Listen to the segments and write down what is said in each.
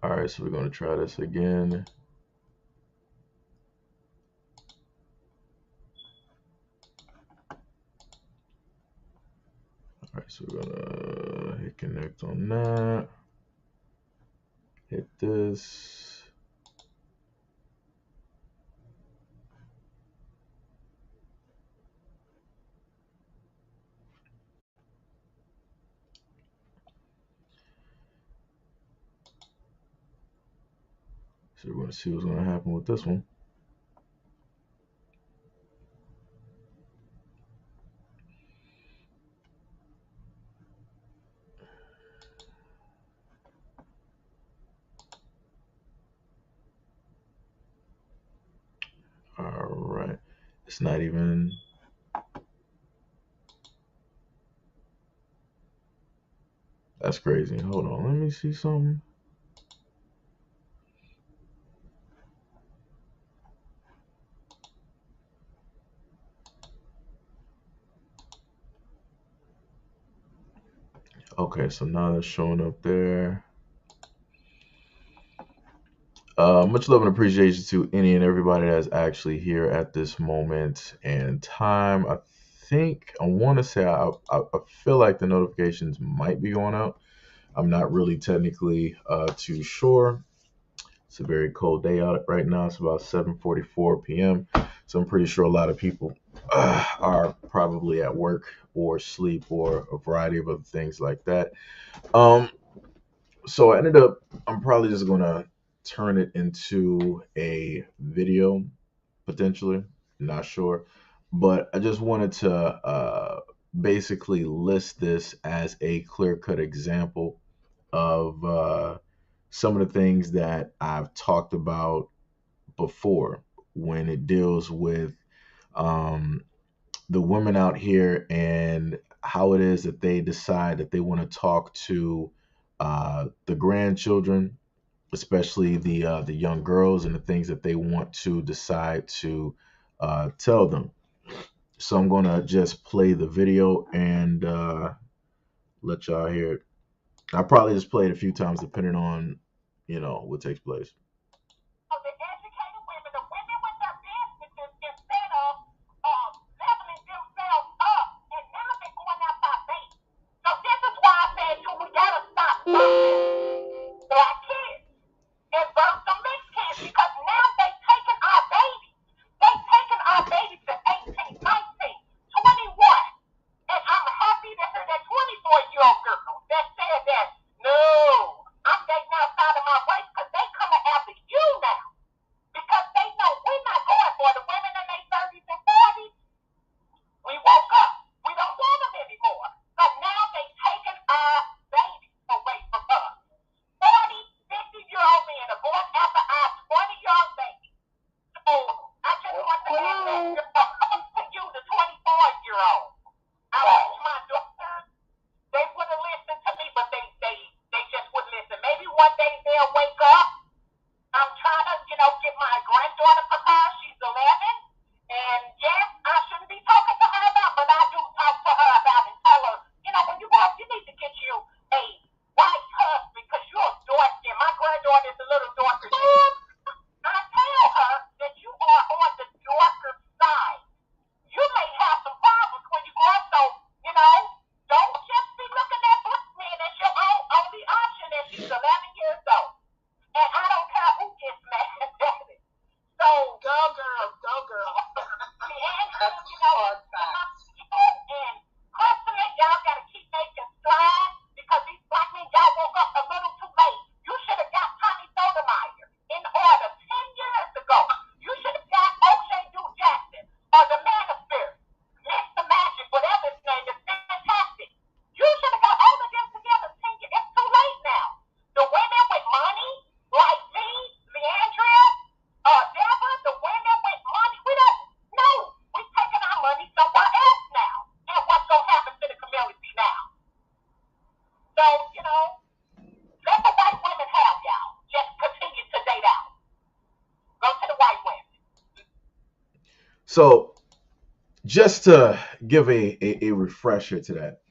All right, so we're going to try this again. All right, so we're going to hit connect on that. Hit this. So we're going to see what's going to happen with this one. All right. It's not even. That's crazy. Hold on. Let me see something. Okay, so now that's showing up there. Much love and appreciation to any and everybody that's actually here at this moment and time. I want to say, I feel like the notifications might be going out. I'm not really technically too sure. It's a very cold day out right now. It's about 7:44 p.m. So I'm pretty sure a lot of people are probably at work or sleep or a variety of other things like that. Um, so I'm probably just gonna turn it into a video potentially, not sure, but I just wanted to basically list this as a clear-cut example of some of the things that I've talked about before when it deals with um, the women out here and how it is that they decide that they want to talk to the grandchildren, especially the young girls, and the things that they want to decide to tell them. So I'm gonna just play the video and let y'all hear it. I'll probably just play it a few times depending on what takes place. Of the educated women, the women with their businesses, instead of leveling themselves up, and now they're going after our babies. So this is why I said, too, we gotta stop black kids and birth some mixed kids, because now they taking our babies. They taking our babies to 18, 19, 21. And I'm happy to hear that 24-year-old girl that said that, no, I'm dating outside of my race, because they coming after you now. Because they know we're not going for the women in their 30s and 40s. We woke up. We don't want them anymore. So now they taking our babies away from us. 40, 50-year-old men are going after our 20-year-old babies. So I just want to ask that to you, the 24-year-old. I wish my daughters, they would have listened to me, but they just wouldn't listen. Maybe one day they'll wake up. I'm trying to, get my granddaughter for her. She's 11. And yes, I shouldn't be talking to her about, but I do talk to her about and tell her, when you grow up, you need to get you a white husband because you're a dark skin. My granddaughter is a little darker. I tell her that you are on the darker side. You may have some problems when you grow up, so, don't just be looking at black men as your only option, and she's 11 years old. And I don't care who gets mad at it. So, go girl, go girl. That's hard facts. And personally, y'all got to keep making strides, because these black men, y'all woke up a little too late. You should have got Tommy Sotomayor in order 10 years ago. You should have got O'Shea Duke Jackson or the Man of Spirit, Mr. Magic, whatever his name is, fantastic. You should have got all of them together 10 years. It's too late now. The women with money, like me, Leandria, Deborah, the women with money, we don't know. We're taking our money somewhere else now. And what's going to happen to the community now? So, let the white women have y'all. Just continue to date out. Go to the white women. So, just to give a refresher to that,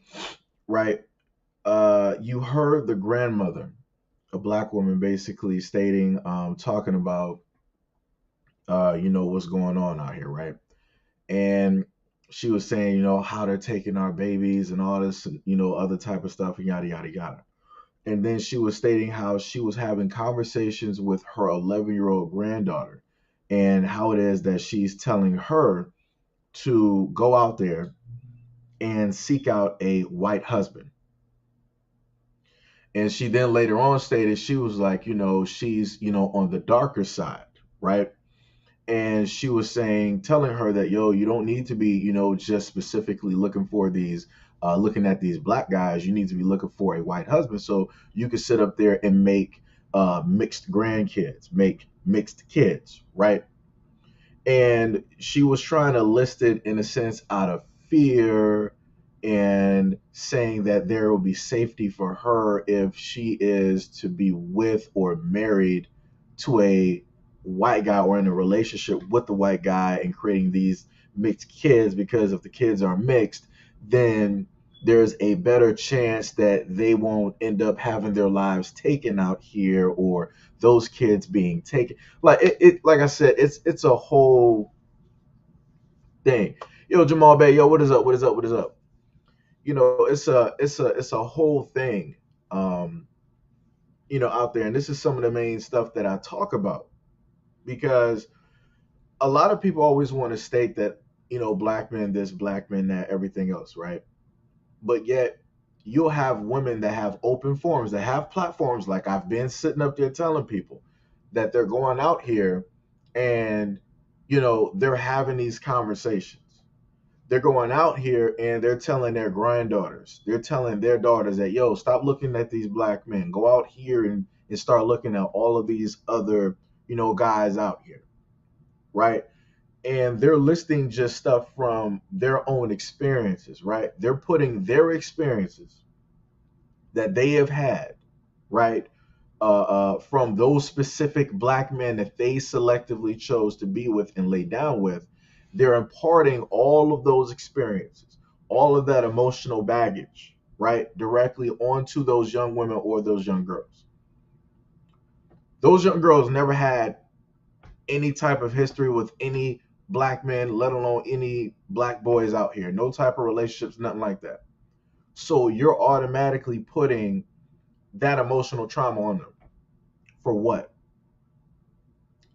right? You heard the grandmother a black woman basically stating, talking about, what's going on out here, right? And she was saying, how they're taking our babies and all this, other type of stuff and yada yada yada. And then she was stating how she was having conversations with her 11-year-old granddaughter, and how it is that she's telling her to go out there and seek out a white husband. And she then later on stated she was like, she's, on the darker side, right? And she was saying, telling her that, yo, you don't need to be, just specifically looking at these black guys. You need to be looking for a white husband so you can sit up there and make mixed grandkids, make mixed kids, right? And she was trying to list it in a sense out of fear, and saying that there will be safety for her if she is to be with or married to a white guy, or in a relationship with the white guy, and creating these mixed kids, because if the kids are mixed, then there's a better chance that they won't end up having their lives taken out here, or those kids being taken. Like like I said, it's a whole thing. Yo, Jamal Bay, yo, what is up? What is up? What is up? It's a whole thing, um, out there. And this is some of the main stuff that I talk about, because a lot of people always want to state that, black men this, black men that, everything else, right? But yet you'll have women that have open forums, that have platforms, like I've been sitting up there telling people that they're going out here, and they're having these conversations. They're going out here and they're telling their granddaughters, they're telling their daughters that, yo, stop looking at these black men. Go out here and start looking at all of these other, guys out here, right? And they're listing just stuff from their own experiences, right? They're putting their experiences that they have had, right? From those specific black men that they selectively chose to be with and lay down with. They're imparting all of those experiences, all of that emotional baggage, right, directly onto those young women or those young girls. Those young girls never had any type of history with any black men, let alone any black boys out here. No type of relationships, nothing like that. So you're automatically putting that emotional trauma on them. For what?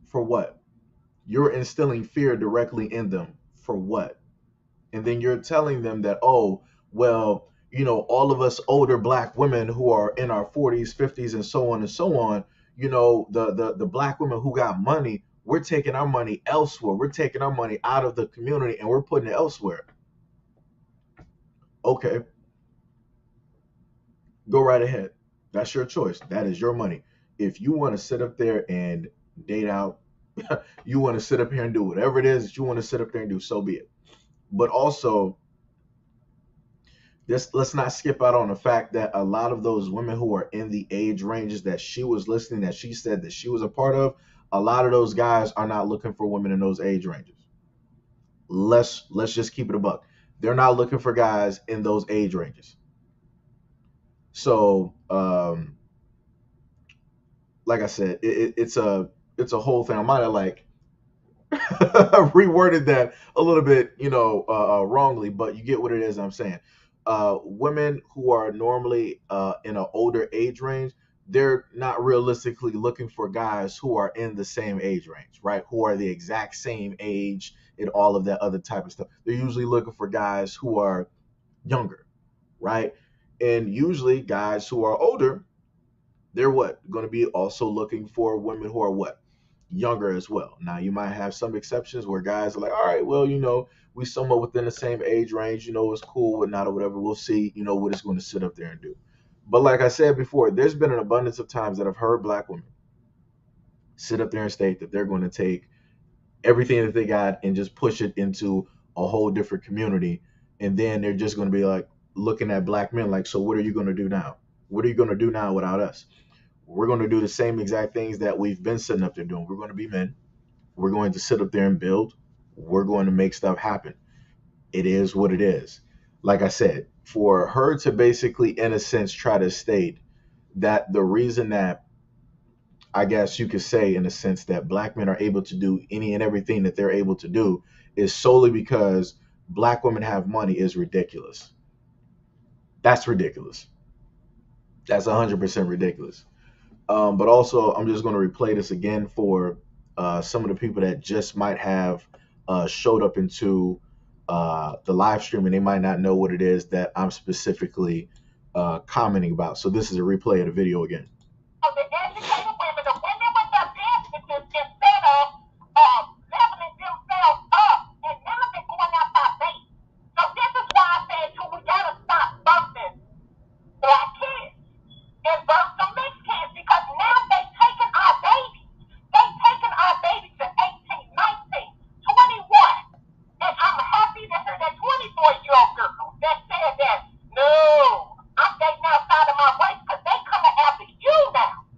For what? You're instilling fear directly in them. For what? And then you're telling them that, oh, well, all of us older black women who are in our 40s, 50s, and so on and so on, the black women who got money, we're taking our money elsewhere. We're taking our money out of the community and we're putting it elsewhere. Okay, go right ahead. That's your choice. That is your money. If you want to sit up there and date out, you want to sit up here and do whatever it is that you want to sit up there and do, so be it. But also, let's not skip out on the fact that a lot of those women who are in the age ranges that she was listening, that she said that she was a part of, a lot of those guys are not looking for women in those age ranges. Let's just keep it a buck. They're not looking for guys in those age ranges. So, like I said, it's a whole thing. I might have like reworded that a little bit, wrongly, but you get what it is I'm saying. Women who are normally in an older age range, they're not realistically looking for guys who are in the same age range, right? Who are the exact same age and all of that other type of stuff. They're usually looking for guys who are younger, right? And usually guys who are older, they're what? Going to be also looking for women who are what? Younger as well. Now you might have some exceptions where guys are like, all right, well, we somewhat within the same age range, it's cool, whatnot, or whatever. We'll see, what it's going to sit up there and do. But like I said before, there's been an abundance of times that I've heard black women sit up there and state that they're going to take everything that they got and just push it into a whole different community. And then they're just going to be like looking at black men like, so what are you going to do now? What are you going to do now without us? We're going to do the same exact things that we've been sitting up there doing. We're going to be men. We're going to sit up there and build. We're going to make stuff happen. It is what it is. Like I said, for her to basically, in a sense, try to state that the reason that I guess you could say, in a sense, that black men are able to do any and everything that they're able to do is solely because black women have money is ridiculous. That's ridiculous. That's 100% ridiculous. But also, I'm just going to replay this again for some of the people that just might have showed up into the live stream and they might not know what it is that I'm specifically commenting about. So this is a replay of the video again. Of the educated women, the women with their businesses, instead of leveling themselves up, and now they're going out by base. So this is why I said, too, we gotta stop birthing black kids and birth some mixed kids, because now they taking our babies. They taking our babies to 18, 19, 21. And I'm happy to hear that 24-year-old girl that said that, no, I'm dating outside of my race, because they coming after you now.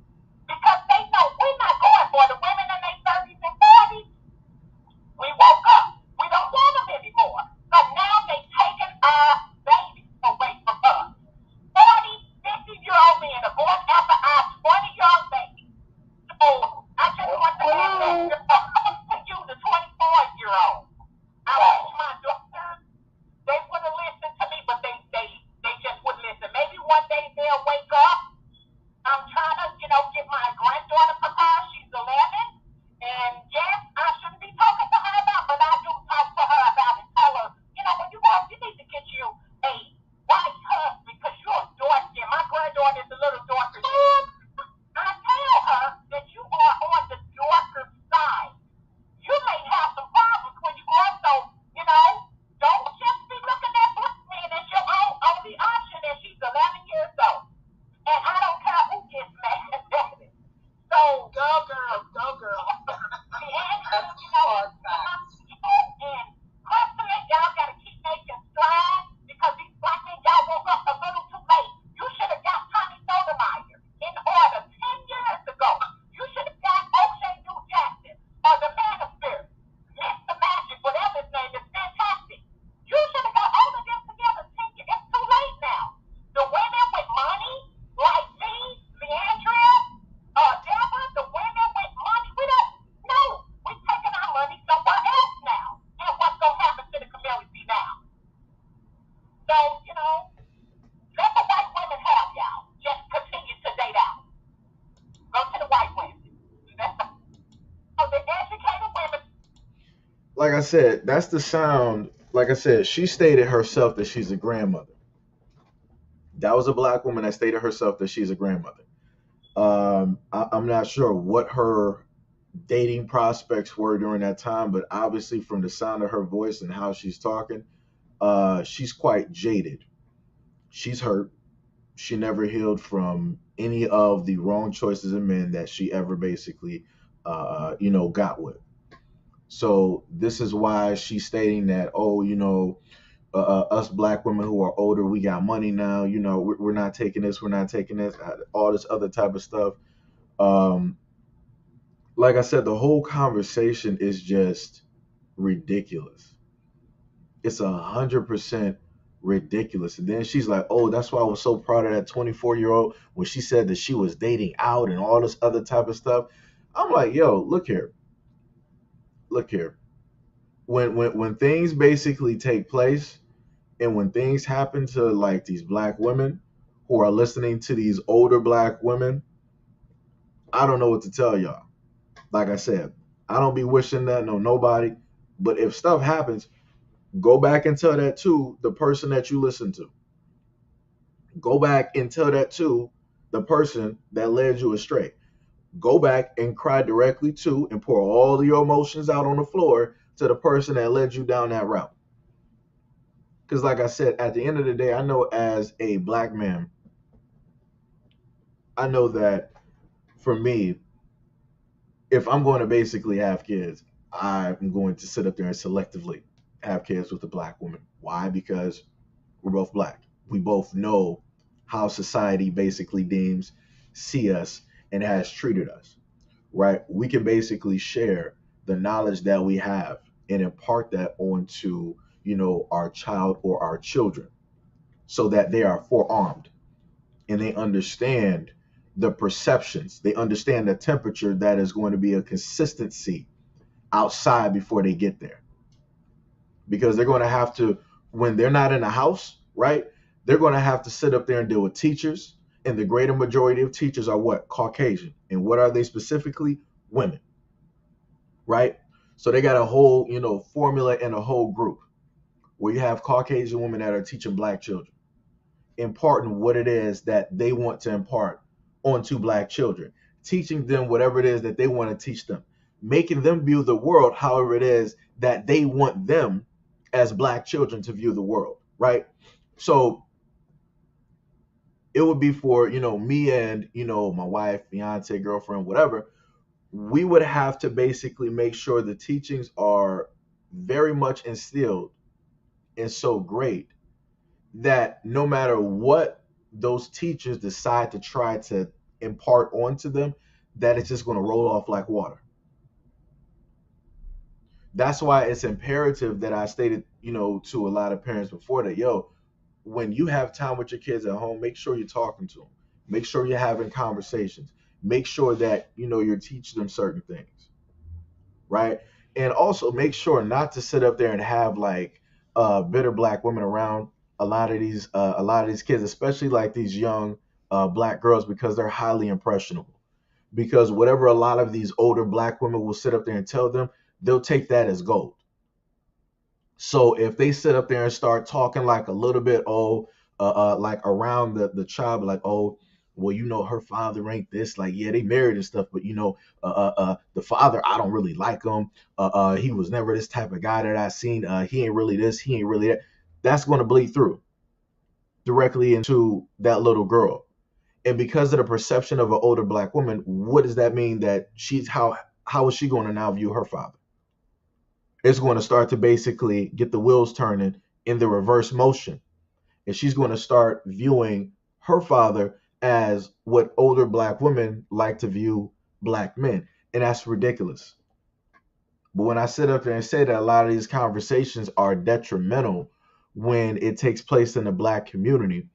Because they know we're not going for the women in their 30s and 40s. We woke up. We don't want them anymore. But now they taking our babies away from us. 40, 50-year-old men are going after our 20-year-old babies. So I just want to add that to you, the 24-year-old. I wish my daughters, they would have listened to me, but they just wouldn't listen. Maybe one day they'll wake up. I'm trying to, get my granddaughter prepared. She's 11. And yes, I shouldn't be talking to her about, but I do talk to her about it. Tell her, when you grow up, you need to get you a white husband because you're dark skin. My granddaughter is a little darker than you. I tell her that you are on the darker side. You may have some problems when you grow up, so, don't just be looking at black men as your only option, and she's 11 years old. And I don't care who gets mad at it. So, go girl. And personally, y'all gotta keep making strides because these black men, y'all woke up a little too late. You should have got Tommy Sotomayor in order 10 years ago. You should have got O'Shea New Jackson or the Man of Spirit, Mr. Magic, whatever his name is, fantastic. You should have got all of them together 10 years. It's too late now. The women with money, like me, Leandria, Deborah, the women with money, we don't know. We're taking our money somewhere else now. And what's going to happen to the community now? So, let the white women have y'all. Just continue to date out. Go to the white women. So the educated women. Like I said, that's the sound. Like I said, she stated herself that she's a grandmother. That was a black woman that stated herself that she's a grandmother. I'm not sure what her dating prospects were during that time, but obviously from the sound of her voice and how she's talking, she's quite jaded. She's hurt. She never healed from any of the wrong choices in men that she ever basically, got with. So this is why she's stating that, us black women who are older, we got money now. We're not taking this. We're not taking this. All this other type of stuff. Um, like I said, the whole conversation is just ridiculous. It's 100% ridiculous. And then she's like, "Oh, that's why I was so proud of that 24-year-old when she said that she was dating out and all this other type of stuff." I'm like, "Yo, look here. When things basically take place." And when things happen to like these black women who are listening to these older black women, I don't know what to tell y'all. Like I said, I don't be wishing that on nobody. But if stuff happens, go back and tell that to the person that you listen to. Go back and tell that to the person that led you astray. Go back and cry directly to and pour all of your emotions out on the floor to the person that led you down that route. Because like I said, at the end of the day, I know as a black man, I know that for me, if I'm going to basically have kids, I'm going to sit up there and selectively have kids with a black woman. Why? Because we're both black. We both know how society basically see us, and has treated us, right? We can basically share the knowledge that we have and impart that onto, our child or our children so that they are forearmed and they understand, the perceptions. They understand the temperature that is going to be a consistency outside before they get there. Because they're going to have to, when they're not in the house, right? They're going to have to sit up there and deal with teachers. And the greater majority of teachers are what? Caucasian. And what are they specifically? Women, right? So they got a whole, formula and a whole group where you have Caucasian women that are teaching black children, imparting what it is that they want to impart onto black children, teaching them whatever it is that they want to teach them, making them view the world however it is that they want them as black children to view the world, right? So it would be for, me and, my wife, fiance, girlfriend, whatever. We would have to basically make sure the teachings are very much instilled and so great that no matter what those teachers decide to try to impart onto them, that it's just going to roll off like water. That's why it's imperative that I stated, to a lot of parents before that, yo, when you have time with your kids at home, make sure you're talking to them. Make sure you're having conversations. Make sure that, you're teaching them certain things, right? And also make sure not to sit up there and have like bitter black women around a lot of these kids, especially like these young black girls, because they're highly impressionable. Because whatever a lot of these older black women will sit up there and tell them, they'll take that as gold. So if they sit up there and start talking like a little bit, like around the child, like, oh, well, her father ain't this, like, yeah, they married and stuff, but the father, I don't really like him. He was never this type of guy that I seen. He ain't really this, he ain't really that. That's going to bleed through directly into that little girl. And because of the perception of an older black woman, what does that mean? That how is she going to now view her father? It's going to start to basically get the wheels turning in the reverse motion. And she's going to start viewing her father as what older black women like to view black men. And that's ridiculous. But when I sit up there and say that a lot of these conversations are detrimental when it takes place in the black community,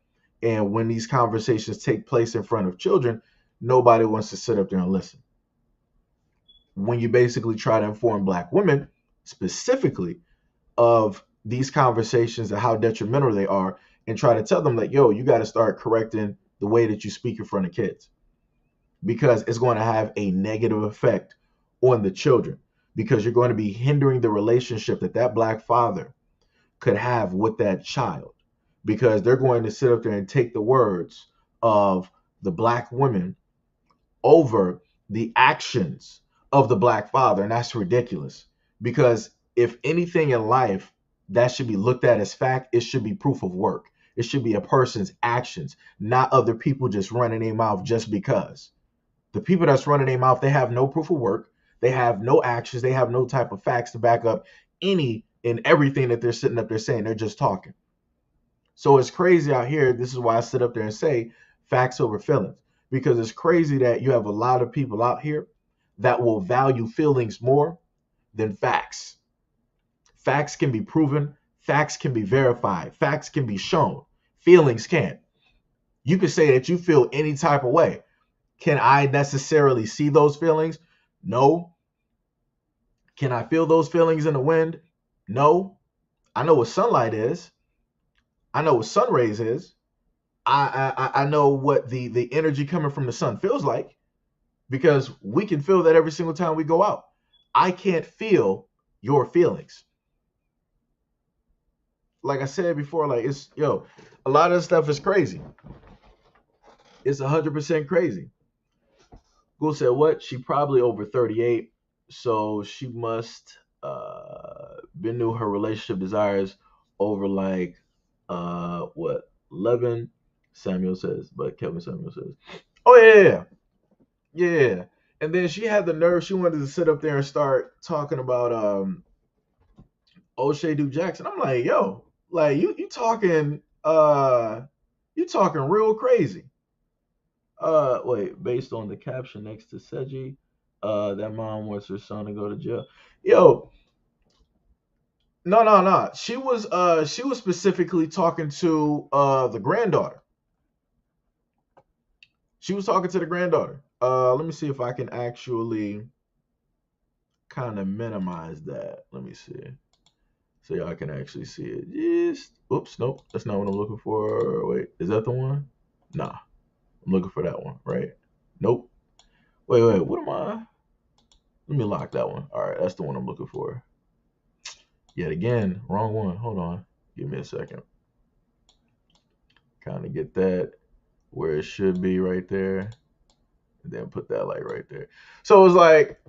and when these conversations take place in front of children, nobody wants to sit up there and listen. When you basically try to inform black women specifically of these conversations and how detrimental they are, and try to tell them that, yo, you got to start correcting the way that you speak in front of kids, because it's going to have a negative effect on the children, because you're going to be hindering the relationship that that black father could have with that child, because they're going to sit up there and take the words of the black women over the actions of the black father. And that's ridiculous, because if anything in life that should be looked at as fact, it should be proof of work. It should be a person's actions, not other people just running their mouth just because. The people that's running their mouth, they have no proof of work. They have no actions. They have no type of facts to back up any and everything that they're sitting up there saying. They're just talking. So it's crazy out here. This is why I sit up there and say facts over feelings, because it's crazy that you have a lot of people out here that will value feelings more than facts. Facts can be proven. Facts can be verified. Facts can be shown. Feelings can't. You can say that you feel any type of way. Can I necessarily see those feelings? No. Can I feel those feelings in the wind? No. I know what sunlight is. I know what sun rays is. I know what the energy coming from the sun feels like, because we can feel that every single time we go out. I can't feel your feelings. Like I said before, like, a lot of stuff is crazy. It's 100% crazy. Google said what? She probably over 38, so she must been new her relationship desires over like what 11. Samuel says, but Kevin Samuel says, oh yeah, yeah. And then she had the nerve. She wanted to sit up there and start talking about O'Shea Duke Jackson. I'm like, yo, like you talking real crazy. Wait, based on the caption next to Seji, that mom wants her son to go to jail. Yo, no, no, no. She was specifically talking to the granddaughter. She was talking to the granddaughter. Let me see if I can actually kind of minimize that. Let me see. So y'all can actually see it. Just, oops, nope, that's not what I'm looking for. Wait, is that the one? Nah, I'm looking for that one, right? Nope. Wait, what am I? Let me lock that one. All right, that's the one I'm looking for. Yet again, wrong one. Hold on. Give me a second. Kind of get that where it should be right there. And then put that like right there. So it's like,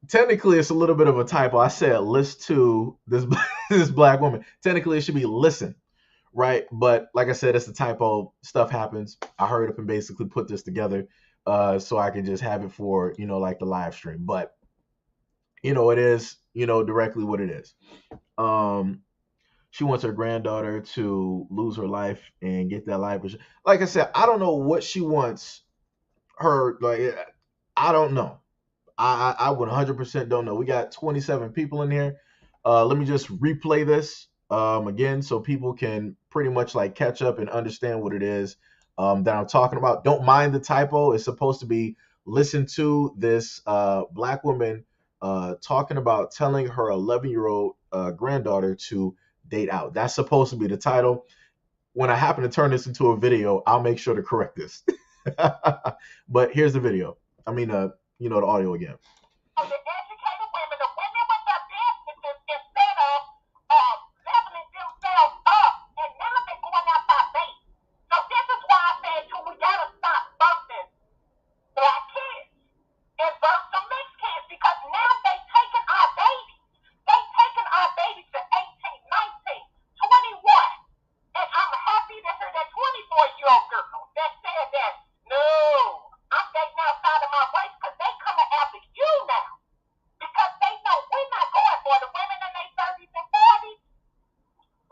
technically it's a little bit of a typo. I said list to this this black woman. Technically it should be listen, right? But like I said, it's a typo. Stuff happens. I hurried up and basically put this together so I can just have it for, like the live stream. But it is, directly what it is. Um she wants her granddaughter to lose her life and get that life. Like I said, I don't know what she wants her, like, I don't know. I 100% don't know. We got 27 people in here. Let me just replay this again so people can pretty much like catch up and understand what it is that I'm talking about. Don't mind the typo. It's supposed to be listen to this black woman talking about telling her 11-year-old granddaughter to date out. That's supposed to be the title. When I happen to turn this into a video, I'll make sure to correct this. But here's the video. I mean, the audio again. The educated women, the women with their businesses, instead of leveling themselves up, and now they're going after our babies. So this is why I said, too, we gotta stop birthing black kids and birth some mixed kids, because now they taking our babies. They taking our babies to 18, 19, 21. And I'm happy to hear that 24-year-old girl that said that, no, I'm dating outside of my race, because they coming after you now. Because they know we're not going for the women in their 30s and 40s.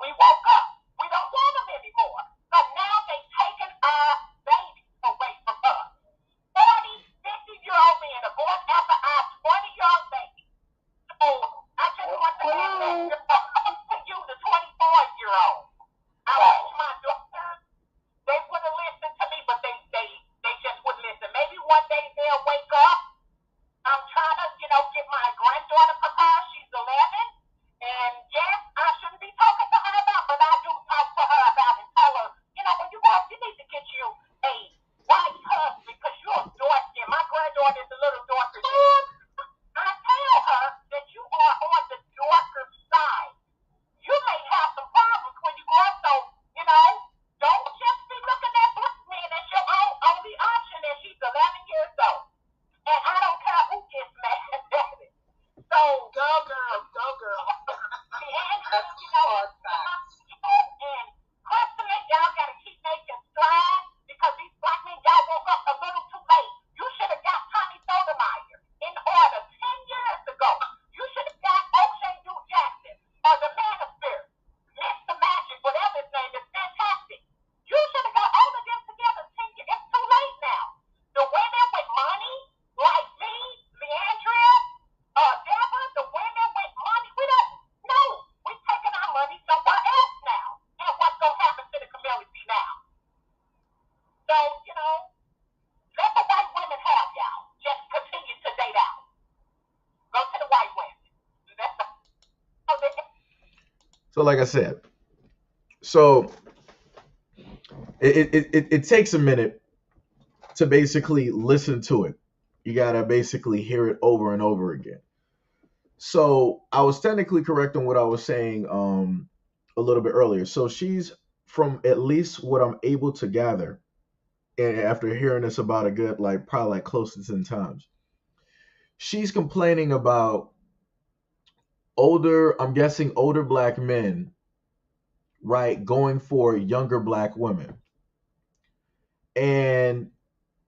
We woke up. We don't want them anymore. But now they taking our babies away from us. 40, 50-year-old men are going after our 20-year-old babies. So I just want to add that to you, the 24-year-old. I wish my daughters, they would have listened to me, but they just wouldn't listen. Maybe one day they'll wake up. I'm trying to, get my granddaughter prepared. She's 11. And yes, I shouldn't be talking to her about, but I do talk to her about and tell her, when you grow up, you need to get you a white husband because you're a dark skin. My granddaughter is a little darker skin. I tell her that you are on the darker side. You may have some problems when you grow up, so, don't just be looking at black men as your only option, and she's 11 years old. And I don't care who gets mad at it. So, go girl, go girl. And, and personally, y'all got to keep making strides, because these black men, y'all woke up a little too late. You should have got Tommy Sotomayor in order 10 years ago. You should have got O'Shea Duke Jackson or the Man of Spirit, Mr. Magic, whatever his name is, fantastic. You should have got all of them together 10 years. It's too late now. The women with money, like me, Leandria, Deborah, the women with money, we don't know. We're taking our money somewhere else now. And what's going to happen to the community now? So, let the white women have y'all. Just continue to date out. Go to the white women. So like I said, so it takes a minute to basically listen to it. You gotta basically hear it over and over again. So I was technically correct on what I was saying a little bit earlier. So she's, from at least what I'm able to gather, and after hearing this about a good probably close to 10 times, she's complaining about I'm guessing older black men, right, going for younger black women. And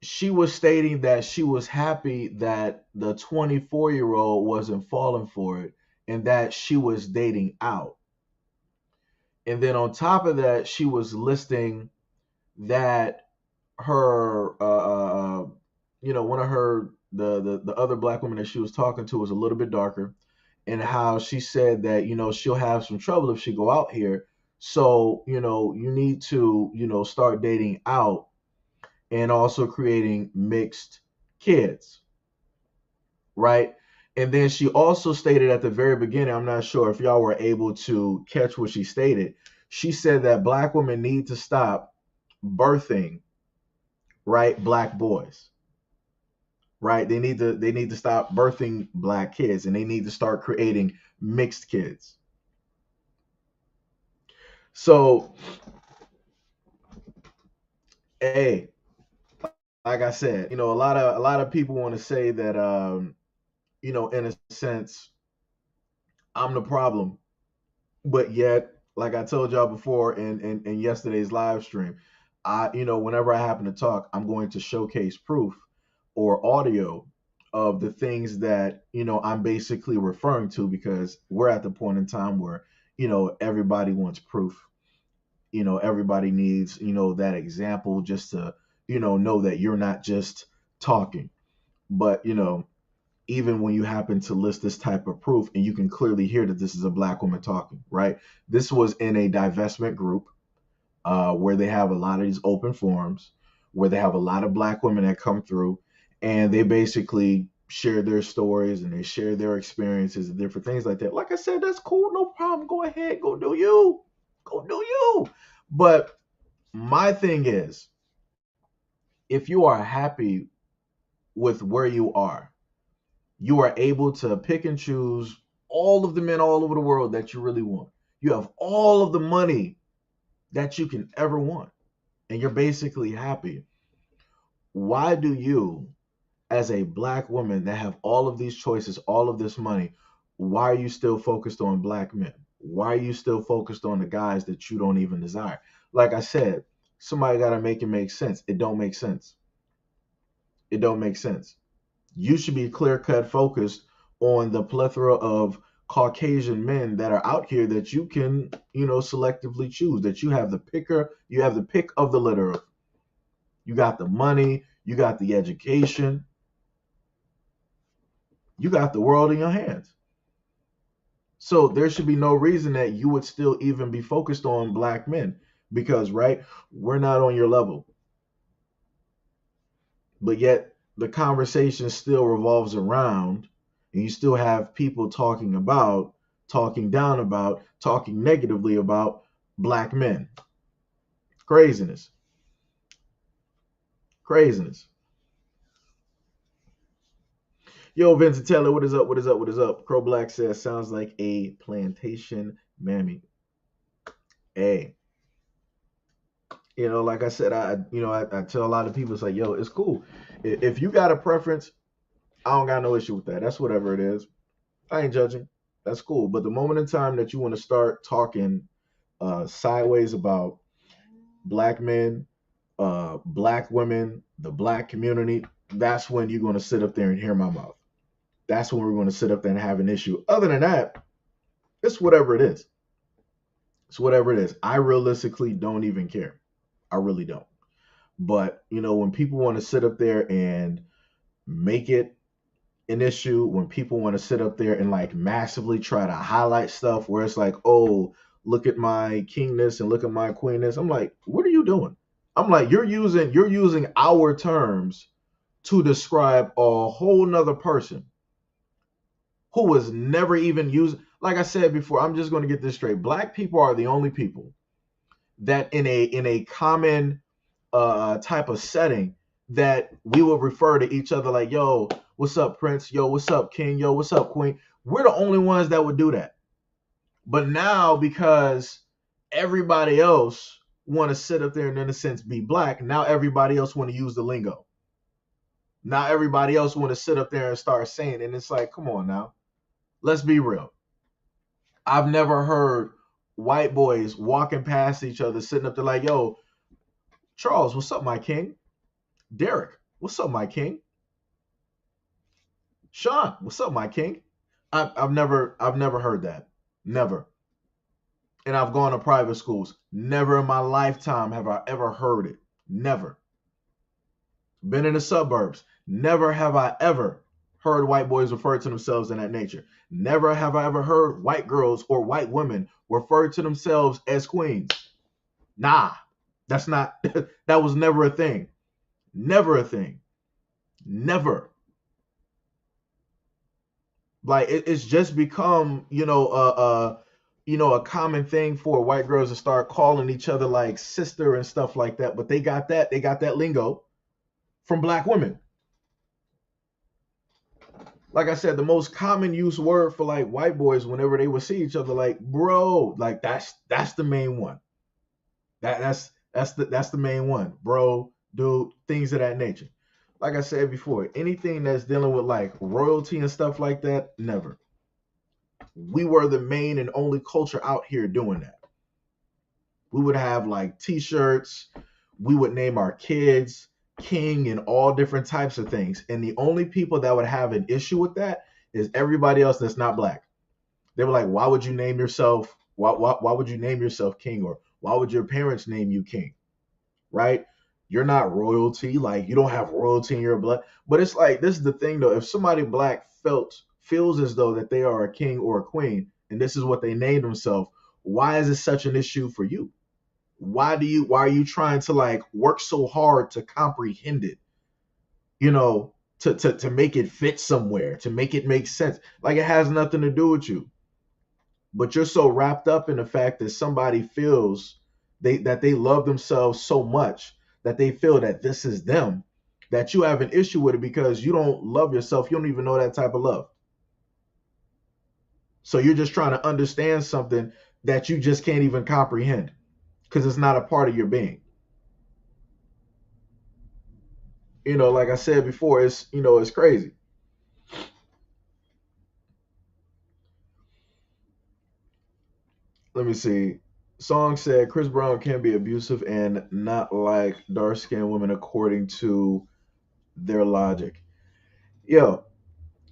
she was stating that she was happy that the 24-year-old wasn't falling for it and that she was dating out. And then on top of that, she was listing that her, one of her, the other black woman that she was talking to was a little bit darker, and how she said that, she'll have some trouble if she go out here. So, you need to, start dating out. and also creating mixed kids, right? And then she also stated at the very beginning, I'm not sure if y'all were able to catch what she stated. She said that black women need to stop birthing, right, black boys, right? They need to stop birthing black kids, and they need to start creating mixed kids. So, hey, like I said, a lot of people want to say that in a sense, I'm the problem. But yet, like I told y'all before in yesterday's live stream, whenever I happen to talk, I'm going to showcase proof or audio of the things that, I'm basically referring to, because we're at the point in time where, everybody wants proof. Everybody needs, that example just to, know that you're not just talking. But, even when you happen to list this type of proof and you can clearly hear that this is a black woman talking, right? This was in a divestment group where they have a lot of these open forums, where they have a lot of black women that come through, and they basically share their stories and they share their experiences and different things like that. Like I said, that's cool, no problem. Go ahead, go do you. Go do you. But my thing is, if you are happy with where you are able to pick and choose all of the men all over the world that you really want. You have all of the money that you can ever want, and you're basically happy. Why do you, as a black woman that have all of these choices, all of this money, why are you still focused on black men? Why are you still focused on the guys that you don't even desire? Like I said, somebody got to make it make sense. It don't make sense. It don't make sense. You should be clear cut focused on the plethora of Caucasian men that are out here that you can, selectively choose, that you have the pick of the litter. You got the money, you got the education, you got the world in your hands. So there should be no reason that you would still even be focused on black men, because, right, we're not on your level. But yet the conversation still revolves around, and you still have people talking about, talking down about, talking negatively about black men. Craziness. Craziness. Yo, Vincent Taylor, what is up? What is up? What is up? Crow Black says, sounds like a plantation mammy. Hey, like I said, I tell a lot of people, it's like, yo, it's cool. If you got a preference, I don't got no issue with that. That's whatever it is. I ain't judging. That's cool. But the moment in time that you want to start talking sideways about black men, black women, the black community, that's when you're going to sit up there and hear my mouth. That's when we're going to sit up there and have an issue. Other than that, it's whatever it is. It's whatever it is. I realistically don't even care. I really don't. But, when people want to sit up there and make it an issue, when people want to sit up there and like massively try to highlight stuff where it's like, oh, look at my kingness and look at my queenness. I'm like, what are you doing? I'm like, you're using our terms to describe a whole nother person who was never even used. Like I said before, I'm just going to get this straight. Black people are the only people that in a common type of setting that we will refer to each other like, yo, what's up, Prince? Yo, what's up, King? Yo, what's up, Queen? We're the only ones that would do that. But now, because everybody else want to sit up there and in a sense be black, now everybody else want to use the lingo. Now everybody else want to sit up there and start saying, and it's like, come on now. Let's be real. I've never heard white boys walking past each other, sitting up there like, yo, Charles, what's up, my king? Derek, what's up, my king? Sean, what's up, my king? I've never heard that. Never. And I've gone to private schools. Never in my lifetime have I ever heard it. Never. Been in the suburbs. Never have I ever heard white boys refer to themselves in that nature. Never have I ever heard white girls or white women refer to themselves as queens. Nah, that's not, that was never a thing. Never a thing. Never. Like it's just become, a common thing for white girls to start calling each other like sister and stuff like that. But they got that lingo from black women. Like I said, the most common use word for like white boys whenever they would see each other, like bro, like that's the main one. That's the main one, bro, dude, things of that nature. Like I said before, anything that's dealing with like royalty and stuff like that, never. We were the main and only culture out here doing that. We would have like t-shirts, we would name our kids king and all different types of things. And the only people that would have an issue with that is everybody else that's not black. They were like, why would you name yourself why would you name yourself king, or why would your parents name you king? Right? You're not royalty, like you don't have royalty in your blood. But it's like, this is the thing though, if somebody black feels as though that they are a king or a queen and this is what they named themselves, why is it such an issue for you? Why are you trying to like work so hard to comprehend it, to make it fit somewhere, to make it make sense? Like it has nothing to do with you, but you're so wrapped up in the fact that somebody feels that they love themselves so much that they feel that this is them, that you have an issue with it because you don't love yourself. You don't even know that type of love. So you're just trying to understand something that you just can't even comprehend because it's not a part of your being. Like I said before, it's crazy. Let me see. Song said Chris Brown can be abusive and not like dark skinned women according to their logic. Yo,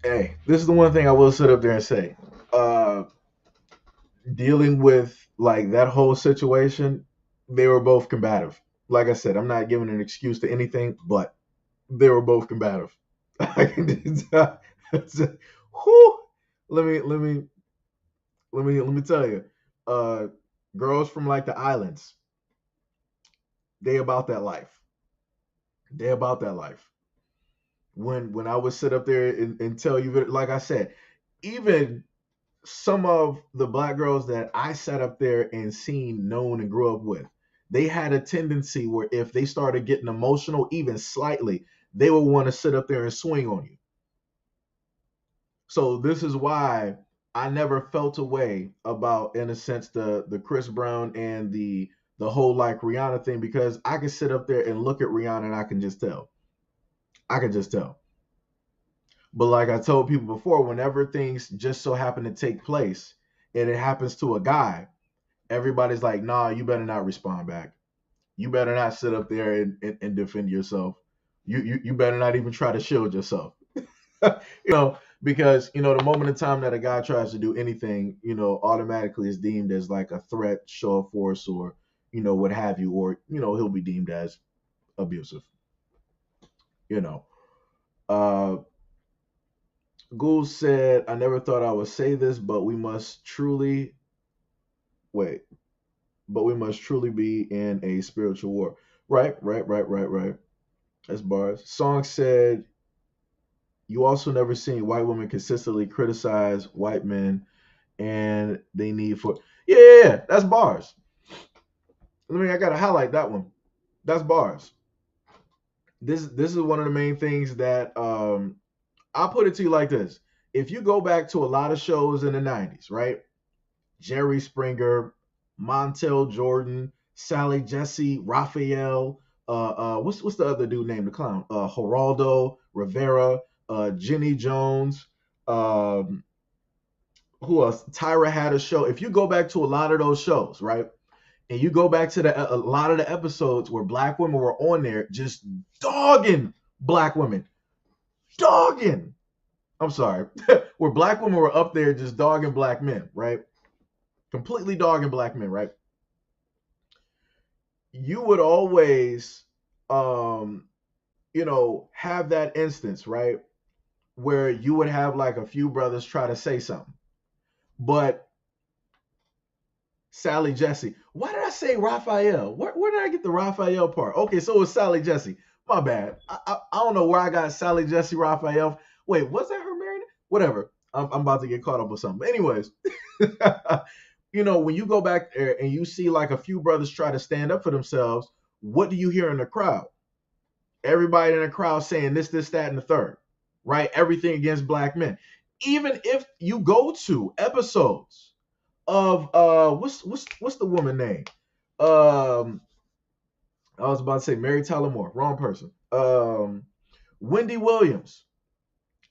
hey, this is the one thing I will sit up there and say. Uh, Dealing with like that whole situation, they were both combative. Like I said, I'm not giving an excuse to anything, but they were both combative. I can whew, let me let me tell you, uh, girls from like the islands, they about that life. They about that life. When I would sit up there and tell you, like I said, even some of the black girls that I sat up there and seen, known, and grew up with, they had a tendency where if they started getting emotional, even slightly, they would want to sit up there and swing on you. So this is why I never felt a way about, in a sense, the Chris Brown and the whole like Rihanna thing, because I can sit up there and look at Rihanna and I can just tell. I can just tell. But like I told people before, whenever things just so happen to take place and it happens to a guy, everybody's like, nah, you better not respond back. You better not sit up there and defend yourself. You better not even try to shield yourself. Because the moment in time that a guy tries to do anything, automatically is deemed as like a threat, show of force, or what have you, or he'll be deemed as abusive. You know. Uh Gould said, I never thought I would say this, but we must truly wait, but we must truly be in a spiritual war. Right, right, right, right, right. That's bars. Song said, you also never seen white women consistently criticize white men and they need for yeah, that's bars. I gotta highlight that one. That's bars. This is one of the main things that I'll put it to you like this. If you go back to a lot of shows in the 90s, right? Jerry Springer, Montel Jordan, Sally Jesse, Raphael, what's the other dude named the clown? Geraldo Rivera, Jenny Jones, um, who else? Tyra had a show. If you go back to a lot of those shows, right, and you go back to a lot of the episodes where black women were on there, just dogging black women, dogging. I'm sorry, where black women were up there just dogging black men, right? Completely dogging black men, right? You would always, um, have that instance, right, where you would have like a few brothers try to say something, but Sally Jesse. Why did I say Raphael? Where did I get the Raphael part? Okay, so it was Sally Jesse. My bad. I don't know where I got Sally Jesse Raphael. Wait, was that her married? Whatever. I'm about to get caught up with something. But anyways, when you go back there and you see like a few brothers try to stand up for themselves, what do you hear in the crowd? Everybody in the crowd saying this, that, and the third, right? Everything against black men. Even if you go to episodes of what's the woman name? I was about to say Mary Tyler Moore, wrong person. Wendy Williams.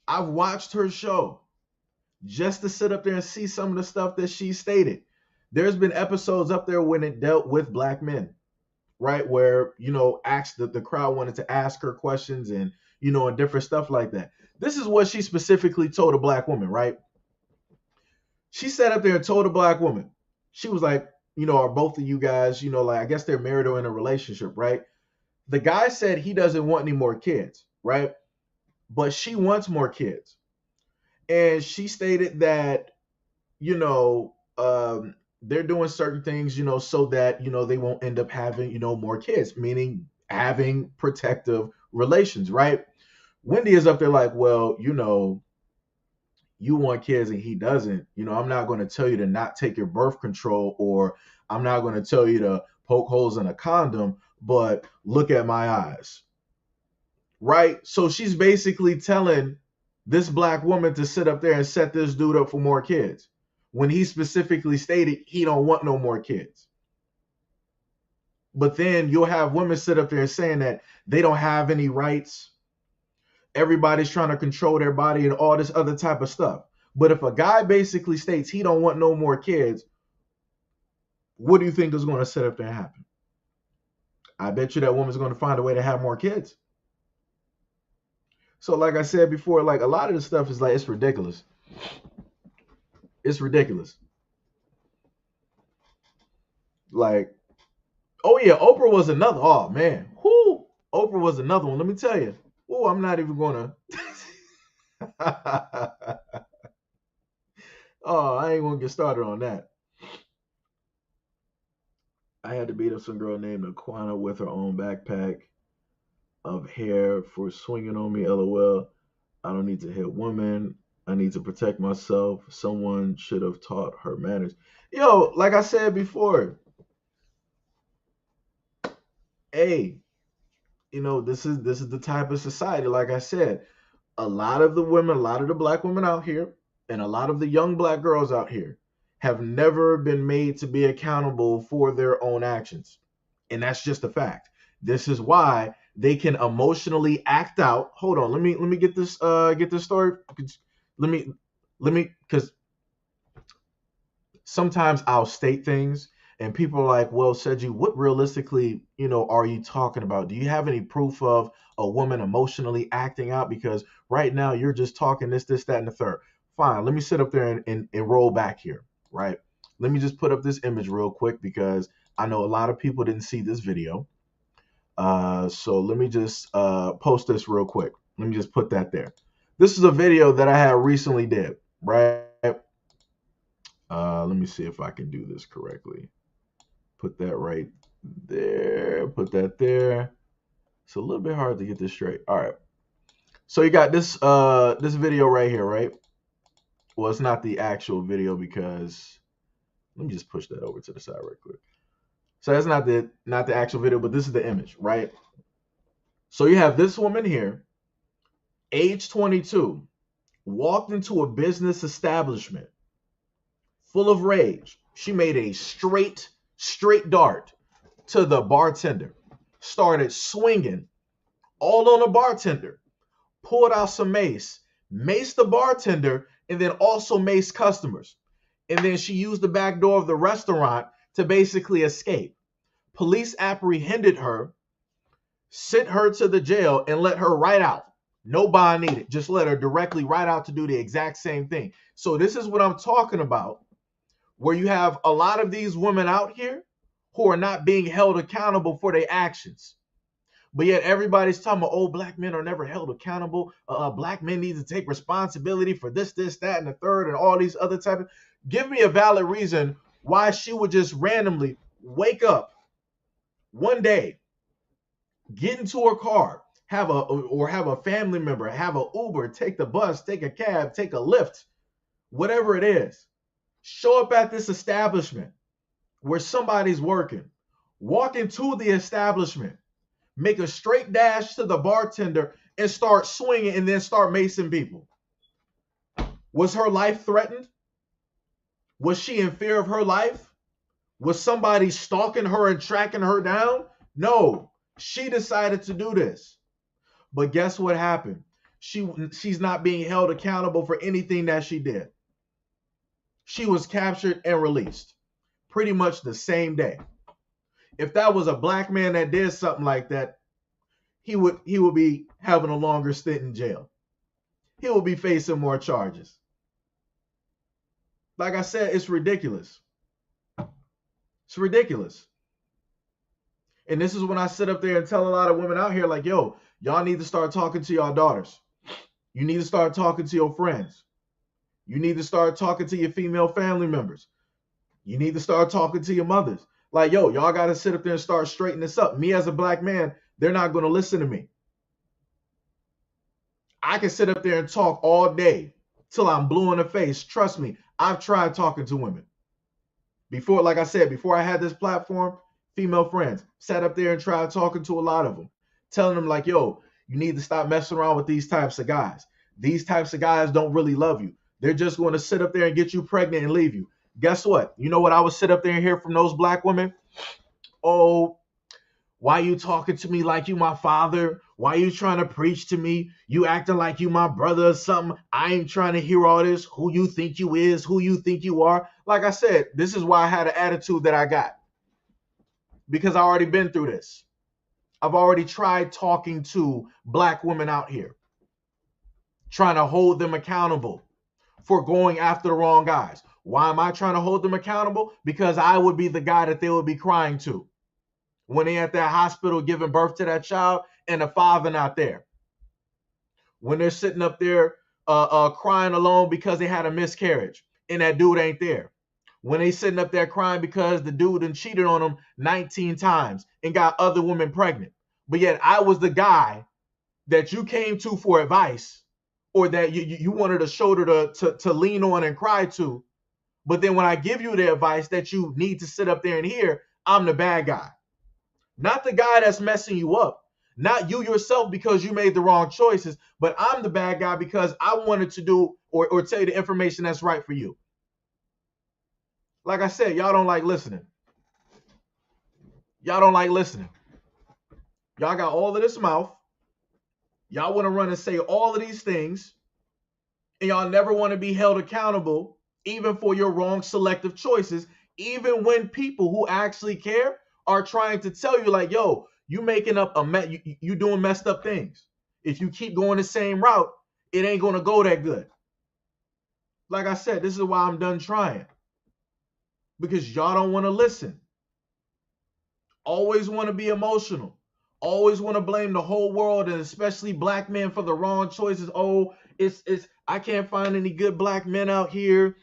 I've watched her show just to sit up there and see some of the stuff that she stated. There's been episodes up there when it dealt with black men, right? Where, asked the crowd wanted to ask her questions and different stuff like that. This is what she specifically told a black woman, right? She sat up there and told a black woman, she was like, are both of you guys, like, I guess they're married or in a relationship, right? The guy said he doesn't want any more kids, right? But she wants more kids. And she stated that, they're doing certain things, so that, they won't end up having, more kids, meaning having protective relations, right? Wendy is up there like, well, you want kids and he doesn't. I'm not going to tell you to not take your birth control, or I'm not going to tell you to poke holes in a condom, but look at my eyes. Right? So she's basically telling this black woman to sit up there and set this dude up for more kids when he specifically stated he don't want no more kids. But then you'll have women sit up there saying that they don't have any rights. Everybody's trying to control their body and all this other type of stuff. But if a guy basically states he don't want no more kids, what do you think is going to sit up there and happen? I bet you that woman's going to find a way to have more kids. So like I said before, like a lot of this stuff is like, it's ridiculous. It's ridiculous. Like, oh yeah, Oprah was another. Oh man, whoo, Oprah was another one. Let me tell you. Oh, I'm not even gonna. Oh, I ain't gonna get started on that. I had to beat up some girl named Aquana with her own backpack of hair for swinging on me. LOL. I don't need to hit women. I need to protect myself. Someone should have taught her manners. Yo, like I said before, hey, this is the type of society. Like I said, a lot of the women, a lot of the black women out here, and a lot of the young black girls out here have never been made to be accountable for their own actions. And that's just a fact. This is why they can emotionally act out. Hold on, let me get this story. Let me because sometimes I'll state things and people are like, well, Seji, what realistically, are you talking about? Do you have any proof of a woman emotionally acting out? Because right now you're just talking this, that, and the third. Fine, let me sit up there and roll back here, right? Let me just put up this image real quick because I know a lot of people didn't see this video. So let me just post this real quick. Let me just put that there. This is a video that I had recently did, right? Let me see if I can do this correctly. Put that right there. Put that there. It's a little bit hard to get this straight. All right. So you got this this video right here, right? Well, it's not the actual video because let me just push that over to the side right quick. So that's not the actual video, but this is the image, right? So you have this woman here, age 22, walked into a business establishment full of rage. She made a straight dart to the bartender, started swinging all on the bartender, pulled out some mace, maced the bartender, and then also maced customers. And then she used the back door of the restaurant to basically escape. Police apprehended her, sent her to the jail, and let her right out. No bond needed. Just let her directly right out to do the exact same thing. So this is what I'm talking about, where you have a lot of these women out here who are not being held accountable for their actions. But yet everybody's talking about, oh, black men are never held accountable. Black men need to take responsibility for this, that, and the third, and all these other type of. Give me a valid reason why she would just randomly wake up one day, Get into her car, have a family member, have a Uber, take the bus, take a cab, take a Lyft, whatever it is. Show up at this establishment where somebody's working. Walk into the establishment, make a straight dash to the bartender and start swinging and then start macing people. Was her life threatened? Was she in fear of her life? Was somebody stalking her and tracking her down? No, she decided to do this. But guess what happened? She's not being held accountable for anything that she did. She was captured and released pretty much the same day. If that was a black man that did something like that, he would be having a longer stint in jail. He will be facing more charges. Like I said, it's ridiculous. It's ridiculous. And this is when I sit up there and tell a lot of women out here, like, yo, y'all need to start talking to y'all daughters. You need to start talking to your friends. You need to start talking to your female family members. You need to start talking to your mothers. Like, yo, y'all got to sit up there and start straightening this up. Me as a black man, they're not going to listen to me. I can sit up there and talk all day till I'm blue in the face. Trust me, I've tried talking to women. Before, like I said, before I had this platform, female friends, sat up there and tried talking to a lot of them, telling them like, yo, you need to stop messing around with these types of guys. These types of guys don't really love you. They're just going to sit up there and get you pregnant and leave you. Guess what? You know what I would sit up there and hear from those black women? Oh, why you talking to me like you my father? Why you trying to preach to me? You acting like you my brother or something. I ain't trying to hear all this. Who you think you is, who you think you are. Like I said, this is why I had an attitude that I got. Because I already been through this. I've already tried talking to black women out here, trying to hold them accountable for going after the wrong guys. Why am I trying to hold them accountable? Because I would be the guy that they would be crying to when they at that hospital giving birth to that child and the father not there. When they're sitting up there crying alone because they had a miscarriage and that dude ain't there. When they sitting up there crying because the dude done cheated on them 19 times and got other women pregnant. But yet I was the guy that you came to for advice, or that you wanted a shoulder to lean on and cry to. But then when I give you the advice that you need to sit up there and hear, I'm the bad guy. Not the guy that's messing you up. Not you yourself because you made the wrong choices, but I'm the bad guy because I wanted to do or tell you the information that's right for you. Like I said, y'all don't like listening. Y'all don't like listening. Y'all got all of this mouth. Y'all want to run and say all of these things, and y'all never want to be held accountable, even for your wrong selective choices, even when people who actually care are trying to tell you like, yo, you making up you doing messed up things. If you keep going the same route, it ain't going to go that good. Like I said, this is why I'm done trying. Because y'all don't want to listen. Always want to be emotional. Always want to blame the whole world and especially black men for the wrong choices. Oh, it's I can't find any good black men out here.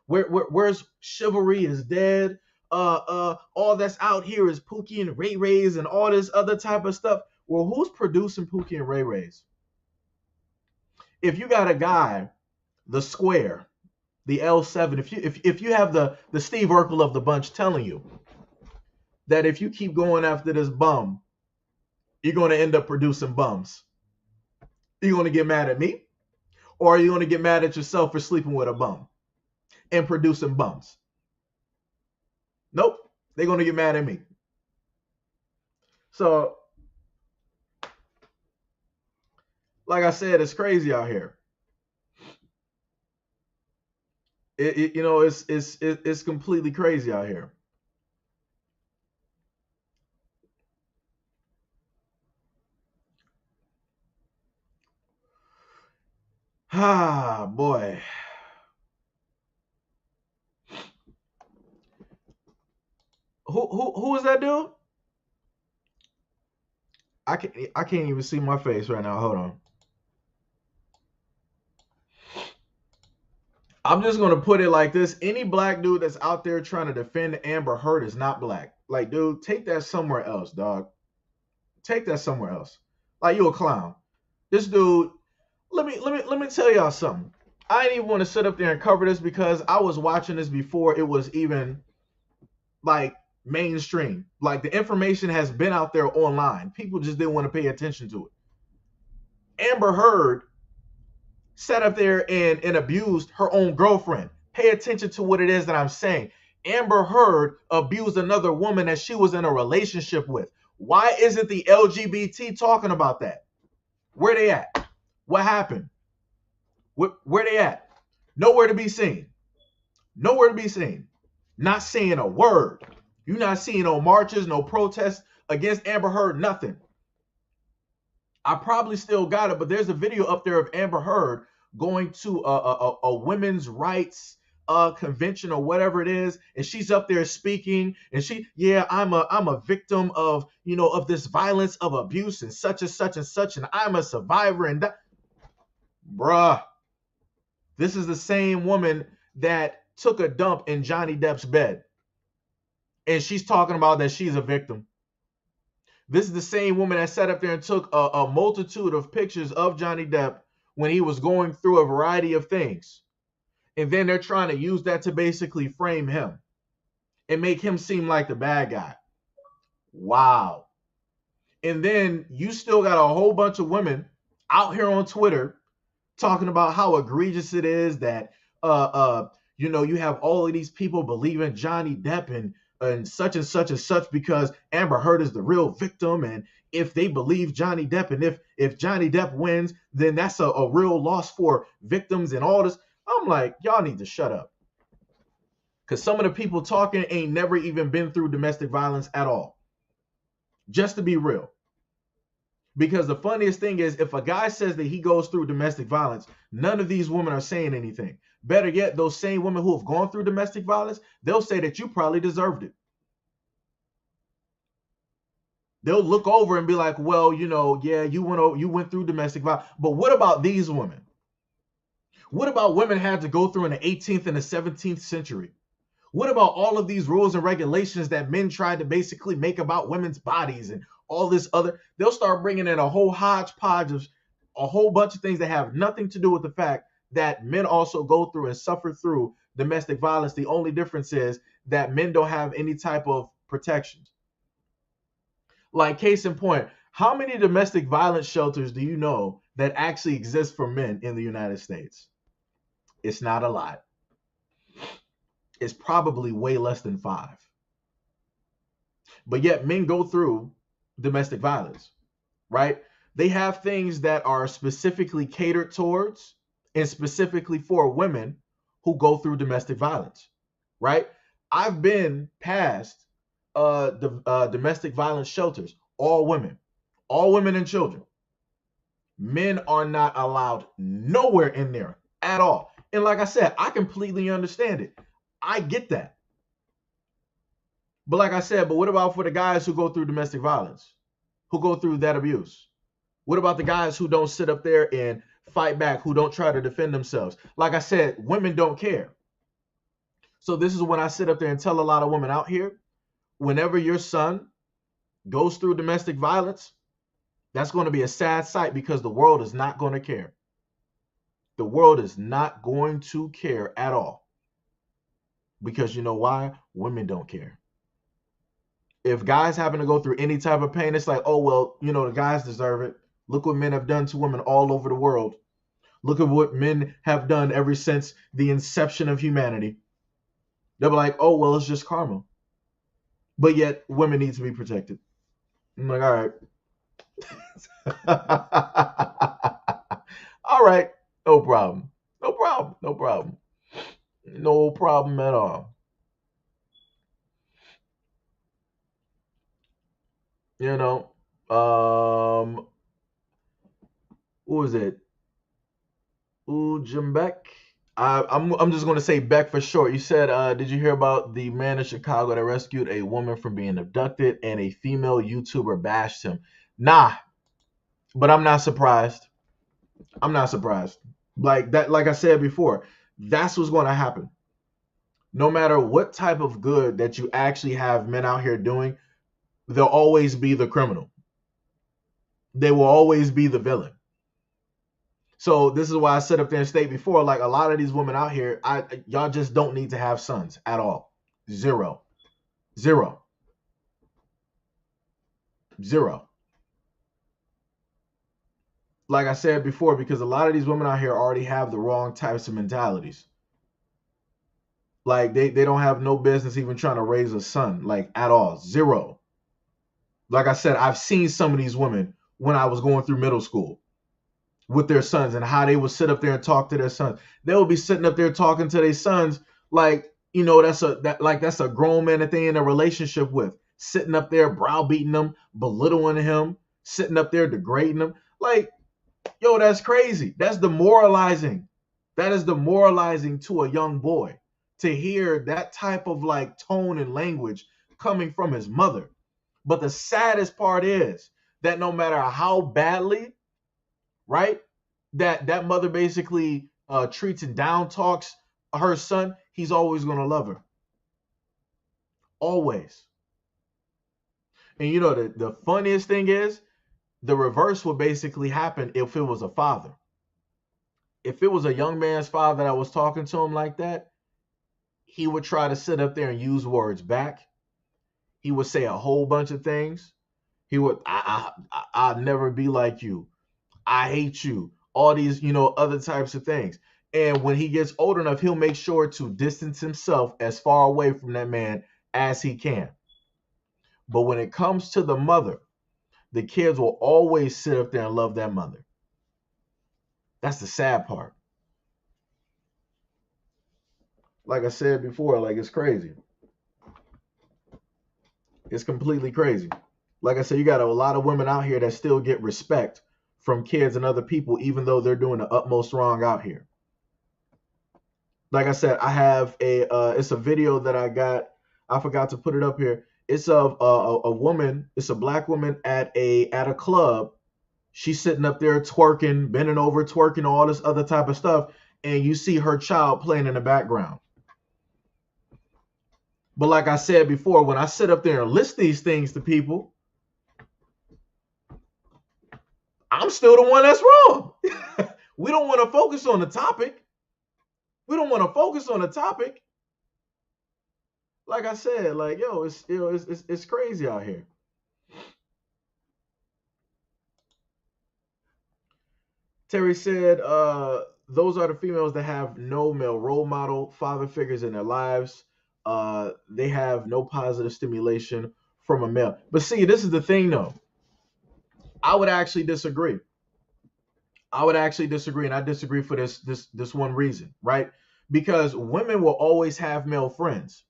Where's chivalry is dead. All that's out here is Pookie and Ray Rays and all this other type of stuff. Well, who's producing Pookie and Ray Rays? If you got a guy, the square, the L7, if you have the Steve Urkel of the bunch telling you that if you keep going after this bum, you're going to end up producing bums. You're going to get mad at me? Or are you going to get mad at yourself for sleeping with a bum and producing bums? Nope. They're going to get mad at me. So, like I said, it's crazy out here. It's completely crazy out here. Ah, boy. Who is that dude? I can't even see my face right now. Hold on. I'm just gonna put it like this: any black dude that's out there trying to defend Amber Heard is not black. Like, dude, take that somewhere else, dog. Take that somewhere else. Like, you a clown. This dude, let me tell y'all something. I didn't even want to sit up there and cover this because I was watching this before it was even like mainstream. Like, the information has been out there online. People just didn't want to pay attention to it. Amber Heard sat up there and abused her own girlfriend. Pay attention to what it is that I'm saying. Amber Heard abused another woman that she was in a relationship with. Why isn't the LGBT talking about that? Where they at? What happened? Where they at? Nowhere to be seen. Nowhere to be seen. Not saying a word. You're not seeing no marches, no protests against Amber Heard, nothing. I probably still got it, but there's a video up there of Amber Heard going to a women's rights convention or whatever it is, and she's up there speaking, and I'm a victim of of this violence, of abuse, and such and such and such, and I'm a survivor, and that, bruh, this is the same woman that took a dump in Johnny Depp's bed, and she's talking about that she's a victim. This is the same woman that sat up there and took a multitude of pictures of Johnny Depp when he was going through a variety of things. And then they're trying to use that to basically frame him and make him seem like the bad guy. Wow. And then you still got a whole bunch of women out here on Twitter talking about how egregious it is that you have all of these people believing Johnny Depp and such and such and such because Amber Heard is the real victim, and if they believe Johnny Depp, and if Johnny Depp wins, then that's a real loss for victims and all this. I'm like, y'all need to shut up. Because some of the people talking ain't never even been through domestic violence at all. Just to be real. Because the funniest thing is, if a guy says that he goes through domestic violence, none of these women are saying anything. Better yet, those same women who have gone through domestic violence, they'll say that you probably deserved it. They'll look over and be like, well, yeah, you went through domestic violence. But what about these women? What about women had to go through in the 18th and the 17th century? What about all of these rules and regulations that men tried to basically make about women's bodies and all this other? They'll start bringing in a whole hodgepodge of a whole bunch of things that have nothing to do with the fact that men also go through and suffer through domestic violence. The only difference is that men don't have any type of protections. Like, case in point, how many domestic violence shelters do you know that actually exist for men in the United States? It's not a lot. It's probably way less than 5. But yet men go through domestic violence, right? They have things that are specifically catered towards and specifically for women who go through domestic violence, right? I've been past domestic violence shelters, all women and children. Men are not allowed nowhere in there at all. And like I said, I completely understand it. I get that. But like I said, but what about for the guys who go through domestic violence, who go through that abuse? What about the guys who don't sit up there and fight back, who don't try to defend themselves? Like I said, women don't care. So this is when I sit up there and tell a lot of women out here, whenever your son goes through domestic violence, that's going to be a sad sight because the world is not going to care. The world is not going to care at all. Because you know why? Women don't care. If guys happen to go through any type of pain, it's like, oh, well, the guys deserve it. Look what men have done to women all over the world. Look at what men have done ever since the inception of humanity. They'll be like, oh, well, it's just karma. But yet, women need to be protected. I'm like, all right. All right. No problem. No problem. No problem. No problem at all. Who was it? Ujambek. I'm just gonna say Beck for short. You said, did you hear about the man in Chicago that rescued a woman from being abducted and a female YouTuber bashed him? Nah, but I'm not surprised. I'm not surprised. Like that, like I said before, that's what's going to happen. No matter what type of good that you actually have men out here doing, they'll always be the criminal. They will always be the villain. So this is why I said up there and state before, like a lot of these women out here, y'all just don't need to have sons at all. Zero. Zero. Zero. Like I said before, because a lot of these women out here already have the wrong types of mentalities. Like they don't have no business even trying to raise a son, like at all. Zero. Like I said, I've seen some of these women when I was going through middle school with their sons and how they would sit up there and talk to their sons. They would be sitting up there talking to their sons like, that's a grown man that they in a relationship with, sitting up there browbeating them, belittling him, sitting up there degrading them. Like, yo, that's crazy. That's demoralizing. That is demoralizing to a young boy to hear that type of like tone and language coming from his mother. But the saddest part is that no matter how badly, right, that mother basically treats and down talks her son, he's always going to love her. Always. And you know, the funniest thing is the reverse would basically happen if it was a father. If it was a young man's father that was talking to him like that, he would try to sit up there and use words back. He would say a whole bunch of things. He would, I'll never be like you. I hate you. All these, other types of things. And when he gets old enough, he'll make sure to distance himself as far away from that man as he can. But when it comes to the mother, the kids will always sit up there and love that mother. That's the sad part. Like I said before, like it's crazy. It's completely crazy. Like I said, you got a lot of women out here that still get respect from kids and other people, even though they're doing the utmost wrong out here. Like I said, I have it's a video that I got. I forgot to put it up here. It's of a woman. It's a black woman at a club. She's sitting up there twerking, bending over, twerking, all this other type of stuff, and you see her child playing in the background. But like I said before, when I sit up there and list these things to people, I'm still the one that's wrong. We don't want to focus on the topic. We don't want to focus on the topic. Like I said, like it's crazy out here. Terry said, those are the females that have no male role model, father figures in their lives. They have no positive stimulation from a male. But see, this is the thing though. I would actually disagree. And I disagree for this one reason, right? Because women will always have male friends,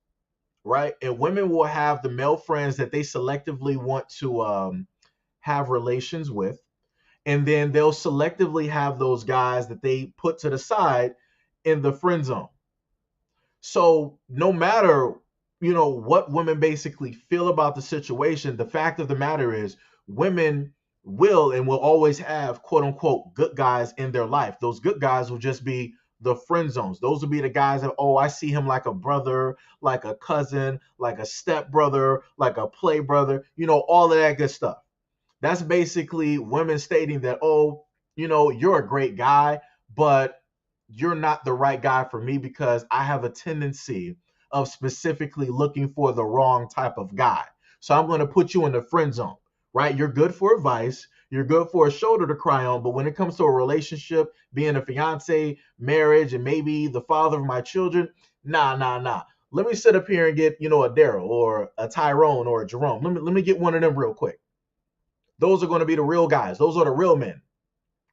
right? And women will have the male friends that they selectively want to have relations with, and then they'll selectively have those guys that they put to the side in the friend zone. So no matter what women basically feel about the situation, the fact of the matter is women will and will always have quote unquote good guys in their life. Those good guys will just be the friend zones. Those will be the guys that, oh, I see him like a brother, like a cousin, like a step brother, like a play brother, all of that good stuff. That's basically women stating that, oh, you're a great guy, but you're not the right guy for me because I have a tendency of specifically looking for the wrong type of guy. So I'm going to put you in the friend zone, right? You're good for advice. You're good for a shoulder to cry on. But when it comes to a relationship, being a fiance, marriage, and maybe the father of my children, nah. Let me sit up here and get, a Daryl or a Tyrone or a Jerome. Let me get one of them real quick. Those are going to be the real guys. Those are the real men,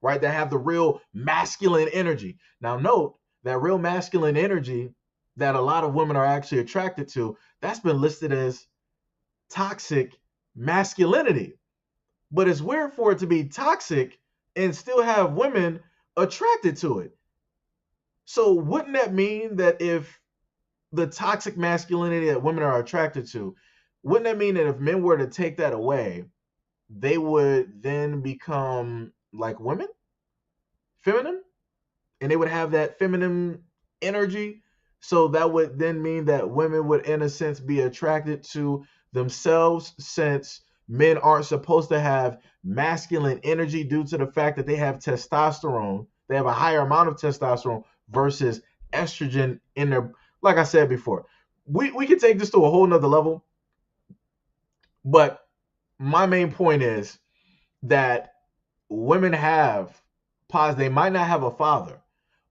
right? That have the real masculine energy. Now note that real masculine energy that a lot of women are actually attracted to, that's been listed as toxic masculinity. But it's weird for it to be toxic and still have women attracted to it. So wouldn't that mean that if the toxic masculinity that women are attracted to, wouldn't that mean that if men were to take that away, they would then become like women, feminine, and they would have that feminine energy? So that would then mean that women would, in a sense, be attracted to themselves, since Men aren't supposed to have masculine energy due to the fact that they have testosterone. They have a higher amount of testosterone versus estrogen in their, like I said before. We can take this to a whole nother level, but my main point is that women have they might not have a father,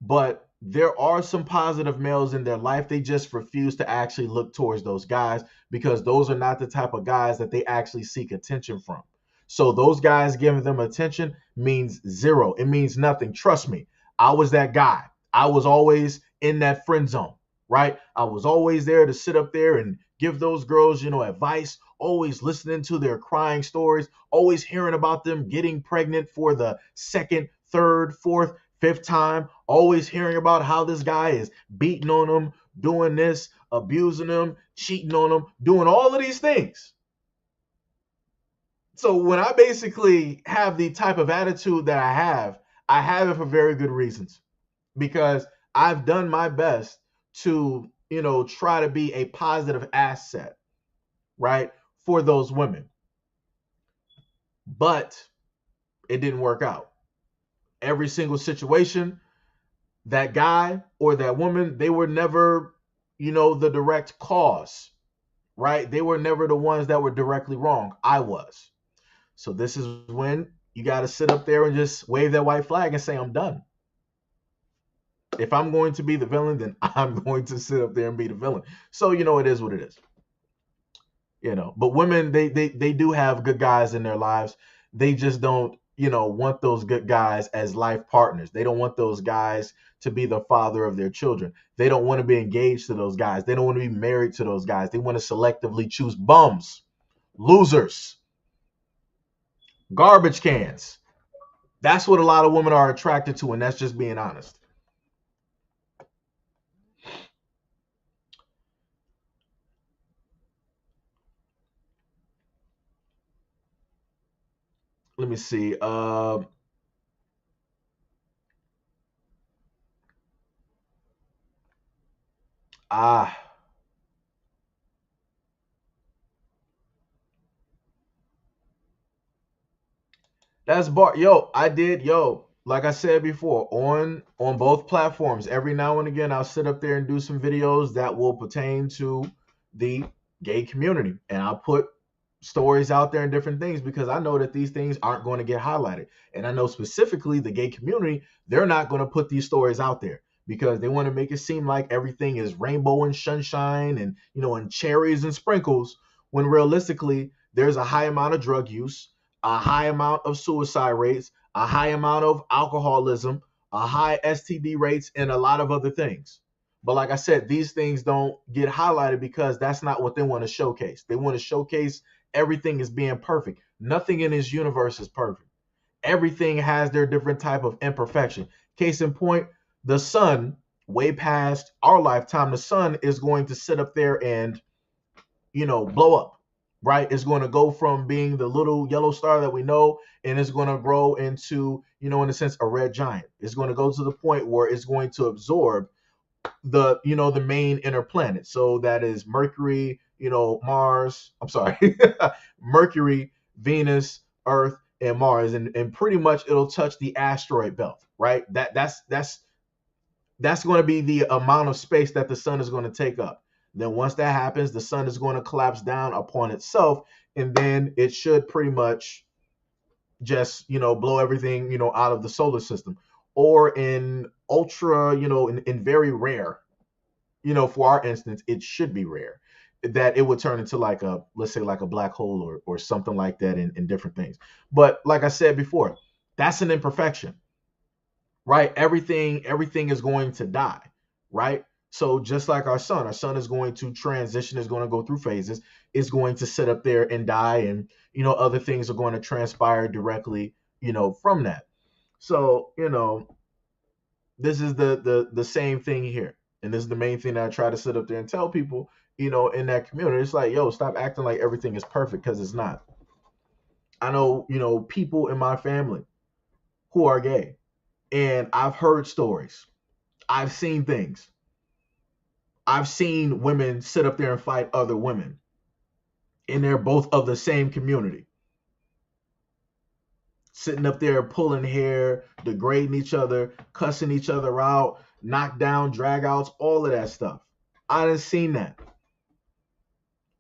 but there are some positive males in their life. They just refuse to actually look towards those guys because those are not the type of guys that they actually seek attention from. So those guys giving them attention means zero. It means nothing. Trust me. I was that guy. I was always in that friend zone, right? I was always there to sit up there and give those girls, advice, always listening to their crying stories, always hearing about them getting pregnant for the second, third, fourth, fifth time, always hearing about how this guy is beating on them, doing this, abusing them, cheating on them, doing all of these things. So when I basically have the type of attitude that I have it for very good reasons because I've done my best to, try to be a positive asset, right, for those women. But it didn't work out. Every single situation, that guy or that woman, they were never, the direct cause, right? They were never the ones that were directly wrong. I was. So this is when you got to sit up there and just wave that white flag and say, I'm done. If I'm going to be the villain, then I'm going to sit up there and be the villain. So, it is what it is. But women, they do have good guys in their lives. They just don't, want those good guys as life partners. They don't want those guys to be the father of their children. They don't want to be engaged to those guys. They don't want to be married to those guys. They want to selectively choose bums, losers, garbage cans. That's what a lot of women are attracted to, and that's just being honest. Let me see. Ah, that's bar. Yo, I did. Yo, like I said before, on both platforms. Every now and again, I'll sit up there and do some videos that will pertain to the gay community, and I'll put stories out there and different things because I know that these things aren't going to get highlighted, and I know specifically the gay community, they're not going to put these stories out there because they want to make it seem like everything is rainbow and sunshine and and cherries and sprinkles when realistically there's a high amount of drug use, a high amount of suicide rates, a high amount of alcoholism, a high STD rates, and a lot of other things. But like I said, these things don't get highlighted because that's not what they want to showcase. They want to showcase everything is being perfect. Nothing in this universe is perfect. Everything has their different type of imperfection. Case in point, the sun, way past our lifetime, the sun is going to sit up there and blow up, right? It's going to go from being the little yellow star that we know, and it's going to grow into, in a sense, a red giant. It's going to go to the point where it's going to absorb the main inner planet. So that is Mercury, Mars. I'm sorry, Mercury, Venus, Earth, and Mars, and pretty much it'll touch the asteroid belt, right? That's going to be the amount of space that the sun is going to take up. Then once that happens, the sun is going to collapse down upon itself, and then it should pretty much just blow everything out of the solar system. Or in ultra, in very rare, for our instance, it should be rare that it would turn into like a, let's say, like a black hole or something like that in different things. But like I said before, that's an imperfection, right? Everything is going to die, right? So just like our son is going to transition, is going to go through phases, is going to sit up there and die, and other things are going to transpire directly, from that. So this is the same thing here, and this is the main thing that I try to sit up there and tell people, in that community. It's like, yo, stop acting like everything is perfect because it's not. I know, people in my family who are gay, and I've heard stories. I've seen things. I've seen women sit up there and fight other women. and they're both of the same community, sitting up there pulling hair, degrading each other, cussing each other out, knockdown, drag outs, all of that stuff. I done seen that.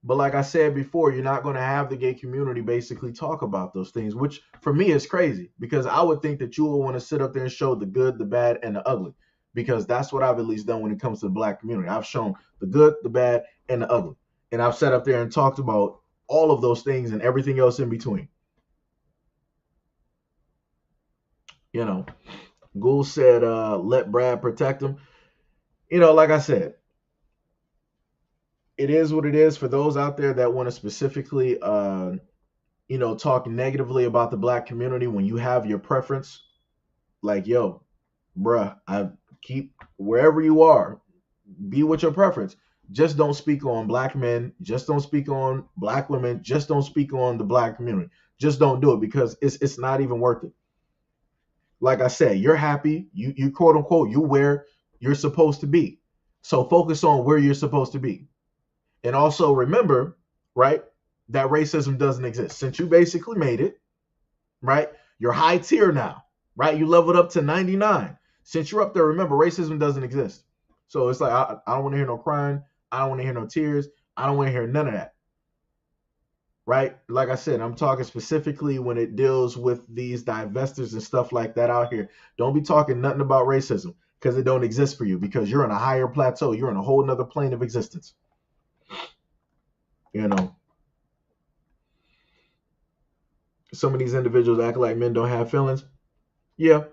But like I said before, you're not going to have the gay community basically talk about those things, which for me is crazy because I would think that you will want to sit up there and show the good, the bad, and the ugly because that's what I've at least done when it comes to the black community. I've shown the good, the bad, and the ugly. And I've sat up there and talked about all of those things and everything else in between. You know, Gould said, let Brad protect him. Like I said, it is what it is for those out there that want to specifically talk negatively about the black community when you have your preference, like, yo, bruh, I keep wherever you are, be with your preference. Just don't speak on black men, just don't speak on black women, just don't speak on the black community. Just don't do it because it's not even worth it. Like I said, you're happy, you quote unquote, you where you're supposed to be. So focus on where you're supposed to be. And also remember, right, that racism doesn't exist. Since you basically made it, right? You're high tier now, right? You leveled up to 99. Since you're up there, remember, racism doesn't exist. So it's like, I don't want to hear no crying. I don't want to hear no tears. I don't want to hear none of that, right? Like I said, I'm talking specifically when it deals with these divestors and stuff like that out here. Don't be talking nothing about racism because it don't exist for you because you're on a higher plateau. You're on a whole nother plane of existence. You know, some of these individuals act like men don't have feelings. Yeah,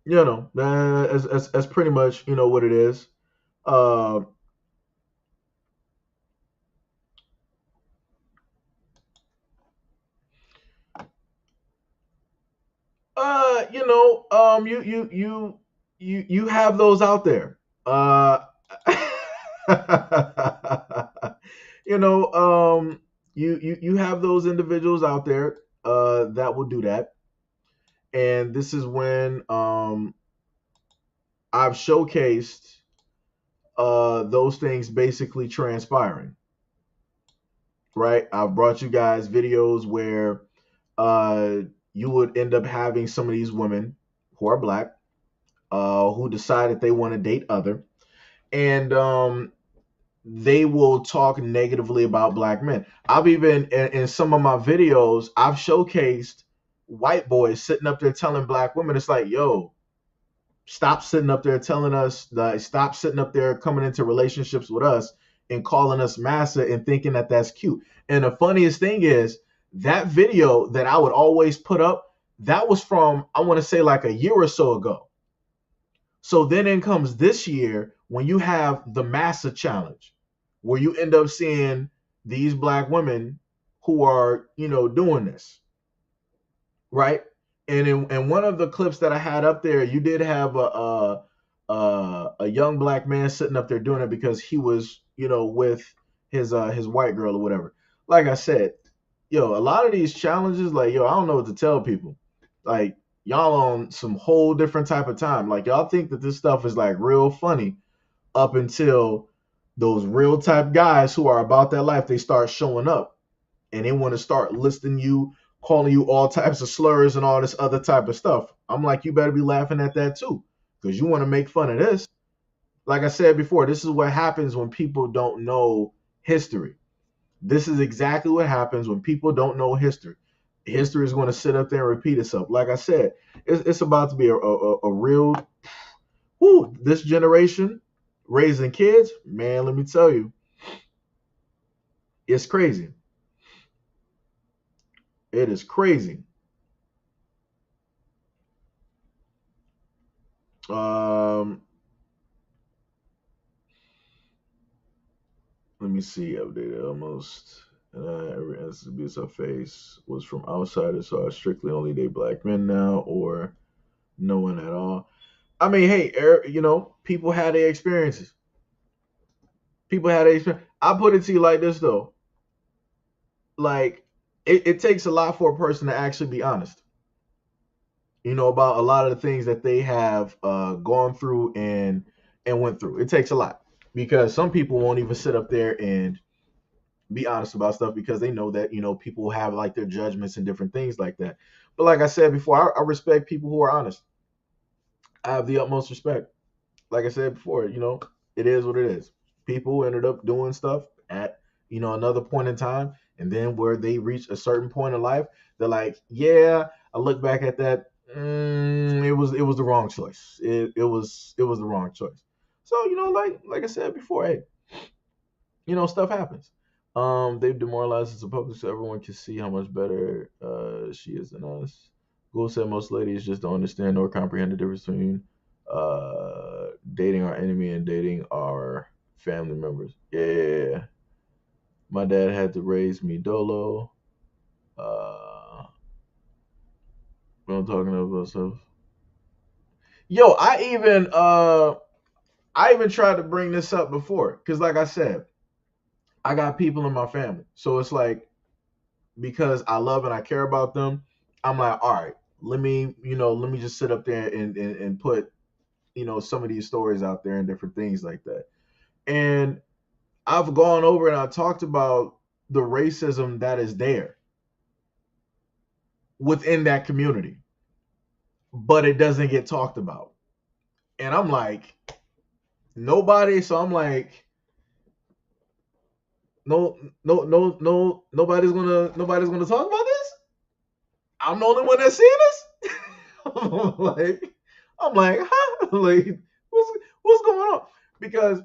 that's pretty much what it is. Uh, you have those out there. you know, you have those individuals out there that will do that, and this is when I've showcased those things basically transpiring. Right, I've brought you guys videos where uh, you would end up having some of these women who are black who decide that they want to date other, and they will talk negatively about black men. I've even in some of my videos, I've showcased white boys sitting up there telling black women, it's like, yo, stop sitting up there telling us that, stop sitting up there coming into relationships with us and calling us massa and thinking that that's cute. And the funniest thing is that video that I would always put up, that was from, I want to say, like a year or so ago. So then in comes this year when you have the massa challenge, where you end up seeing these black women who are, doing this, right? And in one of the clips that I had up there, you did have a young black man sitting up there doing it because he was, with his white girl or whatever. Like I said, a lot of these challenges, like, I don't know what to tell people. Like, y'all on some whole different type of time. Like, y'all think that this stuff is like real funny up until those real type guys who are about that life, they start showing up and they want to start listing you, calling you all types of slurs and all this other type of stuff. I'm like, you better be laughing at that too, because you want to make fun of this. Like I said before, this is what happens when people don't know history. This is exactly what happens when people don't know history. History is going to sit up there and repeat itself. Like I said, it's about to be a real, this generation raising kids, man, let me tell you, it's crazy. It is crazy. Um, Let me see. Updated almost. Every instance of abuse I face was from outsiders, so I strictly only date black men now, or no one at all. I mean, hey, people had their experiences. People had their experience. I put it to you like this though. Like, it takes a lot for a person to actually be honest. About a lot of the things that they have gone through and went through. It takes a lot because some people won't even sit up there and be honest about stuff because they know that, people have like their judgments and different things like that. But like I said before, I respect people who are honest. I have the utmost respect. Like I said before, it is what it is. People ended up doing stuff at, another point in time. And then where they reach a certain point in life, they're like, yeah, I look back at that. It was the wrong choice. It was the wrong choice. So, like I said before, hey, stuff happens. They've demoralized us in public so everyone can see how much better she is than us. Google said most ladies just don't understand nor comprehend the difference between dating our enemy and dating our family members. Yeah. My dad had to raise me dolo. When I'm talking about stuff. Yo, I even tried to bring this up before. Cause like I said, I got people in my family. So it's like because I love and I care about them, I'm like, all right, let me just sit up there and put, some of these stories out there and different things like that. And I've gone over and I talked about the racism that is there within that community, but it doesn't get talked about. And I'm like, nobody, so I'm like, no, no, no, no, nobody's gonna talk about this. I'm the only one that's seeing this. I'm like, huh? Like, what's going on? Because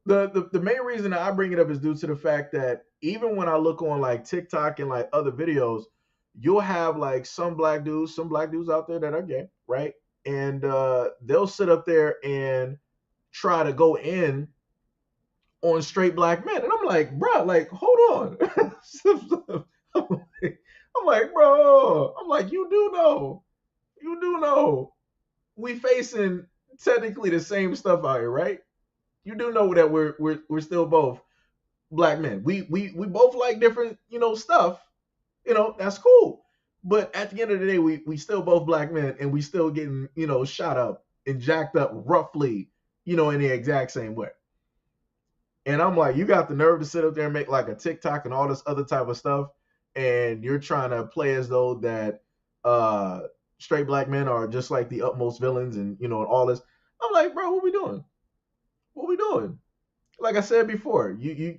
the main reason that I bring it up is due to the fact that even when I look on like TikTok and like other videos, you'll have like some black dudes out there that are gay, right? And they'll sit up there and try to go in on straight black men, and I'm like, bro, like, hold on. I'm like, bro, I'm like, you do know, we facing technically the same stuff out here, right? You do know that we're still both black men. We both like different, stuff. That's cool. But at the end of the day, we still both black men and we still getting, shot up and jacked up roughly, in the exact same way. And I'm like, you got the nerve to sit up there and make like a TikTok and all this other type of stuff, and you're trying to play as though that uh straight black men are just like the utmost villains and and all this. I'm like, bro, what we doing? What we doing? Like I said before, you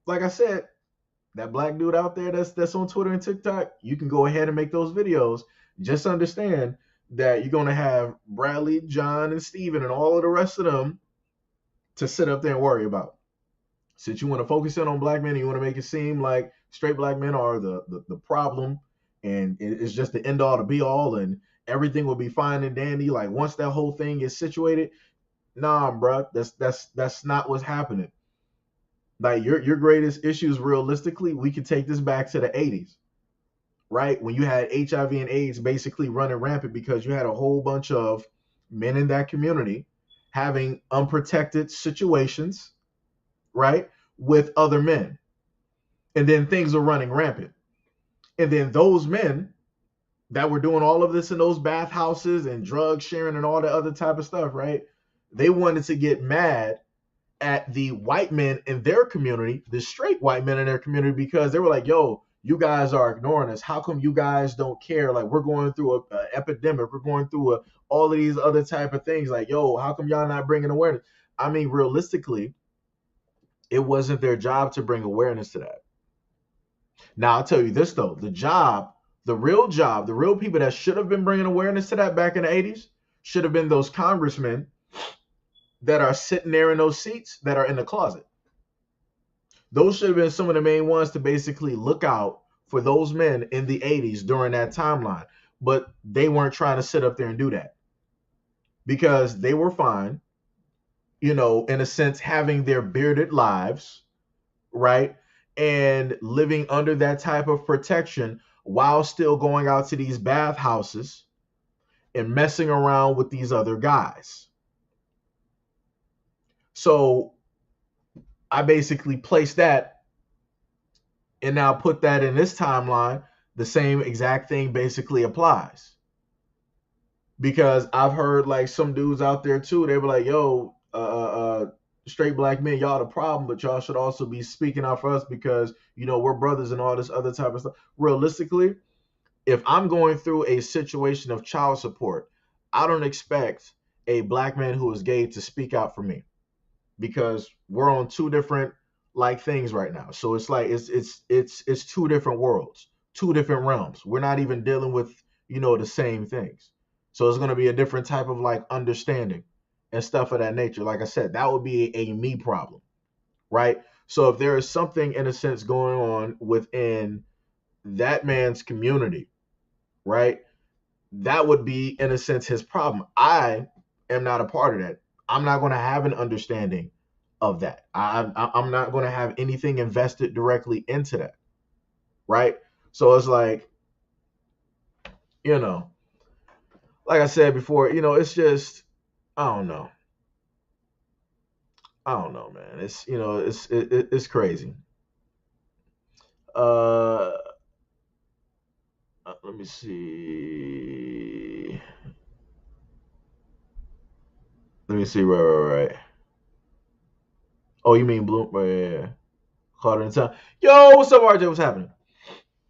like I said, that black dude out there that's on Twitter and TikTok, you can go ahead and make those videos. Just understand that you're gonna have Bradley, John, and Steven and all of the rest of them to sit up there and worry about. Since you want to focus in on black men and you want to make it seem like straight black men are the problem and it's just the end all to be all and everything will be fine and dandy. Like once that whole thing is situated, nah, bro, that's not what's happening. Like your greatest issues, realistically, we could take this back to the 80s, right? When you had HIV and AIDS basically running rampant because you had a whole bunch of men in that community having unprotected situations, right, with other men. And then things are running rampant. And then those men that were doing all of this in those bathhouses and drug sharing and all that other type of stuff, right? They wanted to get mad at the white men in their community, the straight white men in their community, because they were like, yo, you guys are ignoring us. How come you guys don't care? Like, we're going through a epidemic. We're going through all of these other type of things. Like, yo, how come y'all not bringing awareness? I mean, realistically, it wasn't their job to bring awareness to that. Now, I'll tell you this, though. The real people that should have been bringing awareness to that back in the 80s should have been those congressmen that are sitting there in those seats that are in the closet. Those should have been some of the main ones to basically look out for those men in the 80s during that timeline. But they weren't trying to sit up there and do that because they were fine, in a sense, having their bearded lives, right? And living under that type of protection while still going out to these bathhouses and messing around with these other guys. So I basically placed that and now put that in this timeline. The same exact thing basically applies. Because I've heard like some dudes out there too, they were like, yo, straight black men, y'all the problem, but y'all should also be speaking out for us because we're brothers and all this other type of stuff. Realistically, if I'm going through a situation of child support, I don't expect a black man who is gay to speak out for me because we're on two different like things right now. So it's like it's two different worlds, two different realms. We're not even dealing with the same things. So it's going to be a different type of like understanding and stuff of that nature. Like I said, that would be a me problem, right? So if there is something in a sense going on within that man's community, right? That would be in a sense his problem. I am not a part of that. I'm not going to have an understanding of that. I'm not going to have anything invested directly into that, right? So it's like, you know, like I said before, it's just I don't know. I don't know, man. It's crazy. Uh, let me see. Let me see. Right. Oh, you mean Bloom? Right, yeah. Carter in town. Yo, what's up, RJ? What's happening?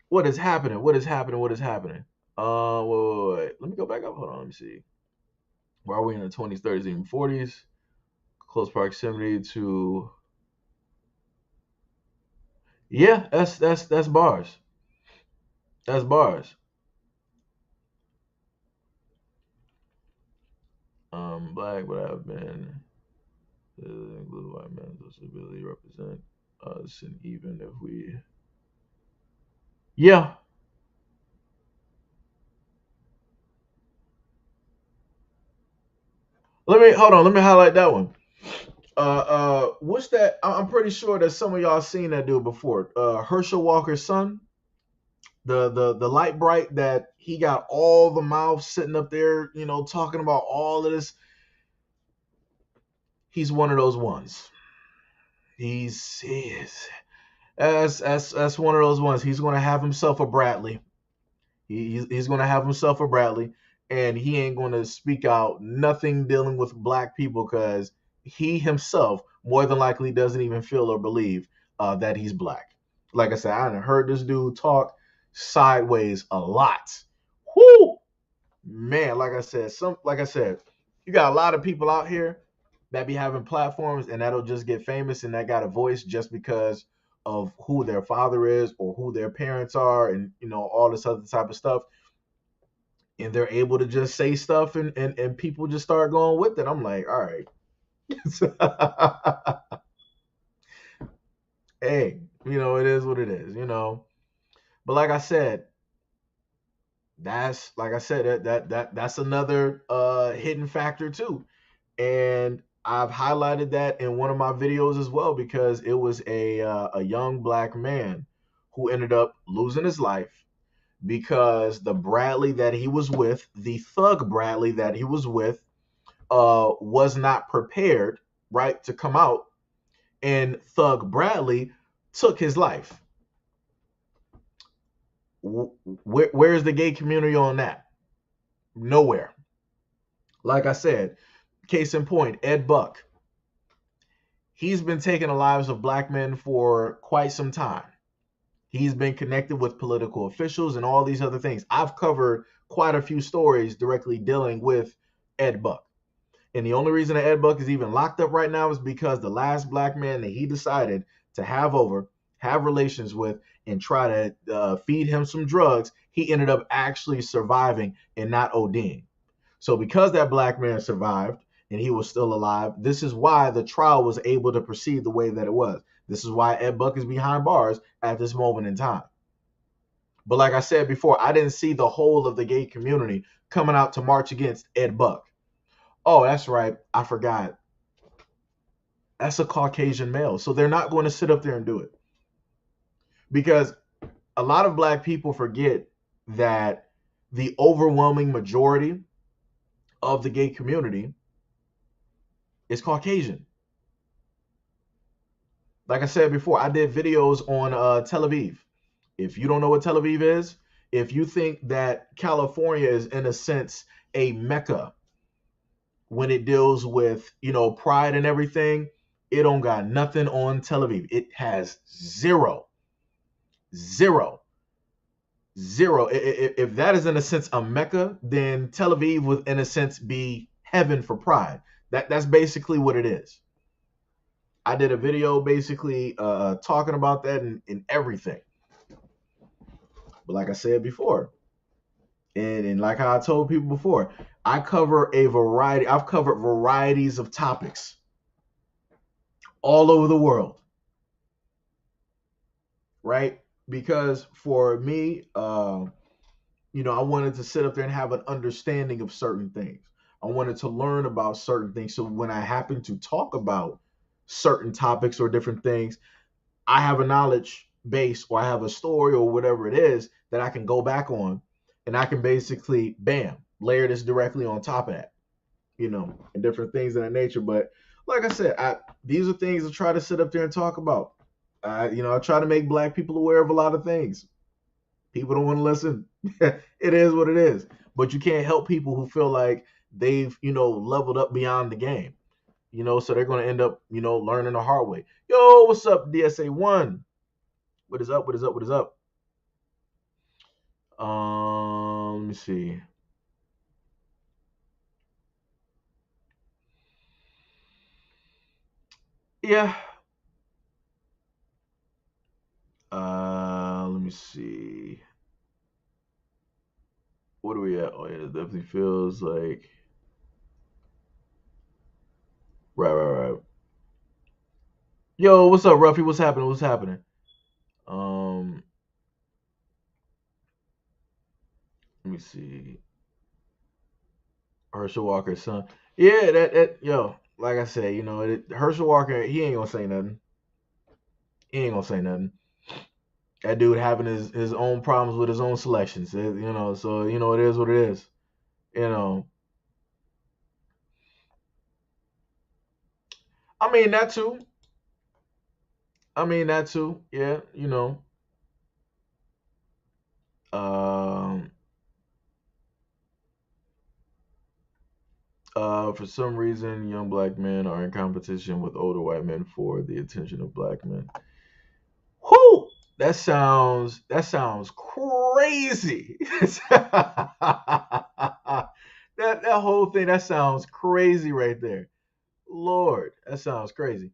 What is happening? What is happening? What is happening? Wait. Let me go back up. Hold on. Let me see. Where are we in the 20s, 30s, even 40s? Close proximity to. Yeah, that's bars. That's bars. Black, but I've been include white men, disability represent us, and even if we. Yeah. Let me hold on. Let me highlight that one. What's that? I'm pretty sure that some of y'all seen that dude before. Herschel Walker's son, the light bright that he got all the mouths sitting up there, talking about all of this. He's one of those ones. He is. That's one of those ones. He's gonna have himself a Bradley. He's gonna have himself a Bradley, and he ain't gonna speak out nothing dealing with black people because he himself more than likely doesn't even feel or believe that he's black. Like I said, I done heard this dude talk sideways a lot. Whoo, man! Like I said, you got a lot of people out here that be having platforms and that'll just get famous and that got a voice just because of who their father is or who their parents are and all this other type of stuff, and they're able to just say stuff and people just start going with it. I'm like, all right. Hey, it is what it is. But like I said, that's another hidden factor too. And I've highlighted that in one of my videos as well because it was a young black man who ended up losing his life because the Bradley that he was with, the thug Bradley that he was with, was not prepared, right, to come out, and thug Bradley took his life. Where's the gay community on that? Nowhere. Like I said, case in point, Ed Buck. He's been taking the lives of black men for quite some time. He's been connected with political officials and all these other things. I've covered quite a few stories directly dealing with Ed Buck. And the only reason that Ed Buck is even locked up right now is because the last black man that he decided to have relations with, and try to feed him some drugs, he ended up actually surviving and not ODing. So because that black man survived and he was still alive, this is why the trial was able to proceed the way that it was. This is why Ed Buck is behind bars at this moment in time. But like I said before, I didn't see the whole of the gay community coming out to march against Ed Buck. Oh, that's right. I forgot. That's a Caucasian male. So they're not going to sit up there and do it. Because a lot of black people forget that the overwhelming majority of the gay community is Caucasian. Like I said before, I did videos on Tel Aviv. If you don't know what Tel Aviv is, if you think that California is in a sense a mecca when it deals with pride and everything, It don't got nothing on Tel Aviv. It has zero, zero, zero. If that is in a sense a Mecca, then Tel Aviv would in a sense be heaven for pride. That's basically what it is. I did a video basically talking about that and everything. But like I said before, and like how I told people before, I cover a variety. I've covered varieties of topics all over the world, right? Because for me, I wanted to sit up there and have an understanding of certain things. I wanted to learn about certain things. So when I happen to talk about certain topics or different things, I have a knowledge base or I have a story or whatever it is that I can go back on and I can basically, bam, layer this directly on top of that, and different things of that nature. But like I said, these are things I try to sit up there and talk about. I try to make black people aware of a lot of things. People don't want to listen. It is what it is. But you can't help people who feel like they've, leveled up beyond the game. So they're going to end up, learning the hard way. Yo, what's up, DSA1? What is up? What is up? What is up? Let me see. Yeah. Let me see. What are we at? Oh yeah, it definitely feels like right. Yo, what's up, Ruffy? What's happening? What's happening? Um, Let me see. Herschel Walker's son. Yeah, that yo, like I said, Herschel Walker, he ain't gonna say nothing. He ain't gonna say nothing. That dude having his own problems with his own selections. So it is what it is. You know, I mean that too. Yeah, Um, for some reason, young black men are in competition with older white men for the attention of black men. Whoo! That sounds crazy. that whole thing, that sounds crazy right there. Lord, that sounds crazy.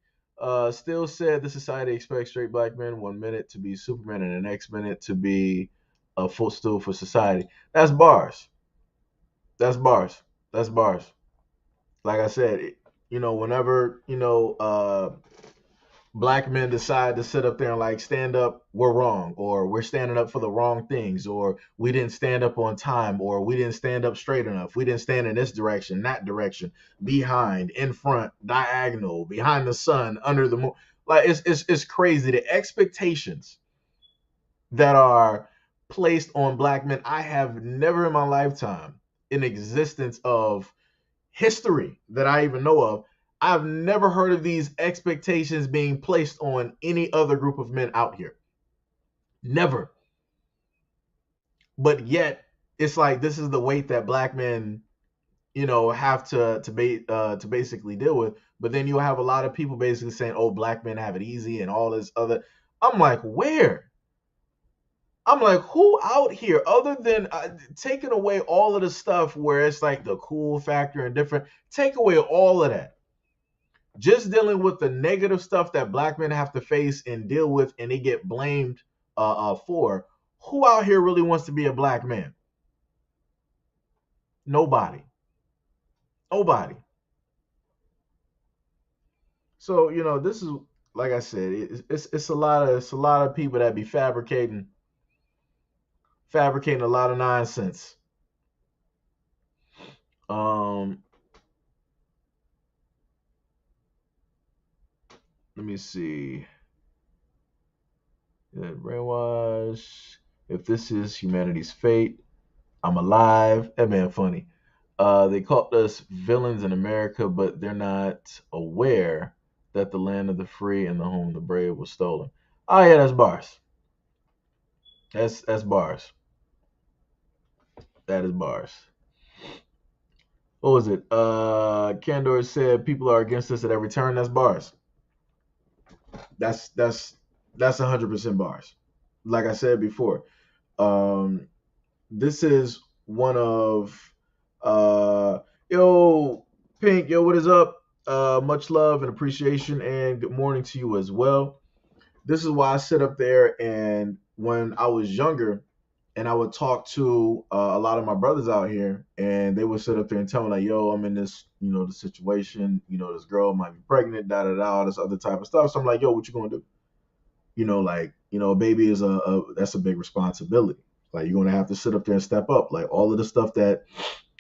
Still said the society expects straight black men 1 minute to be Superman and the next minute to be a footstool for society. That's bars. That's bars. That's bars. Like I said, whenever black men decide to sit up there and like stand up, we're wrong, or we're standing up for the wrong things, or we didn't stand up on time, or we didn't stand up straight enough, we didn't stand in this direction, that direction, behind, in front, diagonal, behind the sun, under the moon. Like it's crazy the expectations that are placed on black men. I have never in my lifetime, in existence of history that I even know of, I've never heard of these expectations being placed on any other group of men out here. Never. But yet, it's like this is the weight that black men, have to basically deal with. But then you'll have a lot of people basically saying, "Oh, black men have it easy," and all this other. I'm like, where? I'm like, who out here, other than taking away all of the stuff where it's like the cool factor and different, take away all of that, just dealing with the negative stuff that black men have to face and deal with, and they get blamed for. Who out here really wants to be a black man? Nobody. Nobody. So this is, like I said, it's a lot of people that be fabricating a lot of nonsense. Um, Let me see. Brainwash. If this is humanity's fate, I'm alive. That man funny. They called us villains in America, but they're not aware that the land of the free and the home of the brave was stolen. Oh yeah, that's bars. That's bars. That is bars. What was it? Candor said people are against us at every turn. That's bars. that's 100% bars. Like I said before, um, this is one of yo Pink, yo, what is up? Much love and appreciation, and good morning to you as well. This is why I sit up there, and when I was younger, and I would talk to a lot of my brothers out here, and they would sit up there and tell me like, "Yo, I'm in this, the situation. This girl might be pregnant, da da da, all this other type of stuff." So I'm like, "Yo, what you gonna do?" A baby is that's a big responsibility. Like you're gonna have to sit up there and step up. Like all of the stuff that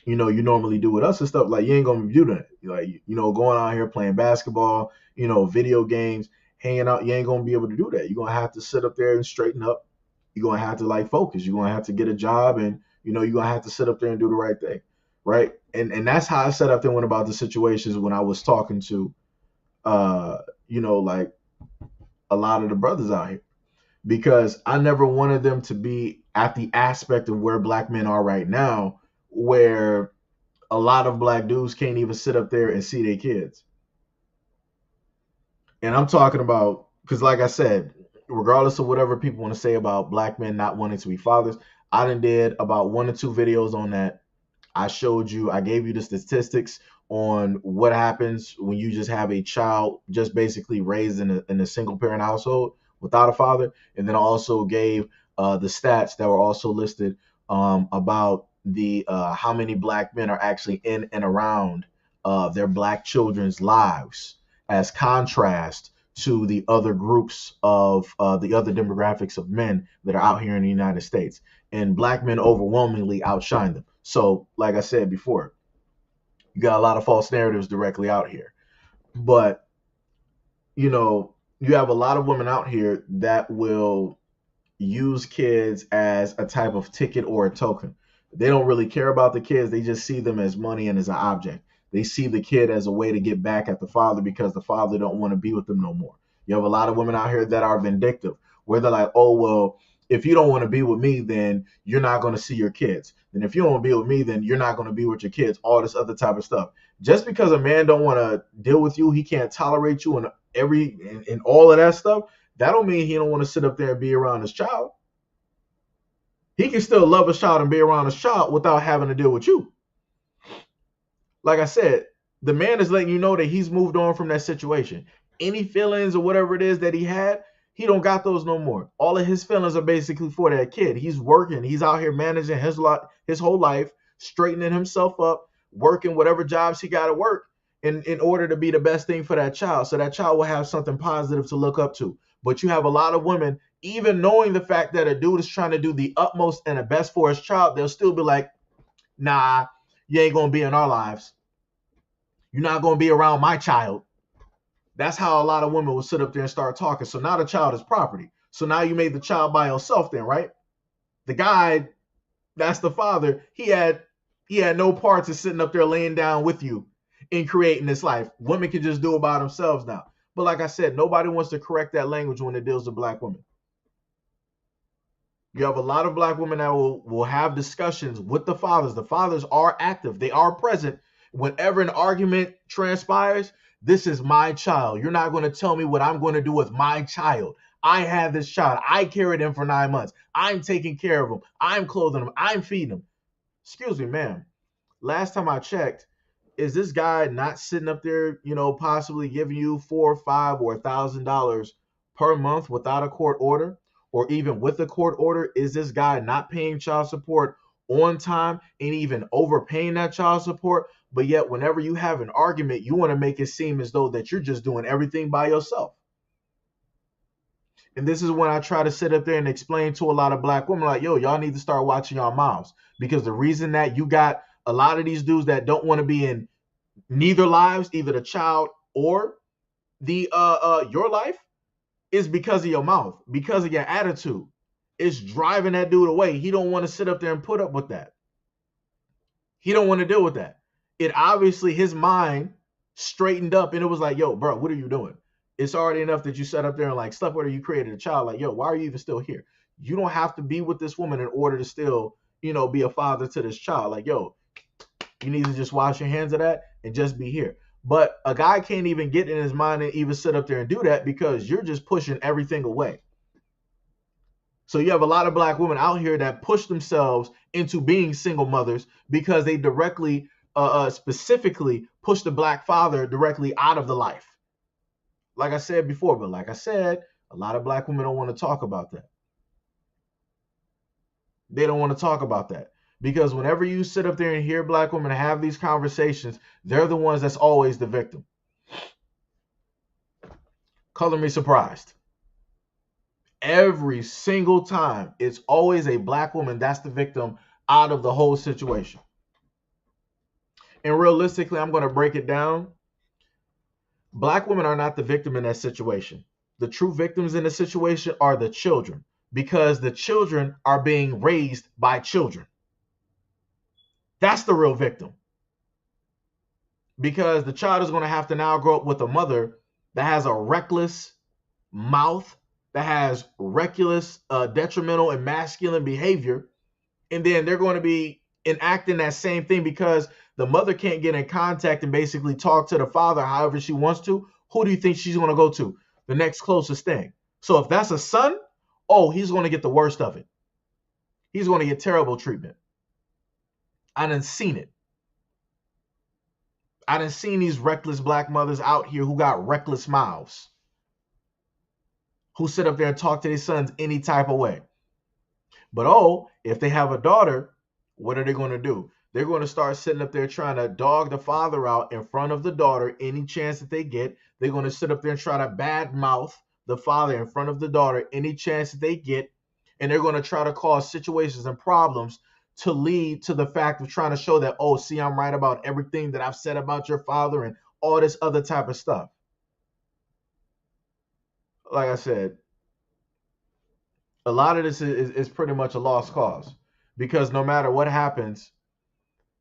you normally do with us and stuff, like you ain't gonna do that. Like going out here playing basketball, video games, hanging out, you ain't gonna be able to do that. You're gonna have to sit up there and straighten up. You're gonna have to like focus. You're gonna have to get a job, and you're gonna have to sit up there and do the right thing, right? And that's how I set up there went about the situations when I was talking to like a lot of the brothers out here, because I never wanted them to be at the aspect of where black men are right now, where a lot of black dudes can't even sit up there and see their kids. And I'm talking about, because like I said, regardless of whatever people want to say about black men not wanting to be fathers, I done did about 1 or 2 videos on that. I gave you the statistics on what happens when you just have a child just basically raised in a single parent household without a father. And then I also gave the stats that were also listed about the how many black men are actually in and around their black children's lives, as contrast to the other groups of the other demographics of men that are out here in the United States. And black men overwhelmingly outshine them. So, like I said before, you got a lot of false narratives directly out here. But, you have a lot of women out here that will use kids as a type of ticket or a token. They don't really care about the kids. They just see them as money and as an object. They see the kid as a way to get back at the father because the father don't want to be with them no more. You have a lot of women out here that are vindictive, where they're like, "Oh, well, if you don't want to be with me, then you're not going to see your kids. Then if you don't want to be with me, then you're not going to be with your kids." All this other type of stuff. Just because a man don't want to deal with you, he can't tolerate you, and in all of that stuff, that don't mean he don't want to sit up there and be around his child. He can still love his child and be around his child without having to deal with you. Like I said, the man is letting you know that he's moved on from that situation. Any feelings or whatever it is that he had, he don't got those no more. All of his feelings are basically for that kid. He's working. He's out here managing his whole life, straightening himself up, working whatever jobs he got to work in order to be the best thing for that child. So that child will have something positive to look up to. But you have a lot of women, even knowing the fact that a dude is trying to do the utmost and the best for his child, they'll still be like, "Nah, you ain't going to be in our lives. You're not going to be around my child." That's how a lot of women will sit up there and start talking. So now the child is property. So now you made the child by yourself then, right? The guy, that's the father, he had no parts of sitting up there laying down with you in creating this life. Women can just do it by themselves now. But like I said, nobody wants to correct that language when it deals with black women. You have a lot of black women that will have discussions with the fathers. The fathers are active. They are present. Whenever an argument transpires, this is my child. You're not going to tell me what I'm going to do with my child. I have this child. I carried him for 9 months. I'm taking care of him. I'm clothing him. I'm feeding him. Excuse me, ma'am. Last time I checked, is this guy not sitting up there, possibly giving you $4 or $5 or $1,000 per month without a court order? Or even with a court order, is this guy not paying child support on time and even overpaying that child support? But yet, whenever you have an argument, you want to make it seem as though that you're just doing everything by yourself. And this is when I try to sit up there and explain to a lot of black women, like, "Yo, y'all need to start watching your mouths." Because the reason that you got a lot of these dudes that don't want to be in neither lives, either the child or the your life, is because of your mouth, because of your attitude. It's driving that dude away. He don't want to sit up there and put up with that. He don't want to deal with that. It obviously, his mind straightened up and it was like, "Yo, bro, what are you doing? It's already enough that you sat up there and like slept with her, you created a child. Like, yo, why are you even still here? You don't have to be with this woman in order to still, be a father to this child. Like, yo, you need to just wash your hands of that and just be here." But a guy can't even get in his mind and even sit up there and do that because you're just pushing everything away. So you have a lot of black women out here that push themselves into being single mothers because they directly, specifically, push the black father directly out of the life. Like I said before, but like I said, a lot of black women don't want to talk about that. They don't want to talk about that because whenever you sit up there and hear black women have these conversations, they're the ones that's always the victim. Color me surprised. Every single time, it's always a black woman that's the victim out of the whole situation. And realistically, I'm going to break it down. Black women are not the victim in that situation. The true victims in the situation are the children because the children are being raised by children. That's the real victim. Because the child is going to have to now grow up with a mother that has a reckless mouth, that has reckless, detrimental, and masculine behavior. And then they're going to be enacting that same thing because the mother can't get in contact and basically talk to the father however she wants to. Who do you think she's going to go to? The next closest thing. So if that's a son, oh, he's going to get the worst of it. He's going to get terrible treatment. I done seen it. I done seen these reckless black mothers out here who got reckless mouths, who sit up there and talk to their sons any type of way. But oh, if they have a daughter, what are they going to do? They're going to start sitting up there trying to dog the father out in front of the daughter any chance that they get. They're going to sit up there and try to badmouth the father in front of the daughter any chance that they get. And they're going to try to cause situations and problems to lead to the fact of trying to show that, oh, see, I'm right about everything that I've said about your father and all this other type of stuff. Like I said, a lot of this is pretty much a lost cause because no matter what happens,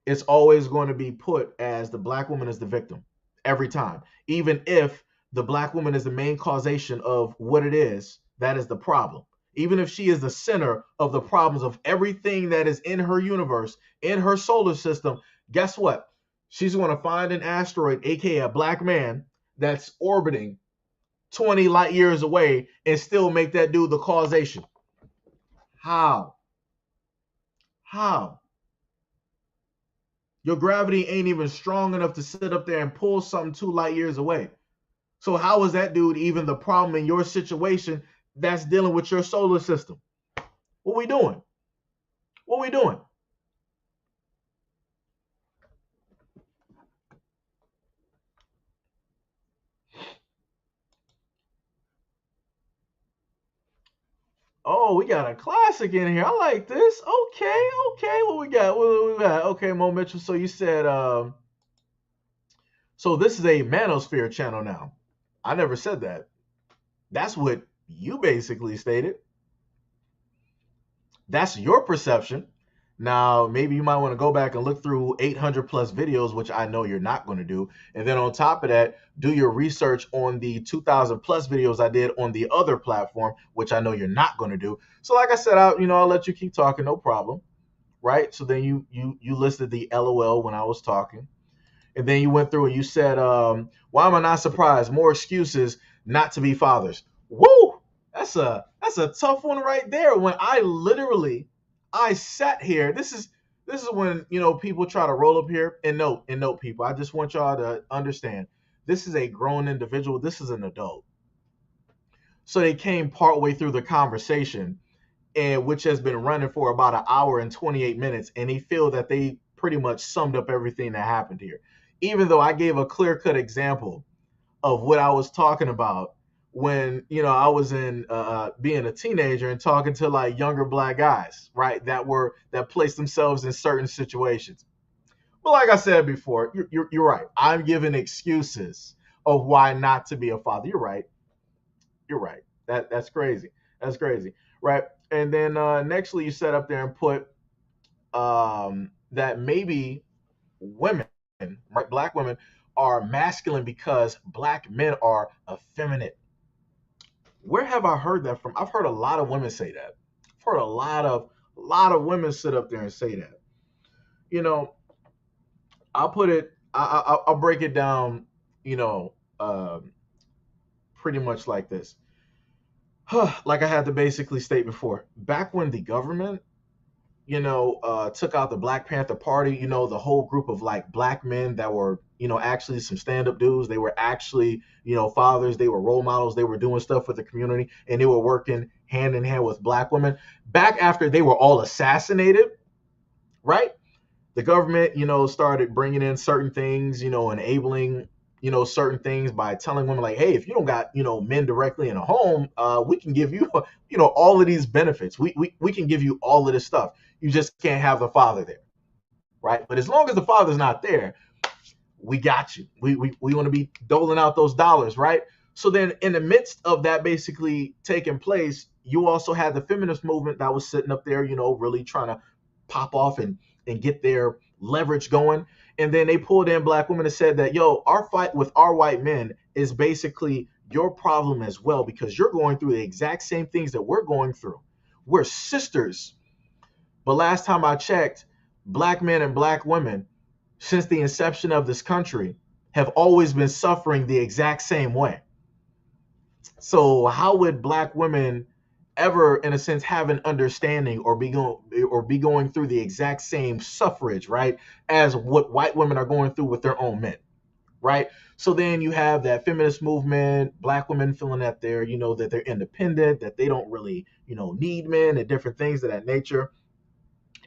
it's always going to be put as the black woman is the victim every time. Even if the black woman is the main causation of what it is, that is the problem. Even if she is the center of the problems of everything that is in her universe, in her solar system, guess what? She's going to find an asteroid, aka a black man, that's orbiting 20 light years away and still make that dude the causation. How? How? Your gravity ain't even strong enough to sit up there and pull something 2 light years away. So how is that dude even the problem in your situation that's dealing with your solar system? What we doing? What we doing? Oh, we got a classic in here. I like this. Okay, okay. What we got? What we got? Okay, Mo Mitchell. So you said, so this is a manosphere channel now. I never said that. That's what you basically stated. That's your perception. Now, maybe you might want to go back and look through 800 plus videos, which I know you're not going to do. And then on top of that, do your research on the 2000 plus videos I did on the other platform, which I know you're not going to do. So like I said, I'll let you keep talking, no problem. Right. So then you listed the LOL when I was talking. And then you went through and you said, why am I not surprised? More excuses not to be fathers. Woo! That's a tough one right there. When I sat here. This is when people try to roll up here and note people. I just want y'all to understand. This is a grown individual. This is an adult. So they came partway through the conversation, and which has been running for about an hour and 28 minutes, and they feel that they pretty much summed up everything that happened here. Even though I gave a clear-cut example of what I was talking about when I was in being a teenager and talking to like younger black guys, right? That placed themselves in certain situations. But like I said before, you're right. I'm giving excuses of why not to be a father. You're right. You're right. That's crazy. That's crazy, right? And then nextly, you set up there and put that maybe women, right, black women are masculine because black men are effeminate. Where have I heard that from? I've heard a lot of women say that. I've heard a lot of women sit up there and say that. You know, I'll put it. I'll break it down you know, pretty much like this. Like I had to basically state before, back when the government, took out the Black Panther Party, the whole group of like black men that were, actually some stand up dudes. They were actually, fathers. They were role models. They were doing stuff for the community and they were working hand in hand with black women. Back after they were all assassinated, right? The government, started bringing in certain things, enabling, certain things by telling women like, hey, if you don't got, men directly in a home, we can give you, all of these benefits. We can give you all of this stuff. You just can't have the father there, right? But as long as the father's not there, we got you. We want to be doling out those dollars, right? So then, in the midst of that basically taking place, you also had the feminist movement that was sitting up there, really trying to pop off and get their leverage going. And then they pulled in black women and said that, yo, our fight with our white men is basically your problem as well because you're going through the exact same things that we're going through. We're sisters. But last time I checked, black men and black women since the inception of this country have always been suffering the exact same way. So how would black women ever, in a sense, have an understanding or be going through the exact same suffrage, right, as what white women are going through with their own men, right? So then you have that feminist movement, black women feeling that they're, that they're independent, that they don't really, need men and different things of that nature.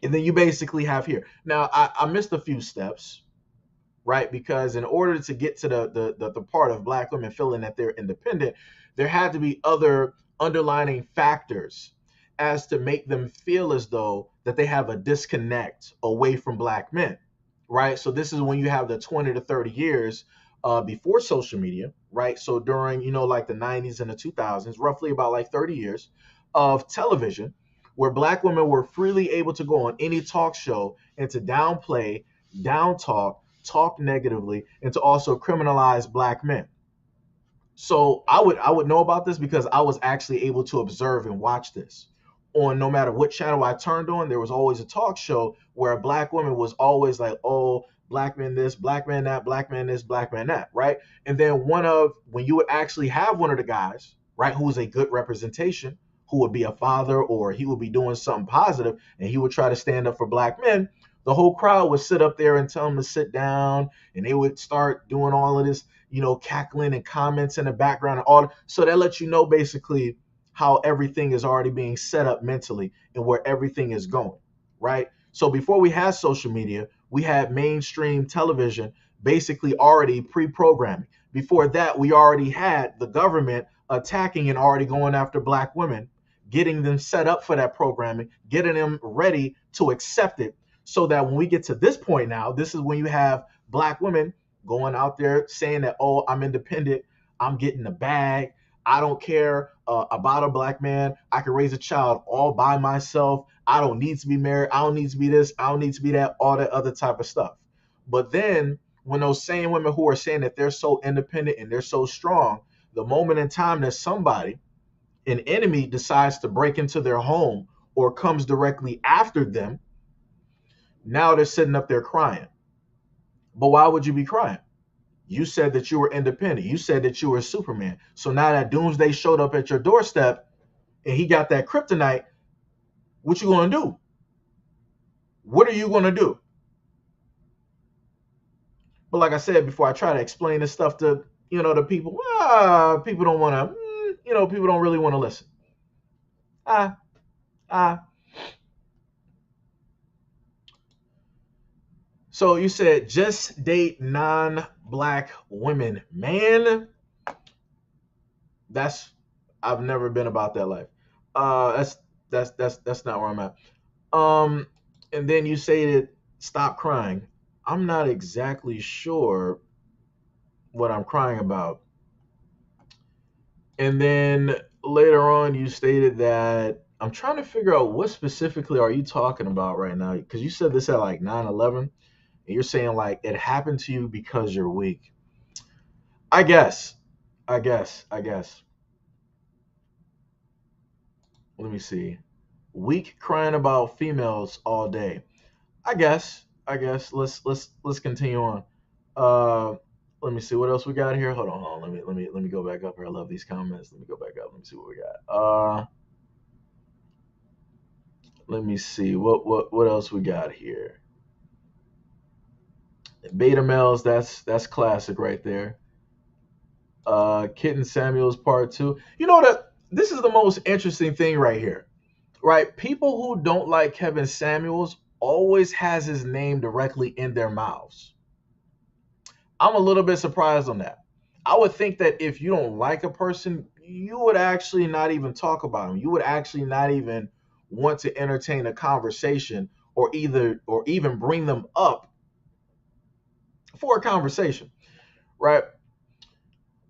And then you basically have here. Now I missed a few steps, right? Because in order to get to the part of black women feeling that they're independent, there had to be other underlining factors as to make them feel as though that they have a disconnect away from black men, right? So this is when you have the 20 to 30 years before social media, right? So during, like the 90s and the 2000s, roughly about like 30 years of television, where black women were freely able to go on any talk show and to downplay, down talk negatively, and to also criminalize black men. So I would know about this because I was actually able to observe and watch this. On no matter what channel I turned on, there was always a talk show where a black woman was always like, "Oh, black man this, black man that, black man this, black man that," right? And then when you would actually have one of the guys, right, who was a good representation, who would be a father or he would be doing something positive, and he would try to stand up for black men, the whole crowd would sit up there and tell him to sit down, and they would start doing all of this, cackling and comments in the background and all. So that lets you know basically how everything is already being set up mentally and where everything is going, right? So before we had social media, we had mainstream television basically already pre-programming. Before that, we already had the government attacking and already going after black women, getting them set up for that programming, getting them ready to accept it. So that when we get to this point now, this is when you have black women going out there saying that, oh, I'm independent, I'm getting the bag, I don't care about a black man, I can raise a child all by myself, I don't need to be married, I don't need to be this, I don't need to be that, all that other type of stuff. But then when those same women who are saying that they're so independent and they're so strong, the moment in time that somebody, an enemy, decides to break into their home or comes directly after them, now they're sitting up there crying. But why would you be crying? You said that you were independent. You said that you were Superman. So now that Doomsday showed up at your doorstep and he got that kryptonite, what you gonna do? What are you gonna do? But like I said before, I try to explain this stuff to the people. People don't want to. People don't really want to listen. Ah, ah. So you said just date non-black women, man. That's I've never been about that life. That's not where I'm at. Um, and then you say that stop crying. I'm not exactly sure what I'm crying about. And then later on, you stated that I'm trying to figure out what specifically are you talking about right now? Because you said this at like 9/11, and you're saying like it happened to you because you're weak. I guess. I guess. Let me see. Weak crying about females all day. I guess. Let's continue on. Uh, Let me see what else we got here. Hold on, hold on. Let me go back up here. I love these comments. Let me go back up. Let me see what we got. Let me see what else we got here. Beta males, that's classic right there. Kitten Samuels part two. You know that this is the most interesting thing right here, right? People who don't like Kevin Samuels always has his name directly in their mouths. I'm a little bit surprised on that. I would think that if you don't like a person, you would actually not even talk about them. You would actually not even want to entertain a conversation or even bring them up for a conversation, right?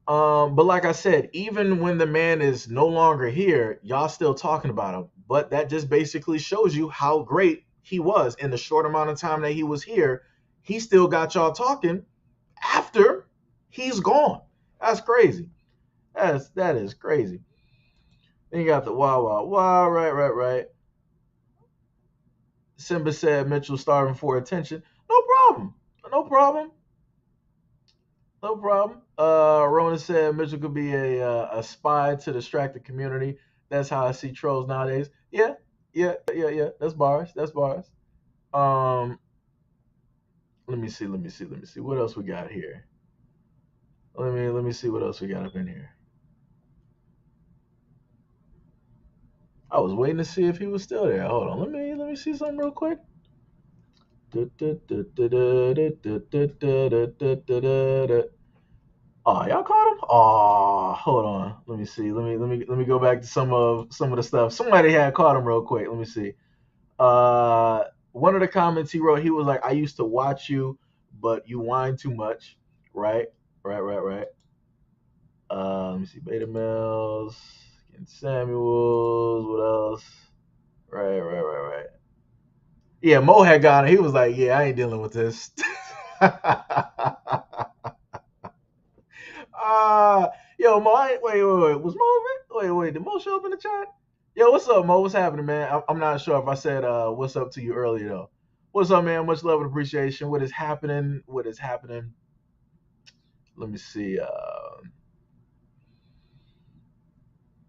But like I said, even when the man is no longer here, y'all still talking about him. But that just basically shows you how great he was in the short amount of time that he was here. He still got y'all talking after he's gone. That's crazy. That is crazy. Then you got the wow. Right. Simba said Mitchell starving for attention. No problem. No problem. No problem. Rona said Mitchell could be a spy to distract the community. That's how I see trolls nowadays. Yeah. That's bars. That's bars. Um, let me see. What else we got here? Let me see what else we got up in here. I was waiting to see if he was still there. Hold on. Let me see something real quick. Oh, y'all caught him? Oh, hold on. Let me see. Let me go back to some of the stuff. Somebody had caught him real quick. Let me see. Uh, One of the comments he wrote, he was like, "I used to watch you, but you whine too much." Right, right. Let me see. Beta males, and Samuels. What else? Right. Yeah, Mo had gone. He was like, "Yeah, I ain't dealing with this." uh Yo, Mo, wait. Was Mo over it? Wait. Did Mo show up in the chat? Yo, what's up, Mo? What's happening, man? I'm not sure if I said what's up to you earlier though. What's up, man? Much love and appreciation. What is happening? What is happening? Let me see.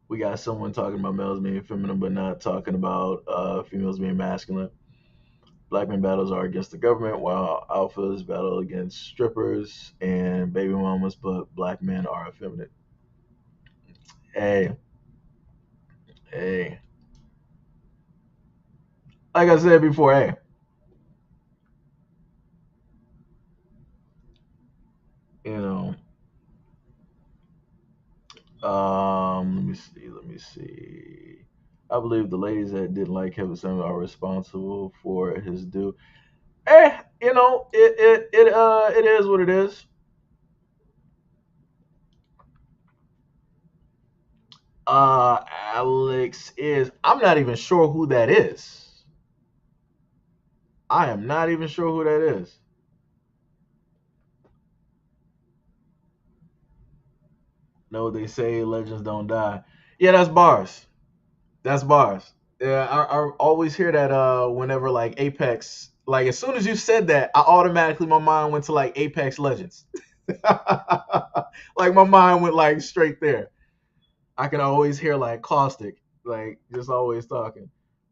We got someone talking about males being feminine, but not talking about females being masculine. Black men battles are against the government, while alphas battle against strippers and baby mamas, but black men are effeminate. Hey, hey. Like I said before, hey, you know, let me see. I believe the ladies that didn't like Kevin Samuel are responsible for his due. It is what it is. Alex is. I'm not even sure who that is. I am not even sure who that is. No, they say legends don't die. Yeah, that's bars. That's bars. Yeah, I always hear that whenever like Apex, like as soon as you said that, I automatically my mind went to like Apex Legends. Like my mind went like straight there. I can always hear like Caustic, like just always talking.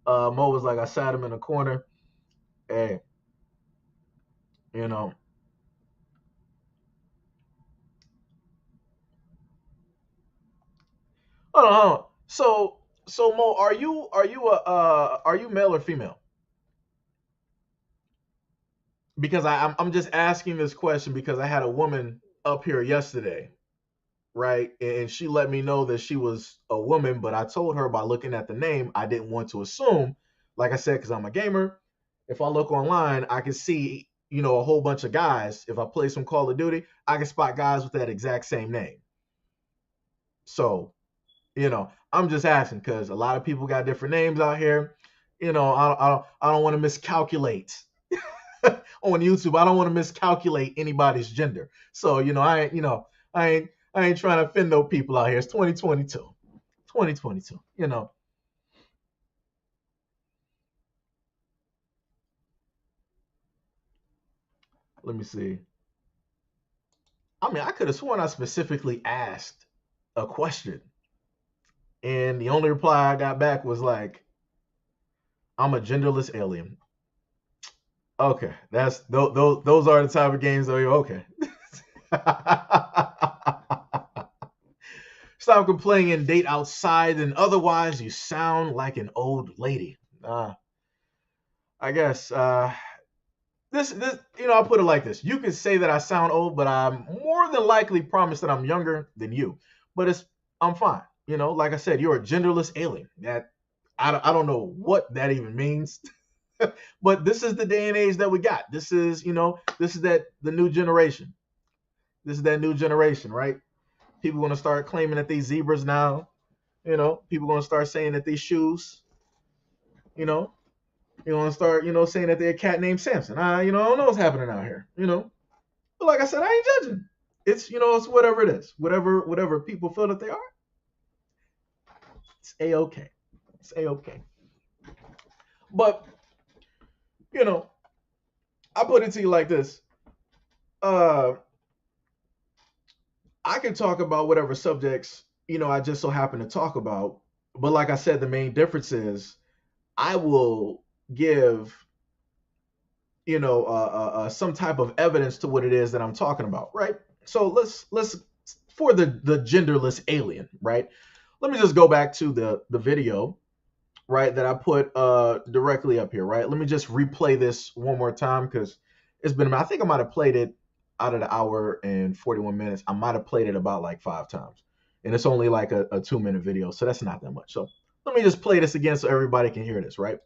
Mo was like, I sat him in a corner. Hey, you know, hold on. So Mo, are you male or female? Because I'm just asking this question because I had a woman up here yesterday, right? And she let me know that she was a woman, but I told her by looking at the name, I didn't want to assume. Like I said, because I'm a gamer, if I look online, I can see, a whole bunch of guys. If I play some Call of Duty, I can spot guys with that exact same name. So, I'm just asking because a lot of people got different names out here. I don't want to miscalculate on YouTube. I don't want to miscalculate anybody's gender. So, I ain't I ain't trying to offend no people out here. It's 2022. 2022. Let me see. I mean, I could have sworn I specifically asked a question, and the only reply I got back was like, "I'm a genderless alien." Okay, that's those are the type of games though. Okay. Stop complaining and date outside, and otherwise you sound like an old lady. I guess this I'll put it like this: you can say that I sound old, but I more than likely promise that I'm younger than you. But I'm fine. Like I said, you're a genderless alien. That I don't know what that even means. But this is the day and age that we got. This is the new generation. This is that new generation, right? People going to start claiming that these zebras now. People going to start saying that these shoes. You know, you want to start, saying that they're a cat named Samson. I don't know what's happening out here. But like I said, I ain't judging. It's whatever it is, whatever people feel that they are. It's a okay. It's a okay. But you know, I put it to you like this. Uh, I can talk about whatever subjects I just so happen to talk about. But like I said, the main difference is I will give some type of evidence to what it is that I'm talking about, right? So let's for the genderless alien, right? Let me just go back to the video, right, that I put directly up here, right? Let me just replay this one more time because it's been. I think I might have played it out of the hour and 41 minutes. I might have played it about like 5 times, and it's only like a 2-minute video, so that's not that much. So let me just play this again so everybody can hear this, right?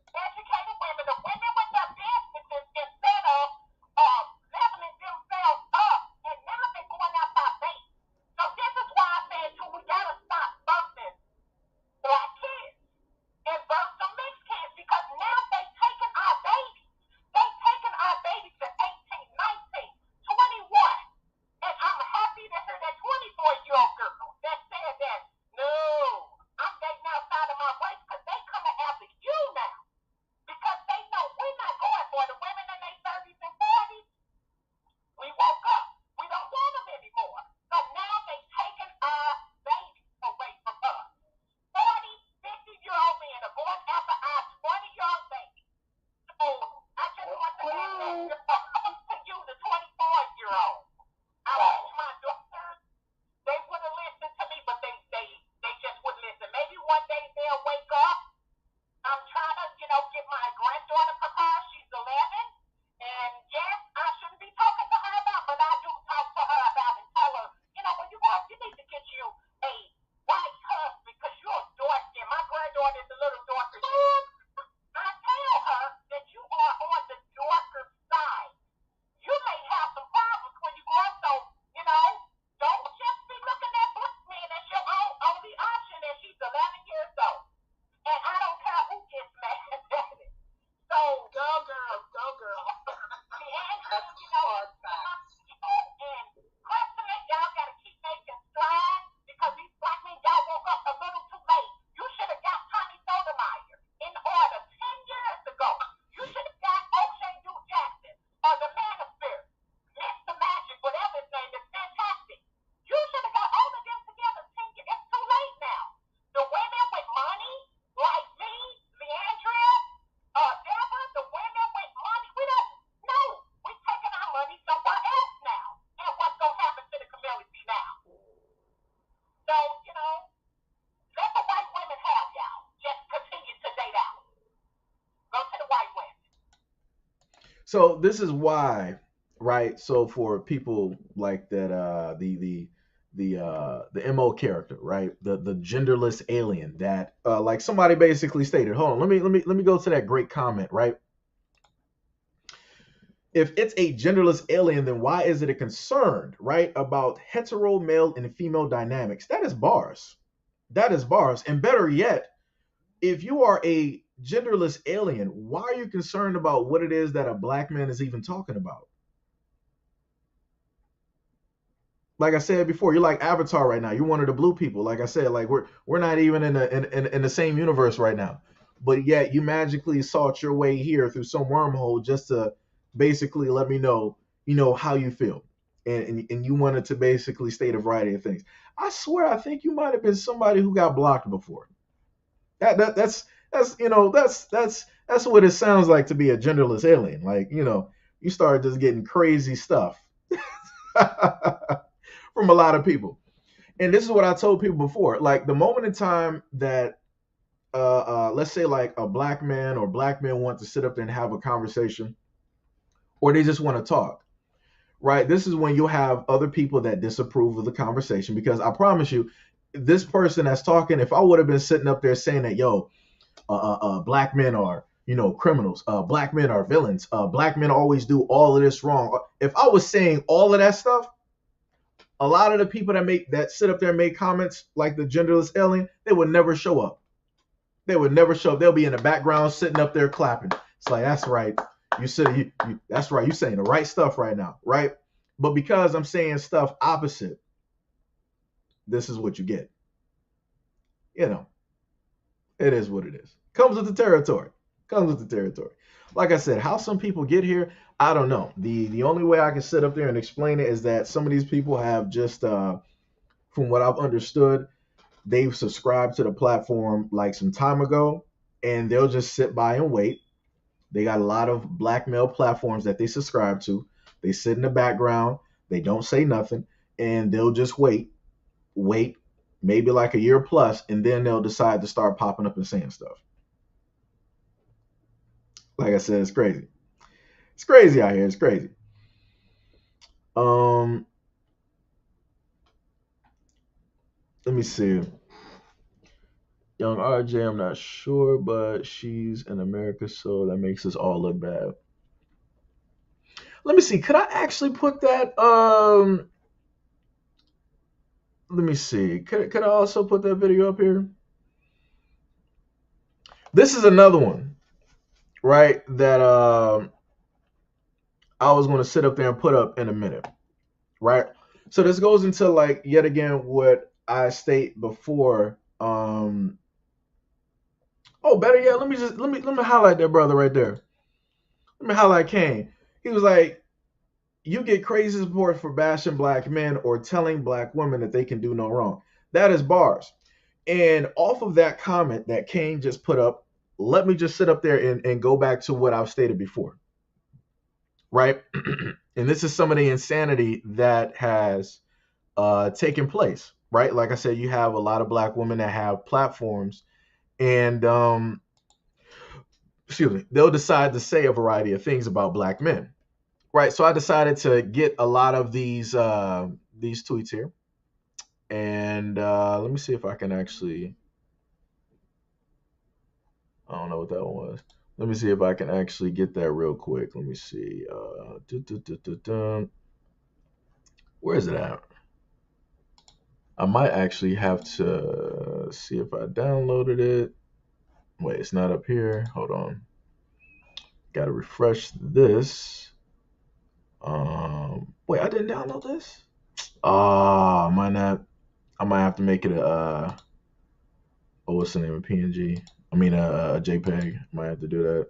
So this is why, right? So for people like that, the MO character, right? The genderless alien that like somebody basically stated. Hold on, let me go to that great comment, right? If it's a genderless alien, then why is it a concern, right, about hetero male and female dynamics? That is bars. That is bars. And better yet, if you are a genderless alien, why are you concerned about what it is that a black man is even talking about? Like I said before, you're like Avatar right now. You're one of the blue people. Like I said, like we're not even in the same universe right now. But yet you magically sought your way here through some wormhole just to basically let me know, how you feel. and you wanted to basically state a variety of things. I swear, I think you might have been somebody who got blocked before. That's what it sounds like to be a genderless alien. Like, you start just getting crazy stuff from a lot of people. And this is what I told people before. Like the moment in time that let's say like a black man or black men want to sit up there and have a conversation, or they just want to talk, right? This is when you'll have other people that disapprove of the conversation, because I promise you, this person that's talking, if I would have been sitting up there saying that, yo, black men are, criminals, black men are villains, black men always do all of this wrong. If I was saying all of that stuff, a lot of the people that sit up there and make comments like the genderless alien, they would never show up. They would never show up. They'll be in the background sitting up there clapping. It's like, that's right. That's right. You're saying the right stuff right now, right? But because I'm saying stuff opposite, this is what you get. It is what it is. Comes with the territory. Comes with the territory. Like I said, how some people get here, I don't know. The only way I can sit up there and explain it is that some of these people have just, from what I've understood, they've subscribed to the platform like some time ago, and they'll just sit by and wait. They got a lot of blackmail platforms that they subscribe to. They sit in the background. They don't say nothing, and they'll just wait, maybe like a year plus, and then they'll decide to start popping up and saying stuff. Like I said, it's crazy. It's crazy out here. It's crazy. Let me see. Young RJ, I'm not sure, but she's in America, so that makes us all look bad. Let me see. Could I actually put that? Let me see. Could I also put that video up here? This is another one, right? That I was going to sit up there and put up in a minute, right? So this goes into like yet again what I state before. Oh, better yet, let me highlight that brother right there. Let me highlight Kane. He was like, you get crazy support for bashing black men or telling black women that they can do no wrong. That is bars. And off of that comment that Kane just put up, let me just sit up there and go back to what I've stated before. Right? And this is some of the insanity that has taken place. Right? Like I said, you have a lot of black women that have platforms, and they'll decide to say a variety of things about black men. Right. So I decided to get a lot of these tweets here. And let me see if I can actually, I don't know what that one was. Let me see if I can actually get that real quick. Let me see. Where is it at? I might actually have to see if I downloaded it. Wait, it's not up here. Hold on. Got to refresh this. Wait, I didn't download this? I might not. I might have to make it a what's the name of PNG? I mean a JPEG. Might have to do that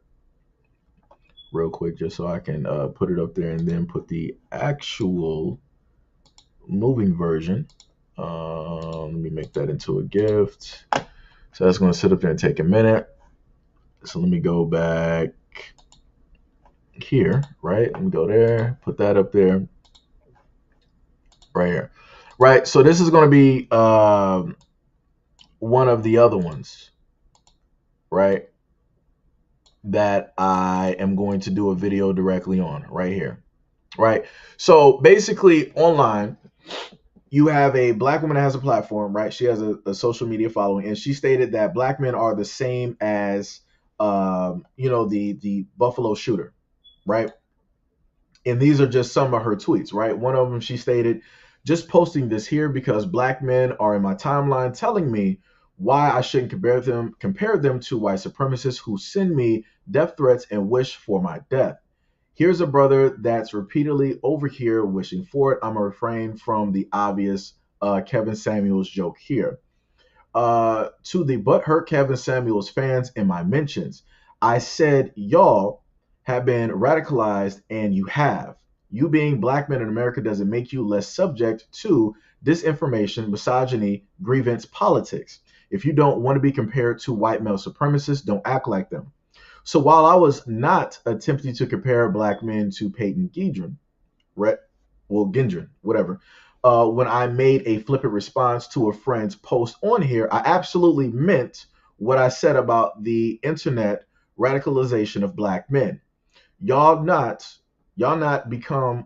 real quick just so I can put it up there and then put the actual moving version. Let me make that into a gift. So that's going to sit up there and take a minute. So let me go back here, right? Let me go there, put that up there, right here. Right, so this is going to be one of the other ones, right, that I am going to do a video directly on right here, right? So basically online, you have a black woman that has a platform, right? She has a social media following, and she stated that black men are the same as, the Buffalo shooter, right? And these are just some of her tweets, right? One of them, she stated, just posting this here because black men are in my timeline telling me why I shouldn't compare them to white supremacists who send me death threats and wish for my death. Here's a brother that's repeatedly over here wishing for it. I'm going to refrain from the obvious Kevin Samuels joke here. To the butthurt Kevin Samuels fans in my mentions, I said y'all have been radicalized, and you have. You being black men in America doesn't make you less subject to disinformation, misogyny, grievance, politics. If you don't want to be compared to white male supremacists, don't act like them. So while I was not attempting to compare black men to Peyton Gendron, right? Well, Gendron, whatever. When I made a flippant response to a friend's post on here, I absolutely meant what I said about the internet radicalization of black men. Y'all not, y'all not become,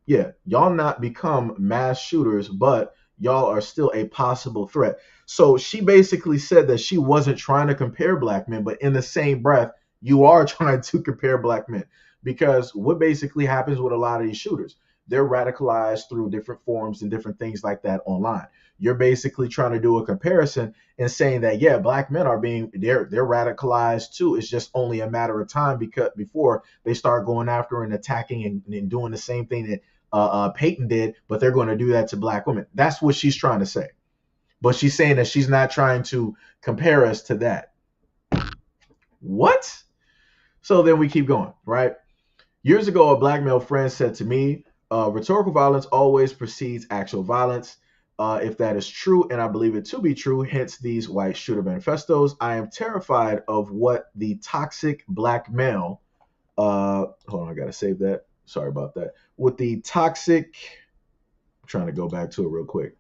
y'all not become mass shooters, but y'all are still a possible threat. So she basically said that she wasn't trying to compare black men, but in the same breath, you are trying to compare black men, because what basically happens with a lot of these shooters, they're radicalized through different forms and different things like that online. You're basically trying to do a comparison and saying that, yeah, black men are being, they're radicalized too. It's just only a matter of time, because before they start going after and attacking and doing the same thing that Peyton did, but they're going to do that to black women. That's what she's trying to say. But she's saying that she's not trying to compare us to that. What? So then we keep going, right? Years ago, a black male friend said to me, rhetorical violence always precedes actual violence. If that is true, and I believe it to be true, hence these white shooter manifestos, I am terrified of what the toxic black male, hold on, I gotta save that. Sorry about that. With the toxic, I'm trying to go back to it real quick.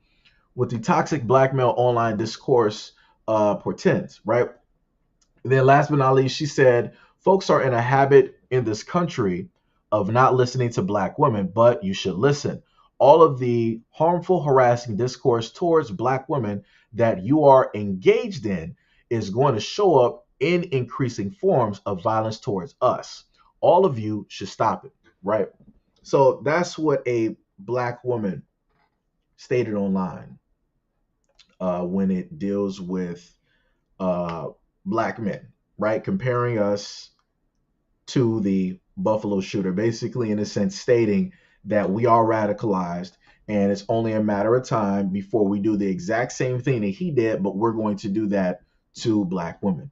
With the toxic black male online discourse portends, right? Then last but not least, she said, folks are in a habit in this country of not listening to black women, but you should listen. All of the harmful, harassing discourse towards black women that you are engaged in is going to show up in increasing forms of violence towards us. All of you should stop it, right? So that's what a black woman stated online when it deals with uh, black men, right? Comparing us to the Buffalo shooter, basically, in a sense, stating that we are radicalized and it's only a matter of time before we do the exact same thing that he did, but we're going to do that to black women.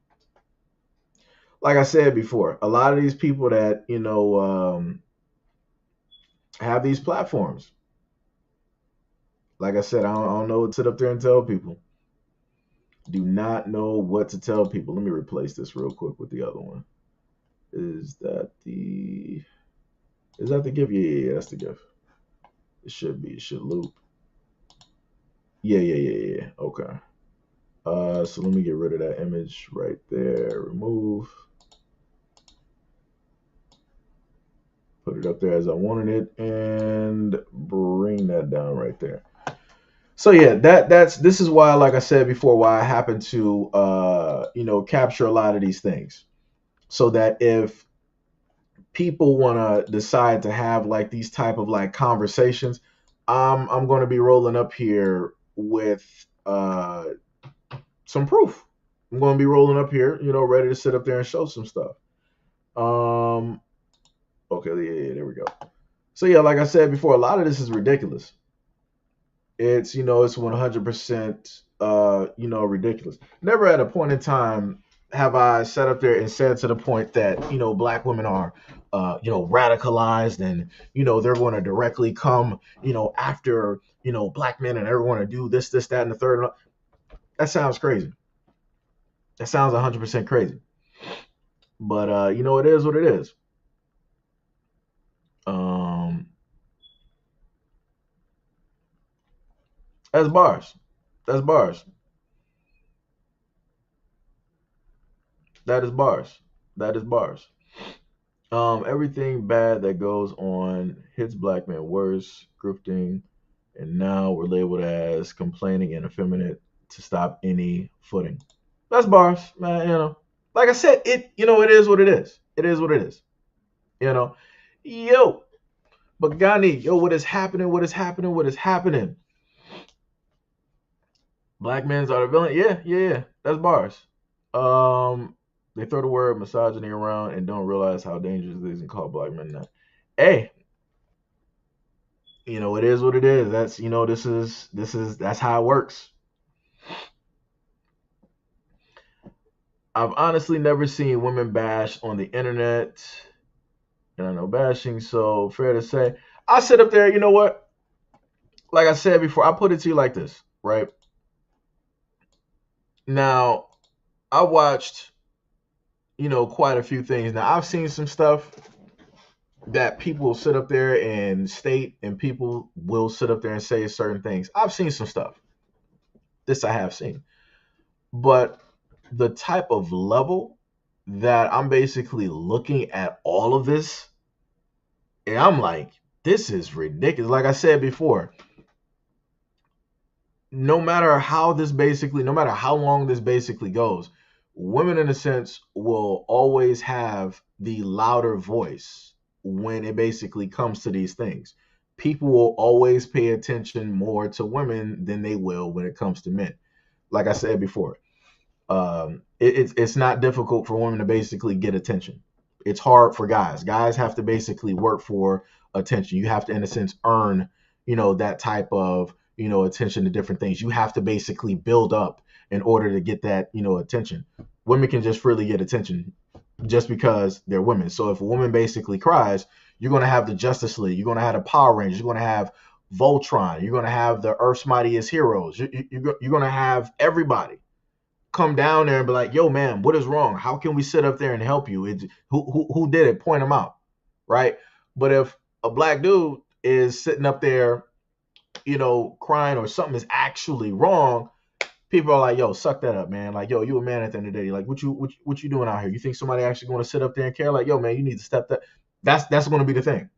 Like I said before, a lot of these people that, have these platforms, like I said, I don't know what to sit up there and tell people. Do not know what to tell people. Let me replace this real quick with the other one. Is that the gift? Yeah, that's the gift. It should be. It should loop. Yeah. Okay. So let me get rid of that image right there. Remove. Put it up there as I wanted it, and bring that down right there. So yeah, this is why, like I said before, why I happen to capture a lot of these things, so that if people want to decide to have like these type of like conversations, I'm going to be rolling up here with some proof. I'm going to be rolling up here, ready to sit up there and show some stuff. Okay, yeah, there we go. So yeah, like I said before, a lot of this is ridiculous. It's 100% ridiculous. Never at a point in time have I sat up there and said to the point that black women are radicalized, and they're going to directly come after black men, and they're going to do this, that, and the third. That sounds crazy. That sounds 100% crazy. But it is what it is. That's bars. That's bars. That is bars. That is bars. Everything bad that goes on hits black men worse, grifting, and now we're labeled as complaining and effeminate to stop any footing. That's bars, man. Like I said, it is what it is. It is what it is. You know, yo, but Gani, yo, what is happening? What is happening? What is happening? Black men's are the villain. Yeah. That's bars. They throw the word misogyny around and don't realize how dangerous it is and call black men that. Hey, it is what it is. That's that's how it works. I've honestly never seen women bash on the internet, and I know bashing, so fair to say. I sit up there, you know what? Like I said before, I put it to you like this, right? Now, I watched, quite a few things. Now, I've seen some stuff that people will sit up there and state, and people will sit up there and say certain things. I've seen some stuff. This I have seen. But the type of level that I'm basically looking at all of this, and I'm like, this is ridiculous. Like I said before, no matter how long this basically goes, women in a sense will always have the louder voice when it basically comes to these things. People will always pay attention more to women than they will when it comes to men. Like I said before, it's not difficult for women to basically get attention. It's hard for guys. Guys have to basically work for attention. You have to, in a sense, earn, that type of, attention to different things. You have to basically build up in order to get that, attention. Women can just freely get attention just because they're women. So if a woman basically cries, you're going to have the Justice League. You're going to have the Power Rangers. You're going to have Voltron. You're going to have the Earth's Mightiest Heroes. You're going to have everybody come down there and be like, yo, man, what is wrong? How can we sit up there and help you? Who did it? Point them out, right? But if a black dude is sitting up there, crying, or something is actually wrong, people are like, yo, suck that up, man. Like, yo, you a man at the end of the day. Like, what you doing out here? You think somebody actually going to sit up there and care? Like, yo, man, you need to step that. That's going to be the thing.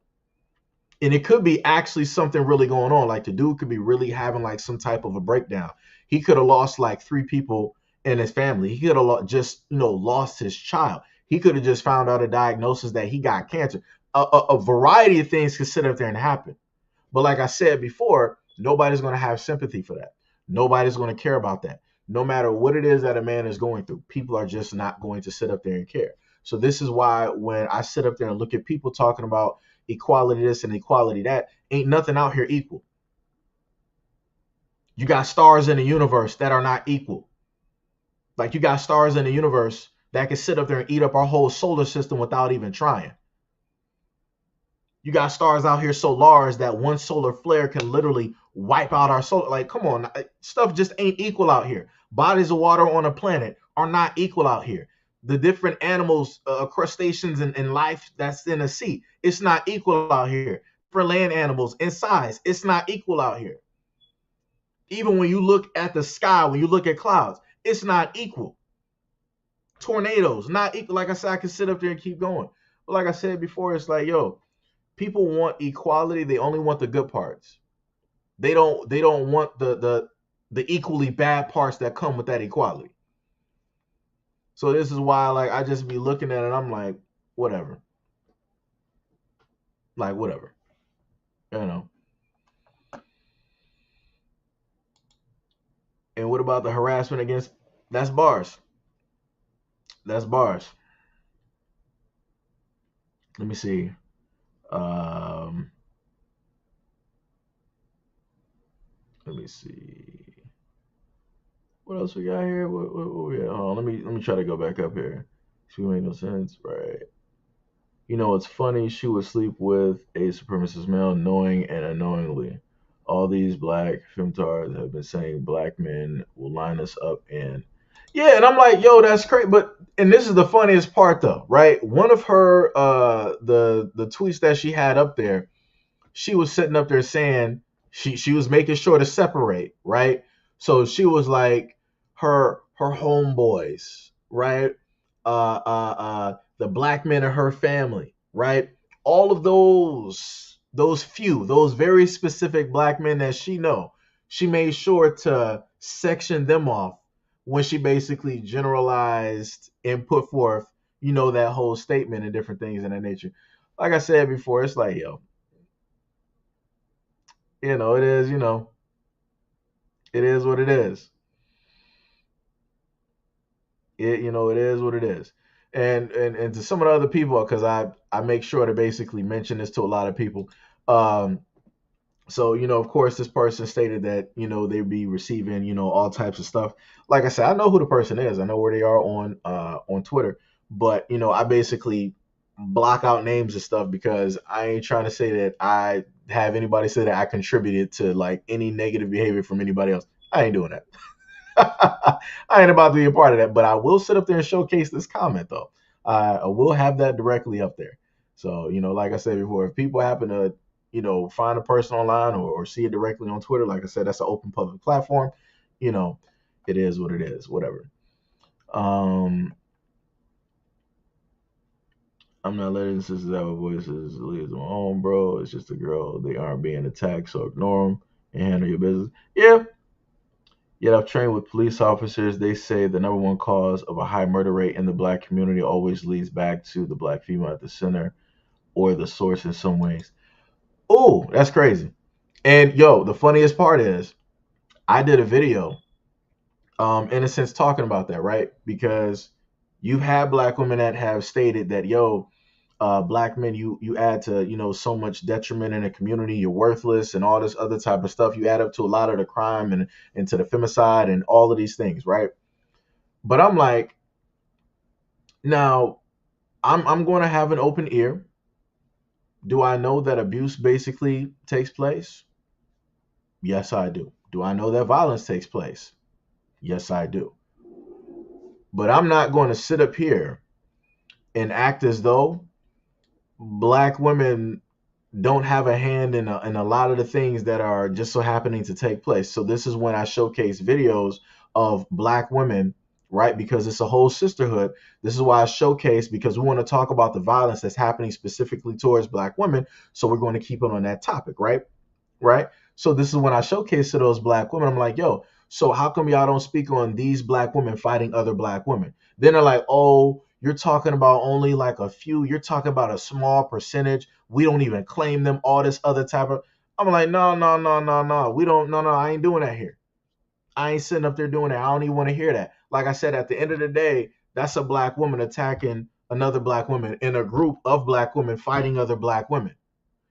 And it could be actually something really going on. Like, the dude could be really having like some type of a breakdown. He could have lost like 3 people in his family. He could have just, lost his child. He could have just found out a diagnosis that he got cancer. A variety of things could sit up there and happen. But like I said before, nobody's going to have sympathy for that. Nobody's going to care about that. No matter what it is that a man is going through, people are just not going to sit up there and care. So this is why when I sit up there and look at people talking about equality this and equality that, ain't nothing out here equal. You got stars in the universe that are not equal. Like, you got stars in the universe that can sit up there and eat up our whole solar system without even trying. You got stars out here so large that one solar flare can literally wipe out our solar. Like, come on, stuff just ain't equal out here. Bodies of water on a planet are not equal out here. The different animals, crustaceans, and life that's in the sea, it's not equal out here. For land animals in size, it's not equal out here. Even when you look at the sky, when you look at clouds, it's not equal. Tornadoes, not equal. Like I said, I can sit up there and keep going. But like I said before, it's like, yo, people want equality. They only want the good parts. They don't want the equally bad parts that come with that equality. So this is why, like, I just be looking at it, I'm like, whatever. Like, whatever. And what about the harassment against, that's bars. That's bars. Let me see. Let me see. What else we got here? What we got? Oh, let me try to go back up here. She made no sense, right? It's funny. She would sleep with a supremacist male, knowing and unknowingly. All these black femtards have been saying black men will line us up and yeah, and I'm like, yo, that's crazy. But and this is the funniest part though, right? One of her the tweets that she had up there, she was sitting up there saying she was making sure to separate, right? So she was like her homeboys, right? The black men in her family, right? All of those very specific black men that she made sure to section them off when she basically generalized and put forth, that whole statement and different things in that nature. Like I said before, it's like, yo, it is, it is what it is. It is what it is. And to some of the other people, because I make sure to basically mention this to a lot of people. So, of course, this person stated that, they'd be receiving, all types of stuff. Like I said, I know who the person is. I know where they are on Twitter. But, I basically block out names and stuff because I ain't trying to say that I have anybody say that I contributed to like any negative behavior from anybody else. I ain't doing that. I ain't about to be a part of that, but I will sit up there and showcase this comment though. I will have that directly up there. So, like I said before, if people happen to, find a person online or see it directly on Twitter, like I said, that's an open public platform. You know, it is what it is, whatever. Um, I'm not letting sisters have a voices leave them alone, bro. It's just a girl. They aren't being attacked, so ignore them and handle your business. Yeah, yet I've trained with police officers. They say the number one cause of a high murder rate in the black community always leads back to the black female at the center or the source in some ways. Oh, that's crazy. And yo, the funniest part is I did a video, in a sense, talking about that, right? Because you've had black women that have stated that, yo, black men, you add to so much detriment in the community. You're worthless and all this other type of stuff. You add up to a lot of the crime and to the femicide and all of these things, right? But I'm like, now I'm going to have an open ear. Do I know that abuse basically takes place? Yes, I do. Do I know that violence takes place? Yes, I do. But I'm not going to sit up here and act as though black women don't have a hand in a lot of the things that are just so happening to take place. So this is when I showcase videos of black women, right? Because it's a whole sisterhood. This is why I showcase, because we want to talk about the violence that's happening specifically towards black women. So we're going to keep it on that topic, right? Right. So this is when I showcase to those black women. I'm like, yo, so how come y'all don't speak on these black women fighting other black women? Then they're like, oh, you're talking about only like a few. You're talking about a small percentage. We don't even claim them. All this other type of. I'm like, no, no, no, no, no. We don't. No, no. I ain't doing that here. I ain't sitting up there doing that. I don't even want to hear that. Like I said, at the end of the day, that's a black woman attacking another black woman in a group of black women fighting other black women.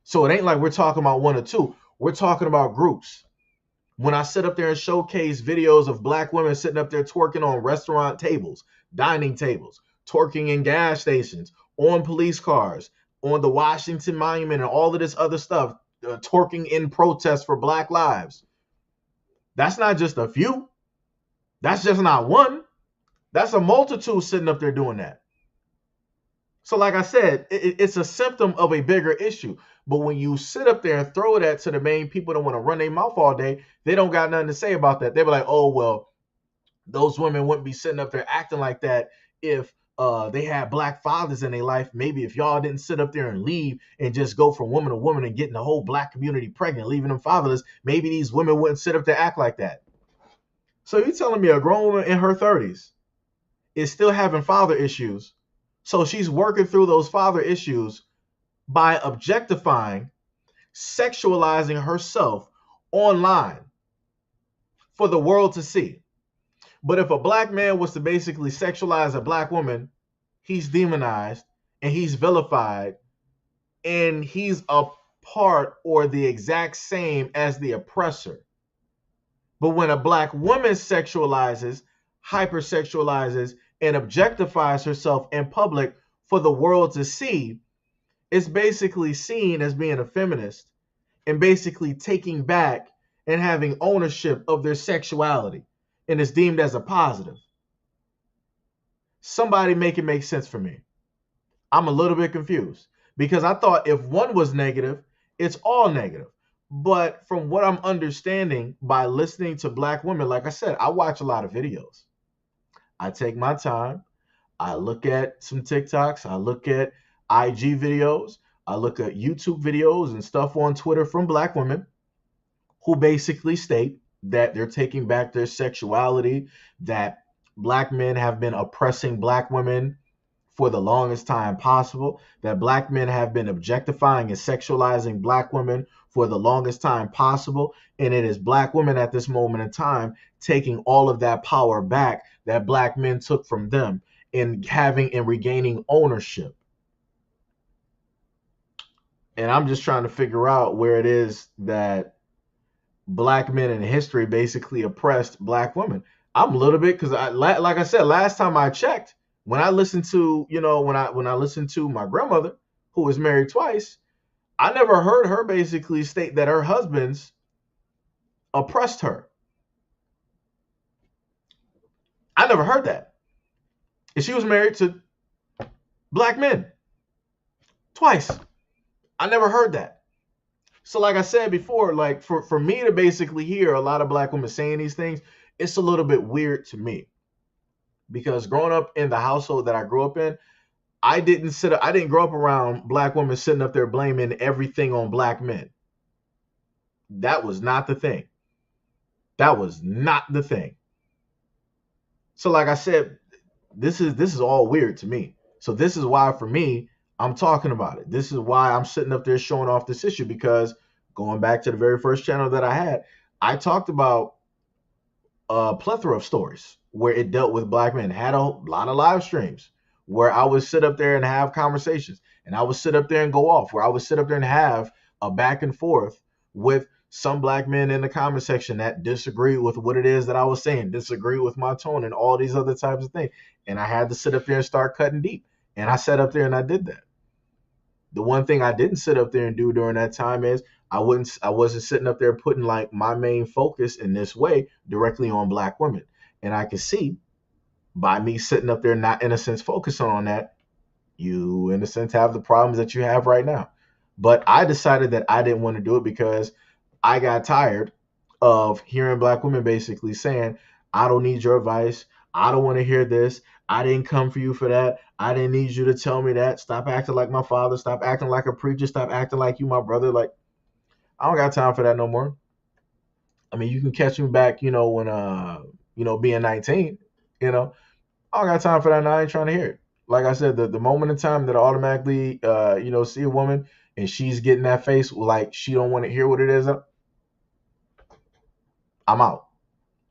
So it ain't like we're talking about one or two. We're talking about groups. When I sit up there and showcase videos of black women sitting up there twerking on restaurant tables, dining tables, twerking in gas stations, on police cars, on the Washington Monument, and all of this other stuff, twerking in protest for Black lives. That's not just a few. That's just not one. That's a multitude sitting up there doing that. So, like I said, it's a symptom of a bigger issue. But when you sit up there and throw that to the main people that want to run their mouth all day, they don't got nothing to say about that. They be like, oh, well, those women wouldn't be sitting up there acting like that if they had black fathers in their life. Maybe if y'all didn't sit up there and leave and just go from woman to woman and getting the whole black community pregnant, leaving them fatherless, maybe these women wouldn't sit up there act like that. So you telling me a grown woman in her 30s is still having father issues. So she's working through those father issues by objectifying, sexualizing herself online for the world to see. But if a black man was to basically sexualize a black woman, he's demonized and he's vilified and he's a part or the exact same as the oppressor. But when a black woman sexualizes, hypersexualizes, and objectifies herself in public for the world to see, it's basically seen as being a feminist and basically taking back and having ownership of their sexuality, and it's deemed as a positive. Somebody make it make sense for me. I'm a little bit confused because I thought if one was negative, it's all negative. But from what I'm understanding by listening to black women, like I said, I watch a lot of videos. I take my time. I look at some TikToks. I look at IG videos. I look at YouTube videos and stuff on Twitter from black women who basically state that they're taking back their sexuality, that black men have been oppressing black women for the longest time possible, that black men have been objectifying and sexualizing black women for the longest time possible, and it is black women at this moment in time taking all of that power back that black men took from them and having and regaining ownership. And I'm just trying to figure out where it is that black men in history basically oppressed black women. I'm a little bit, because like I said, last time I checked, When I listen to, when I listen to my grandmother, who was married twice, I never heard her basically state that her husbands oppressed her. I never heard that. And she was married to black men twice. I never heard that. So like I said before, like for me to basically hear a lot of black women saying these things, it's a little bit weird to me. Because growing up in the household that I grew up in, I didn't grow up around black women sitting up there blaming everything on black men. That was not the thing. That was not the thing. So like I said, this is all weird to me. So this is why for me, I'm talking about it. This is why I'm sitting up there showing off this issue, because going back to the very first channel that I had, I talked about a plethora of stories where it dealt with black men. Had a lot of live streams where I would sit up there and have conversations, and I would sit up there and go off, where I would sit up there and have a back and forth with some black men in the comment section that disagree with what it is that I was saying, disagree with my tone and all these other types of things. And I had to sit up there and start cutting deep. And I sat up there and I did that. The one thing I didn't sit up there and do during that time is I wasn't sitting up there putting like my main focus in this way directly on black women. And I can see by me sitting up there not in a sense focusing on that, you in a sense have the problems that you have right now. But I decided that I didn't want to do it because I got tired of hearing black women basically saying, I don't need your advice. I don't want to hear this. I didn't come for you for that. I didn't need you to tell me that. Stop acting like my father. Stop acting like a preacher. Stop acting like you, my brother. Like, I don't got time for that no more. I mean, you can catch me back, when, being 19, I don't got time for that now. I ain't trying to hear it. Like I said, the moment in time that I automatically, see a woman and she's getting that face like she don't want to hear what it is, I'm out,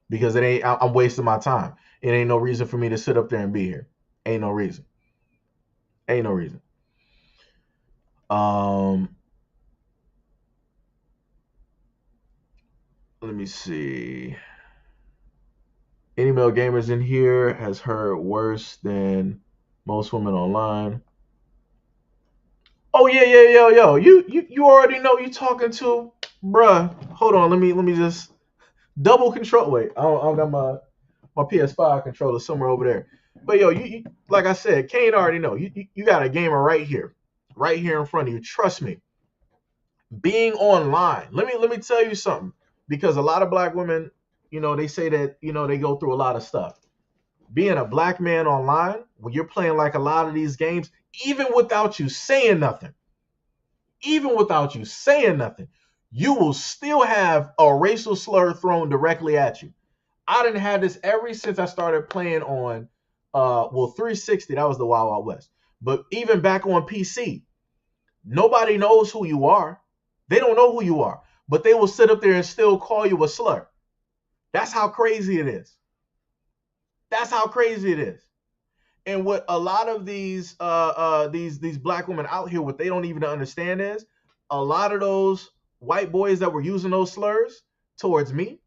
because I'm wasting my time. It ain't no reason for me to sit up there and be here. Ain't no reason. Ain't no reason. Let me see. Any male gamers in here has heard worse than most women online. Oh yeah, yo. You already know you talking to, bruh. Hold on, let me just double control. Wait, I don't got my PS5 controller somewhere over there. But yo, you like I said, Kane already know. You got a gamer right here in front of you. Trust me. Being online, let me tell you something, because a lot of black women, they say that they go through a lot of stuff. Being a black man online, when you're playing like a lot of these games, even without you saying nothing, you will still have a racial slur thrown directly at you. I didn't have this ever since I started playing on 360. That was the Wild Wild West. But even back on PC, nobody knows who you are. They don't know who you are, but they will sit up there and still call you a slur. That's how crazy it is. And what a lot of these black women out here, what they don't even understand is, a lot of those white boys that were using those slurs towards me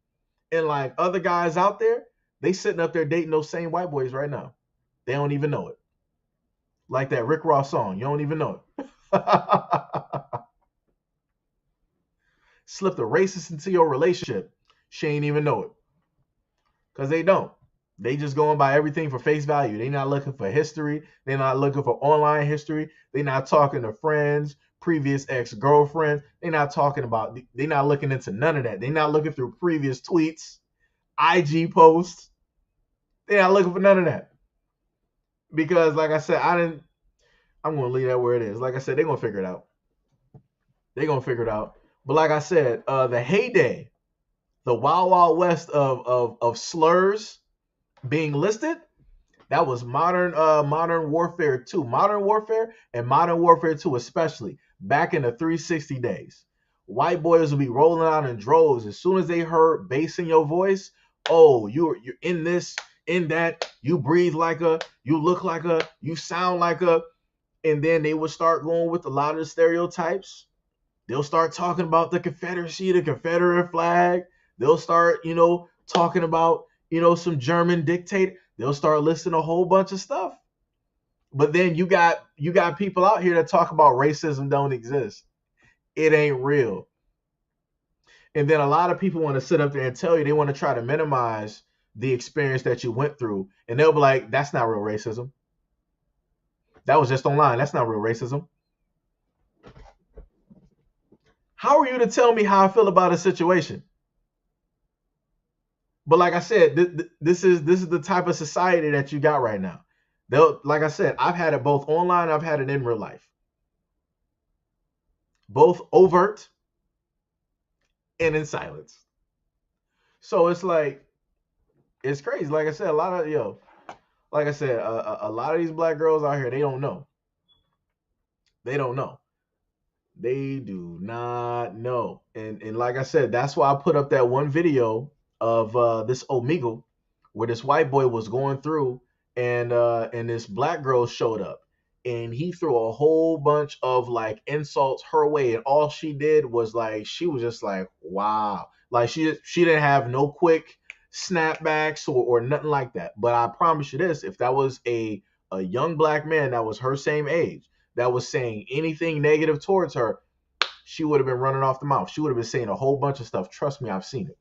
and like other guys out there, they sitting up there dating those same white boys right now. They don't even know it. Like that Rick Ross song, you don't even know it. Slipped a racist into your relationship. She ain't even know it. Because they don't. They just going by everything for face value. They not looking for history. They're not looking for online history. They're not talking to friends, previous ex-girlfriends. They're not looking into none of that. They're not looking through previous tweets, IG posts. They're not looking for none of that. Because like I said, I'm going to leave that where it is. Like I said, they're going to figure it out. But like I said, the heyday, the Wild Wild West of slurs being listed, that was modern warfare 2. Modern warfare and modern warfare 2 especially, back in the 360 days. White boys would be rolling out in droves as soon as they heard bass in your voice. Oh, you're in this, in that, you breathe like a, you look like a, you sound like a, and then they would start going with a lot of the stereotypes. They'll start talking about the Confederacy, the Confederate flag. They'll start, talking about, some German dictator. They'll start listing a whole bunch of stuff. But then you got people out here that talk about racism don't exist. It ain't real. And then a lot of people want to sit up there and tell you, they want to try to minimize the experience that you went through. And they'll be like, that's not real racism. That was just online. That's not real racism. How are you to tell me how I feel about a situation? But like I said, this is the type of society that you got right now. They'll, like I said, I've had it both online, I've had it in real life. Both overt and in silence. So it's like, it's crazy. Like I said, like I said, a lot of these black girls out here, they don't know. They don't know. They do not know. And like I said, that's why I put up that one video of this Omegle where this white boy was going through and this black girl showed up and he threw a whole bunch of like insults her way, and all she did was like, she was just like, wow. Like she didn't have no quick snapbacks or nothing like that. But I promise you this, if that was a young black man that was her same age that was saying anything negative towards her, she would have been running off the mouth. She would have been saying a whole bunch of stuff. Trust me, I've seen it.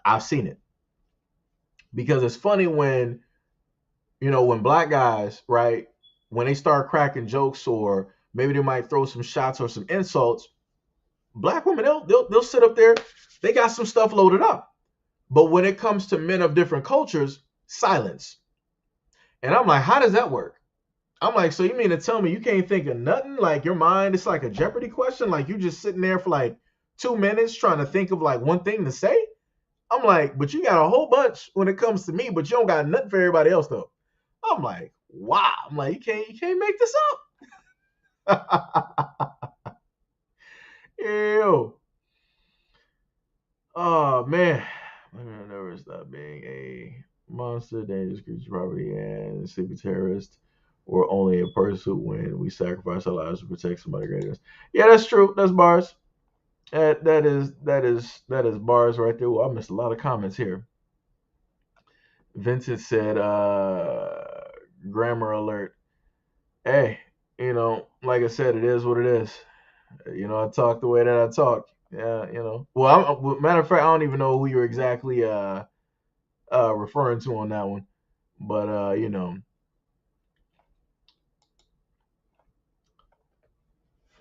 I've seen it. Because it's funny when, when black guys, right, when they start cracking jokes or maybe they might throw some shots or some insults, black women, they'll sit up there. They got some stuff loaded up. But when it comes to men of different cultures, silence. And I'm like, how does that work? I'm like, so you mean to tell me you can't think of nothing? Like your mind, it's like a Jeopardy question. Like you just sitting there for like 2 minutes trying to think of like one thing to say. I'm like, but you got a whole bunch when it comes to me, but you don't got nothing for everybody else though. I'm like, wow. I'm like, you can't make this up. Ew. Oh man. I never stop being a monster, dangerous creature, property, and sleepy terrorist, or only a pursuit when we sacrifice our lives to protect somebody greater. Yeah, that's true. That's bars. That is bars right there. Well, I missed a lot of comments here. Vincent said, grammar alert. Hey, like I said, it is what it is. I talk the way that I talk. Yeah, Well, matter of fact, I don't even know who you're exactly referring to on that one. But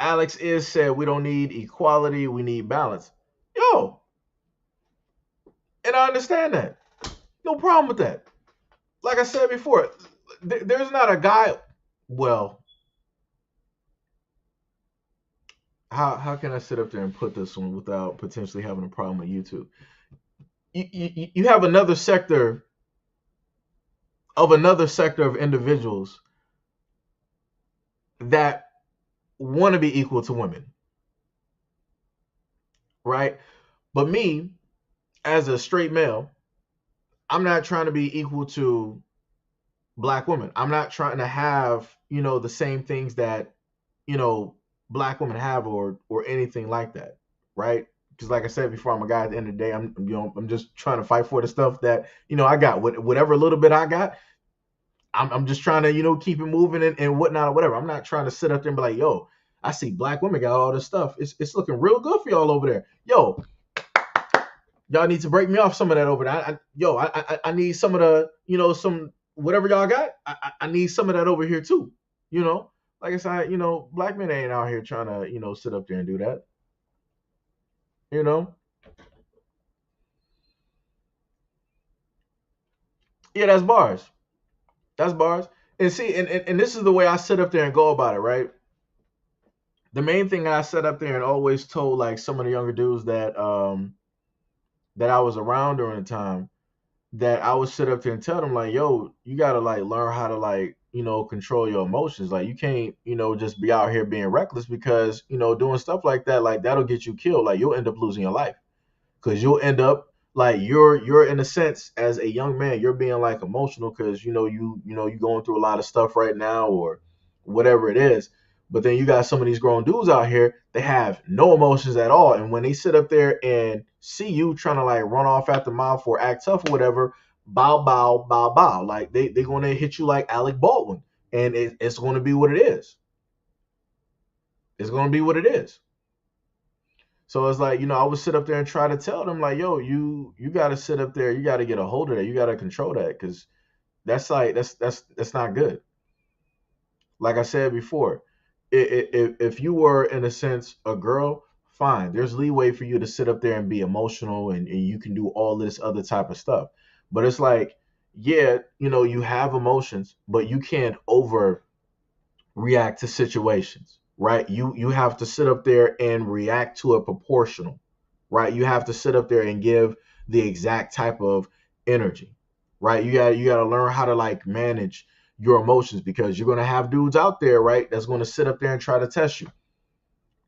Alex is said we don't need equality, we need balance. Yo, and I understand that. No problem with that. Like I said before, there's not a guy. Well, how can I sit up there and put this one without potentially having a problem with YouTube? You have another sector of individuals that want to be equal to women, right? But me, as a straight male, I'm not trying to be equal to black women. I'm not trying to have, the same things that, black women have or anything like that, right? Because like I said before, I'm a guy at the end of the day. I'm just trying to fight for the stuff that, I got. Whatever little bit I got, I'm just trying to, keep it moving and whatnot or whatever. I'm not trying to sit up there and be like, yo, I see black women got all this stuff. It's looking real good for y'all over there. Yo, y'all need to break me off some of that over there. I need some of the, some whatever y'all got. I need some of that over here too. Like I said, black men ain't out here trying to, sit up there and do that. Yeah, that's bars. That's bars. And see, and this is the way I sit up there and go about it, right? The main thing I set up there and always told like some of the younger dudes that I was around during the time, that I would sit up there and tell them like, yo, you gotta like learn how to like, control your emotions. Like you can't, just be out here being reckless, because, doing stuff like that, like that'll get you killed. Like you'll end up losing your life, because you'll end up like you're in a sense, as a young man, you're being like emotional because you going through a lot of stuff right now or whatever it is. But then you got some of these grown dudes out here, they have no emotions at all, and when they sit up there and see you trying to like run off at the mouth or act tough or whatever, bow, bow, bow, bow. Like they're going to hit you like Alec Baldwin, and it's going to be what it is. It's going to be what it is. So it's like, I would sit up there and try to tell them like, yo, you got to sit up there, you got to get a hold of that, you got to control that, because that's not good. Like I said before, if you were in a sense a girl, fine. There's leeway for you to sit up there and be emotional, and you can do all this other type of stuff. But it's like, yeah, you have emotions, but you can't over react to situations, right? You have to sit up there and react to a proportional, right? You have to sit up there and give the exact type of energy, right? You got to learn how to like manage your emotions, because you're going to have dudes out there, right, that's going to sit up there and try to test you.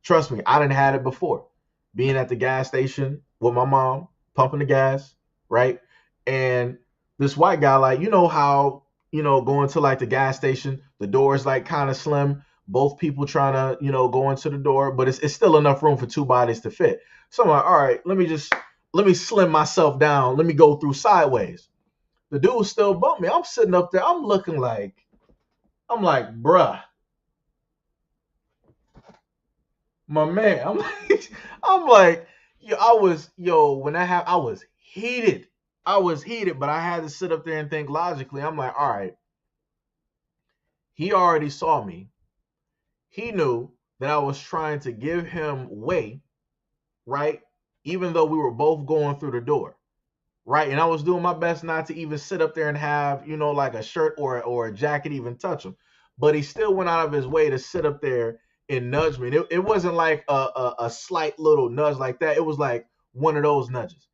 Trust me, I didn't had it before. Being at the gas station with my mom, pumping the gas, right? And this white guy, like, how, going to like the gas station, the door is like kind of slim. Both people trying to, go into the door, but it's still enough room for two bodies to fit. So I'm like, all right, let me slim myself down. Let me go through sideways. The dude still bumped me. I'm sitting up there. I'm like, bruh, my man. I'm like, when that happened, I was heated. I was heated, but I had to sit up there and think logically. I'm like, all right, he already saw me. He knew that I was trying to give him way, right? Even though we were both going through the door, right? And I was doing my best not to even sit up there and have, like a shirt or a jacket even touch him. But he still went out of his way to sit up there and nudge me. And it wasn't like a slight little nudge like that. It was like one of those nudges.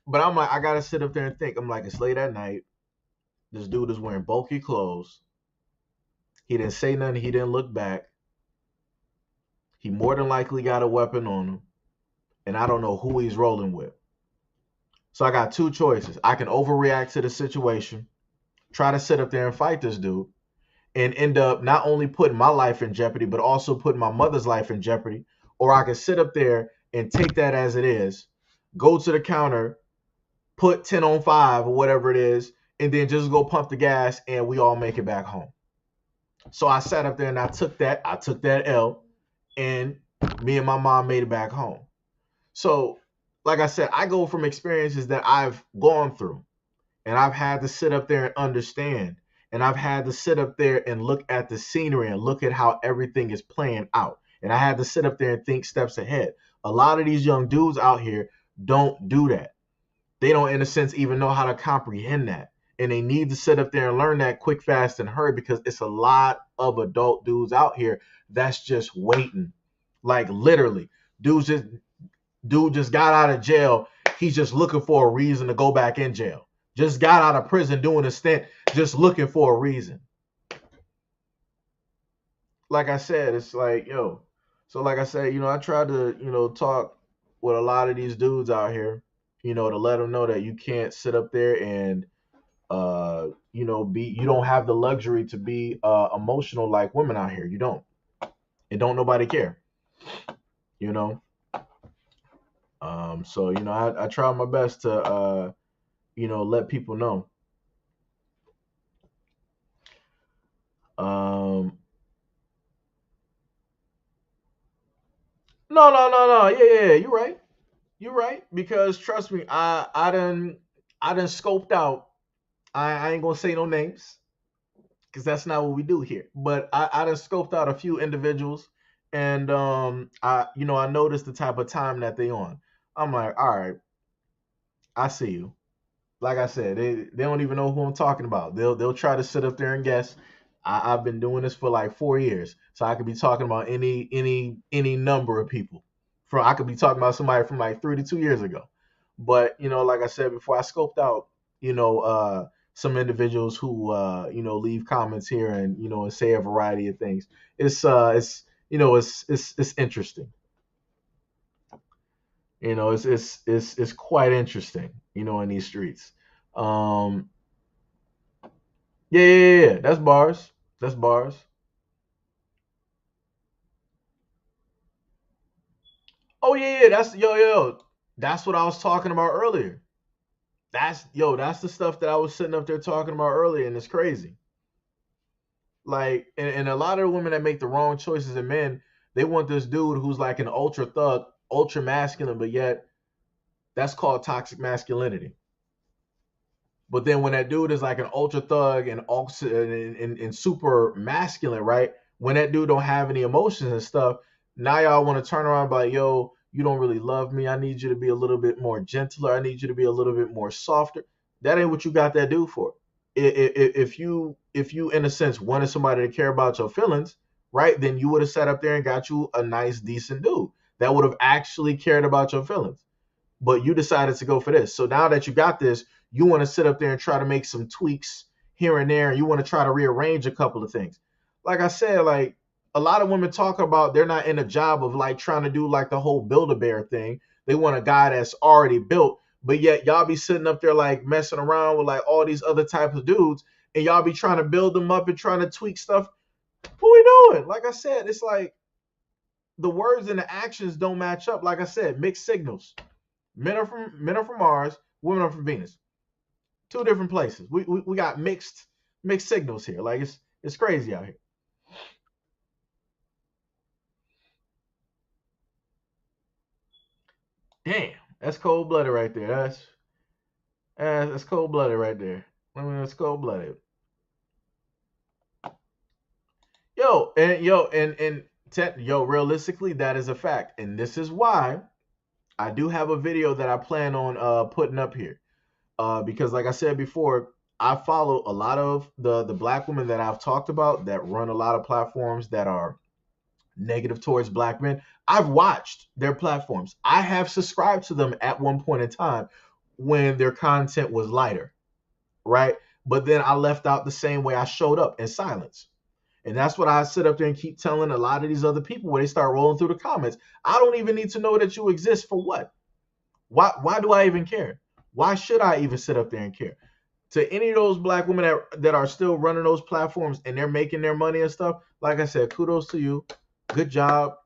But I'm like, I gotta sit up there and think. I'm like, it's late at night. This dude is wearing bulky clothes. He didn't say nothing. He didn't look back. He more than likely got a weapon on him. And I don't know who he's rolling with. So I got two choices. I can overreact to the situation, try to sit up there and fight this dude, and end up not only putting my life in jeopardy, but also putting my mother's life in jeopardy. Or I can sit up there and take that as it is, go to the counter, put 10 on 5 or whatever it is, and then just go pump the gas and we all make it back home. So I sat up there and I took that L, and me and my mom made it back home. So, like I said, I go from experiences that I've gone through, and I've had to sit up there and understand, and I've had to sit up there and look at the scenery and look at how everything is playing out. And I had to sit up there and think steps ahead. A lot of these young dudes out here don't do that. They don't, in a sense, even know how to comprehend that. And they need to sit up there and learn that quick, fast, and hurry, because it's a lot of adult dudes out here that's just waiting. Like literally, dude just got out of jail. He's just looking for a reason to go back in jail. Just got out of prison doing a stint, just looking for a reason. Like I said, it's like, yo. So like I said, I tried to, talk with a lot of these dudes out here, to let them know that you can't sit up there and you don't have the luxury to be emotional like women out here. You don't. And don't nobody care. You know. So I try my best to let people know. Um, no. Yeah. You're right. You're right. Because trust me, I done scoped out. I ain't gonna say no names, because that's not what we do here. But I done scoped out a few individuals, and I noticed the type of time that they on. I'm like, all right, I see you. Like I said, they don't even know who I'm talking about. They'll try to sit up there and guess. I've been doing this for like 4 years, so I could be talking about any number of people. I could be talking about somebody from like 32 years ago. But like I said before, I scoped out some individuals who leave comments here and and say a variety of things. It's interesting. It's quite interesting, in these streets. Um, yeah. That's bars. That's bars. Oh yeah. That's yo. That's what I was talking about earlier. That's the stuff that I was sitting up there talking about earlier, and it's crazy. Like, and a lot of the women that make the wrong choices in men, they want this dude who's like an ultra thug, ultra masculine, but yet that's called toxic masculinity. But then when that dude is like an ultra thug and super masculine, right? When that dude don't have any emotions and stuff, now y'all want to turn around and be like, yo, you don't really love me. I need you to be a little bit more gentler. I need you to be a little bit more softer. That ain't what you got that dude for. If you in a sense wanted somebody to care about your feelings, right? Then you would have sat up there and got you a nice, decent dude that would have actually cared about your feelings, but you decided to go for this. So now that you got this, you want to sit up there and try to make some tweaks here and there. And you want to try to rearrange a couple of things. Like I said, like a lot of women talk about they're not in a job of like trying to do like the whole Build-A-Bear thing. They want a guy that's already built, but yet y'all be sitting up there like messing around with like all these other types of dudes, and y'all be trying to build them up and trying to tweak stuff. What we doing? Like I said, it's like the words and the actions don't match up. Like I said, mixed signals. Men are from Mars, women are from Venus. Two different places. We got mixed signals here. Like it's crazy out here. Damn, that's cold blooded right there. That's cold blooded right there. I mean, that's cold blooded. Yo, realistically, that is a fact, and this is why I do have a video that I plan on putting up here. Because like I said before, I follow a lot of the black women that I've talked about that run a lot of platforms that are negative towards black men. I've watched their platforms. I have subscribed to them at one point in time when their content was lighter, right? But then I left out the same way I showed up in silence. And that's what I sit up there and keep telling a lot of these other people when they start rolling through the comments. I don't even need to know that you exist for what? Why do I even care? Why should I even sit up there and care? To any of those black women that are still running those platforms and they're making their money and stuff, like I said, kudos to you. Good job.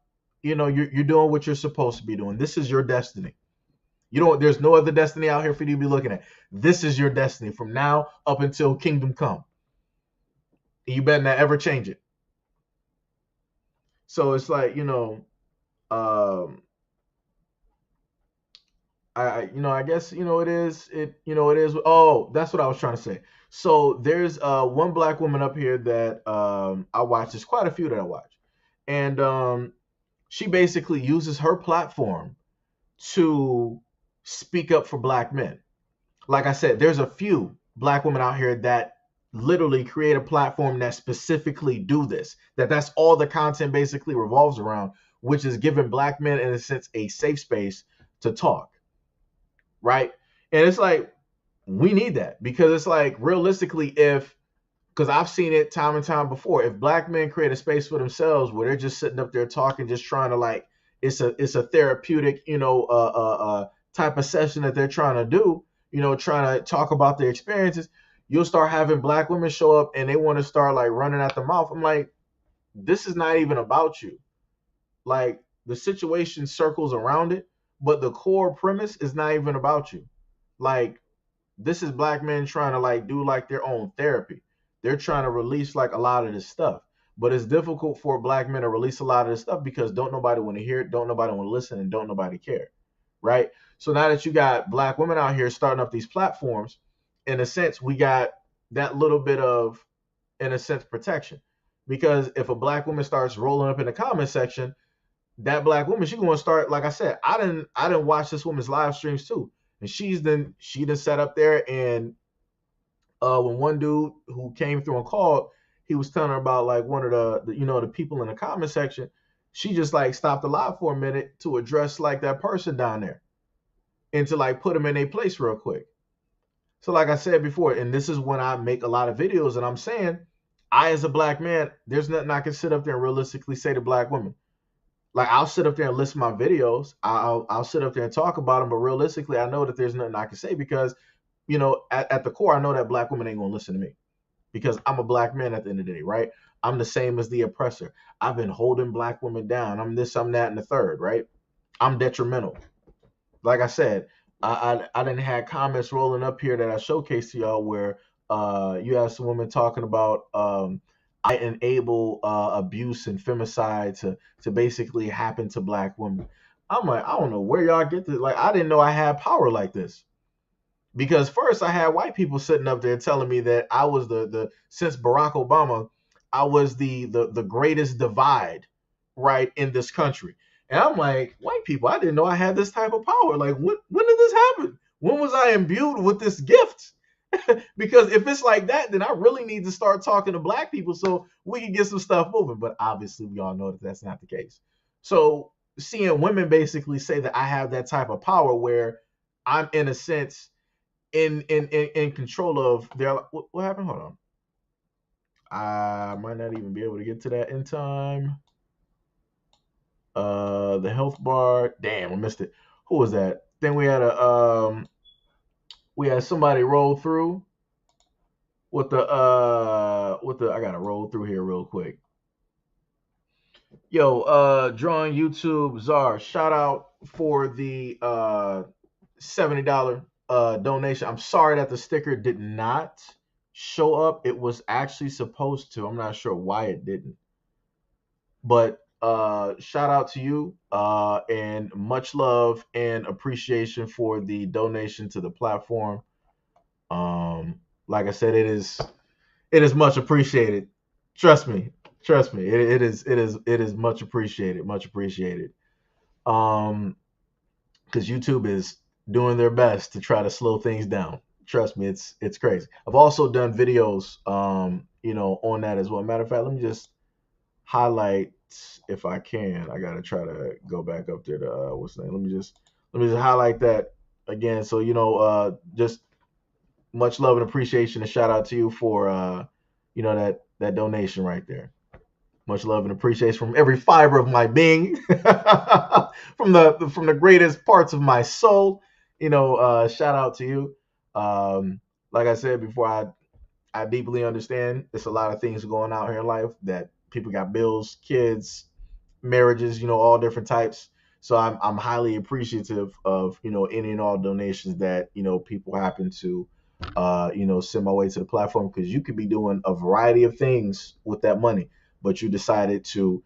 You're doing what you're supposed to be doing. This is your destiny. There's no other destiny out here for you to be looking at. This is your destiny from now up until kingdom come. You better not ever change it. So it's like, um, I guess it is. Oh, that's what I was trying to say. So there's one black woman up here that I watch. There's quite a few that I watch, and she basically uses her platform to speak up for black men. Like I said, there's a few black women out here that literally create a platform that specifically do this. That's all the content basically revolves around, which is giving black men in a sense a safe space to talk, right? And it's like we need that because it's like realistically, if because I've seen it time and time before, if black men create a space for themselves where they're just sitting up there talking, just trying to like it's a therapeutic type of session that they're trying to do, trying to talk about their experiences, you'll start having black women show up and they want to start like running at the mouth. I'm like, this is not even about you. Like the situation circles around it, but the core premise is not even about you. Like this is black men trying to like do like their own therapy. They're trying to release like a lot of this stuff. But it's difficult for black men to release a lot of this stuff because don't nobody want to hear it, don't nobody want to listen, and don't nobody care. Right? So now that you got black women out here starting up these platforms, in a sense, we got that little bit of, in a sense, protection. Because if a black woman starts rolling up in the comment section, that black woman, she gonna start, like I said, I didn't watch this woman's live streams too. And she done sat up there and when one dude who came through and called, he was telling her about like one of the people in the comment section. She just like stopped the live for a minute to address like that person down there and to like put them in a place real quick. So like I said before, and this is when I make a lot of videos and I'm saying, I as a black man, there's nothing I can sit up there and realistically say to black women. Like I'll sit up there and list my videos. I'll sit up there and talk about them, but realistically, I know that there's nothing I can say because at the core, I know that black women ain't gonna listen to me because I'm a black man at the end of the day, right? I'm the same as the oppressor. I've been holding black women down. I'm this, I'm that, and the third, right? I'm detrimental. Like I said, I didn't have comments rolling up here that I showcased to y'all where you have some women talking about I enable abuse and femicide to basically happen to black women. I'm like, I don't know where y'all get this. Like, I didn't know I had power like this. Because first I had white people sitting up there telling me that I was the since Barack Obama, I was the greatest divide, right, in this country. And I'm like, white people, I didn't know I had this type of power. Like, when did this happen? When was I imbued with this gift? Because if it's like that, then I really need to start talking to black people so we can get some stuff moving. But obviously, we all know that that's not the case. So seeing women basically say that I have that type of power where I'm in a sense in control of their what happened? Hold on. I might not even be able to get to that in time. The health bar. Damn, I missed it. Who was that? Then we had somebody roll through with the I gotta roll through here real quick. Yo, drawing YouTube Czar, shout out for the $70 donation. I'm sorry that the sticker did not show up. It was actually supposed to. I'm not sure why it didn't. But shout out to you and much love and appreciation for the donation to the platform. Like I said, it is much appreciated. Trust me. Trust me. It is much appreciated. Much appreciated. Um because YouTube is doing their best to try to slow things down. Trust me, it's crazy. I've also done videos, on that as well. Matter of fact, let me just highlight if I can. I gotta try to go back up there to what's the name. Let me just highlight that again. So just much love and appreciation and shout out to you for that donation right there. Much love and appreciation from every fiber of my being, from the greatest parts of my soul. Shout out to you. Like I said before, I deeply understand there's a lot of things going out here in life that people got bills, kids, marriages, all different types. So I'm highly appreciative of any and all donations that people happen to send my way to the platform, because you could be doing a variety of things with that money, but you decided to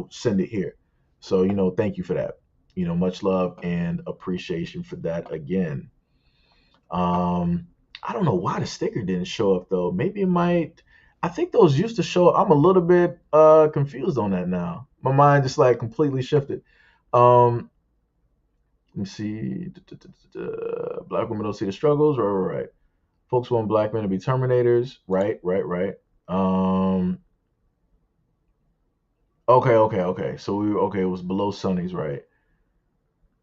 send it here. So thank you for that. Much love and appreciation for that again. I don't know why the sticker didn't show up though. Maybe it might. I think those used to show up. I'm a little bit confused on that now. My mind just like completely shifted. Um, Let me see. Black women don't see the struggles. Right. Folks want black men to be terminators. Right. Um. Okay. So we were okay. It was below Sunny's, right?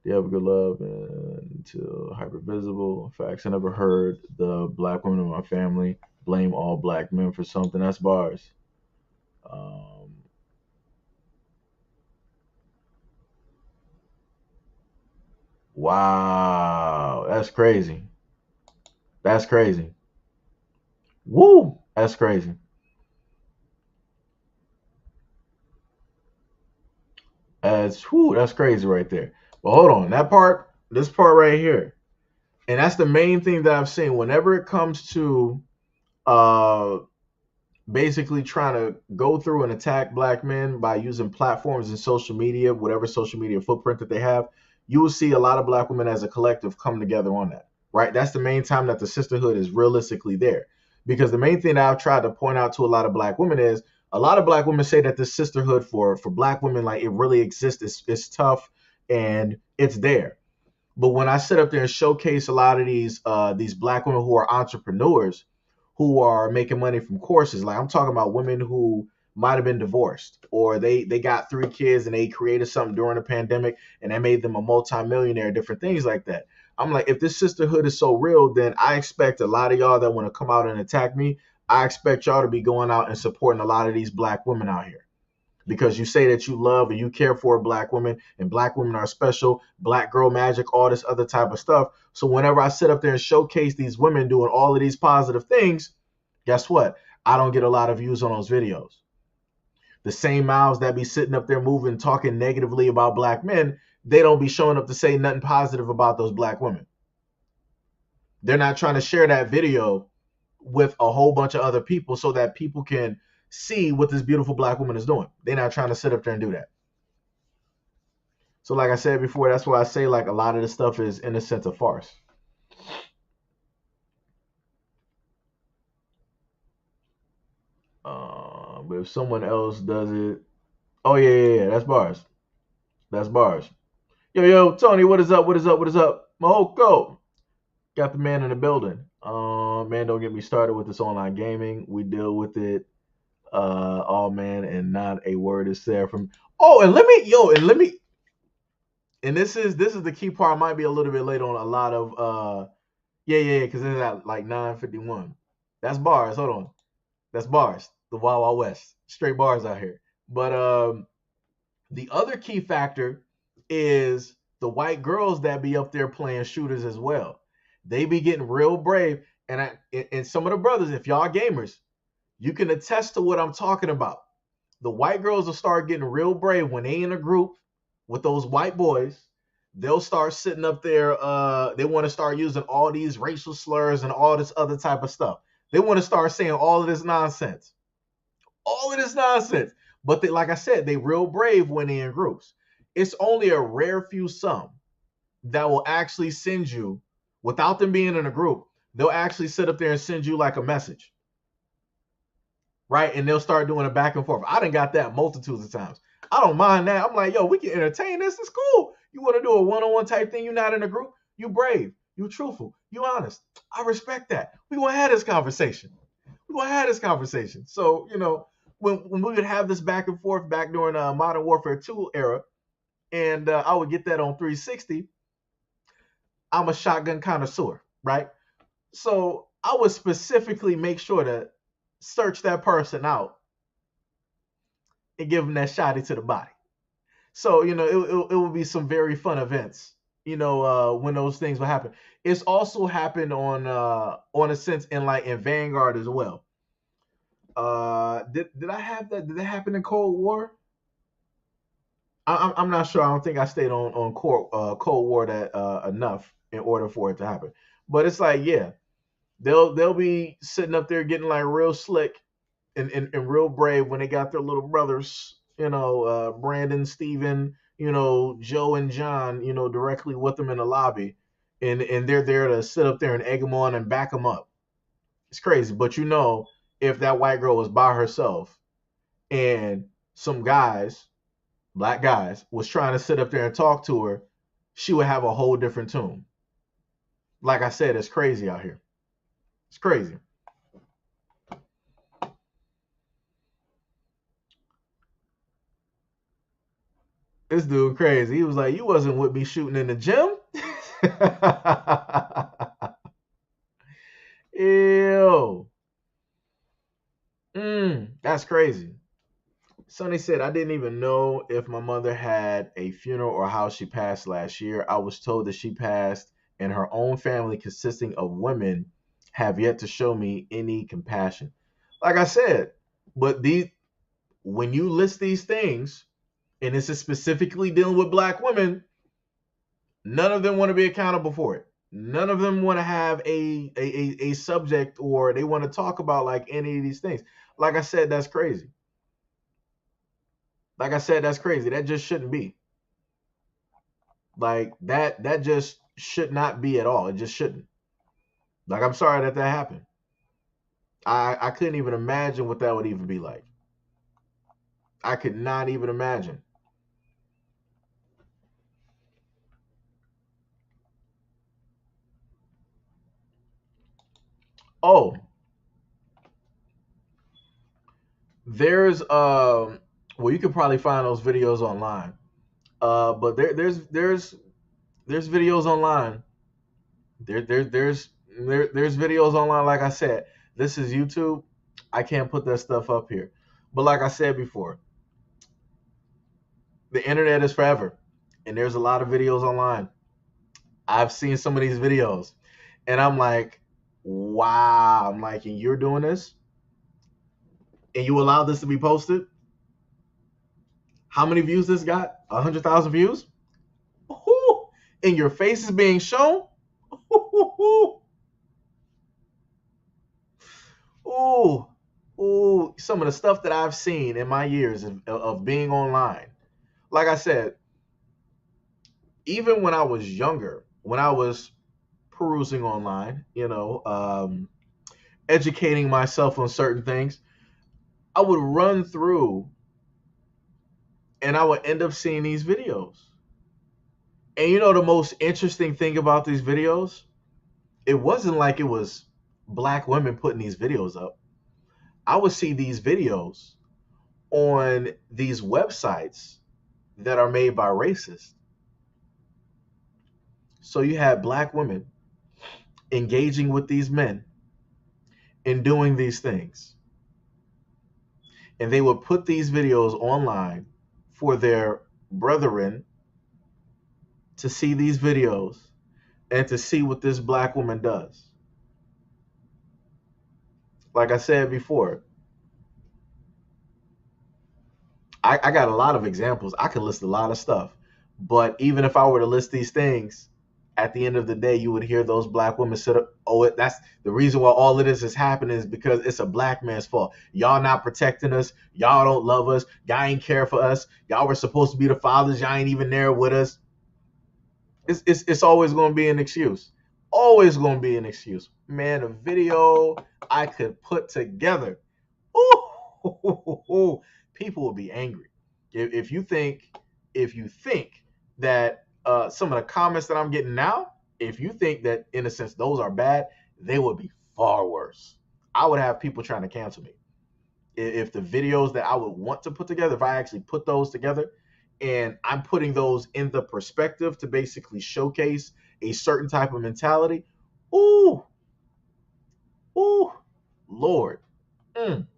They have a good love until hyper visible. Facts. I never heard the black women in my family blame all black men for something. That's bars. Um, wow, that's crazy. That's crazy. Woo, that's crazy. That's crazy right there. But hold on, this part right here, and that's the main thing that I've seen. Whenever it comes to uh basically trying to go through and attack black men by using platforms and social media, whatever social media footprint that they have, you will see a lot of black women as a collective come together on that, right? That's the main time that the sisterhood is realistically there. Because the main thing that I've tried to point out to a lot of black women is a lot of black women say that this sisterhood for black women, like it really exists, it's tough and it's there. But when I sit up there and showcase a lot of these black women who are entrepreneurs, who are making money from courses, like I'm talking about women who might have been divorced, or they got 3 kids and they created something during the pandemic and that made them a multimillionaire, different things like that. I'm like, if this sisterhood is so real, then I expect a lot of y'all that want to come out and attack me, I expect y'all to be going out and supporting a lot of these black women out here, because you say that you love and you care for black women and black women are special, black girl magic, all this other type of stuff. So whenever I sit up there and showcase these women doing all of these positive things, guess what? I don't get a lot of views on those videos. The same mouths that be sitting up there moving, talking negatively about black men, they don't be showing up to say nothing positive about those black women. They're not trying to share that video with a whole bunch of other people so that people can see what this beautiful black woman is doing. They're not trying to sit up there and do that. So like I said before, that's why I say like a lot of this stuff is in a sense a farce. But if someone else does it, oh yeah, that's bars. That's bars. Yo, Tony, what is up? What is up? What is up? Mahoko, got the man in the building. Man, don't get me started with this online gaming. We deal with it, all man, and not a word is there from. Oh, and let me, and this is the key part. I might be a little bit late on a lot of, yeah, because it's at like 9:51. That's bars. Hold on, that's bars. The Wild Wild West, straight bars out here. But the other key factor is the white girls that be up there playing shooters as well. They be getting real brave, and some of the brothers, if y'all gamers, you can attest to what I'm talking about. The white girls will start getting real brave when they in a group with those white boys. They'll start sitting up there. They want to start using all these racial slurs and all this other type of stuff. They want to start saying all of this nonsense. All of this nonsense. But they, like I said, they real brave when they in groups. It's only a rare few some that will actually send you, without them being in a group, they'll actually sit up there and send you like a message. Right? And they'll start doing a back and forth. I done got that multitudes of times. I don't mind that. I'm like, yo, we can entertain this. It's cool. You want to do a one-on-one type thing? You're not in a group. You brave. You truthful. You honest. I respect that. We gonna have this conversation. We gonna have this conversation. So, when we would have this back and forth back during Modern Warfare 2 era, and I would get that on 360, I'm a shotgun connoisseur, right? So I would specifically make sure to search that person out and give them that shotty to the body. So, it will be some very fun events, when those things will happen. It's also happened on a sense in Vanguard as well. Did I have that? Did that happen in Cold War? I'm not sure. I don't think I stayed on Cold War that enough in order for it to happen. But it's like, yeah, they'll be sitting up there getting like real slick and real brave when they got their little brothers, Brandon, Steven, Joe and John, directly with them in the lobby, and they're there to sit up there and egg them on and back them up. It's crazy, but if that white girl was by herself and some guys, black guys, was trying to sit up there and talk to her, she would have a whole different tune. Like I said, it's crazy out here. It's crazy. This dude crazy. He was like, "You wasn't with me shooting in the gym." Ew. That's crazy. Sonny said, I didn't even know if my mother had a funeral or how she passed last year. I was told that she passed, and her own family, consisting of women, have yet to show me any compassion. Like I said, but when you list these things, and this is specifically dealing with black women, none of them want to be accountable for it. None of them want to have a subject, or they want to talk about like any of these things. Like I said, that's crazy. Like I said, that's crazy. That just shouldn't be. Like that just should not be at all. It just shouldn't. Like, I'm sorry that happened. I couldn't even imagine what that would even be like. I could not even imagine. Oh, there's well, you could probably find those videos online. But there's videos online. There's videos online. Like I said, this is YouTube. I can't put that stuff up here. But like I said before, the internet is forever, and there's a lot of videos online. I've seen some of these videos, and I'm like, wow. I'm like, and you're doing this, and you allow this to be posted? How many views this got? 100,000 views? Ooh, and your face is being shown? Ooh. Ooh, ooh, some of the stuff that I've seen in my years of being online. Like I said, even when I was younger, when I was perusing online, educating myself on certain things, I would run through and I would end up seeing these videos. And the most interesting thing about these videos, it wasn't like it was black women putting these videos up. I would see these videos on these websites that are made by racists. So you had black women engaging with these men and doing these things. And they would put these videos online for their brethren to see these videos and to see what this black woman does. Like I said before, I got a lot of examples. I can list a lot of stuff. But even if I were to list these things, at the end of the day, you would hear those black women sit up. Oh, that's the reason why all of this is happening is because it's a black man's fault. Y'all not protecting us. Y'all don't love us. Y'all ain't care for us. Y'all were supposed to be the fathers. Y'all ain't even there with us. It's always going to be an excuse. Always going to be an excuse. Man, a video I could put together. Ooh, people will be angry if you think that some of the comments that I'm getting now, if you think that in a sense those are bad, they would be far worse. I would have people trying to cancel me if the videos that I would want to put together, if I actually put those together, and I'm putting those in the perspective to basically showcase a certain type of mentality. Ooh, ooh, Lord. Mm.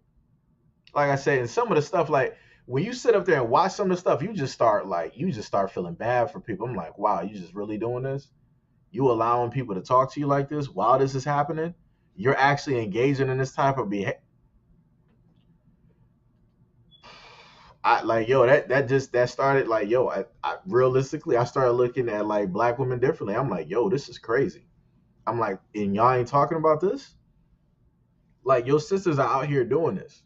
Like I said, and some of the stuff, like when you sit up there and watch some of the stuff, you just start feeling bad for people. I'm like, wow, you just really doing this? You allowing people to talk to you like this while this is happening? You're actually engaging in this type of behavior. I like, yo, that started like, yo, I realistically I started looking at like black women differently. I'm like, yo, this is crazy. I'm like, and y'all ain't talking about this? Like, your sisters are out here doing this.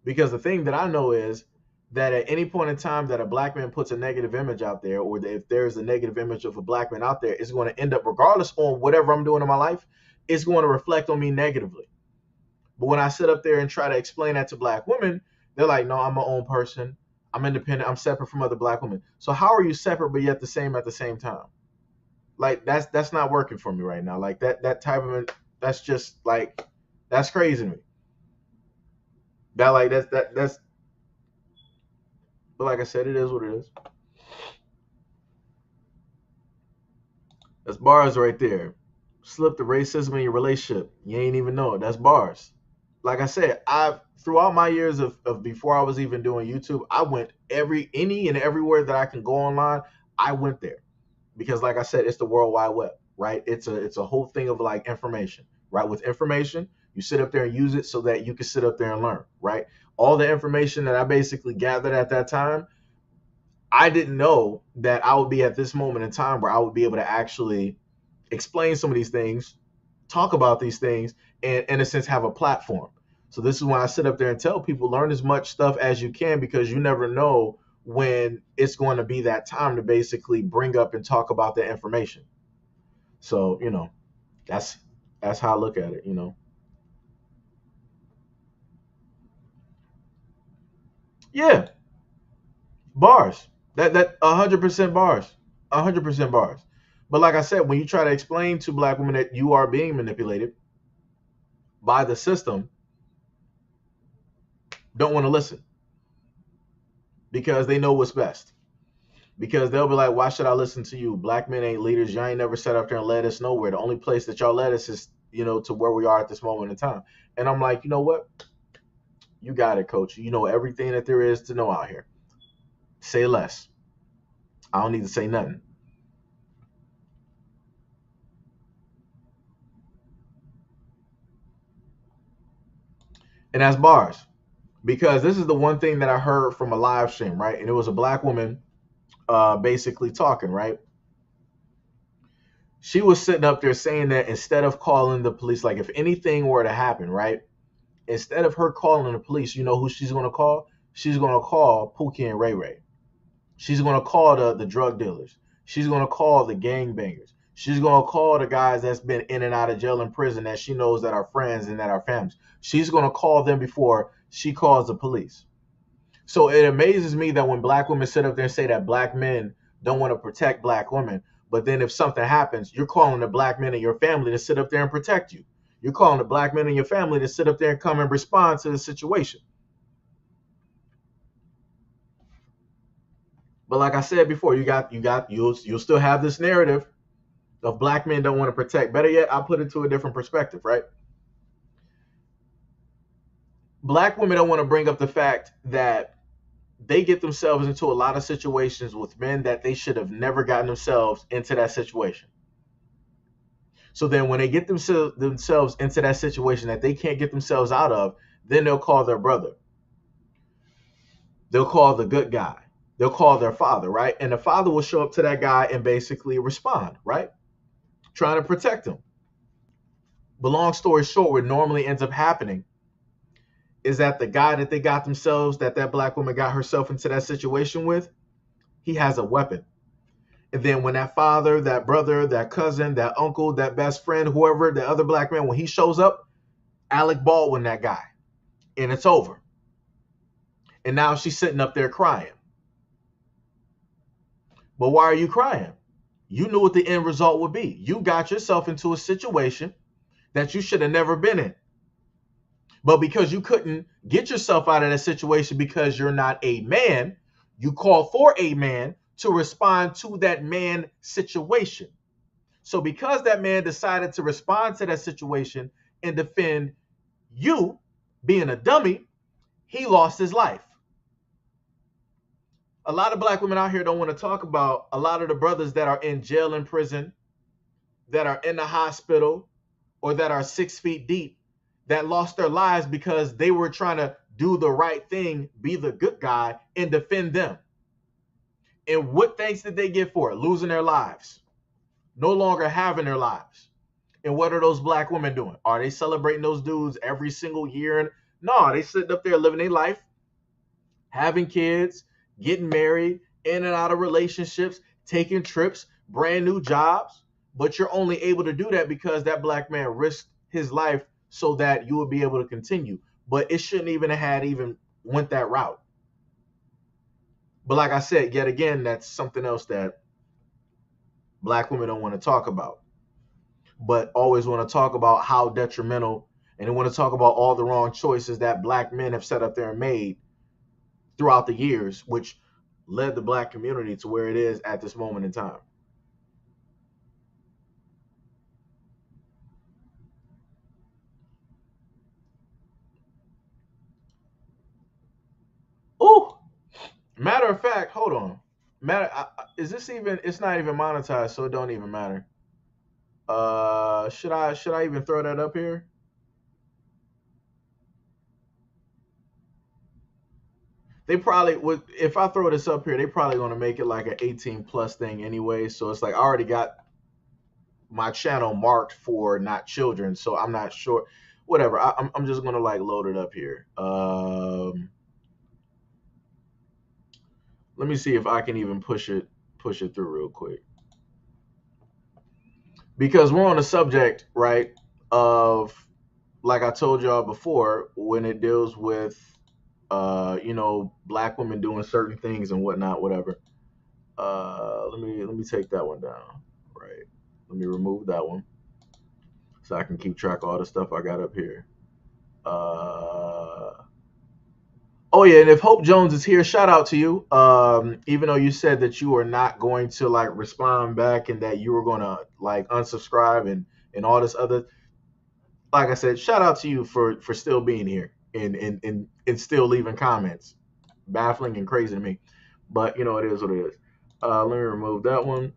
Because the thing that I know is that at any point in time that a black man puts a negative image out there, or if there's a negative image of a black man out there, it's going to end up, regardless on whatever I'm doing in my life, it's going to reflect on me negatively. But when I sit up there and try to explain that to black women, they're like, no, I'm my own person. I'm independent. I'm separate from other black women. So how are you separate but yet the same at the same time? Like that's not working for me right now. Like that type of, that's just like, that's crazy to me. That like that's But like I said, it is what it is. That's bars right there. Slip the racism in your relationship. You ain't even know it. That's bars. Like I said, I've throughout my years of before I was even doing YouTube, I went any and everywhere that I can go online, I went there. Because like I said, it's the World Wide Web, right? It's a whole thing of like information, right? With information, you sit up there and use it so that you can sit up there and learn, right? All the information that I basically gathered at that time, I didn't know that I would be at this moment in time where I would be able to actually explain some of these things, talk about these things, and in a sense have a platform. So this is when I sit up there and tell people, learn as much stuff as you can, because you never know when it's going to be that time to basically bring up and talk about that information. So, that's how I look at it. Yeah, bars. That 100% bars. 100% bars. But like I said, when you try to explain to black women that you are being manipulated by the system, don't want to listen because they know what's best. Because they'll be like, why should I listen to you? Black men ain't leaders. Y'all ain't never sat up there and led us nowhere. The only place that y'all led us is, to where we are at this moment in time. And I'm like, you know what? You got it, coach. You know everything that there is to know out here. Say less. I don't need to say nothing. And that's bars. Because this is the one thing that I heard from a live stream, right? And it was a black woman basically talking, right? She was sitting up there saying that instead of calling the police, like if anything were to happen, right? Instead of her calling the police, you know who she's gonna call? She's gonna call Pookie and Ray Ray. She's gonna call the drug dealers. She's gonna call the gangbangers. She's gonna call the guys that's been in and out of jail and prison that she knows that are friends and that are families. She's gonna call them before she calls the police. So it amazes me that when black women sit up there and say that black men don't want to protect black women, but then if something happens, you're calling the black men in your family to sit up there and protect you. You're calling the black men in your family to sit up there and come and respond to the situation. But like I said before, you'll still have this narrative of black men don't want to protect. Better yet, I'll put it to a different perspective, right? Black women don't want to bring up the fact that they get themselves into a lot of situations with men that they should have never gotten themselves into that situation. So then when they get themselves into that situation that they can't get themselves out of, then they'll call their brother. They'll call the good guy. They'll call their father, right? And the father will show up to that guy and basically respond, right? Trying to protect him. But long story short, what normally ends up happening is that the guy that they got themselves, that black woman got herself into that situation with, he has a weapon. And then when that father, that brother, that cousin, that uncle, that best friend, whoever, the other black man, when he shows up, Alec Baldwin, that guy, and it's over. And now she's sitting up there crying. But why are you crying? You knew what the end result would be. You got yourself into a situation that you should have never been in. But because you couldn't get yourself out of that situation because you're not a man, you call for a man to respond to that man situation. So because that man decided to respond to that situation and defend you being a dummy, he lost his life. A lot of black women out here don't want to talk about a lot of the brothers that are in jail and prison, that are in the hospital, or that are 6 feet deep, that lost their lives because they were trying to do the right thing, be the good guy, and defend them. And what thanks did they get for it? Losing their lives, no longer having their lives. And what are those black women doing? Are they celebrating those dudes every single year? No, they sitting up there living their life, having kids, getting married, in and out of relationships, taking trips, brand new jobs. But you're only able to do that because that black man risked his life so that you would be able to continue. But it shouldn't even have had even went that route. But like I said, yet again, that's something else that black women don't want to talk about, but always want to talk about how detrimental, and they want to talk about all the wrong choices that black men have set up there and made throughout the years, which led the black community to where it is at this moment in time. Oh, matter of fact, hold on. Is this even? It's not even monetized, so it don't even matter. Should I even throw that up here? They probably would. If I throw this up here, they probably going to make it like an 18 plus thing anyway. So it's like I already got my channel marked for not children, so I'm not sure. Whatever. I'm just gonna like load it up here. Let me see if I can even push it through real quick, because we're on the subject, right, of, like I told y'all before, when it deals with black women doing certain things and whatnot, whatever. Let me take that one down. Right. Let me remove that one so I can keep track of all the stuff I got up here. Oh yeah, and if Hope Jones is here, shout out to you. Even though you said that you are not going to like respond back and that you were gonna like unsubscribe and all this other, like I said, shout out to you for still being here and still leaving comments. Baffling and crazy to me, but it is what it is. Let me remove that one.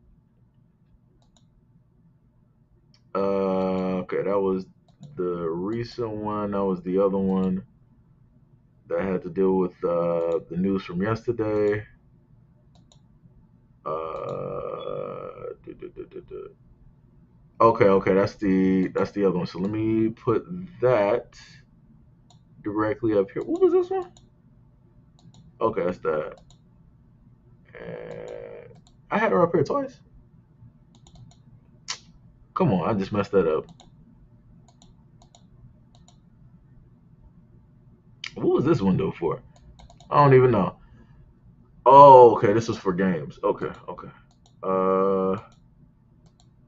Okay, that was the recent one. That was the other one that had to deal with the news from yesterday. Okay, that's the other one. So let me put that directly up here. What was this one? Okay, that's that. And I had her up here twice. Come on, I just messed that up. What was this window for? I don't even know. Oh, okay, this was for games. Okay, okay. Uh,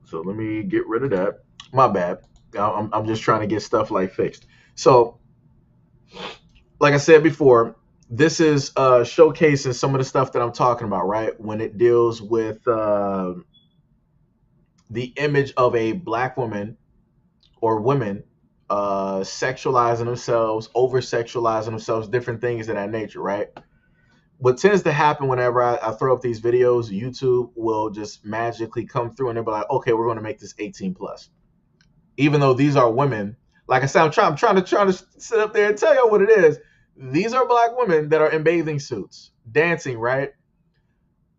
so let me get rid of that. My bad. I'm just trying to get stuff like fixed. So, like I said before, this is showcasing some of the stuff that I'm talking about, right? When it deals with the image of a black woman or women sexualizing themselves, over sexualizing themselves, different things of that nature, right? What tends to happen whenever I throw up these videos, YouTube will just magically come through and they'll be like, okay, we're going to make this 18 plus. Even though these are women, like I said, I'm trying to sit up there and tell you what it is. These are black women that are in bathing suits, dancing, right?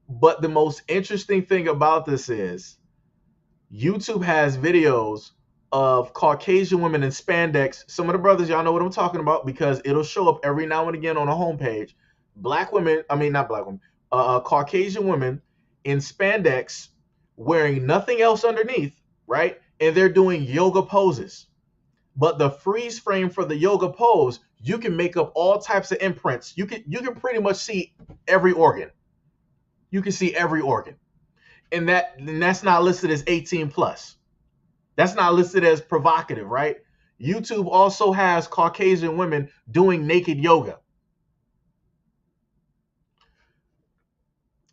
But the most interesting thing about this is YouTube has videos of Caucasian women in spandex. Some of the brothers, y'all know what I'm talking about because it'll show up every now and again on a homepage. Black women, I mean, not black women, Caucasian women in spandex wearing nothing else underneath, right? And they're doing yoga poses. But the freeze frame for the yoga pose, you can make up all types of imprints. You can pretty much see every organ. You can see every organ. And that's not listed as 18 plus. That's not listed as provocative, right? YouTube also has Caucasian women doing naked yoga.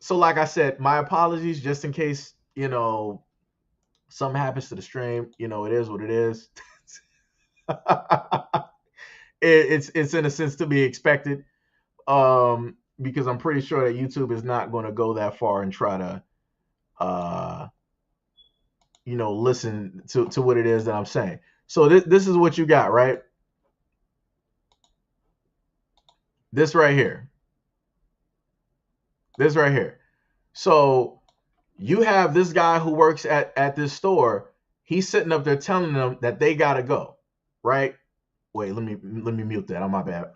So, like I said, my apologies just in case, something happens to the stream. It is what it is. It's in a sense to be expected. Because I'm pretty sure that YouTube is not going to go that far and try to uh listen to what it is that I'm saying. So this is what you got, right? This right here. This right here. So you have this guy who works at this store. He's sitting up there telling them that they gotta go, right? Wait, let me mute that. On my bad.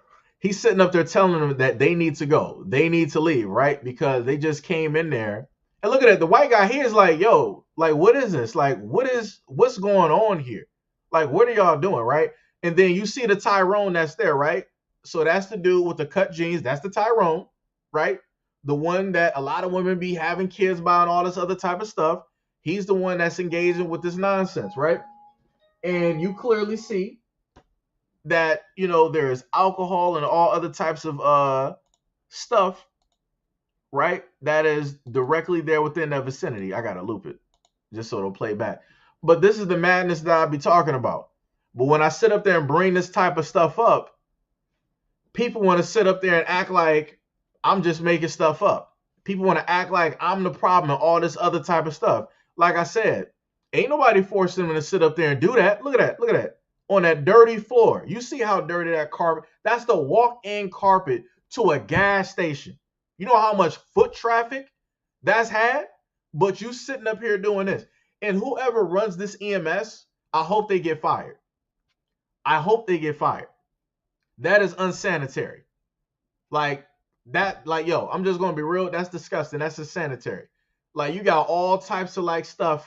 He's sitting up there telling them that they need to go. They need to leave, right? Because they just came in there. And look at it. The white guy here is like, yo, like, what is this? Like, what's going on here? Like, what are y'all doing, right? And then you see the Tyrone that's there, right? So that's the dude with the cut jeans. That's the Tyrone, right? The one that a lot of women be having kids by and all this other type of stuff. He's the one that's engaging with this nonsense, right? And you clearly see that there's alcohol and all other types of stuff, right? That is directly there within that vicinity. I gotta loop it just so it'll play back. But this is the madness that I be talking about. But when I sit up there and bring this type of stuff up, people want to sit up there and act like I'm just making stuff up. People want to act like I'm the problem and all this other type of stuff. Like I said, ain't nobody forcing them to sit up there and do that. Look at that. Look at that. On that dirty floor. You see how dirty that carpet. That's the walk-in carpet to a gas station. You know how much foot traffic that's had? But you sitting up here doing this. And whoever runs this EMS, I hope they get fired. I hope they get fired. That is unsanitary. Like that, like, yo, I'm just gonna be real. That's disgusting. That's unsanitary. Like, you got all types of like stuff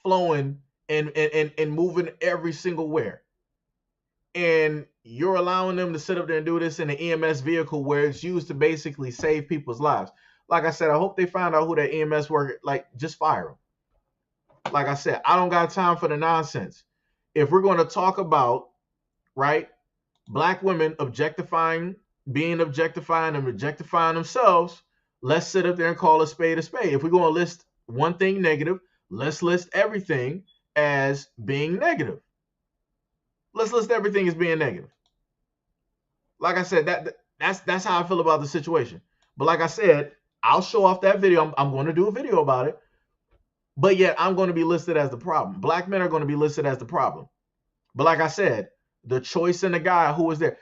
flowing and moving every single where. And you're allowing them to sit up there and do this in an EMS vehicle where it's used to basically save people's lives. Like I said, I hope they find out who that EMS worker, like, just fire them. Like I said, I don't got time for the nonsense. If we're going to talk about, right, black women being objectifying and objectifying themselves, let's sit up there and call a spade a spade. If we're going to list one thing negative, let's list everything as being negative. Let's list everything as being negative. Like I said, that's how I feel about the situation. But like I said, I'll show off that video. I'm going to do a video about it. But yet I'm going to be listed as the problem. Black men are going to be listed as the problem. But like I said, the choice in the guy who was there,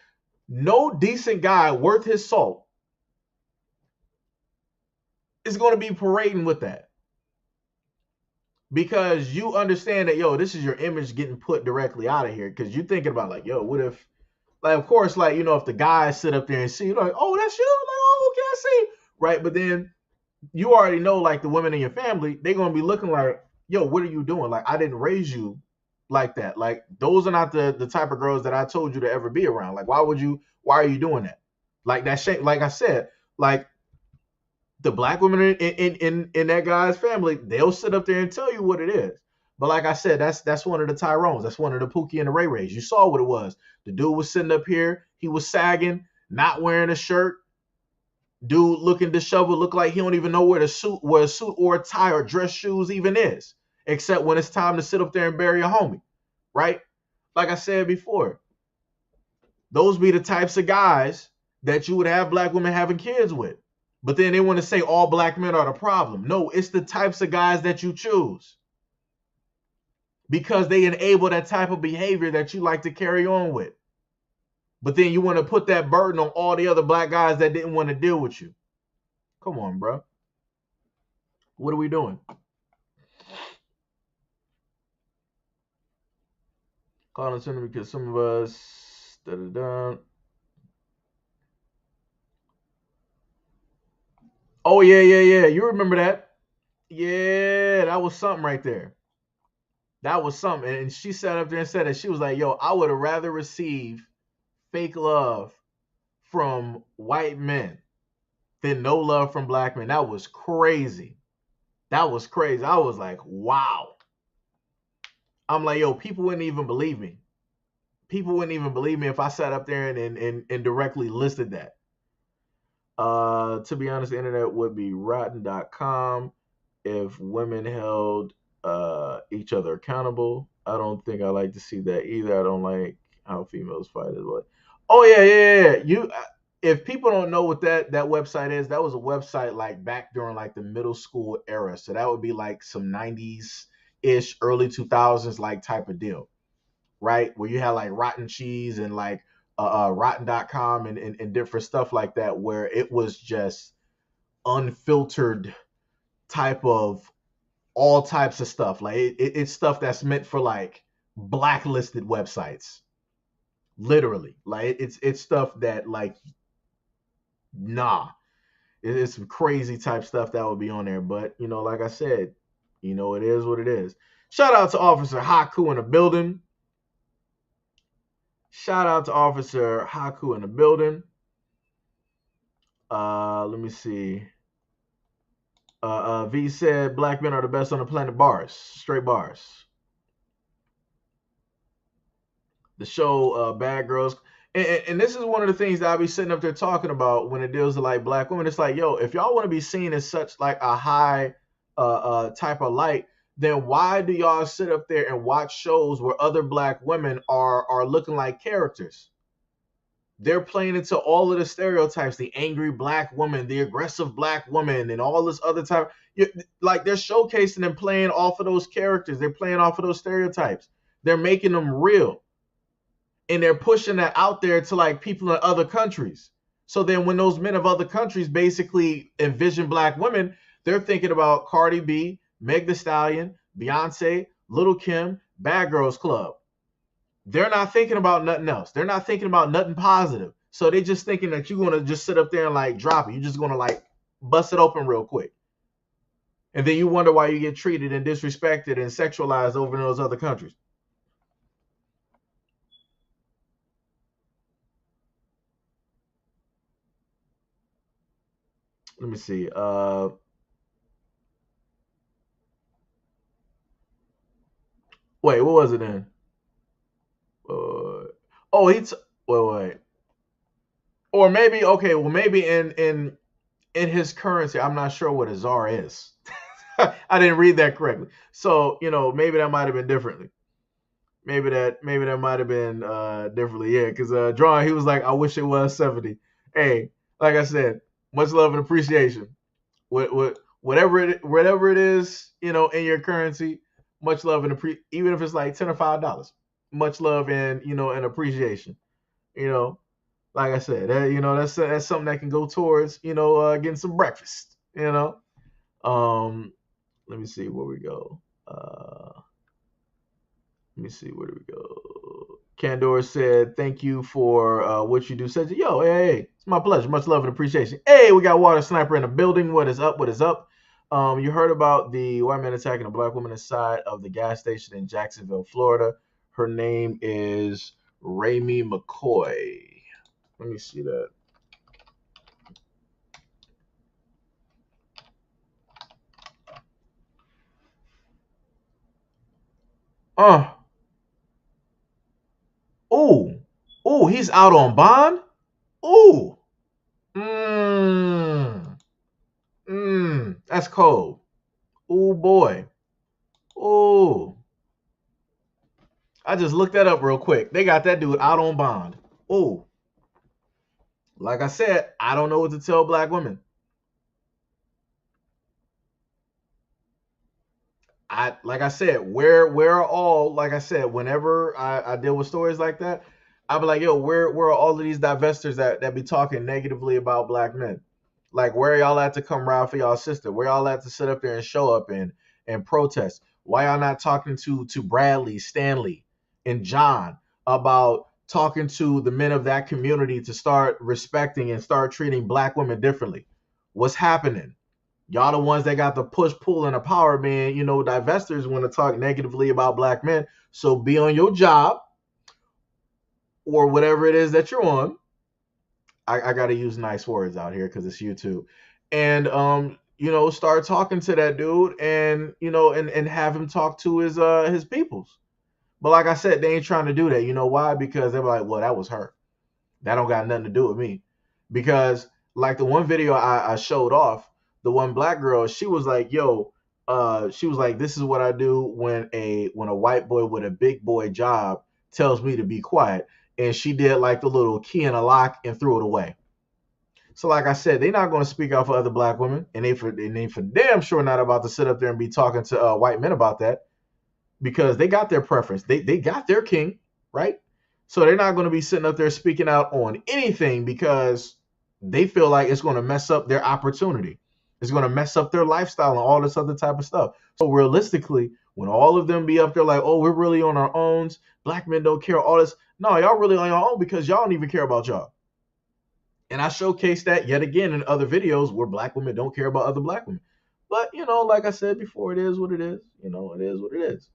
no decent guy worth his salt is going to be parading with that. Because you understand that, yo, this is your image getting put directly out of here. Because you're thinking about, like, yo, what if, Like, of course, like, if the guys sit up there and see, like, oh, that's you, like, oh, okay, I see, right? But then you already know, like, the women in your family, they're gonna be looking like, yo, what are you doing? Like, I didn't raise you like that. Like, those are not the type of girls that I told you to ever be around. Like, why are you doing that? Like, that shame, like I said, like, the black women in that guy's family, they'll sit up there and tell you what it is. But like I said, that's one of the Tyrones. That's one of the Pookie and the Ray Rays. You saw what it was. The dude was sitting up here. He was sagging, not wearing a shirt. Dude looking disheveled, look like he don't even know where a suit or a tie or dress shoes even is, except when it's time to sit up there and bury a homie, right? Like I said before, those be the types of guys that you would have black women having kids with. But then they want to say all black men are the problem. No, it's the types of guys that you choose because they enable that type of behavior that you like to carry on with. But then you want to put that burden on all the other black guys that didn't want to deal with you. Come on, bro. What are we doing? Calling center because some of us. Da-da-da. Oh, yeah, yeah, yeah. You remember that? Yeah, that was something right there. That was something. And she sat up there and said that she was like, yo, I would have rather receive fake love from white men than no love from black men. That was crazy. That was crazy. I was like, wow. I'm like, yo, people wouldn't even believe me. People wouldn't even believe me if I sat up there and directly listed that. To be honest, the internet would be rotten.com if women held each other accountable. I don't think I like to see that either. I don't like how females fight as well. Oh yeah, yeah, yeah. If people don't know what that website is, that was a website like back during like the middle school era. So that would be like some 90s ish, early 2000s like type of deal, right? Where you had like Rotten Cheese and like rotten.com and different stuff like that, where it was just unfiltered type of all types of stuff. Like it's stuff that's meant for like blacklisted websites, literally. Like it's stuff that like nah, it's some crazy type stuff that would be on there. But like I said, it is what it is. Shout out to Officer Haku in the building. Shout out to Officer Haku in the building. Let me see. V said black men are the best on the planet. Bars, straight bars. The show Bad Girls, and this is one of the things that I be sitting up there talking about when it deals with like black women. It's like, yo, if y'all want to be seen as such like a high type of light, then why do y'all sit up there and watch shows where other black women are looking like characters? They're playing into all of the stereotypes, the angry black woman, the aggressive black woman, and all this other type. Like they're showcasing and playing off of those characters. They're playing off of those stereotypes. They're making them real. And they're pushing that out there to like people in other countries. So then when those men of other countries basically envision black women, they're thinking about Cardi B, Meg Thee Stallion, Beyonce, Little Kim, Bad Girls Club. They're not thinking about nothing else. They're not thinking about nothing positive. So they're just thinking that you're going to just sit up there and like drop it. You're just going to like bust it open real quick. And then you wonder why you get treated and disrespected and sexualized over in those other countries. Let me see. Wait, what was it then? Oh, wait. Or maybe okay. Well, maybe in his currency, I'm not sure what a czar is. I didn't read that correctly. So maybe that might have been differently. Maybe that might have been differently. Yeah, because Drawing, he was like, I wish it was 70. Hey, like I said, much love and appreciation. Whatever it is, in your currency, much love and even if it's like $10 or $5, much love and and appreciation. You know, like I said, that's something that can go towards getting some breakfast. Let me see where we go. Let me see where do we go. Candor said, "Thank you for what you do." Said, "Yo, hey, it's my pleasure. Much love and appreciation." Hey, we got Water Sniper in the building. What is up? What is up? You heard about the white man attacking a black woman inside of the gas station in Jacksonville, Florida. Her name is Ramey McCoy. Let me see that. Uh, ooh, ooh, he's out on bond. Ooh, that's cold. Ooh boy. Ooh. I just looked that up real quick. They got that dude out on bond. Ooh. Like I said, I don't know what to tell black women. Like I said, where are all, like I said, whenever I deal with stories like that, I be like, yo, where are all of these divestors that be talking negatively about black men? Like, where y'all at to come ride for y'all sister? Where y'all at to sit up there and show up and protest? Why y'all not talking to Bradley, Stanley, and John about talking to the men of that community to start respecting and start treating black women differently? What's happening? Y'all the ones that got the push, pull, and the power, man. You know, divestors want to talk negatively about black men. So be on your job or whatever it is that you're on. I got to use nice words out here because it's YouTube. And, start talking to that dude and, and have him talk to his peoples. But like I said, they ain't trying to do that. You know why? Because they're like, well, that was her. That don't got nothing to do with me. Because like the one video I showed off, the one black girl, she was like, yo, she was like, this is what I do when a white boy with a big boy job tells me to be quiet. And she did like the little key in a lock and threw it away. So like I said, they're not going to speak out for other black women, and they for damn sure not about to sit up there and be talking to white men about that because they got their preference. They got their king, right? So they're not going to be sitting up there speaking out on anything because they feel like it's going to mess up their opportunity. It's going to mess up their lifestyle and all this other type of stuff. So realistically, when all of them be up there like, oh, we're really on our own, black men don't care, all this. No, y'all really on your own because y'all don't even care about y'all. And I showcased that yet again in other videos where black women don't care about other black women. But, like I said before, it is what it is. It is what it is.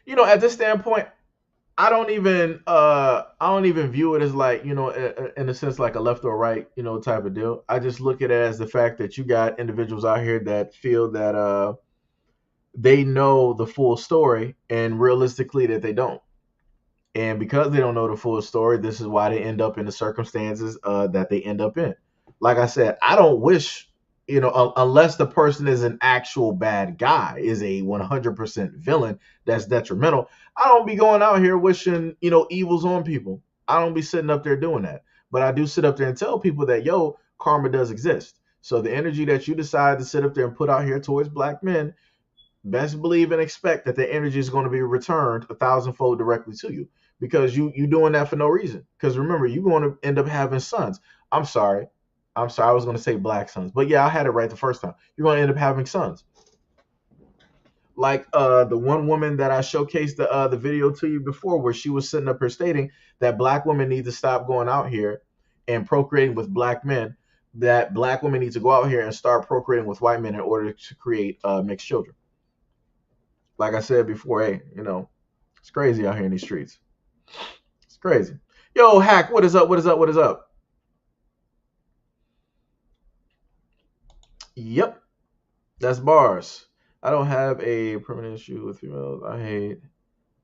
At this standpoint, I don't even view it as like, in a sense like a left or right, type of deal. I just look at it as the fact that you got individuals out here that feel that they know the full story and realistically that they don't. And because they don't know the full story, this is why they end up in the circumstances that they end up in. Like I said, I don't wish, unless the person is an actual bad guy, is a 100% villain that's detrimental. I don't be going out here wishing, evils on people. I don't be sitting up there doing that. But I do sit up there and tell people that, yo, karma does exist. So the energy that you decide to sit up there and put out here towards black men, best believe and expect that the energy is going to be returned 1,000-fold directly to you because you doing that for no reason. Because remember, you're going to end up having sons. I'm sorry. I was going to say black sons, but yeah, I had it right the first time. You're going to end up having sons. Like the one woman that I showcased the video to you before, where she was sitting up here stating that black women need to stop going out here and procreating with black men. That black women need to go out here and start procreating with white men in order to create mixed children. Like I said before, hey, it's crazy out here in these streets. It's crazy. Yo, Hack, what is up? What is up? What is up? Yep, that's bars. I don't have a permanent issue with females. I hate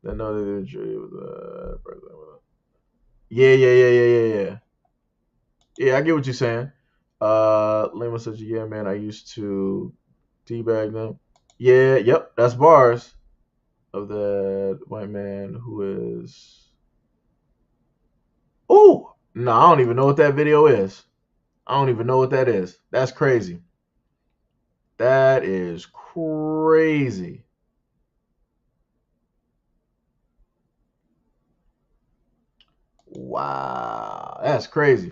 that know that they're true with yeah, yeah, yeah, yeah, yeah, yeah. Yeah, I get what you're saying. Lima says, yeah, man, I used to teabag them. Yeah, yep, that's bars of that white man who is. Oh, no, I don't even know what that video is. I don't even know what that is. That's crazy. That is crazy. Wow. That's crazy.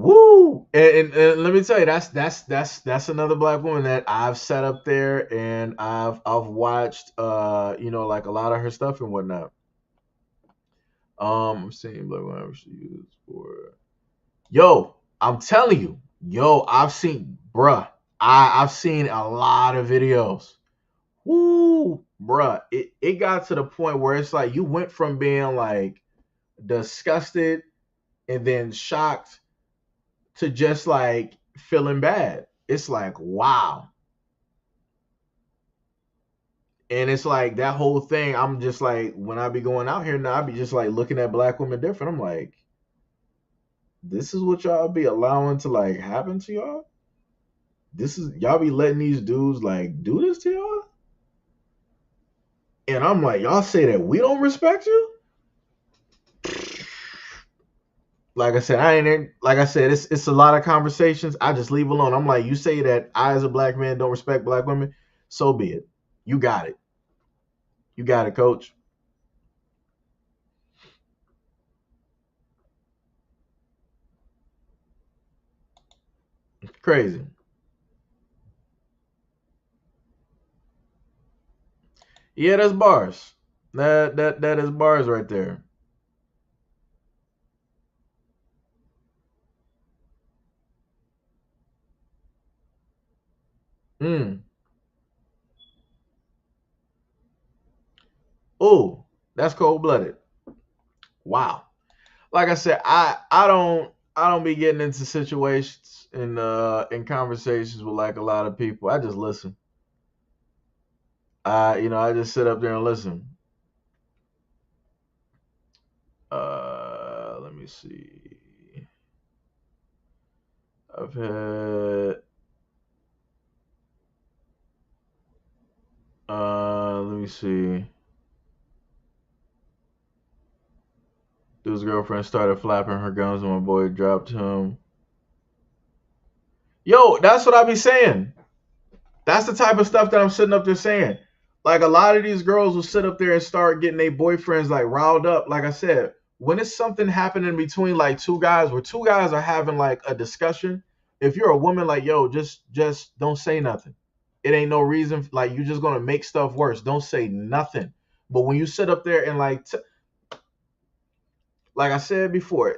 Woo! And let me tell you, that's another black woman that I've sat up there and I've watched like a lot of her stuff and whatnot. I'm seeing black women she used for yo. I'm telling you, I've seen I've seen a lot of videos. Woo, bruh. It got to the point where it's like you went from being like disgusted and then shocked to just like feeling bad. It's like, wow. And it's like that whole thing. I'm just like, when I be going out here now, I be just like looking at black women different. I'm like, this is what y'all be allowing to like happen to y'all? This is y'all be letting these dudes like do this to y'all? And I'm like, y'all say that we don't respect you? Like I said, I ain't like I said, it's a lot of conversations. I just leave alone. I'm like, you say that I as a black man don't respect black women, so be it. You got it. You got it, coach. Crazy. Yeah, that's bars. That is bars right there. Mm. Oh, that's cold blooded. Wow. Like I said, I don't be getting into situations in conversations with like a lot of people. I just listen. I just sit up there and listen. Let me see. I've had let me see. Dude's girlfriend started flapping her gums and my boy dropped him. Yo, that's what I be saying. That's the type of stuff that I'm sitting up there saying. Like a lot of these girls will sit up there and start getting their boyfriends like riled up. Like I said, when it's something happening between like two guys where two guys are having like a discussion, if you're a woman, like yo, just don't say nothing. It ain't no reason like you're just gonna make stuff worse. Don't say nothing. But when you sit up there and like I said before,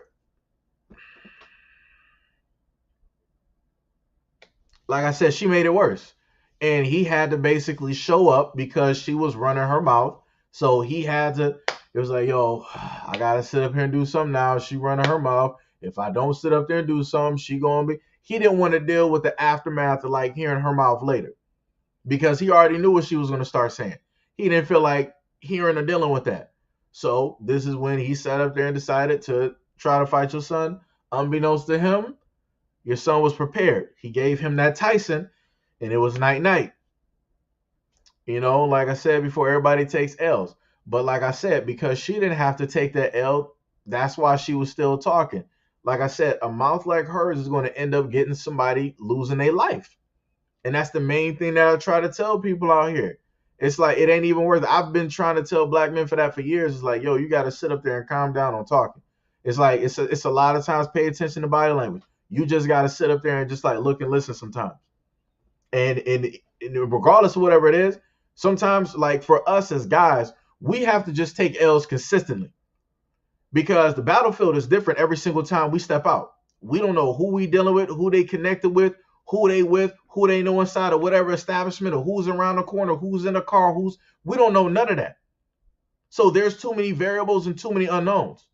like I said, she made it worse. And he had to basically show up because she was running her mouth. So he had to, it was like, yo, I gotta sit up here and do something now. She running her mouth. If I don't sit up there and do something, she gonna be. He didn't want to deal with the aftermath of like hearing her mouth later because he already knew what she was gonna start saying. He didn't feel like hearing or dealing with that. So this is when he sat up there and decided to try to fight your son. Unbeknownst to him, your son was prepared. He gave him that Tyson, and it was night night. Like I said before, everybody takes L's. But like I said, because she didn't have to take that L, that's why she was still talking. Like I said, a mouth like hers is going to end up getting somebody losing their life. And that's the main thing that I try to tell people out here. It's like it ain't even worth it. I've been trying to tell black men for that for years. It's like, yo, you got to sit up there and calm down on talking. It's like it's a lot of times pay attention to body language. You just got to sit up there and just like look and listen sometimes. And regardless of whatever it is, sometimes like for us as guys, we have to just take L's consistently because the battlefield is different every single time we step out. We don't know who we dealing with, who they connected with, who they know inside of whatever establishment, or who's around the corner, who's in the car, we don't know none of that. So there's too many variables and too many unknowns.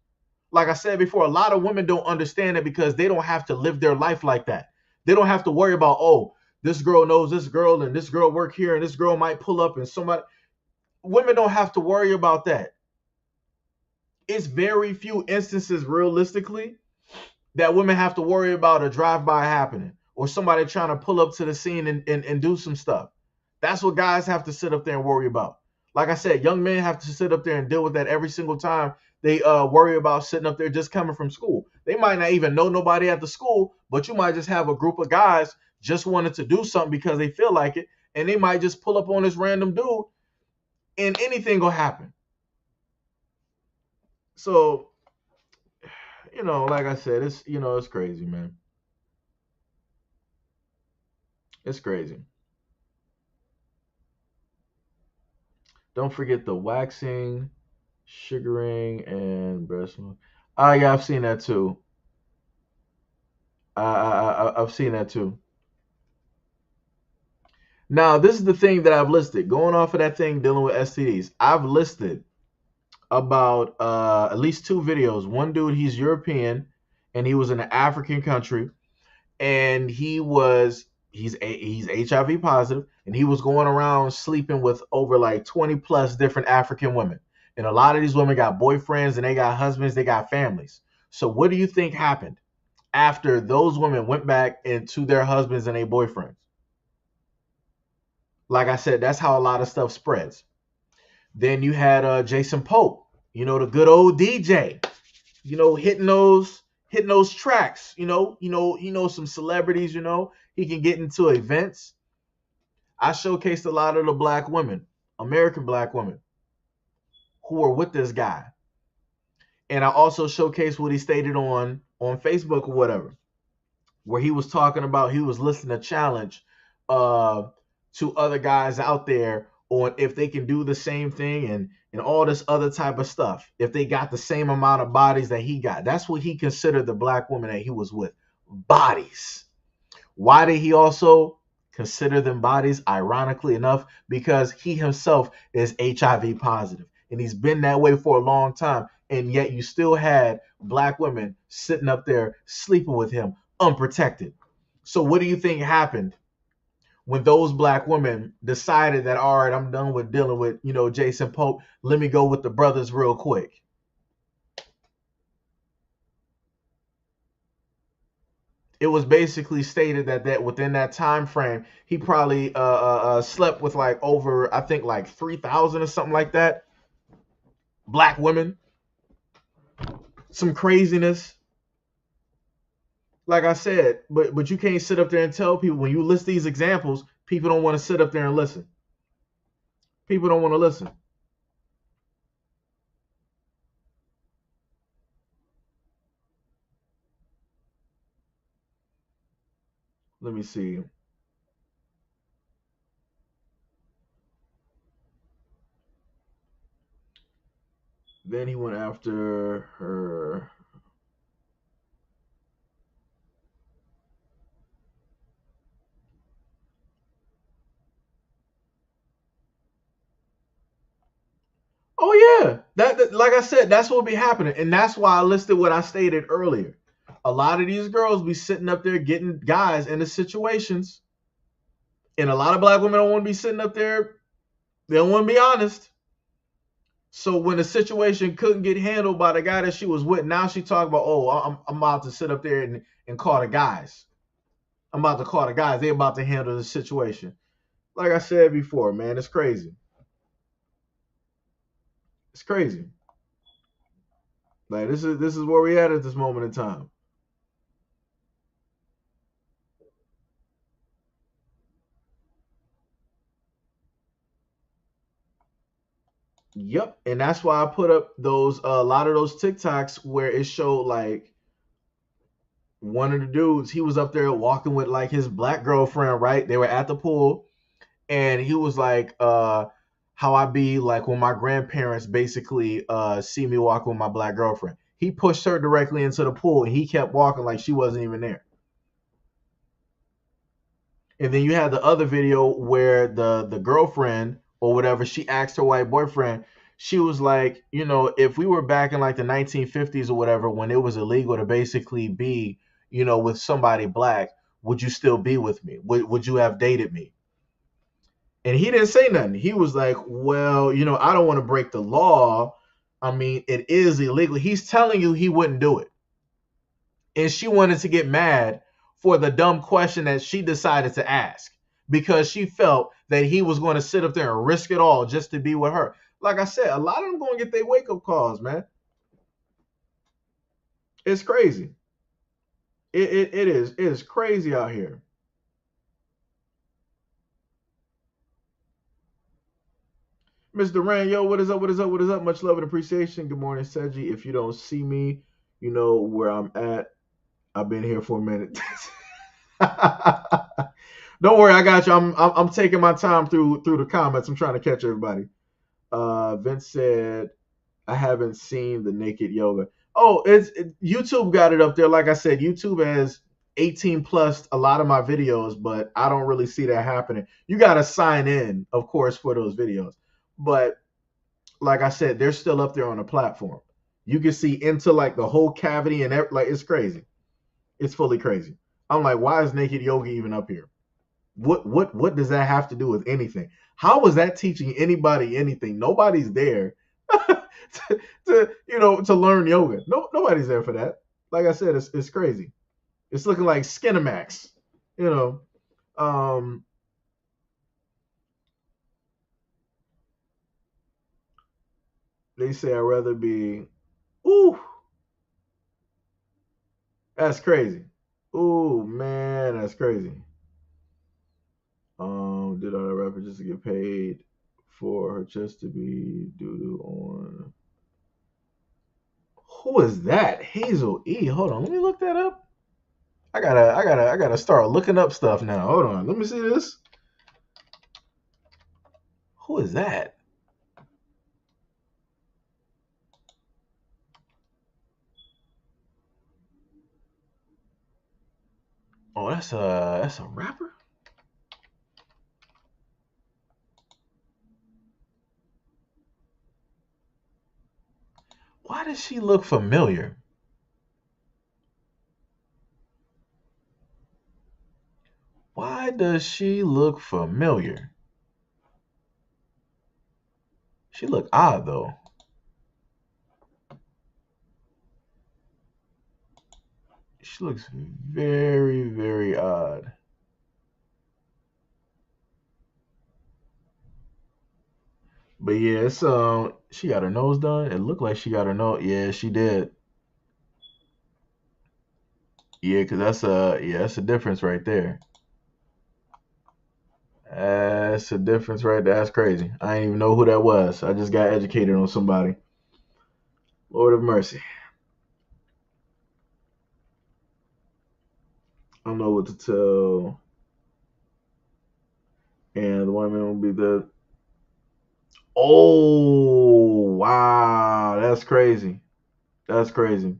Like I said before, a lot of women don't understand it because they don't have to live their life like that. They don't have to worry about, oh, this girl knows this girl and this girl work here and this girl might pull up and somebody. Women don't have to worry about that. It's very few instances realistically that women have to worry about a drive-by happening or somebody trying to pull up to the scene and do some stuff. That's what guys have to sit up there and worry about. Like I said, young men have to sit up there and deal with that every single time they worry about sitting up there just coming from school. They might not even know nobody at the school, but you might just have a group of guys just wanted to do something because they feel like it, and they might just pull up on this random dude, and anything will happen. So, like I said, it's crazy, man. It's crazy. Don't forget the waxing, sugaring, and breast milk. Ah, yeah, I've seen that too. I've seen that too. Now, this is the thing that I've listed. Going off of that thing dealing with STDs, I've listed about at least two videos. One dude, he's European, and he was in an African country, and he's HIV positive, and he was going around sleeping with over like 20 plus different African women. And a lot of these women got boyfriends, and they got husbands, they got families. So what do you think happened after those women went back into their husbands and their boyfriends? Like I said, that's how a lot of stuff spreads. Then you had Jason Pope, the good old DJ, hitting those tracks. He knows some celebrities. He can get into events. I showcased a lot of the black women, American black women, who are with this guy, and I also showcased what he stated on Facebook or whatever, where he was talking about he was listing a challenge uh, to other guys out there on if they can do the same thing and all this other type of stuff. If they got the same amount of bodies that he got, that's what he considered the black woman that he was with. Bodies. Why did he also consider them bodies? Ironically enough, because he himself is HIV positive and he's been that way for a long time. And yet you still had black women sitting up there sleeping with him unprotected. So what do you think happened when those black women decided that, all right, I'm done with dealing with, Jason Pope. Let me go with the brothers real quick. It was basically stated that within that time frame, he probably slept with like over, I think, like 3,000 or something like that. Black women, some craziness. Like I said, but you can't sit up there and tell people when you list these examples, people don't want to sit up there and listen. People don't want to listen. Let me see. Then he went after her. Oh yeah, that like I said, that's what be happening, and that's why I listed what I stated earlier. A lot of these girls be sitting up there getting guys into situations, and a lot of black women don't want to be sitting up there. They don't want to be honest. So when the situation couldn't get handled by the guy that she was with, now she talk about, oh, I'm about to sit up there and call the guys. I'm about to call the guys. They about to handle the situation. Like I said before, man, it's crazy. It's crazy. Like this is where we at this moment in time. Yep, and that's why I put up those a lot of those TikToks where it showed like one of the dudes. He was up there walking with like his black girlfriend, right? They were at the pool, and he was like, "How I be like when my grandparents basically see me walking with my black girlfriend." He pushed her directly into the pool, and he kept walking like she wasn't even there. And then you had the other video where the girlfriend or whatever, she asked her white boyfriend, she was like, if we were back in like the 1950s or whatever, when it was illegal to basically be, with somebody black, would you still be with me? Would you have dated me? And he didn't say nothing. He was like, well, I don't want to break the law. I mean, it is illegal. He's telling you he wouldn't do it. And she wanted to get mad for the dumb question that she decided to ask because she felt that he was going to sit up there and risk it all just to be with her. Like I said, a lot of them going to get their wake up calls, man. It's crazy. It is crazy out here. Mr. Rand, yo, what is up? What is up? What is up? Much love and appreciation. Good morning, Seji. If you don't see me, you know where I'm at. I've been here for a minute. Don't worry, I got you. I'm taking my time through the comments. I'm trying to catch everybody. Vince said, I haven't seen the naked yoga. Oh, YouTube got it up there. Like I said, YouTube has 18 plus a lot of my videos, but I don't really see that happening. You got to sign in, of course, for those videos. But like I said, they're still up there on the platform. You can see into like the whole cavity and like it's crazy. It's fully crazy. I'm like, why is naked yoga even up here? What does that have to do with anything? How was that teaching anybody anything? Nobody's there to learn yoga. Nobody's there for that. Like I said, it's crazy. It's looking like Skinamax. You know, um, they say I'd rather be. Ooh, that's crazy. Ooh, man, that's crazy. Did all that rapper just to get paid for her chest to be doo doo on? Who is that? Hazel E. Hold on, let me look that up. I gotta start looking up stuff now. Hold on, let me see this. Who is that? Oh, that's a rapper. Why does she look familiar? Why does she look familiar? She look odd though. She looks very, very odd. But yeah, it's she got her nose done. It looked like she got her nose. Yeah, she did. Yeah, cause that's a difference right there. That's a difference right there. That's crazy. I didn't even know who that was. I just got educated on somebody. Lord of mercy. I don't know what to tell. And the woman will be the. Oh wow, that's crazy. That's crazy.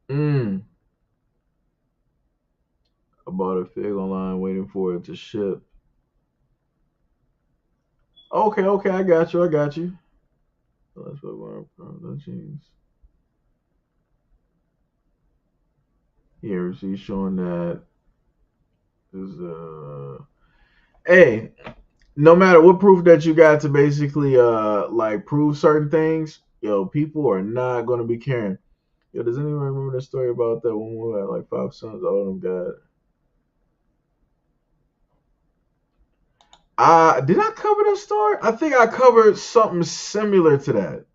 Mm. I bought a fig online, waiting for it to ship. Okay, okay, I got you. I got you. That's what that jeans. Here, she's showing that is Hey, no matter what proof that you got to basically like prove certain things, yo, people are not gonna be caring. Yo, does anyone remember the story about that one who had like five sons, all of them got. Did I cover that story? I think I covered something similar to that.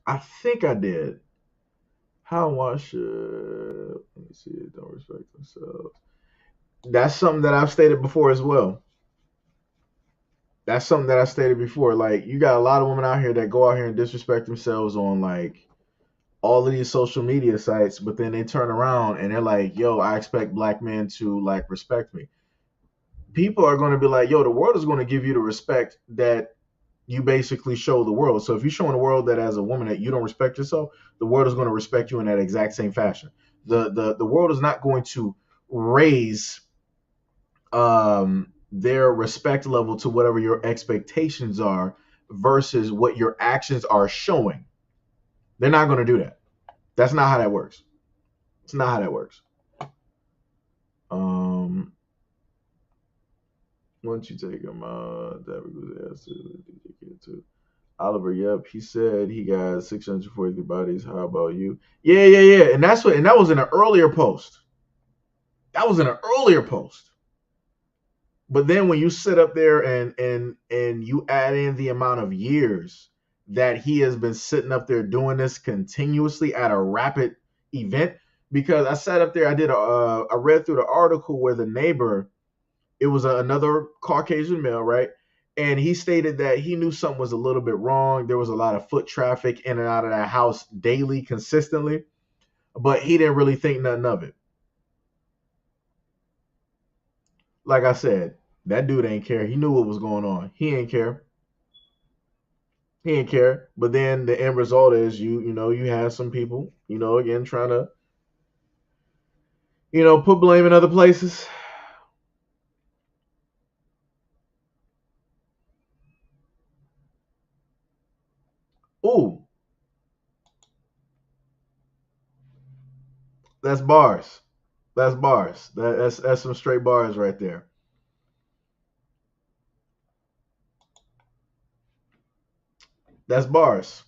I think I did. How and why should let me see, don't respect themselves. That's something that I've stated before as well. That's something that I stated before. Like you got a lot of women out here that go out here and disrespect themselves on like all of these social media sites, but then they turn around and they're like, "Yo, I expect black men to like respect me." People are going to be like, "Yo, the world is going to give you the respect that you basically show the world." So if you're showing the world that as a woman that you don't respect yourself, the world is going to respect you in that exact same fashion. The world is not going to raise their respect level to whatever your expectations are versus what your actions are showing. They're not going to do that. That's not how that works. It's not how that works. Um, Once you take him out, that was asked to Oliver. Yep, he said he got 643 bodies. How about you? Yeah, yeah, yeah. And that was in an earlier post. That was in an earlier post. But then when you sit up there and you add in the amount of years that he has been sitting up there doing this continuously at a rapid event, because I sat up there, I read through the article where the neighbor, it was another Caucasian male, right? And he stated that he knew something was a little bit wrong. There was a lot of foot traffic in and out of that house daily, consistently, but he didn't really think nothing of it. Like I said, that dude ain't care. He knew what was going on. He ain't care. He ain't care. But then the end result is you have some people, again trying to, put blame in other places. Ooh, that's bars. That's bars. That's some straight bars right there. That's bars.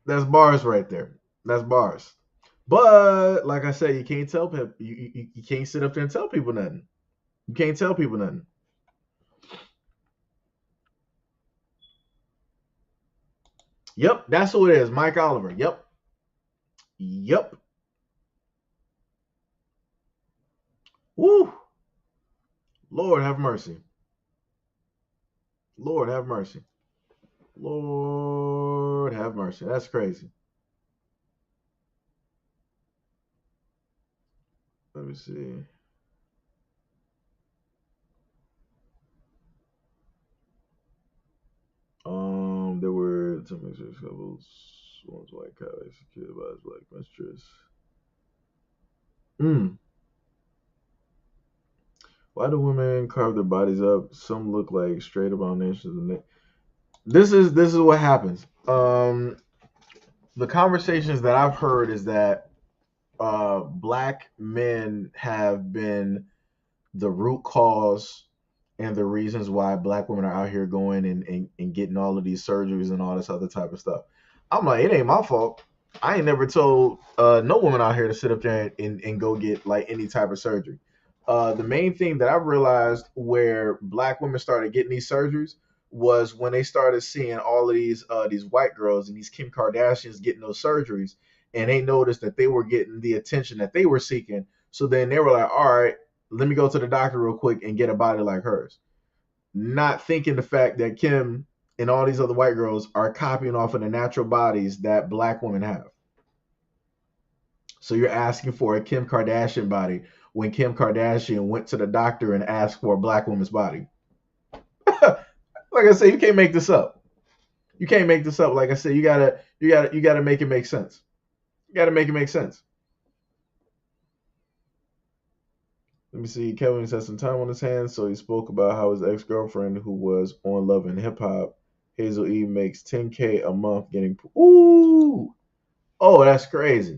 That's bars right there. That's bars. But like I said, you can't tell people. You can't sit up there and tell people nothing. You can't tell people nothing. Yep, that's who it is. Mike Oliver. Yep. Yep. Woo. Lord have mercy. Lord have mercy. Lord have mercy. That's crazy. Let me see. There were some mixed couples. One's white cow executed by his black mistress. Mm. Why do women carve their bodies up? Some look like straight abominations. This is what happens. The conversations that I've heard is that black men have been the root cause and the reasons why black women are out here going and getting all of these surgeries and all this other type of stuff. I'm like, it ain't my fault. I ain't never told no woman out here to sit up there and go get like any type of surgery. The main thing that I realized where black women started getting these surgeries was when they started seeing all of these white girls and these Kim Kardashians getting those surgeries, and they noticed that they were getting the attention that they were seeking. So then they were like, all right, let me go to the doctor real quick and get a body like hers. Not thinking the fact that Kim and all these other white girls are copying off of the natural bodies that black women have. So you're asking for a Kim Kardashian body when Kim Kardashian went to the doctor and asked for a black woman's body. Like I said, you can't make this up. You can't make this up. Like I said, you gotta make it make sense. You gotta make it make sense. Let me see. Kevin has some time on his hands, so he spoke about how his ex-girlfriend, who was on Love and Hip Hop, Hazel E, makes 10K a month getting. Ooh, oh, that's crazy.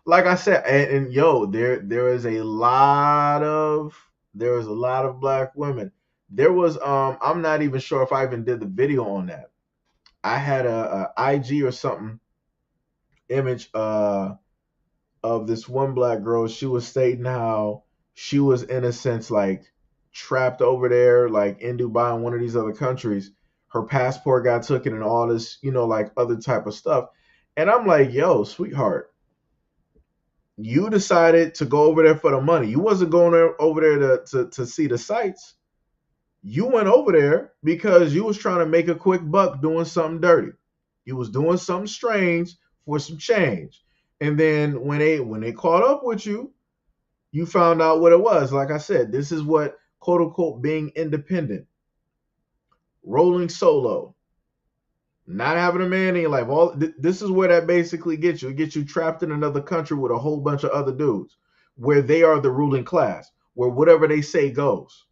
Like I said, and yo, there is a lot of black women. There was I'm not even sure if I even did the video on that. I had a IG or something image of this one black girl. She was stating how she was in a sense like trapped over there, like in Dubai and one of these other countries. Her passport got taken and all this, like other type of stuff. And I'm like, yo, sweetheart, you decided to go over there for the money. You wasn't going over there to see the sights. You went over there because you was trying to make a quick buck doing something dirty. You was doing something strange for some change. And then when they caught up with you, you found out what it was. Like I said, this is what quote unquote being independent, rolling solo, not having a man in your life. This is where that basically gets you. It gets you trapped in another country with a whole bunch of other dudes, where they are the ruling class, where whatever they say goes.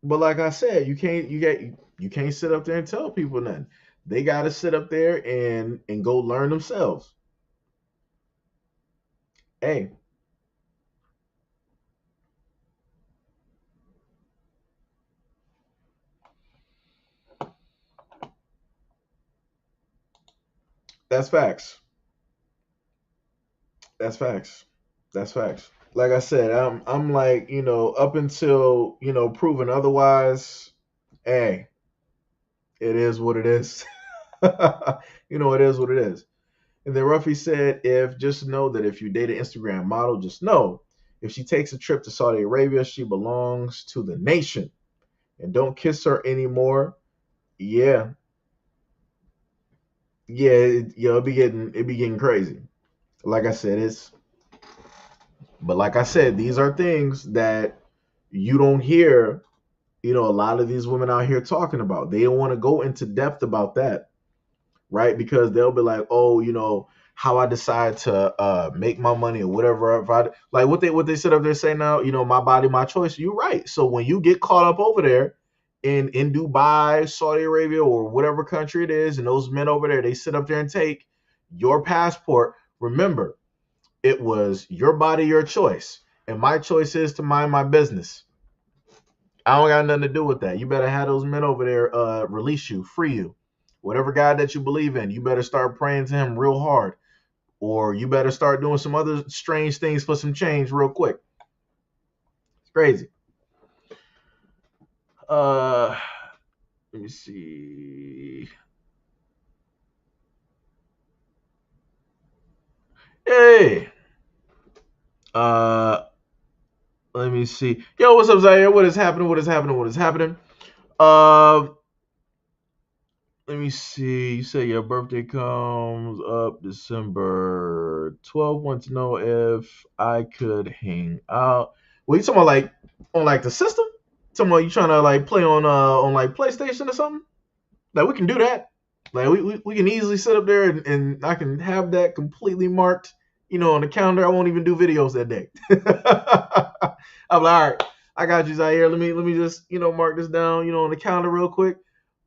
But like I said, you can't sit up there and tell people nothing. They got to sit up there and go learn themselves. Hey, that's facts. That's facts. That's facts. Like I said, I'm like, up until, proven otherwise, hey, it is what it is. It is what it is. And then Ruffy said, if just know that if you date an Instagram model, just know if she takes a trip to Saudi Arabia, she belongs to the nation. and don't kiss her anymore, yeah, yeah, it be getting crazy. Like I said, but like I said, these are things that you don't hear. A lot of these women out here talking about. They don't want to go into depth about that, right? Because they'll be like, oh, how I decide to make my money or whatever. If I like what they sit up there say now, my body, my choice. You're right. So when you get caught up over there in Dubai, Saudi Arabia, or whatever country it is, and those men over there, they sit up there and take your passport. Remember, it was your body, your choice, and my choice is to mind my business. I don't got nothing to do with that. You better have those men over there release you, free you. Whatever God that you believe in, you better start praying to him real hard. Or you better start doing some other strange things for some change real quick. It's crazy. Let me see. Hey. Uh Let me see. Yo, what's up, Zaire? What is happening? What is happening? What is happening? Uh Let me see. You say your birthday comes up December 12th. Want to know if I could hang out. Well, you talking about like on like the system? Talking about you trying to like play on like PlayStation or something? Like we can do that. Like we can easily sit up there and I can have that completely marked, on the calendar. I won't even do videos that day. I'm like, all right, I got you, Zaire. Let me just mark this down, on the calendar real quick.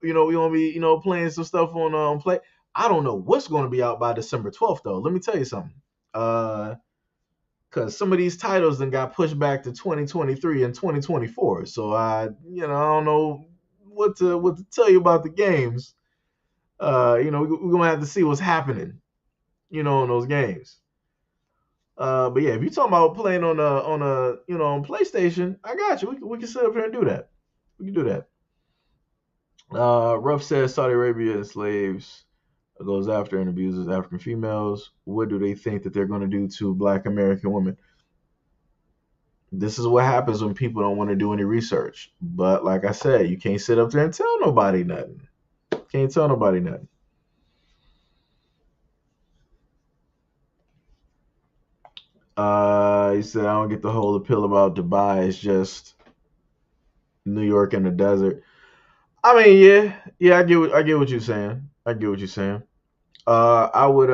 We gonna be playing some stuff on play. I don't know what's gonna be out by December 12th though. Let me tell you something. Because some of these titles then got pushed back to 2023 and 2024. So I don't know what to tell you about the games. We're gonna have to see what's happening, in those games. But yeah, if you're talking about playing on PlayStation, I got you. We can sit up here and do that. We can do that. Ruff says Saudi Arabia enslaves, goes after and abuses African females. What do they think that they're going to do to Black American women? This is what happens when people don't want to do any research. But like I said, you can't sit up there and tell nobody nothing. Can't tell nobody nothing. He said, I don't get the whole appeal about Dubai. It's just New York in the desert. I mean, yeah, I get what you're saying. I get what you're saying. I would,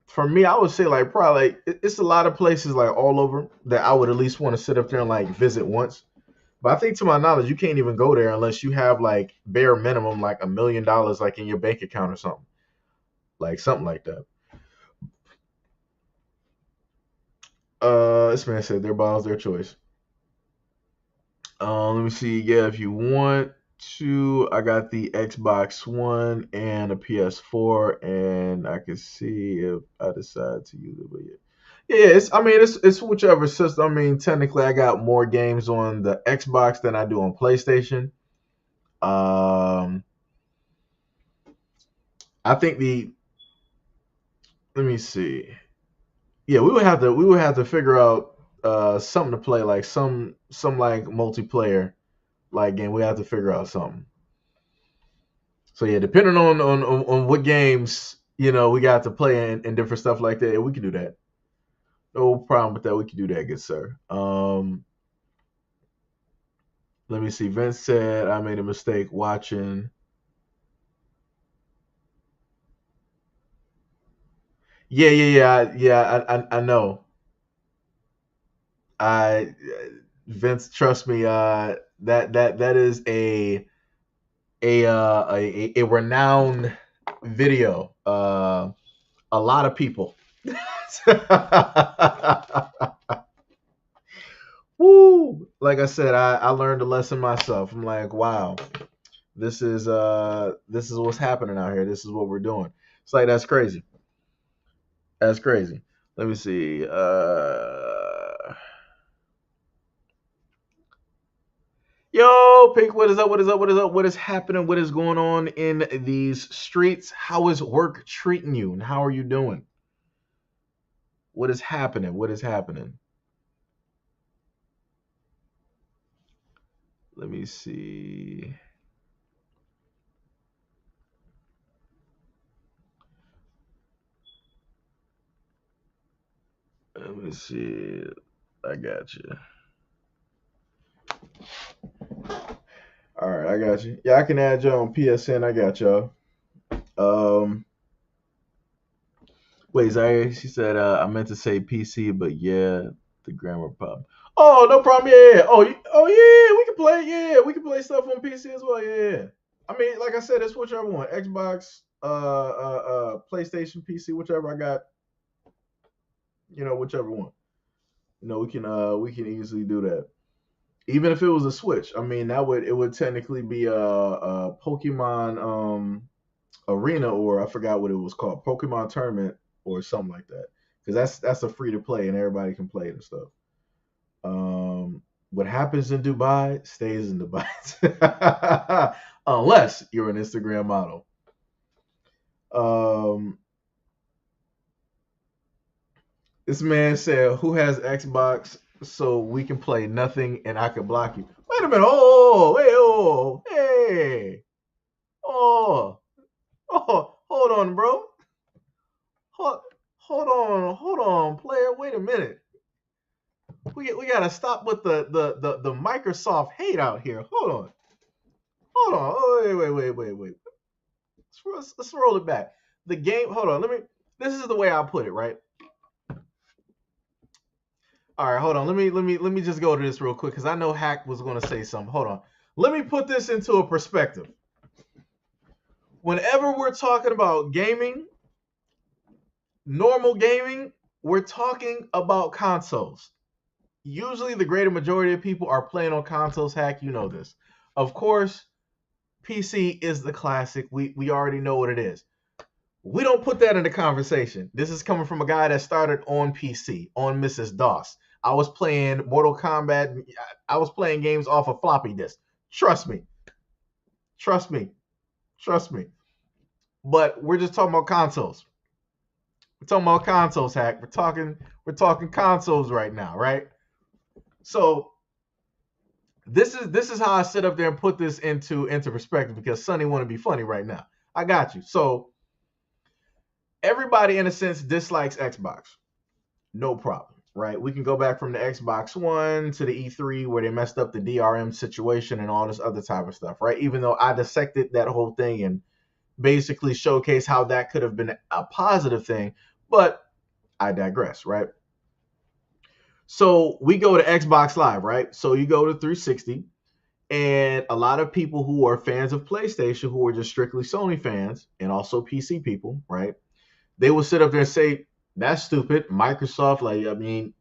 for me, I would say like probably like it's a lot of places like all over that I would at least want to sit up there and like visit once. But I think to my knowledge, you can't even go there unless you have like bare minimum like $1 million like in your bank account or something like that. This man said their balls, their choice. Let me see. Yeah, if you want to, I got the Xbox One and a PS4, and I can see if I decide to use it. But yeah, it's whichever system. I mean, technically, I got more games on the Xbox than I do on PlayStation. Um, I think the let me see. Yeah, we would have to figure out something to play like some like multiplayer like game. We have to figure out something. So yeah, depending on what games we got to play and different stuff like that, we can do that. No problem with that. We can do that, good sir. Let me see. Vince said I made a mistake watching. Yeah, yeah, yeah. I know. I Vince, trust me. That is a renowned video. A lot of people. Woo! Like I said, I learned a lesson myself. I'm like, wow, this is what's happening out here. This is what we're doing. It's like that's crazy. That's crazy. Let me see. Yo, Pink, what is up? What is up? What is up? What is happening? What is going on in these streets? How is work treating you? And how are you doing? What is happening? What is happening? Let me see. Let me see. I got you. All right, I got you. Yeah, I can add you on PSN. I got y'all. Um, Wait, Zaire, she said I meant to say PC, but yeah, the grammar problem. Oh, no problem. Yeah, yeah. Oh, yeah. We can play. Yeah, we can play stuff on PC as well. Yeah, yeah. I mean, like I said, it's whichever one. Xbox, PlayStation, PC, whichever I got. Whichever one. We can easily do that. Even if it was a Switch, I mean, it would technically be a Pokemon Arena, or I forgot what it was called, Pokemon Tournament or something like that. Because that's a free to play and everybody can play it and stuff. What happens in Dubai stays in Dubai, unless you're an Instagram model. Um, this man said, "Who has Xbox so we can play nothing and I can block you?" Wait a minute! Oh, wait! Oh, hey! Oh, hold on, bro. Hold, hold on, player. Wait a minute. We gotta stop with the Microsoft hate out here. Hold on. Oh, wait. Let's roll it back. The game. Hold on. This is the way I put it, right? All right, hold on. Let me just go to this real quick because I know Hack was gonna say something. Hold on. Let me put this into a perspective. Whenever we're talking about gaming, normal gaming, we're talking about consoles. Usually, the greater majority of people are playing on consoles. Hack, you know this. Of course, PC is the classic. We already know what it is. We don't put that in the conversation. This is coming from a guy that started on PC, on Mrs. DOS. I was playing Mortal Kombat. I was playing games off of floppy disk. Trust me. Trust me. Trust me. But we're just talking about consoles. We're talking about consoles, Hack. We're talking consoles right now, right? So this is how I sit up there and put this into perspective because Sonny want to be funny right now. I got you. So everybody in a sense dislikes Xbox. No problem, right? We can go back from the Xbox One to the E3 where they messed up the DRM situation and all this other type of stuff, right? Even though I dissected that whole thing and basically showcased how that could have been a positive thing, but I digress, right? So we go to Xbox Live, right? So you go to 360, and a lot of people who are fans of PlayStation, who are just strictly Sony fans, and also PC people, right? They will sit up there and say, "That's stupid." Microsoft, like, I mean,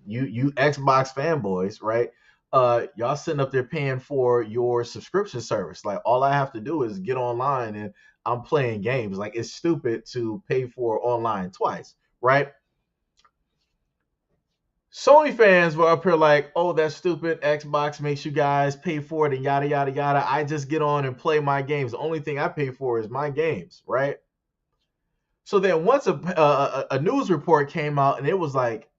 you Xbox fanboys, right? Y'all sitting up there paying for your subscription service. Like, all I have to do is get online and I'm playing games. Like, it's stupid to pay for online twice, right? Sony fans were up here like, "Oh, that's stupid. Xbox makes you guys pay for it and yada yada yada. I just get on and play my games. The only thing I pay for is my games, right?" So then once a news report came out and it was like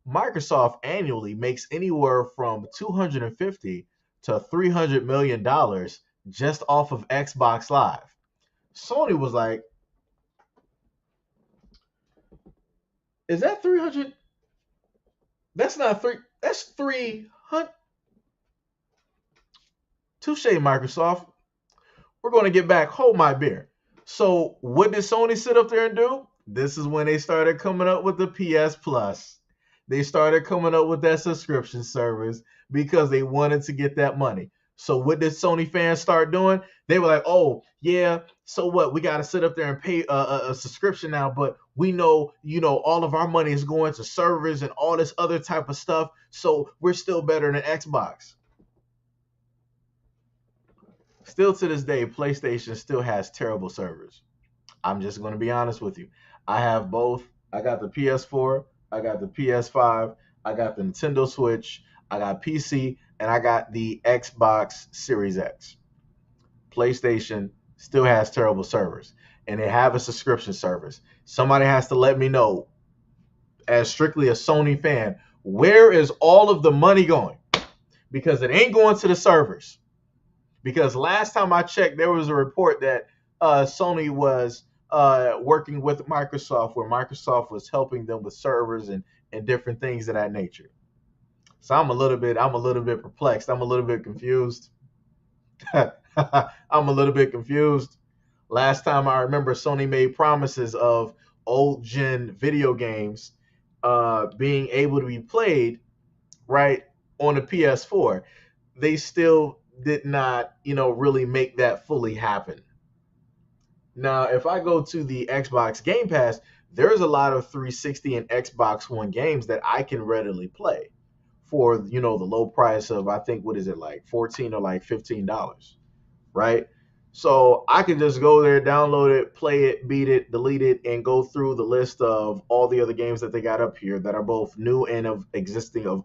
Microsoft annually makes anywhere from 250 to 300 million dollars just off of Xbox Live. Sony was like, "Is that 300? That's not three. That's 300." Touche, Microsoft. We're going to get back. Hold my beer. So what did Sony sit up there and do? This is when they started coming up with the PS Plus. They started coming up with that subscription service because they wanted to get that money. So what did Sony fans start doing? They were like, "Oh yeah, so what? We got to sit up there and pay a subscription now, but we know, all of our money is going to servers and all this other type of stuff. So we're still better than Xbox." Still to this day, PlayStation still has terrible servers. I'm just going to be honest with you. I have both. I got the PS4, I got the PS5, I got the Nintendo Switch, I got PC, and I got the Xbox Series X. PlayStation still has terrible servers, and they have a subscription service. Somebody has to let me know, as strictly a Sony fan, where is all of the money going? because it ain't going to the servers. Because last time I checked, there was a report that Sony was working with Microsoft, where Microsoft was helping them with servers and different things of that nature. So I'm a little bit perplexed. I'm a little bit confused. I'm a little bit confused. Last time I remember, Sony made promises of old gen video games being able to be played right on the PS4. They still did not, really make that fully happen. Now, if I go to the Xbox Game Pass, there's a lot of 360 and Xbox One games that I can readily play for, the low price of, I think, what is it, like 14 or like $15, right? So I could just go there, download it, play it, beat it, delete it, and go through the list of all the other games that they got up here that are both new and of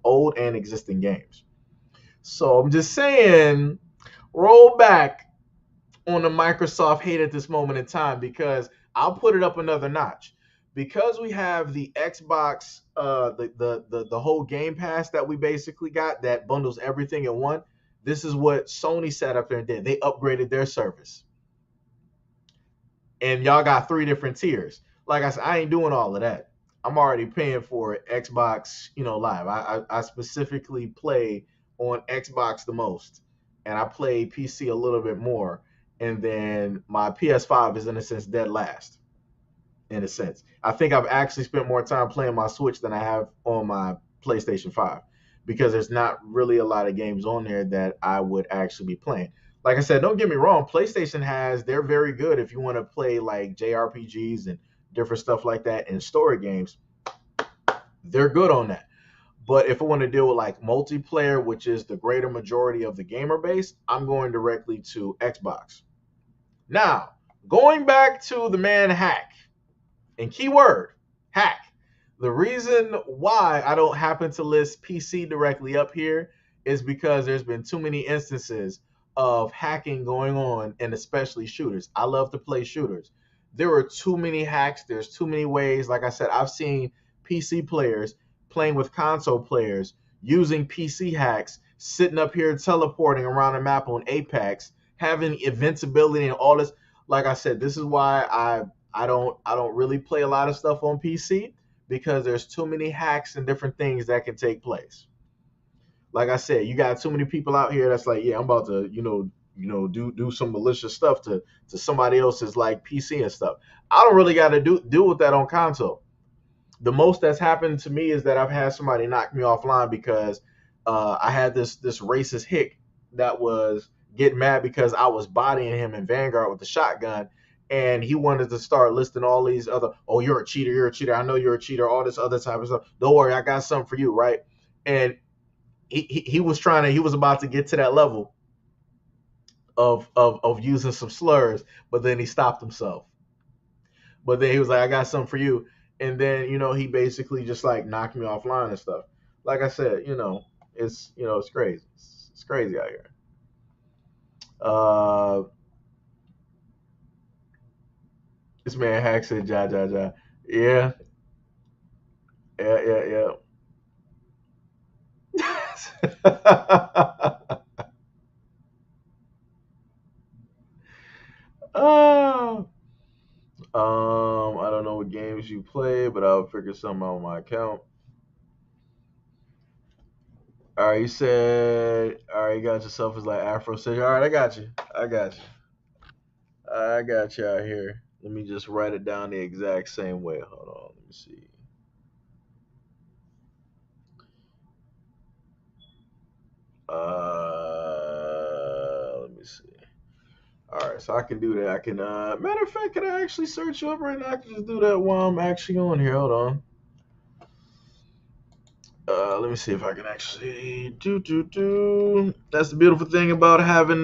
old and existing games. So I'm just saying, roll back on the Microsoft hate at this moment in time, because I'll put it up another notch. Because we have the Xbox, the whole Game Pass that we basically got that bundles everything in one. This is what Sony sat up there and did. They upgraded their service, and y'all got 3 different tiers. Like I said, I ain't doing all of that. I'm already paying for Xbox, Live. I specifically play on Xbox the most, and I play PC a little bit more. And then my PS5 is, in a sense, dead last. In a sense, I think I've actually spent more time playing my Switch than I have on my PlayStation 5, because there's not really a lot of games on there that I would actually be playing. Like I said, don't get me wrong, PlayStation they're very good if you want to play like JRPGs and different stuff like that and story games. They're good on that. But if I want to deal with like multiplayer, which is the greater majority of the gamer base, I'm going directly to Xbox. Now, going back to the man hack, and keyword, hack. The reason why I don't happen to list PC directly up here is because there's been too many instances of hacking going on, and especially shooters. I love to play shooters. There are too many hacks. There's too many ways. Like I said, I've seen PC players playing with console players using PC hacks, sitting up here teleporting around the map on Apex, having invincibility and all this. Like I said, this is why I don't really play a lot of stuff on PC, because there's too many hacks and different things that can take place. Like I said, you got too many people out here that's like, yeah, I'm about to, do some malicious stuff to somebody else's like PC and stuff. I don't really got to deal with that on console. The most that's happened to me is that I've had somebody knock me offline because I had this racist hick that was getting mad because I was bodying him in Vanguard with the shotgun, and he wanted to start listing all these other, oh, you're a cheater, I know you're a cheater, all this other type of stuff. Don't worry, I got something for you, right? And he was about to get to that level of using some slurs, but then he stopped himself. But then he was like, I got something for you. And then, he basically just like knocked me offline and stuff. Like I said, it's crazy. It's crazy out here. This man Hack said, ja, ja, ja. Yeah. Yeah. Oh. I don't know what games you play, but I'll figure something out on my account. All right, you said, all right, you got yourself as like Afro City. All right, I got you out here. Let me just write it down the exact same way. Hold on, let me see. Let me see. All right, so I can do that. I can, matter of fact, can I actually search you up right now? I can just do that while I'm actually on here. Hold on. Let me see if I can actually do. That's the beautiful thing about having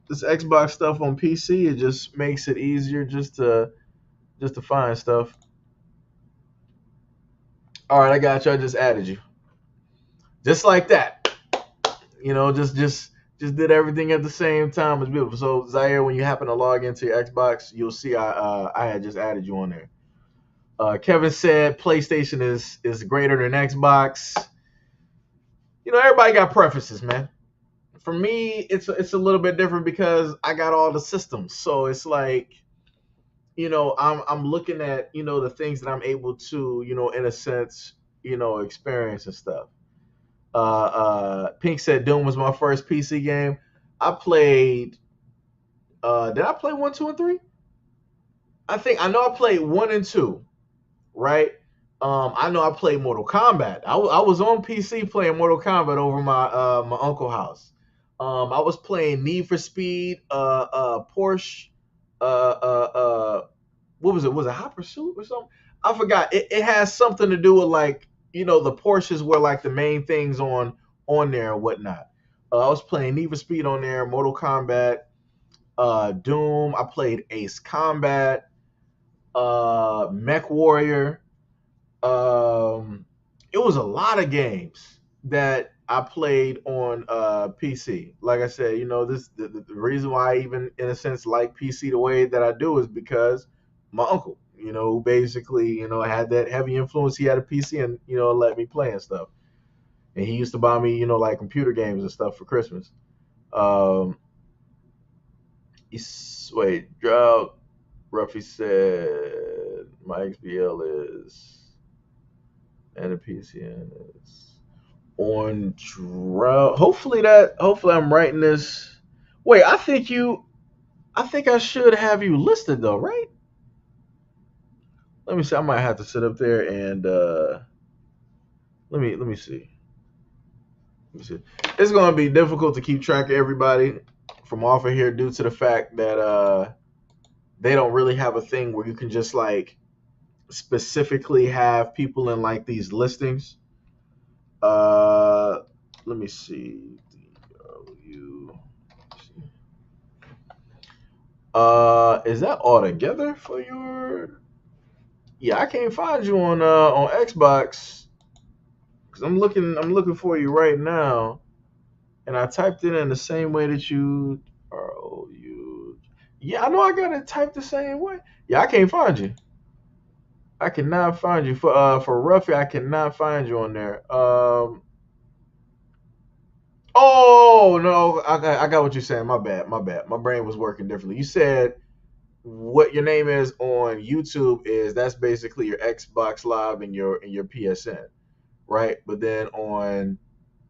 this Xbox stuff on PC. It just makes it easier just to find stuff. All right, I got you. I just added you, just like that. Just did everything at the same time. It's beautiful. So Zaire, when you happen to log into your Xbox, you'll see I had just added you on there. Kevin said PlayStation is greater than Xbox. everybody got preferences, man. For me, it's a little bit different because I got all the systems. So it's like, I'm looking at, the things that I'm able to, in a sense, experience and stuff. Pink said Doom was my first PC game. I played. Did I play 1, 2, and 3? I know I played 1 and 2, right? I know I played Mortal Kombat. I was on PC playing Mortal Kombat over my uncle house. I was playing Need for Speed, Porsche, uh, what was it? Was it Hot Pursuit or something? I forgot. It has something to do with like, the Porsches were like the main things on there and whatnot. I was playing Need for Speed on there, Mortal Kombat, Doom. I played Ace Combat, Mech Warrior. It was a lot of games that I played on PC. Like I said, the reason why I even in a sense like PC the way that I do is because my uncle, who basically, had that heavy influence. He had a PC and, let me play and stuff. And he used to buy me, like computer games and stuff for Christmas. Um, wait, Drought Ruffy said my XBL is and a PCN is on Drought. Hopefully I'm writing this. Wait, I think I should have you listed though, right? Let me see. I might have to sit up there and let me see. Let me see. It's gonna be difficult to keep track of everybody from off of here due to the fact that they don't really have a thing where you can just like specifically have people in like these listings. Uh, Let me see. Is that all together for your? Yeah, I can't find you on Xbox because I'm looking for you right now, and I typed it in the same way that you are. Oh, you. Yeah, I know I got it typed the same way. Yeah, I can't find you. I cannot find you for Ruffy. I cannot find you on there. Oh no, I got what you're saying. My bad, my bad. My brain was working differently. You said what your name is on YouTube is that's basically your Xbox Live and your PSN, right? But then on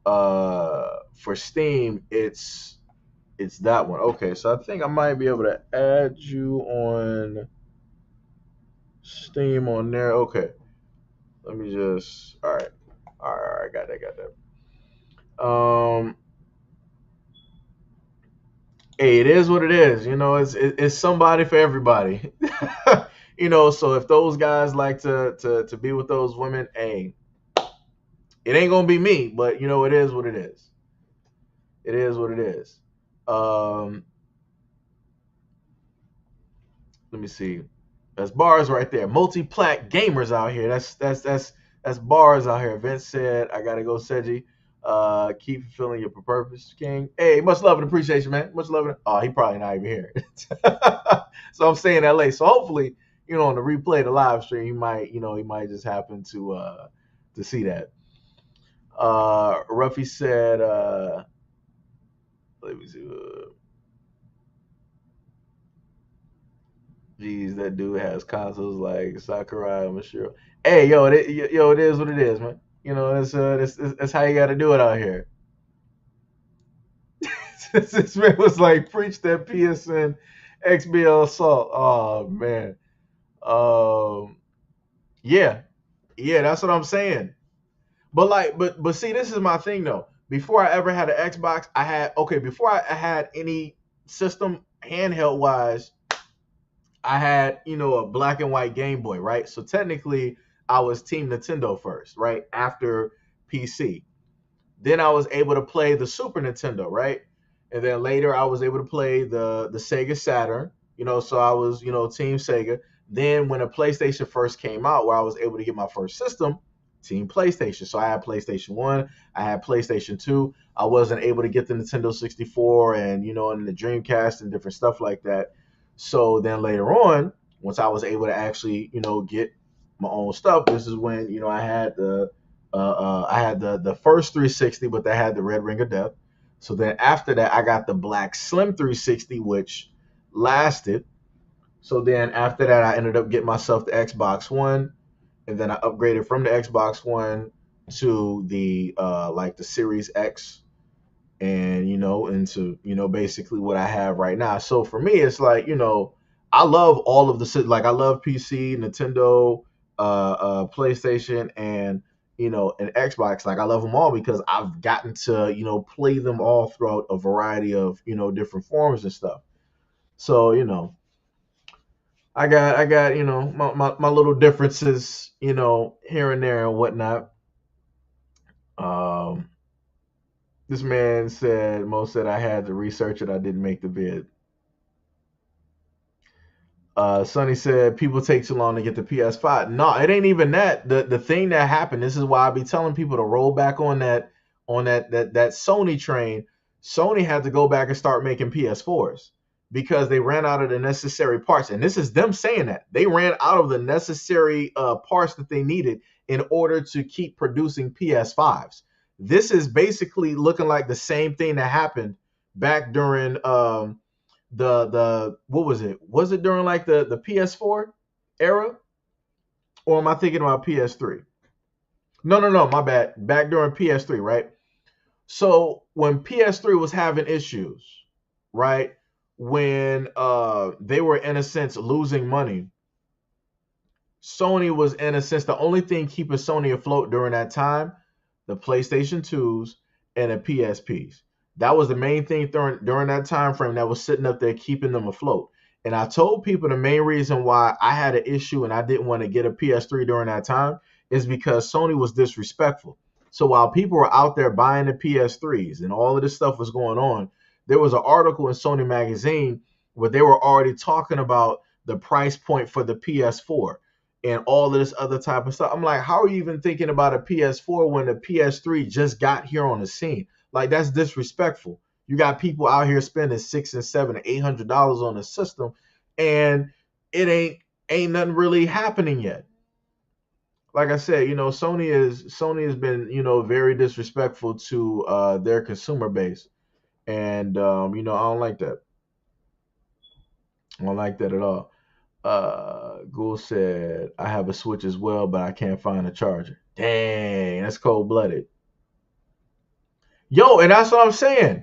for Steam, it's that one. Okay, so I think I might be able to add you on Steam on there. Okay, let me just. All right, got that, got that. Hey, it is what it is. It's somebody for everybody. So if those guys like to be with those women, hey, it ain't gonna be me, but it is what it is. It is what it is. Um, Let me see. That's bars right there. Multi-plat gamers out here. That's bars out here. Vince said, "I gotta go, Seji. Keep fulfilling your purpose, King." Hey, much love and appreciation, man. Much love. Oh, he probably not even here. So I'm saying LA. So hopefully, on the replay, the live stream, he might just happen to see that. Ruffy said, let me see. Geez, that dude has consoles like Sakurai and Mashiro. Hey, it is what it is, man. That's how you got to do it out here. This man was like, preach that PSN XBL assault. Oh man. Um, yeah, yeah, that's what I'm saying. But see, this is my thing though. Before I ever had an Xbox, before I had any system handheld wise, I had, a black and white Game Boy, right? So technically, I was Team Nintendo first, right? After PC. Then I was able to play the Super Nintendo, right? And then later I was able to play the Sega Saturn, so I was, Team Sega. Then when a PlayStation first came out, where I was able to get my first system, Team PlayStation. So I had PlayStation 1, I had PlayStation 2. I wasn't able to get the Nintendo 64 and the Dreamcast and different stuff like that. So then later on, once I was able to actually, get my own stuff, this is when, I had I had the first 360, but that had the red ring of death. So then after that, I got the black slim 360, which lasted. So then after that, I ended up getting myself the Xbox One, and then I upgraded from the Xbox One to the like the Series X, and into basically what I have right now. So for me, it's like I love all of the like I love PC, Nintendo, PlayStation, and and Xbox. Like I love them all because I've gotten to play them all throughout a variety of different forms and stuff. So I got my little differences here and there and whatnot. Um, this man said most said I had to research it. I didn't make the bid. Sonny said people take too long to get the PS5. No, it ain't even that. The thing that happened. This is why I be telling people to roll back on that Sony train. Sony had to go back and start making PS4s because they ran out of the necessary parts. And this is them saying that they ran out of the necessary parts that they needed in order to keep producing PS5s. This is basically looking like the same thing that happened back during the what was it? Was it during like the PS4 era, or am I thinking about PS3? No, my bad. Back during PS3, right? So when PS3 was having issues, right? When they were in a sense losing money, Sony was in a sense the only thing keeping Sony afloat during that time, the PlayStation 2s and the PSPs. That was the main thing during that time frame that was sitting up there keeping them afloat. And I told people the main reason why I had an issue and I didn't want to get a PS3 during that time is because Sony was disrespectful. So while people were out there buying the PS3s and all of this stuff was going on, there was an article in Sony magazine where they were already talking about the price point for the PS4 and all of this other type of stuff. I'm like, how are you even thinking about a PS4 when the PS3 just got here on the scene? Like that's disrespectful. You got people out here spending $600 and $700 and $800 on the system, and it ain't nothing really happening yet. Like I said, Sony has been very disrespectful to their consumer base, and I don't like that. I don't like that at all. Ghoul said, I have a Switch as well, but I can't find a charger. Dang, that's cold blooded. Yo, and that's what I'm saying.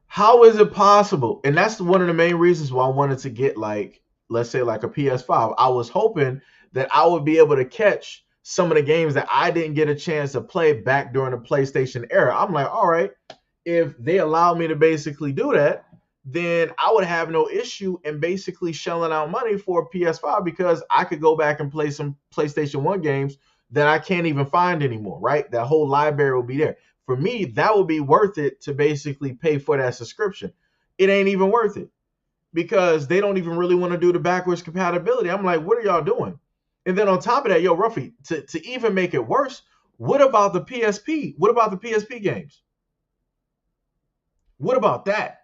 How is it possible? And that's one of the main reasons why I wanted to get like, let's say like a PS5. I was hoping that I would be able to catch some of the games that I didn't get a chance to play back during the PlayStation era. I'm like, all right, if they allow me to basically do that, then I would have no issue in basically shelling out money for a PS5 because I could go back and play some PlayStation 1 games that I can't even find anymore, right? That whole library will be there. For me, that would be worth it to basically pay for that subscription. It ain't even worth it because they don't even really want to do the backwards compatibility. I'm like, what are y'all doing? And then on top of that, yo, Ruffy, to even make it worse, what about the PSP? What about the PSP games? What about that?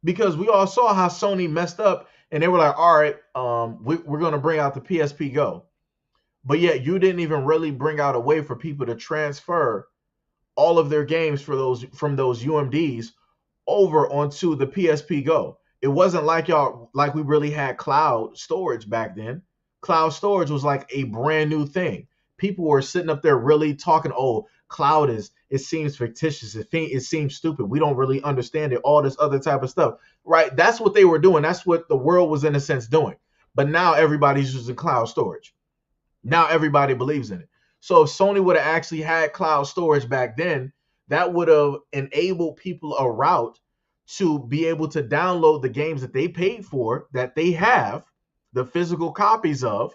Because we all saw how Sony messed up and they were like, all right, we're going to bring out the PSP Go. But yet you didn't even really bring out a way for people to transfer all of their games from those UMDs over onto the PSP Go. It wasn't like we really had cloud storage back then. Cloud storage was like a brand new thing. People were sitting up there really talking, oh, cloud it seems fictitious. It seems stupid. We don't really understand it. All this other type of stuff, right? That's what they were doing. That's what the world was in a sense doing. But now everybody's using cloud storage. Now everybody believes in it. So if Sony would have actually had cloud storage back then, that would have enabled people a route to be able to download the games that they paid for, that they have the physical copies of,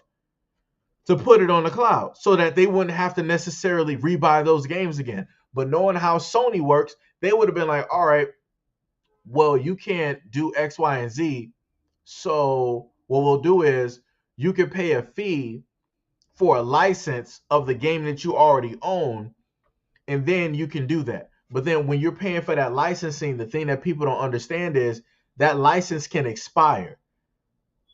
to put it on the cloud so that they wouldn't have to necessarily rebuy those games again. But knowing how Sony works, they would have been like, all right, well, you can't do X, Y, and Z. So what we'll do is you can pay a fee for a license of the game that you already own, and then you can do that. But then when you're paying for that licensing, the thing that people don't understand is that license can expire.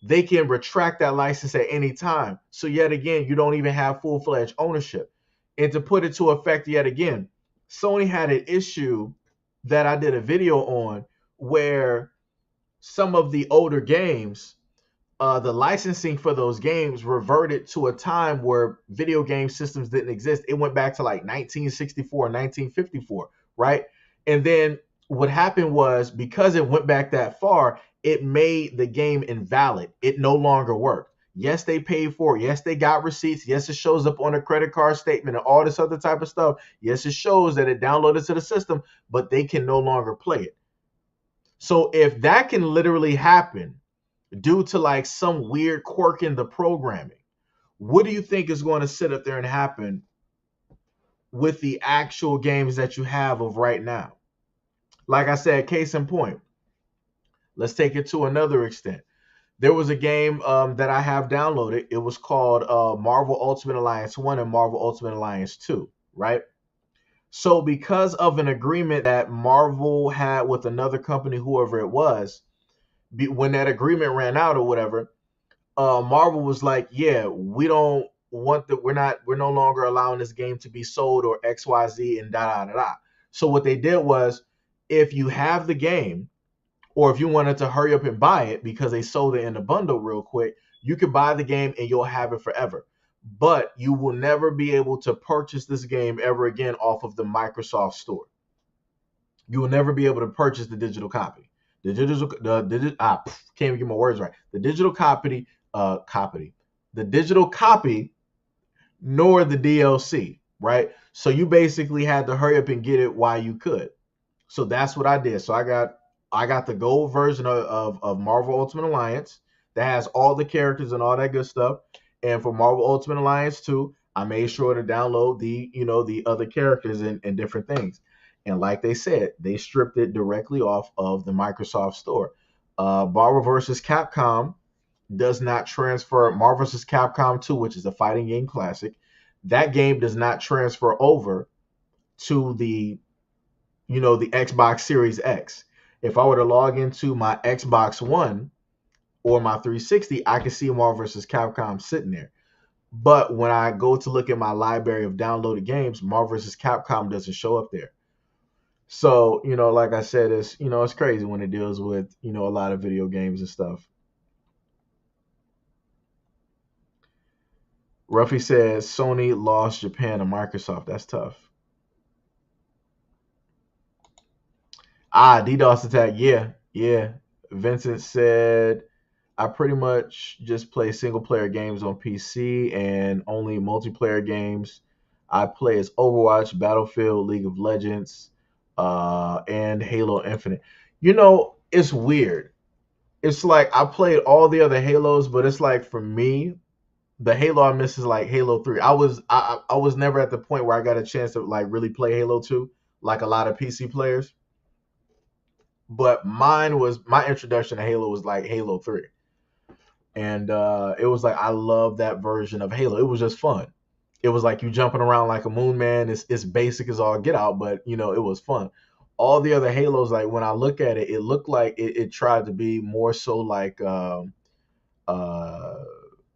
They can retract that license at any time. So yet again, you don't even have full-fledged ownership. And to put it to effect yet again, Sony had an issue that I did a video on where some of the older games, the licensing for those games reverted to a time where video game systems didn't exist. It went back to like 1964, 1954, right? And then what happened was, because it went back that far, it made the game invalid. It no longer worked. Yes, they paid for it. Yes, they got receipts. Yes, it shows up on a credit card statement and all this other type of stuff. Yes, it shows that it downloaded to the system, but they can no longer play it. So if that can literally happen due to like some weird quirk in the programming, what do you think is going to sit up there and happen with the actual games that you have of right now? Like I said, case in point, let's take it to another extent. There was a game that I have downloaded. It was called Marvel Ultimate Alliance 1 and Marvel Ultimate Alliance 2, right? So because of an agreement that Marvel had with another company, whoever it was, when that agreement ran out or whatever, Marvel was like, yeah, we don't want the, we're no longer allowing this game to be sold or XYZ and da da da da. So what they did was, if you have the game, or if you wanted to hurry up and buy it because they sold it in a bundle real quick, you could buy the game and you'll have it forever. But you will never be able to purchase this game ever again off of the Microsoft Store. You will never be able to purchase the digital copy. Can't even get my words right. The digital the digital copy, nor the DLC, right? So you basically had to hurry up and get it while you could. So that's what I did. So I got the gold version of Marvel Ultimate Alliance that has all the characters and all that good stuff. And for Marvel Ultimate Alliance 2, I made sure to download the other characters and different things. And like they said, they stripped it directly off of the Microsoft Store. Marvel vs. Capcom does not transfer. Marvel vs. Capcom 2, which is a fighting game classic, that game does not transfer over to the Xbox Series X. If I were to log into my Xbox One or my 360, I can see Marvel vs. Capcom sitting there. But when I go to look at my library of downloaded games, Marvel vs. Capcom doesn't show up there. So, like I said, it's crazy when it deals with, a lot of video games and stuff. Ruffy says Sony lost Japan to Microsoft. That's tough. DDoS attack. Yeah, yeah. Vincent said, I pretty much just play single player games on PC, and only multiplayer games I play is Overwatch, Battlefield, League of Legends, and Halo Infinite. It's weird. It's like I played all the other Halos, but it's like, for me, the Halo I miss is like Halo 3. I was never at the point where I got a chance to like really play Halo 2 like a lot of PC players. But my introduction to Halo was like Halo 3. And it was like, I love that version of Halo. It was just fun. It was like you jumping around like a moon man. It's basic as all get out, but it was fun. All the other Halos, like when I look at it, it looked like it tried to be more so like uh,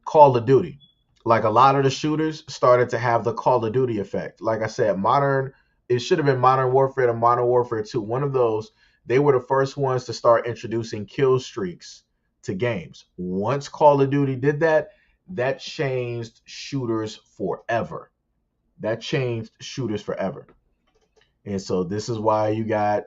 Call of Duty. Like a lot of the shooters started to have the Call of Duty effect. Like I said, it should have been Modern Warfare to Modern Warfare 2. One of those, they were the first ones to start introducing kill streaks to games. Once Call of Duty did that, that changed shooters forever. That changed shooters forever. And so this is why you got,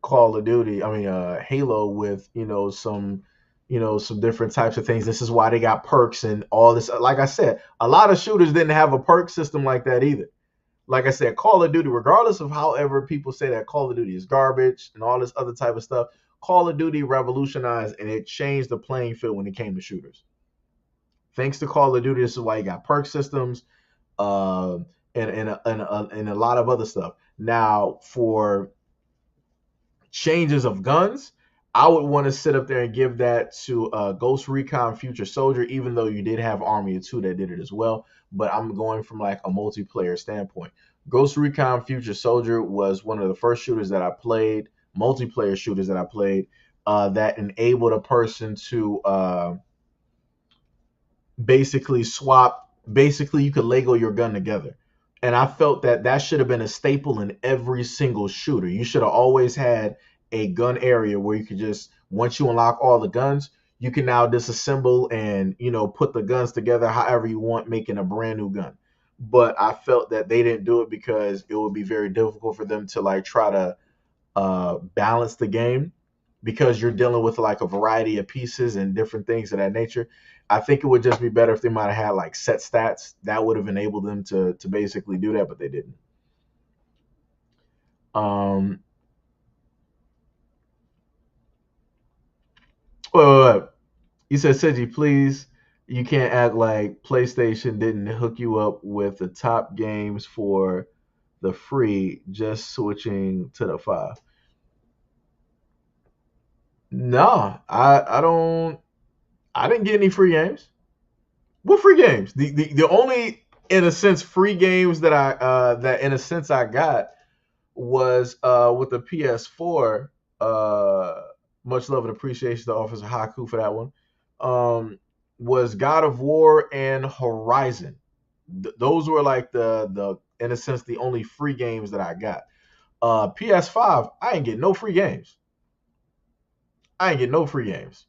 Call of Duty, Halo with, some different types of things. This is why they got perks and all this. Like I said, a lot of shooters didn't have a perk system like that either. Like I said, Call of Duty, regardless of however people say that Call of Duty is garbage and all this other type of stuff, Call of Duty revolutionized and it changed the playing field when it came to shooters. Thanks to Call of Duty, this is why you got perk systems, uh, and a lot of other stuff. Now, for changes of guns, I would want to sit up there and give that to Ghost Recon Future Soldier, even though you did have Army of Two that did it as well. But I'm going from like a multiplayer standpoint. Ghost Recon Future Soldier was one of the first shooters that I played, multiplayer shooters that I played, that enabled a person to basically swap. Basically, you could Lego your gun together. And I felt that that should have been a staple in every single shooter. You should have always had a gun area where you could just, once you unlock all the guns, you can now disassemble and, put the guns together however you want, making a brand new gun. But I felt that they didn't do it because it would be very difficult for them to like try to balance the game, because you're dealing with like a variety of pieces and different things of that nature. I think it would just be better if they might have had like set stats that would have enabled them to basically do that, but they didn't. Um, wait, wait, wait. You said, Seji, please, you can't act like PlayStation didn't hook you up with the top games for the free, just switching to the five. Nah, I don't. I didn't get any free games. What free games? The only, in a sense, free games that I got was with the PS4. Much love and appreciation to Officer Haku for that one. Um, was God of War and Horizon. Those were like the in a sense the only free games that I got. PS5, I ain't get no free games. I ain't get no free games.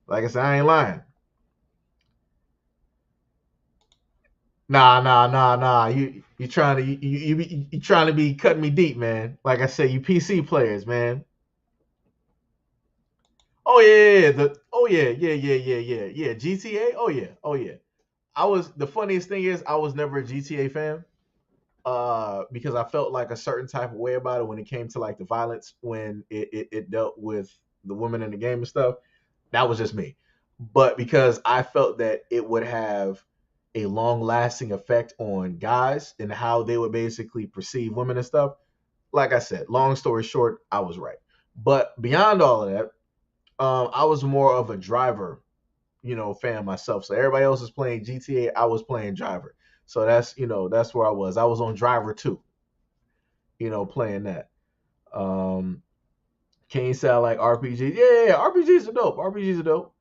Like I said, I ain't lying. Nah, nah, nah, nah. You trying to you trying to be cutting me deep, man. Like I said, you PC players, man. Oh yeah, yeah, yeah. Yeah. GTA. Oh yeah, oh yeah. I was the funniest thing is I was never a GTA fan. Because I felt like a certain type of way about it when it came to like the violence when it dealt with the women in the game and stuff. That was just me. But because I felt that it would have a long lasting effect on guys and how they would basically perceive women and stuff. Like I said, long story short, I was right. But beyond all of that, I was more of a driver, fan myself. So everybody else is playing GTA, I was playing driver. So that's where I was. I was on driver 2, playing that. Um, Kane said I like RPGs. Yeah, RPGs are dope. RPGs are dope.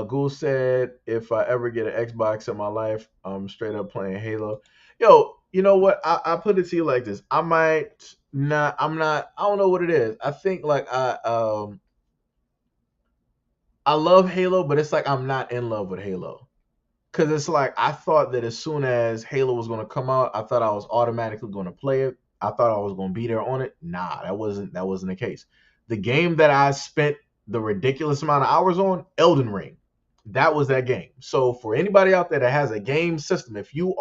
Ghoul said if I ever get an Xbox in my life, I'm straight up playing Halo. Yo, you know what? I put it to you like this. I might not. I'm not. I don't know what it is. I think like I love Halo, but it's like I'm not in love with Halo. Cause it's like I thought that as soon as Halo was gonna come out, I thought I was automatically gonna play it. I thought I was gonna be there on it. Nah, that wasn't the case. The game that I spent the ridiculous amount of hours on, Elden Ring. That was that game. So for anybody out there that has a game system, if you're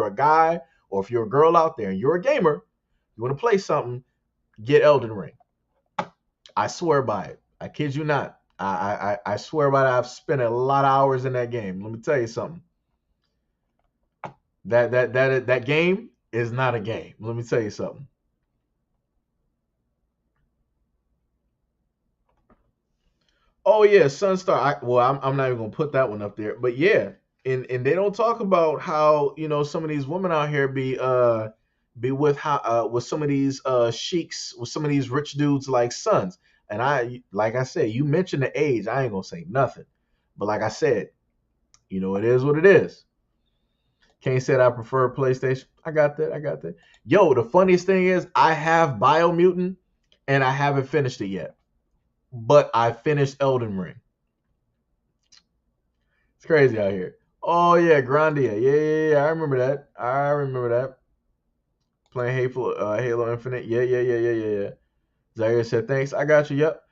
a guy or if you're a girl out there and you're a gamer, you want to play something, get Elden Ring. I swear by it. I kid you not. I swear by it. I've spent a lot of hours in that game. Let me tell you something. That game is not a game. Let me tell you something. Oh yeah, Sunstar. I'm not even gonna put that one up there, but yeah, and they don't talk about how some of these women out here be with how with some of these sheiks, with some of these rich dudes like sons. And like I said, you mentioned the age. I ain't gonna say nothing, but like I said, it is what it is. Kane said I prefer PlayStation. I got that. I got that. Yo, the funniest thing is I have Biomutant and I haven't finished it yet. But I finished Elden Ring. It's crazy out here. Oh yeah, Grandia. Yeah. I remember that. I remember that. Playing Halo Infinite. Yeah. Zaire said thanks. I got you. Yep.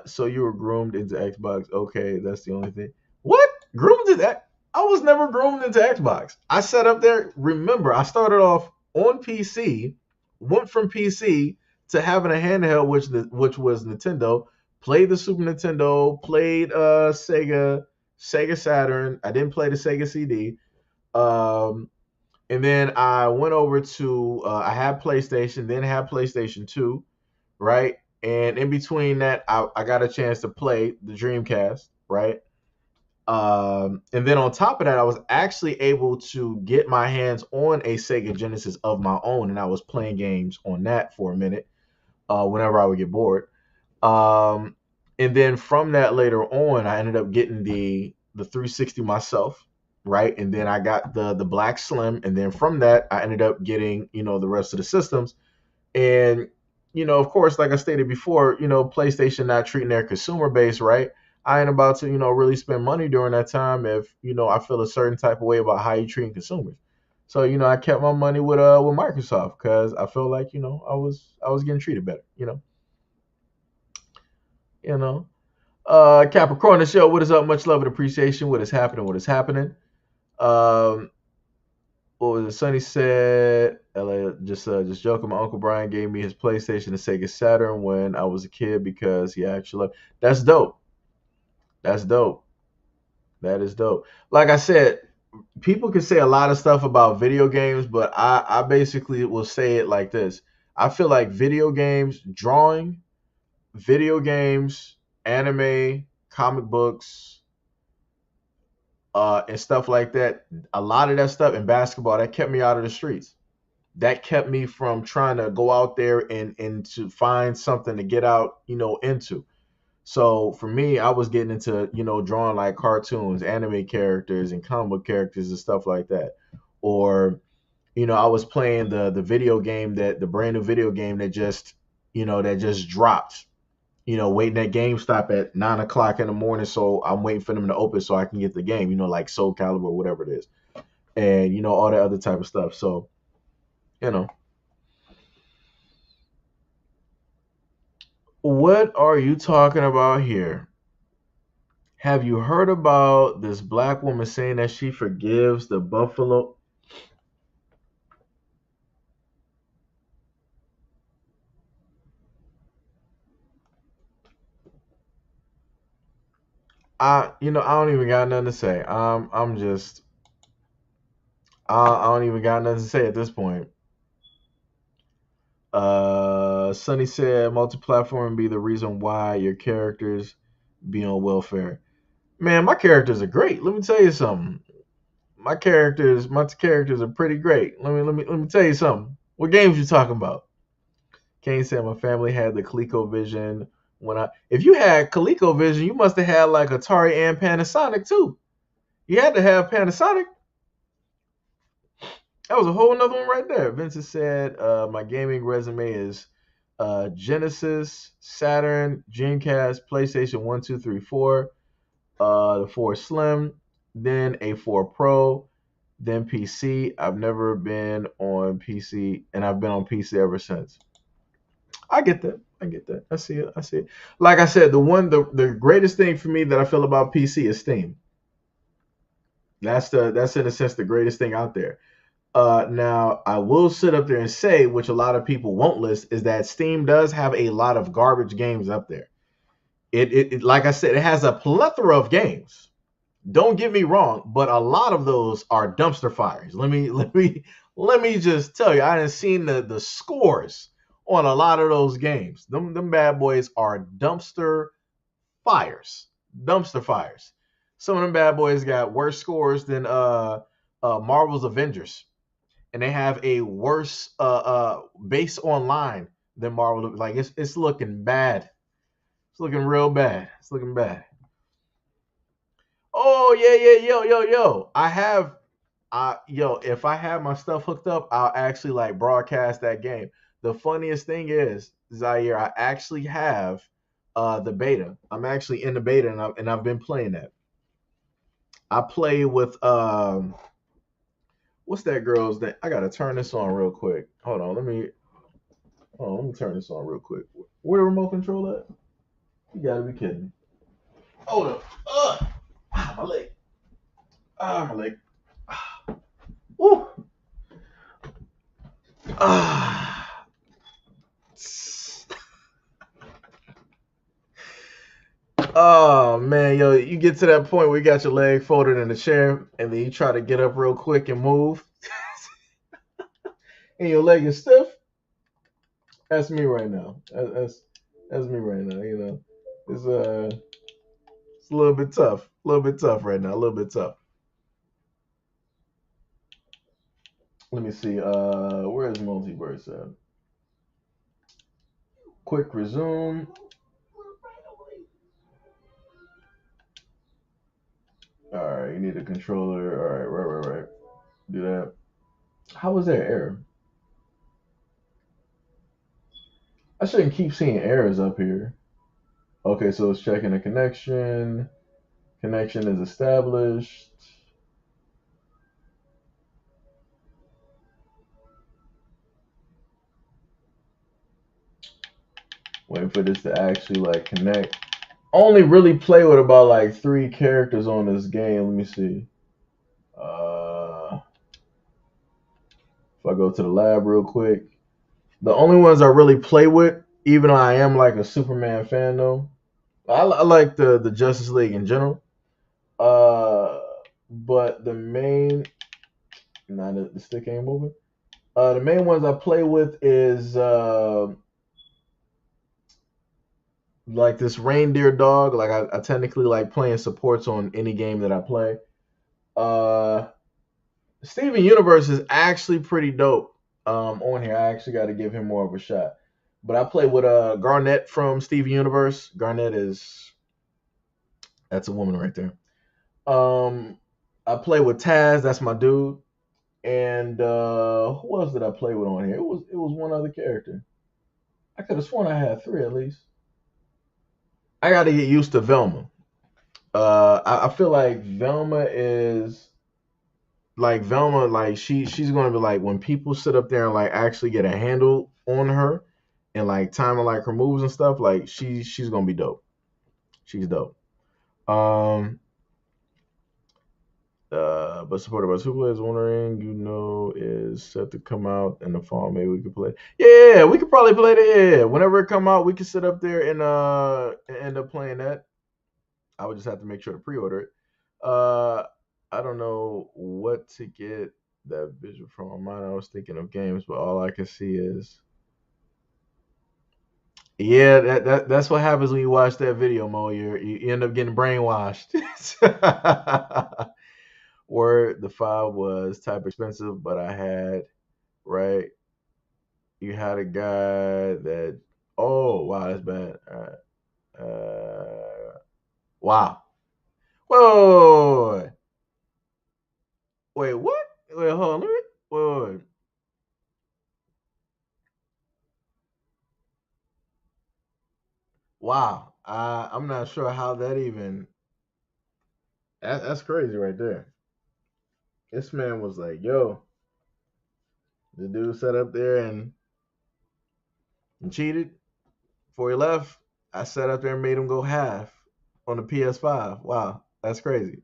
So you were groomed into Xbox. Okay, that's the only thing. What? Groomed into that? I was never groomed into Xbox. I sat up there. Remember, I started off on PC, went from PC to having a handheld, which was Nintendo. Played the Super Nintendo. Played Sega Saturn. I didn't play the Sega CD. Um, and then I went over to I had PlayStation, then had PlayStation 2, right? And in between that, I got a chance to play the Dreamcast, right? And then on top of that, I was actually able to get my hands on a Sega Genesis of my own, and I was playing games on that for a minute whenever I would get bored. Um, and then from that later on, I ended up getting the 360 myself, right? And then I got the Black Slim, and then from that I ended up getting, the rest of the systems. And of course, like I stated before, PlayStation not treating their consumer base right. I ain't about to, really spend money during that time if, I feel a certain type of way about how you treating consumers. So, I kept my money with Microsoft because I felt like, I was getting treated better, you know. Capricorn the show, what is up? Much love and appreciation. What is happening? What is happening? Um, what was it? Sonny said, LA, just joking. My uncle Brian gave me his PlayStation and Sega Saturn when I was a kid because he actually loved. That's dope. That's dope. That is dope. Like I said, people can say a lot of stuff about video games, but I basically will say it like this. I feel like video games, drawing, video games, anime, comic books, and stuff like that. A lot of that stuff in basketball that kept me out of the streets. That kept me from trying to go out there and to find something to get out, into. So for me, I was getting into, drawing like cartoons, anime characters, and comic book characters and stuff like that. Or, I was playing the video game, that the brand new video game that just dropped. Waiting at GameStop at 9 o'clock in the morning, so I'm waiting for them to open so I can get the game. Like Soul Calibur or whatever it is, and all that other type of stuff. So, you know, what are you talking about here? Have you heard about this black woman saying that she forgives the Buffalo? I don't even got nothing to say. I'm just, I don't even got nothing to say at this point. Sonny said multi-platform be the reason why your characters be on welfare. Man, my characters are great. Let me tell you something. My characters are pretty great. Let me tell you something. What games you talking about? Kane said my family had the ColecoVision when I. If you had ColecoVision, you must have had like Atari and Panasonic too. You had to have Panasonic. That was a whole nother one right there. Vincent said my gaming resume is Genesis, Saturn, Dreamcast, PlayStation 1, 2, 3, 4, the 4 Slim, then a 4 Pro, then PC. I've never been on PC, and I've been on PC ever since. I get that. I get that. I see it. I see it. Like I said, the greatest thing for me that I feel about PC is Steam. That's in a sense the greatest thing out there. Now I will sit up there and say, which a lot of people won't list, is that Steam does have a lot of garbage games up there. It like I said, it has a plethora of games. Don't get me wrong, but a lot of those are dumpster fires. Let me just tell you, I done seen the scores on a lot of those games. Them bad boys are dumpster fires. Dumpster fires. Some of them bad boys got worse scores than Marvel's Avengers, and they have a worse base online than Marvel. Like it's looking bad. It's looking real bad. It's looking bad. Oh yeah, yeah, yo. If I have my stuff hooked up, I'll actually like broadcast that game. The funniest thing is, Zaire, I actually have the beta. I'm actually in the beta, and I've been playing that. I play with what's that girl's name? I gotta turn this on real quick. Let me turn this on real quick. Where the remote control at? You gotta be kidding me. Hold up. My leg. My leg. Woo. Ah. Oh man, yo, you get to that point where you got your leg folded in the chair, and then you try to get up real quick and move, and your leg is stiff. That's me right now. That's me right now. It's a little bit tough. A little bit tough right now. A little bit tough. Let me see. Where's multiverse at? Quick resume. All right, you need a controller. All right, right. Do that. How was there error? I shouldn't keep seeing errors up here. Okay, so it's checking the connection. Connection is established. Waiting for this to actually like connect. Only really play with about like 3 characters on this game. Let me see. If I go to the lab real quick, the only ones I really play with, even though I am like a Superman fan though, I like the Justice League in general. Uh, but the main, nah, the stick ain't moving. The main ones I play with is like this reindeer dog. Like I technically like playing supports on any game that I play. Uh, Steven Universe is actually pretty dope. On here, I actually got to give him more of a shot. But I play with Garnett from Steven Universe. Garnett is that's a woman right there. Um, I play with Taz. That's my dude. And who else did I play with on here? It was one other character. I could have sworn I had 3 at least. I got to get used to Velma. I feel like Velma, like she's gonna be like when people sit up there and like actually get a handle on her and like timing like her moves and stuff, like she's gonna be dope. She's dope. Um but supported by 2 players, wondering, is set to come out in the fall. Maybe we could play. Yeah, we could probably play that. Yeah, whenever it come out, we could sit up there and end up playing that. I would just have to make sure to pre-order it. Uh, I don't know what to get that visual from my mind. I was thinking of games, but all I can see is yeah. That's what happens when you watch that video, Mo. You end up getting brainwashed. Word, the file was type expensive, but I had right. You had a guy that. Oh wow, that's bad. All right. Wow. Whoa. Wait, what? Wait, hold on. Wait. Wow. I'm not sure how that even. That's crazy right there. This man was like, yo, the dude sat up there and cheated before he left. I sat up there and made him go half on the PS5. Wow. That's crazy.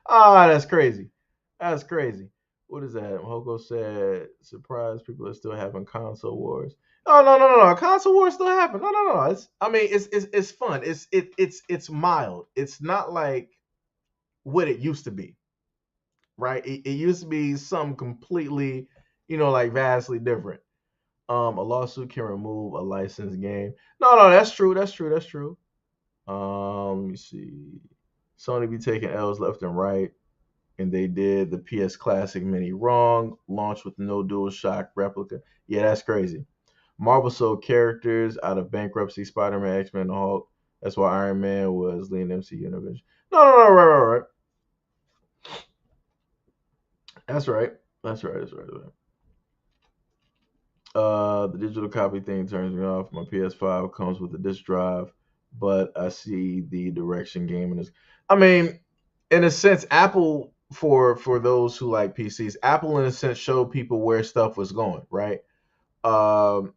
Ah, that's crazy. That's crazy. What is that? Hoko said, surprise, people are still having console wars. Oh no. Console wars still happen. No. It's fun. It's mild. It's not like what it used to be, right? It used to be something completely, like vastly different. A lawsuit can remove a licensed game. No, that's true. That's true. Let me see. Sony be taking L's left and right, and they did the PS Classic Mini wrong. Launched with no DualShock replica. Yeah, that's crazy. Marvel sold characters out of bankruptcy. Spider-Man, X-Men, and Hulk. That's why Iron Man was leading MCU innovation. No, right. That's right. That's right. The digital copy thing turns me off. My PS5 comes with a disc drive, but I see the direction gaming is. I mean, in a sense, Apple for those who like PCs, Apple in a sense showed people where stuff was going, right? Um,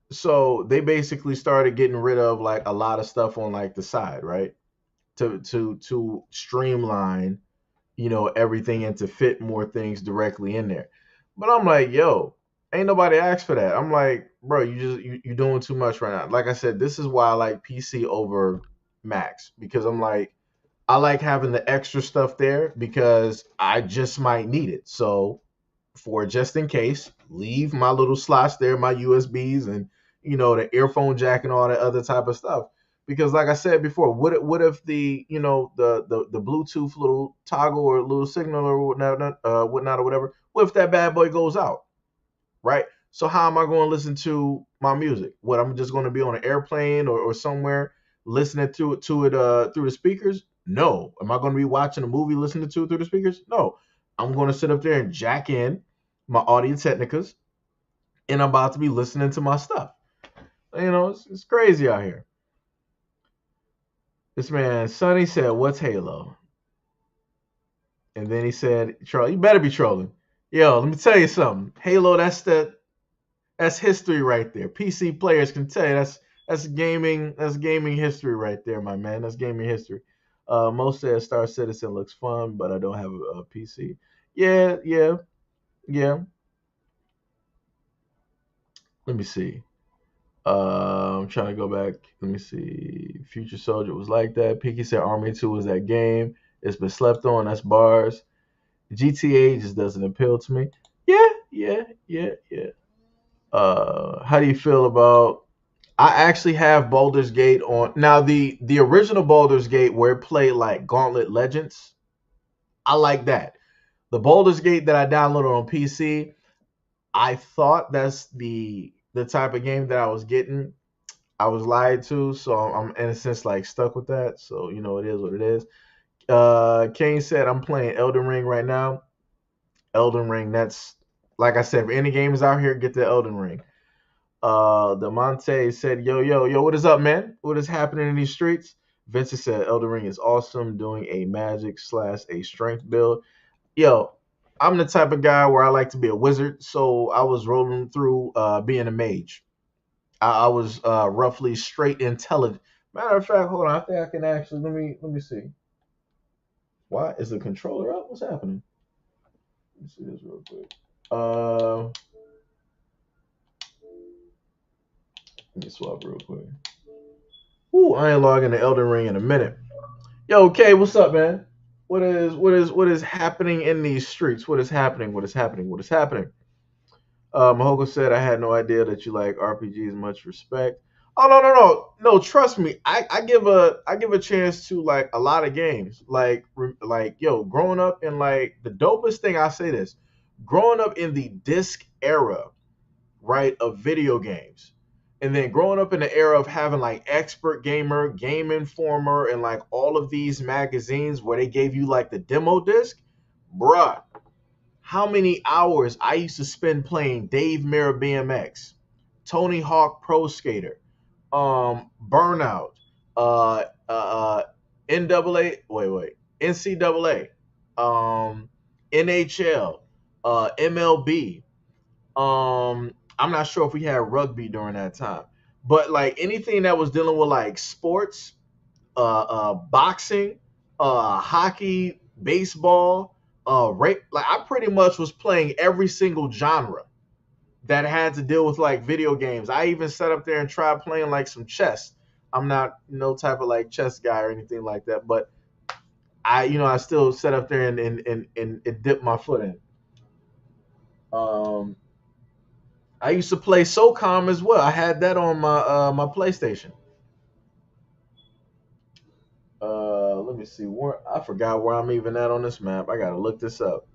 so they basically started getting rid of like a lot of stuff on like the side, right? To streamline, everything and to fit more things directly in there. But I'm like, yo, ain't nobody asked for that. I'm like, bro, you doing too much right now. Like I said, this is why I like PC over Macs because I'm like, I like having the extra stuff there because I just might need it. So for just in case, leave my little slots there, my USBs and the earphone jack and all that other type of stuff. Because like I said before, what if the the Bluetooth little toggle or little signal or whatnot or whatever, what if that bad boy goes out, right? So how am I going to listen to my music? What I'm just going to be on an airplane or somewhere listening to it through the speakers? No. Am I going to be watching a movie listening to it through the speakers? No. I'm going to sit up there and jack in my Audio Technicas, and I'm about to be listening to my stuff. It's crazy out here. This man, Sonny, said, "What's Halo?" And then he said, "Troll, you better be trolling." Yo, let me tell you something. Halo, that's history right there. PC players can tell you that's gaming history right there, my man. That's gaming history. Most said Star Citizen looks fun, but I don't have a PC. Yeah, yeah, yeah. Let me see. I'm trying to go back. Let me see. Future Soldier was like that. Pinky said Army 2 was that game. It's been slept on. That's bars. GTA just doesn't appeal to me. Yeah, yeah, yeah, yeah. How do you feel about? I actually have Baldur's Gate on now. The original Baldur's Gate where it played like Gauntlet Legends. I like that. The Baldur's Gate that I downloaded on PC, I thought that's the type of game that I was getting. I was lied to, so I'm in a sense like stuck with that. So it is what it is. Kane said I'm playing Elden Ring right now. Elden Ring, that's like I said, if any games out here, get the Elden Ring. The Monte said, "Yo, yo, yo, what is up, man? What is happening in these streets?" Vincent said, "Elden Ring is awesome, doing a magic slash a strength build." Yo, I'm the type of guy where I like to be a wizard, so I was rolling through being a mage. I was roughly straight intelligent. Matter of fact, hold on, I think I can actually let me see. Why is the controller up? What's happening? Let me see this real quick. Uh, Let me swap real quick. Ooh, I ain't logging the Elden Ring in a minute. Yo, Kay, what's up, man? What is happening in these streets? What is happening? What is happening? What is happening? Mahoko said, "I had no idea that you like RPGs. Much respect." Oh, no, no, no, no. Trust me, I give a chance to like a lot of games. Like yo, growing up in like the dopest thing, I say this, growing up in the disc era, right, of video games. And then growing up in the era of having like Expert Gamer, Game Informer, and like all of these magazines where they gave you like the demo disc, bruh, how many hours I used to spend playing Dave Mirra BMX, Tony Hawk Pro Skater, Burnout, uh, NAA, NCAA, NHL, MLB. I'm not sure if we had rugby during that time, but like anything that was dealing with like sports, boxing, hockey, baseball, like I pretty much was playing every single genre that had to deal with like video games. I even sat up there and tried playing like some chess. I'm not no type of like chess guy or anything like that, but I still sat up there and dipped my foot in. Um, I used to play SOCOM as well. I had that on my PlayStation. Let me see where I forgot where I'm even at on this map. I gotta look this up.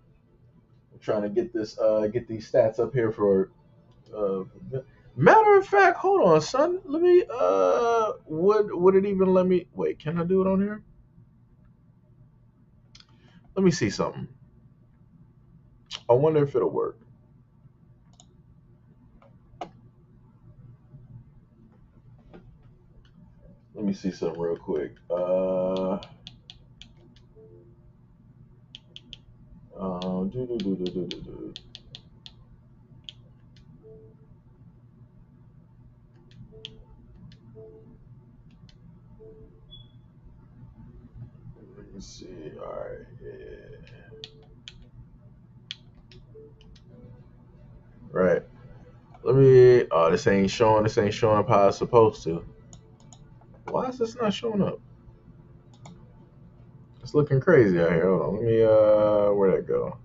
I'm trying to get these stats up here for. Uh, Matter of fact, hold on, son. Let me. Would it even let me? Wait, can I do it on here? Let me see something. I wonder if it'll work. Let me see something real quick. Do, do, do, do, do, do, do. Let me see. All right. Yeah. Right. Let me. Oh, this ain't showing. This ain't showing up how it's supposed to. Why is this not showing up? It's looking crazy out here. Hold on. Let me. Where'd that go?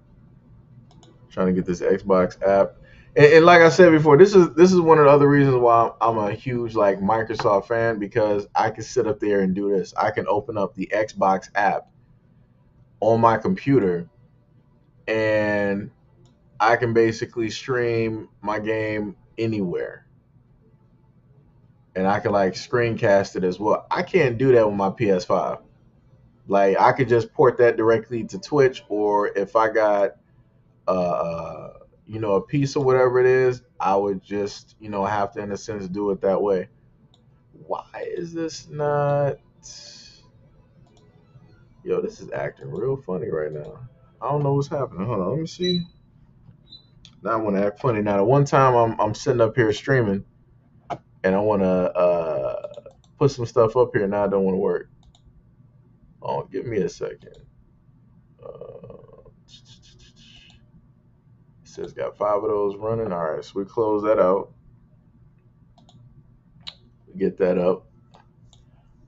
Trying to get this Xbox app. And like I said before, this is one of the other reasons why I'm a huge like Microsoft fan because I can sit up there and do this. I can open up the Xbox app on my computer and I can basically stream my game anywhere. and I can like screencast it as well. I can't do that with my PS5. Like I could just port that directly to Twitch, or if I got a piece or whatever it is, I would just have to in a sense do it that way. Why is this not? Yo, this is acting real funny right now. I don't know what's happening. Hold on, let me see. Now I want to act funny. Now, the one time I'm sitting up here streaming and I want to put some stuff up here. Now I don't want to work. Oh, give me a second. It says got 5 of those running. All right, so we close that out. Get that up.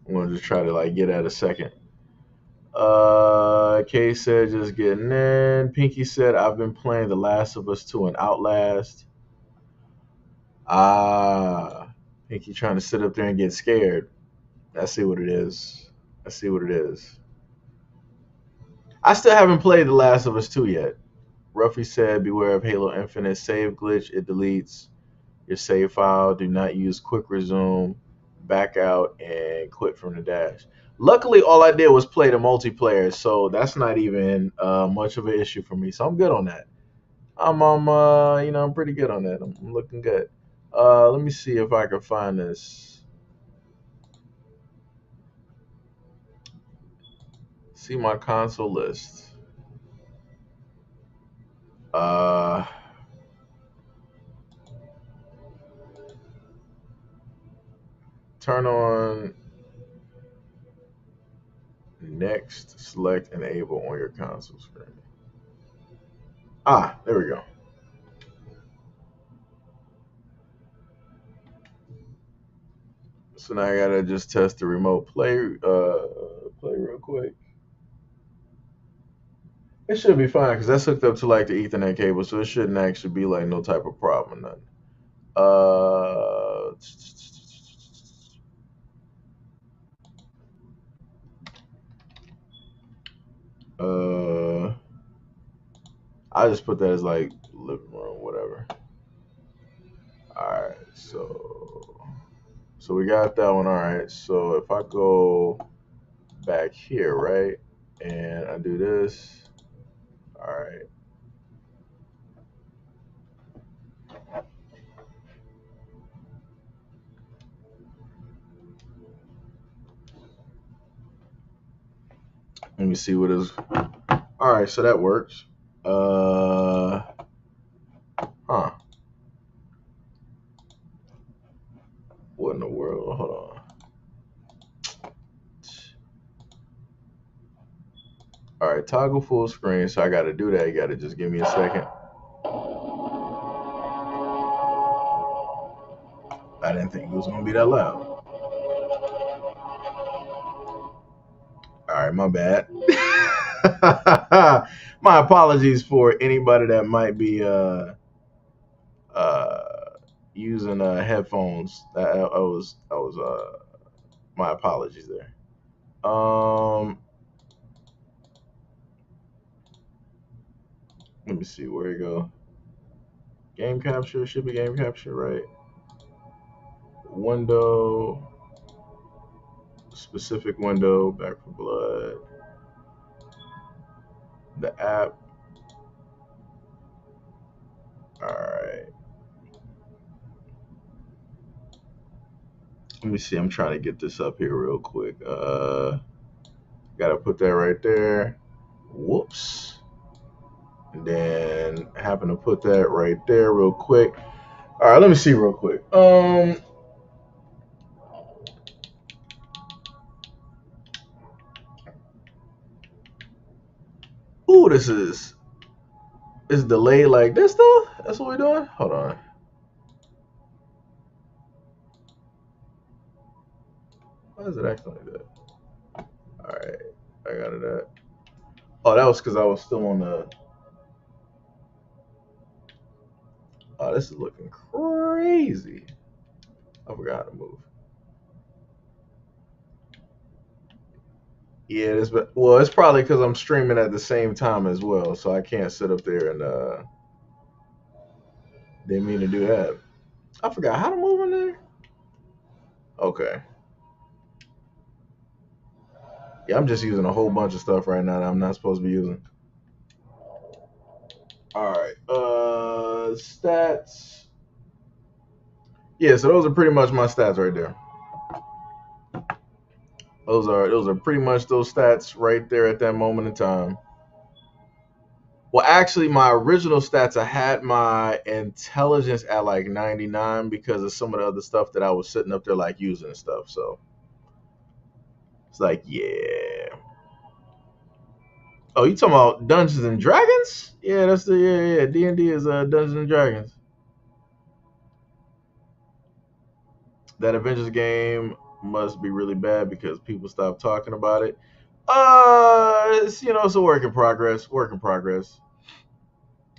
I'm gonna just try to like get at a second. Kay said just getting in. Pinky said I've been playing The Last of Us 2 and Outlast. Ah, Pinky trying to sit up there and get scared. I see what it is. I see what it is. I still haven't played The Last of Us 2 yet. Ruffy said beware of Halo Infinite save glitch. It deletes your save file. Do not use quick resume. Back out and quit from the dash. Luckily, all I did was play the multiplayer, so that's not even much of an issue for me. So I'm good on that. I'm pretty good on that. I'm looking good. Let me see if I can find this. See my console list. Uh, turn on next, select enable on your console screen. Ah, there we go. So now I gotta just test the remote play real quick. It should be fine because that's hooked up to like the Ethernet cable, so it shouldn't actually be like no type of problem or nothing. Uh, uh, I just put that as like living room, whatever. All right, so we got that one. All right, so if I go back here, right, and I do this, all right. Let me see what is. All right, so that works. Huh? What in the world? Hold on. All right, toggle full screen. So I got to do that. You got to just give me a second. I didn't think it was gonna be that loud. All right, my bad. My apologies for anybody that might be uh using headphones. I was my apologies there. Let me see where you go. Game capture should be game capture, right? Window, specific window, Back for Blood, the app. All right. Let me see. I'm trying to get this up here real quick. Gotta put that right there. Whoops. And then happen to put that right there real quick. All right, let me see real quick. Ooh, this is delayed like this though. That's what we're doing. Hold on. Why is it acting like that? All right, I got it at. Oh, that was because I was still on the. Oh, this is looking crazy. I forgot how to move. Yeah, it's probably because I'm streaming at the same time as well, so I can't sit up there and didn't mean to do that. I forgot how to move in there. Okay. Yeah, I'm just using a whole bunch of stuff right now that I'm not supposed to be using. All right. Stats. Yeah, so those are pretty much my stats right there. Those are pretty much those stats right there at that moment in time. Well, actually, my original stats, I had my intelligence at like 99 because of some of the other stuff that I was sitting up there like using and stuff. So it's like, yeah. Oh, you talking about Dungeons and Dragons? Yeah, that's the yeah. D&D is Dungeons and Dragons. That Avengers game must be really bad because people stopped talking about it. It's a work in progress. Work in progress.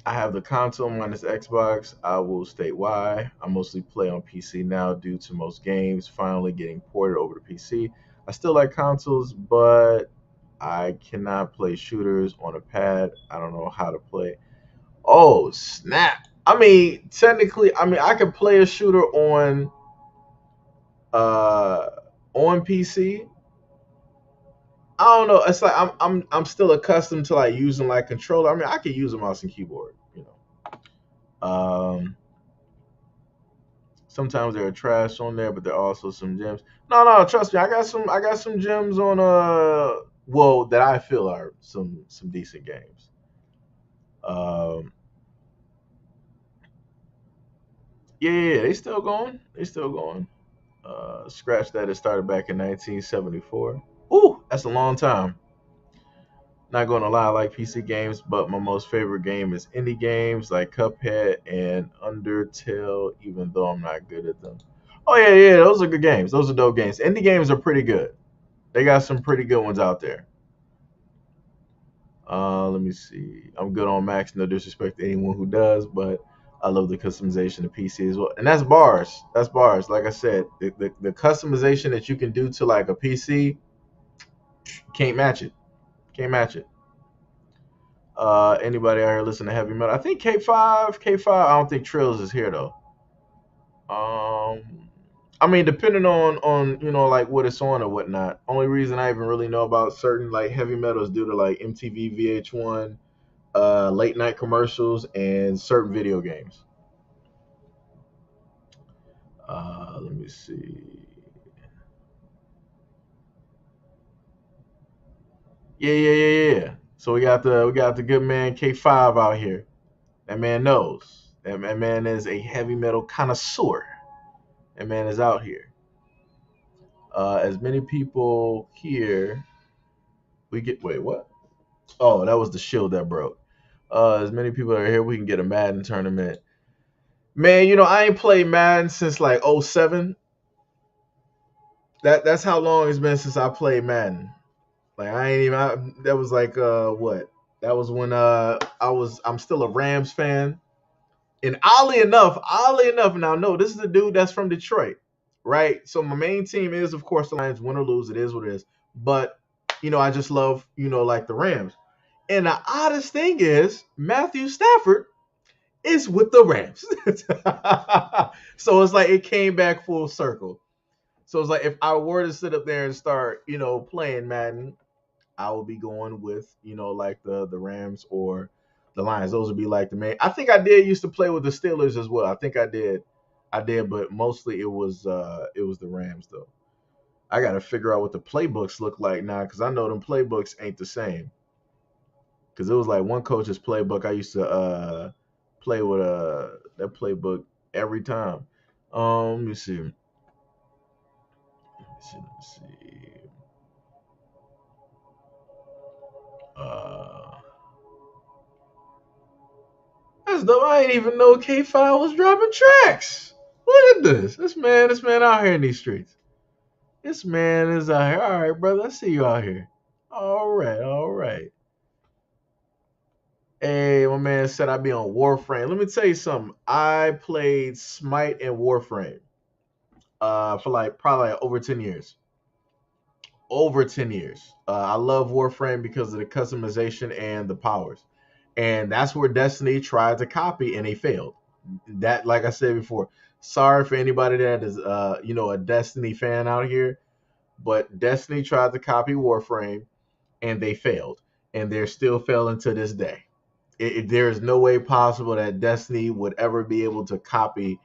I have the console minus Xbox. I will state why. I mostly play on PC now due to most games finally getting ported over to PC. I still like consoles, but I cannot play shooters on a pad. I don't know how to play. Oh, snap. I mean, technically, I could play a shooter uh on PC. I don't know. It's like I'm still accustomed to like using like controller. I mean, I could use a mouse and keyboard. Um Sometimes there are trash on there, but there are also some gems. No, no, trust me, I got some gems on well that I feel are some decent games. Um yeah, they still going. They still going. Scratch that, it started back in 1974. Ooh, that's a long time. Not going to lie, I like PC games, but my most favorite game is indie games like Cuphead and Undertale, even though I'm not good at them. Oh yeah, yeah, those are good games. Those are dope games. Indie games are pretty good. They got some pretty good ones out there. Let me see. I'm good on Max. No disrespect to anyone who does, but I love the customization of PC as well. And that's bars. That's bars. Like I said, the customization that you can do to like a PC can't match it. Can't match it. Anybody out here listen to heavy metal? I think K5. I don't think Trills is here though. I mean, depending on like what it's on or whatnot. Only reason I even really know about certain like heavy metal is due to like MTV, VH1, late night commercials, and certain video games. Let me see. Yeah, yeah, yeah, yeah. So we got the good man K5 out here. That man knows. That man is a heavy metal connoisseur. That man is out here. As many people here, we get. Wait, what? Oh, that was the shield that broke. As many people are here, we can get a Madden tournament. Man, I ain't played Madden since like '07. That's how long it's been since I played Madden. Like I ain't even. That was like what? That was when I'm still a Rams fan. And oddly enough, now no, this is the dude that's from Detroit, right? So my main team is, of course, the Lions. Win or lose, it is what it is. But I just love, like the Rams. And the oddest thing is Matthew Stafford is with the Rams. So it's like it came back full circle. So it's like if I were to sit up there and start, playing Madden, I would be going with, like the Rams or the Lions. Those would be like the main. I think I did used to play with the Steelers as well. I think I did, but mostly it was the Rams though. I got to figure out what the playbooks look like now because I know them playbooks ain't the same. Because it was like one coach's playbook I used to play with that playbook every time. Let me see. Let me see. Uh, That's dope. I didn't even know K5 was dropping tracks. Look at this. This man out here in these streets. This man is out here. All right, brother. I see you out here. All right, all right. Hey, my man said I'd be on Warframe. Let me tell you something. I played Smite and Warframe for like probably like over 10 years. Over 10 years. I love Warframe because of the customization and the powers. And that's where Destiny tried to copy and they failed. That, like I said before, Sorry for anybody that is a Destiny fan out here, but Destiny tried to copy Warframe and they failed, and they're still failing to this day. There is no way possible that Destiny would ever be able to copy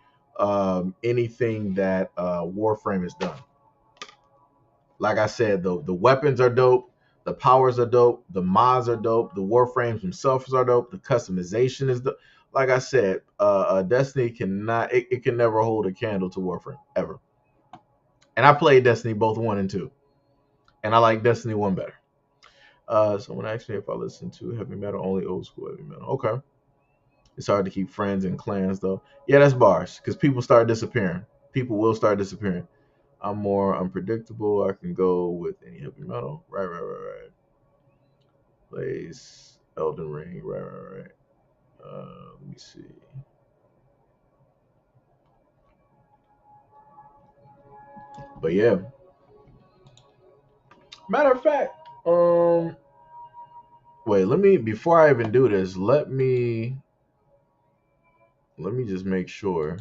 anything that Warframe has done. Like I said, the weapons are dope, the powers are dope, the mods are dope, the Warframes themselves are dope, the customization is dope. Like I said, Destiny cannot, it can never hold a candle to Warframe ever. And I played Destiny both 1 and 2, and I like Destiny 1 better. Someone asked me if I listen to heavy metal, only old school heavy metal. Okay. It's hard to keep friends and clans though. Yeah, that's bars, because people start disappearing. People will start disappearing. I'm more unpredictable. I can go with any heavy metal. Right. Plays Elden Ring. Right. Let me see. But yeah. Matter of fact, wait, before I even do this, let me just make sure.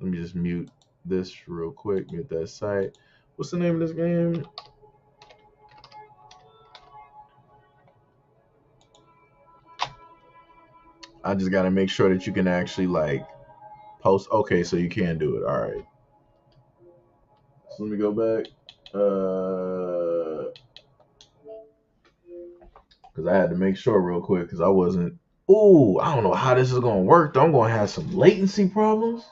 Let me just mute this real quick, mute that site. What's the name of this game? I just gotta make sure that you can actually like post. Okay, so you can do it. All right. So let me go back. Because I had to make sure real quick because I wasn't. Ooh, I don't know how this is gonna work though. I'm gonna have some latency problems.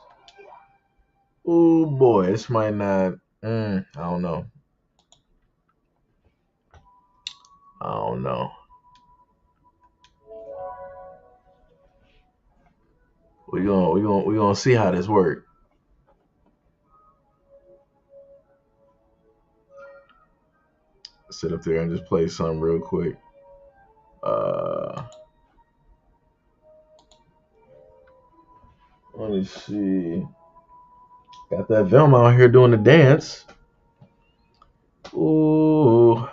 Oh boy, this might not. I don't know. I don't know. We gonna see how this works. Sit up there and just play something real quick. Let me see. Got that Velma out here doing the dance. Ooh,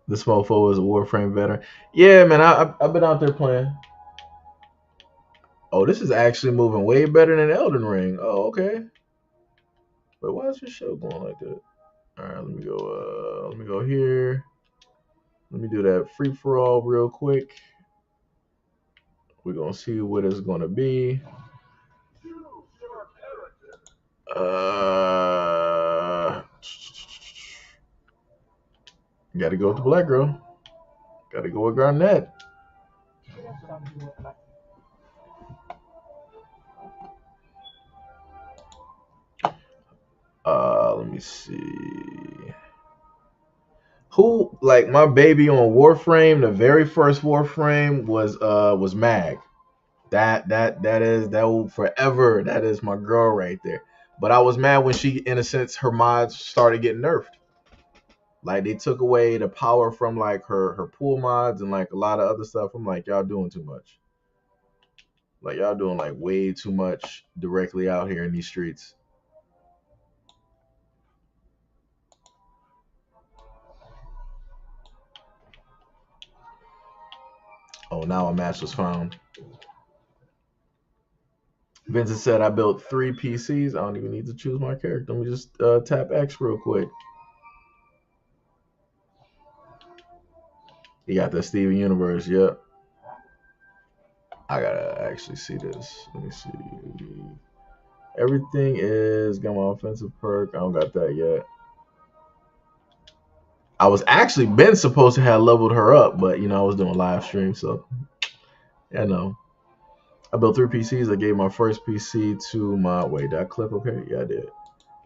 this mofo is a Warframe veteran. Yeah, man, I've been out there playing. Oh, this is actually moving way better than Elden Ring. Oh, okay. But why is your show going like that? All right, let me go. Let me go here. Let me do that free for all real quick. We're gonna see what it's gonna be. Gotta go with the black girl. Gotta go with Garnett. Let me see. Who like my baby on Warframe? The very first Warframe was Mag. That will forever. That is my girl right there. But I was mad when she, in a sense, her mods started getting nerfed. Like they took away the power from like her pool mods and like a lot of other stuff. I'm like, y'all doing too much. Like y'all doing like way too much directly out here in these streets. Oh, now a match was found. Vincent said, I built 3 PCs. I don't even need to choose my character. Let me just tap X real quick. You got the Steven Universe. Yep. I gotta actually see this. Let me see. Everything is got my offensive perk. I don't got that yet. I was actually been supposed to have leveled her up, but I was doing live stream, so yeah, no. I built 3 PCs. I gave my first PC to my wait, did I click okay? Yeah, I did.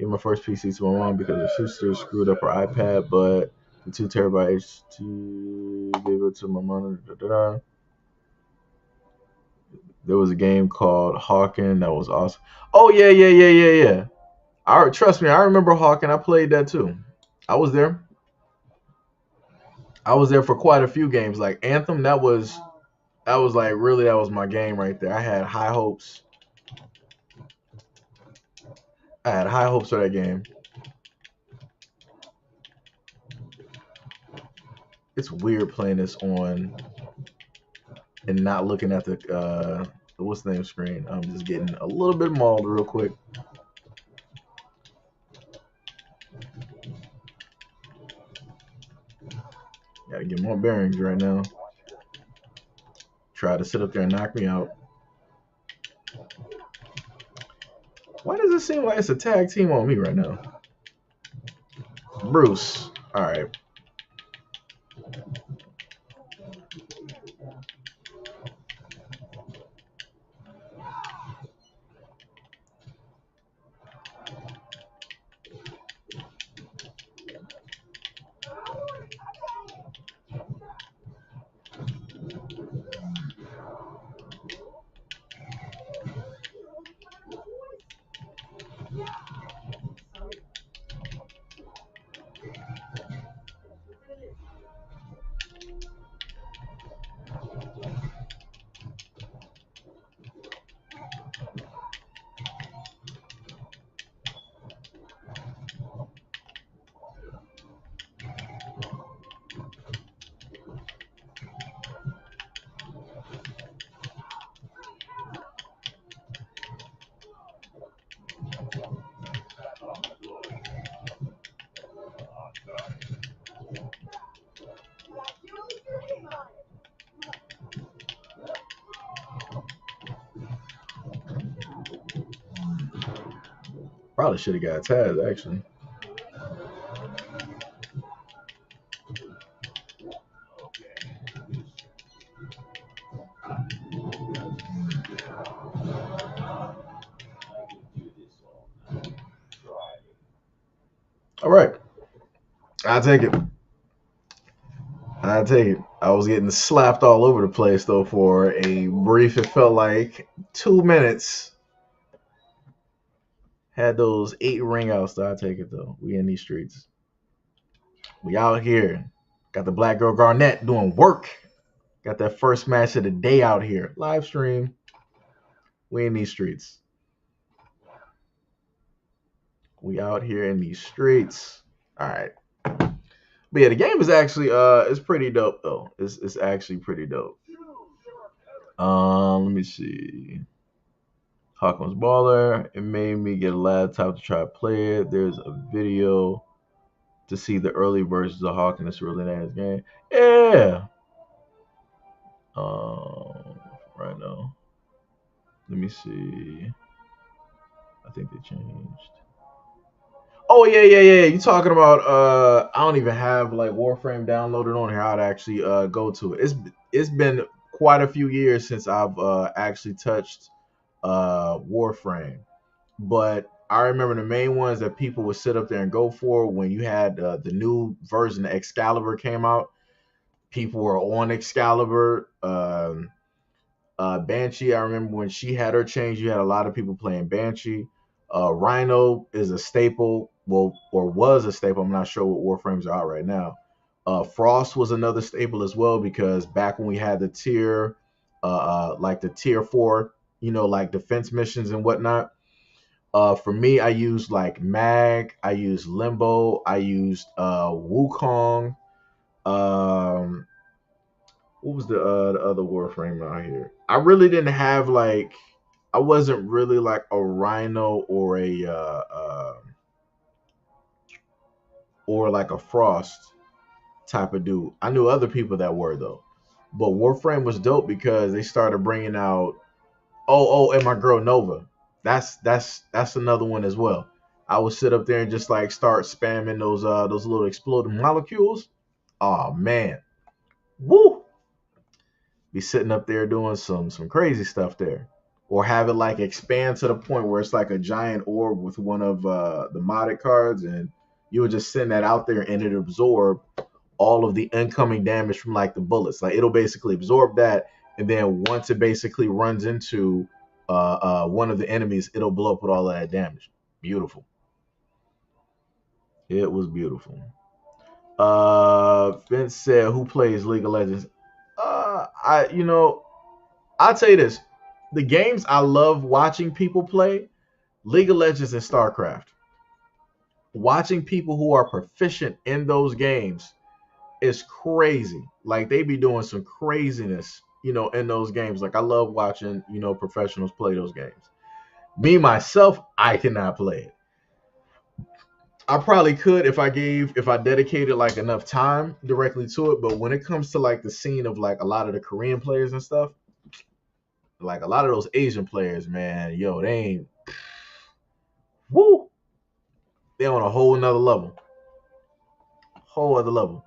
Gave my first PC to my mom because her sister screwed up her iPad, but the 2 TB HT gave it to my mom. There was a game called Hawken that was awesome. Oh yeah. Trust me, I remember Hawken. I played that too. I was there. I was there for quite a few games. Like Anthem, that was like really that was my game right there. I had high hopes. I had high hopes for that game. It's weird playing this on and not looking at the what's the name screen. I'm just getting a little bit mauled real quick. Gotta get more bearings right now. Try to sit up there and knock me out. Why does it seem like it's a tag team on me right now? Bruce. All right. Probably should have got Taz, actually. All right. I'll take it. I'll take it. I was getting slapped all over the place, though, for a brief, it felt like 2 minutes. Had those 8 ring outs, though. I'll take it, though. We in these streets. We out here. Got the Black Girl Garnett doing work. Got that first match of the day out here. Live stream. We in these streets. We out here in these streets. All right. But yeah, the game is actually it's pretty dope though. It's actually pretty dope. Let me see. Hawkins Baller. It made me get a laptop to try to play it. There's a video to see the early versions of Hawkins. It's a really nice game. Yeah. Right now. Let me see. I think they changed. Oh yeah. You talking about I don't even have like Warframe downloaded on here. I'd actually go to it. It's been quite a few years since I've actually touched Warframe. But I remember the main ones that people would sit up there and go for when you had the new version of Excalibur came out. People were on Excalibur. Banshee, I remember when she had her change, you had a lot of people playing Banshee. Rhino is a staple, well, or was a staple. I'm not sure what Warframes are out right now. Frost was another staple as well because back when we had the tier, like the tier 4, like defense missions and whatnot. For me, I used like Mag, I used Limbo, I used Wukong. What was the other Warframe out here? I really didn't have like, I wasn't really like a Rhino or like a Frost type of dude. I knew other people that were though. But Warframe was dope because they started bringing out and my girl Nova. That's another one as well. I would sit up there and just like start spamming those little exploding molecules. Oh man. Woo! Be sitting up there doing some crazy stuff there. Or have it like expand to the point where it's like a giant orb with one of the modded cards, and you would just send that out there and it absorb all of the incoming damage from like the bullets. Like it'll basically absorb that, and then once it basically runs into one of the enemies, it'll blow up with all of that damage. Beautiful. It was beautiful. Vince said, "Who plays League of Legends?" I'll tell you this: the games I love watching people play, League of Legends and StarCraft. Watching people who are proficient in those games is crazy. Like they be doing some craziness, in those games. Like I love watching, professionals play those games. Me myself, I cannot play it. I probably could if I dedicated like enough time directly to it. But when it comes to like the scene of like a lot of the Korean players and stuff, like a lot of those Asian players, man, yo, they ain't woo. They on a whole nother level, whole other level.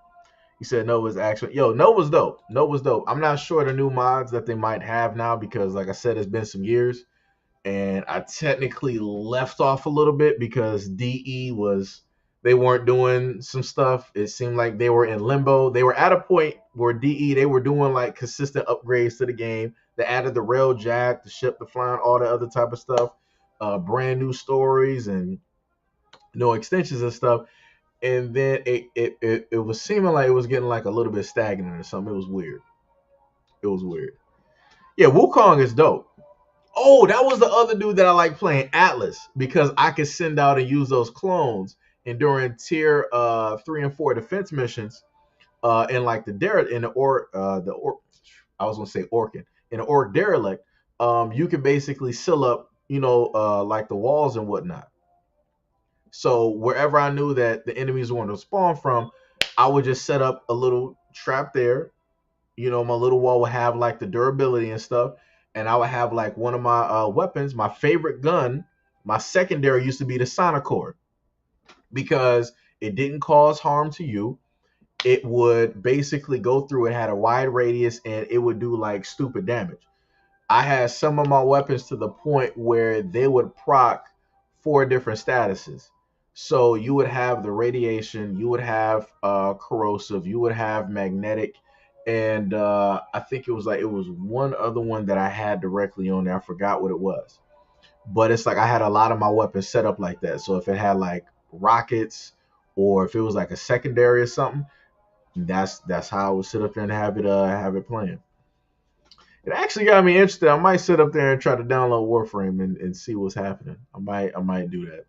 He said Nova's actually Nova's dope. Nova's dope. I'm not sure the new mods that they might have now because, like I said, it's been some years, and I technically left off a little bit because DE was they weren't doing some stuff. It seemed like they were in limbo. They were at a point where DE they were doing like consistent upgrades to the game. They added the rail jack, the ship, the flying, all the other type of stuff, brand new stories and extensions and stuff. And then it was seeming like it was getting like a little bit stagnant or something. It was weird. It was weird. Yeah, Wukong is dope. Oh, that was the other dude that I like playing, Atlas, because I could send out and use those clones. And during tier 3 and 4 defense missions, in like the I was gonna say Orkin in the Orc derelict, you could basically seal up, like the walls and whatnot. So wherever I knew that the enemies were going to spawn from, I would just set up a little trap there. My little wall would have like the durability and stuff, and I would have like one of my weapons, my favorite gun. My secondary used to be the Sonicore because it didn't cause harm to you. It would basically go through. It had a wide radius, and it would do like stupid damage. I had some of my weapons to the point where they would proc 4 different statuses. So you would have the radiation, you would have corrosive, you would have magnetic, and I think it was one other one that I had directly on there. I forgot what it was, but it's like I had a lot of my weapons set up like that. So if it had like rockets, or if it was like a secondary or something, that's how I would sit up there and have it playing. It actually got me interested. I might sit up there and try to download Warframe and see what's happening. I might do that.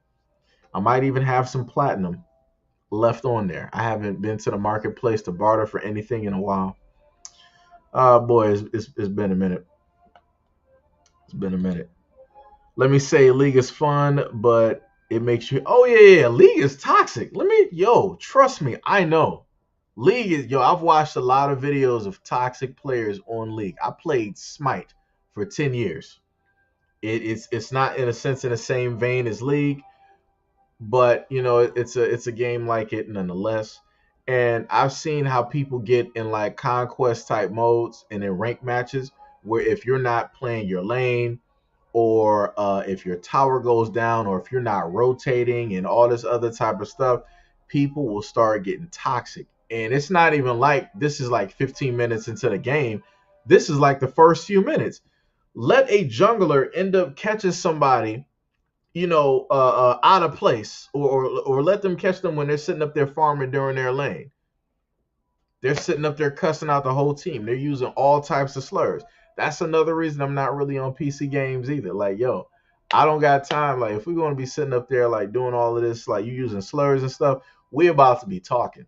I might even have some platinum left on there. I haven't been to the marketplace to barter for anything in a while. Boy, it's been a minute. It's been a minute. Let me say League is fun, but it makes you oh yeah. League is toxic. Trust me, I know. League is I've watched a lot of videos of toxic players on League. I played Smite for 10 years. It's not in a sense in the same vein as League, but it's a game like it nonetheless. And I've seen how people get in like conquest type modes and in rank matches where if you're not playing your lane, or if your tower goes down, or if you're not rotating and all this other type of stuff, people will start getting toxic. And it's not even like this is like 15 minutes into the game. This is like the first few minutes. Let a jungler end up catching somebody, out of place, or let them catch them when they're sitting up there farming during their lane. They're sitting up there cussing out the whole team. They're using all types of slurs. That's another reason I'm not really on PC games either. Like, I don't got time. Like, if we're going to be sitting up there, like, doing all of this, like, you using slurs and stuff, we about to be talking.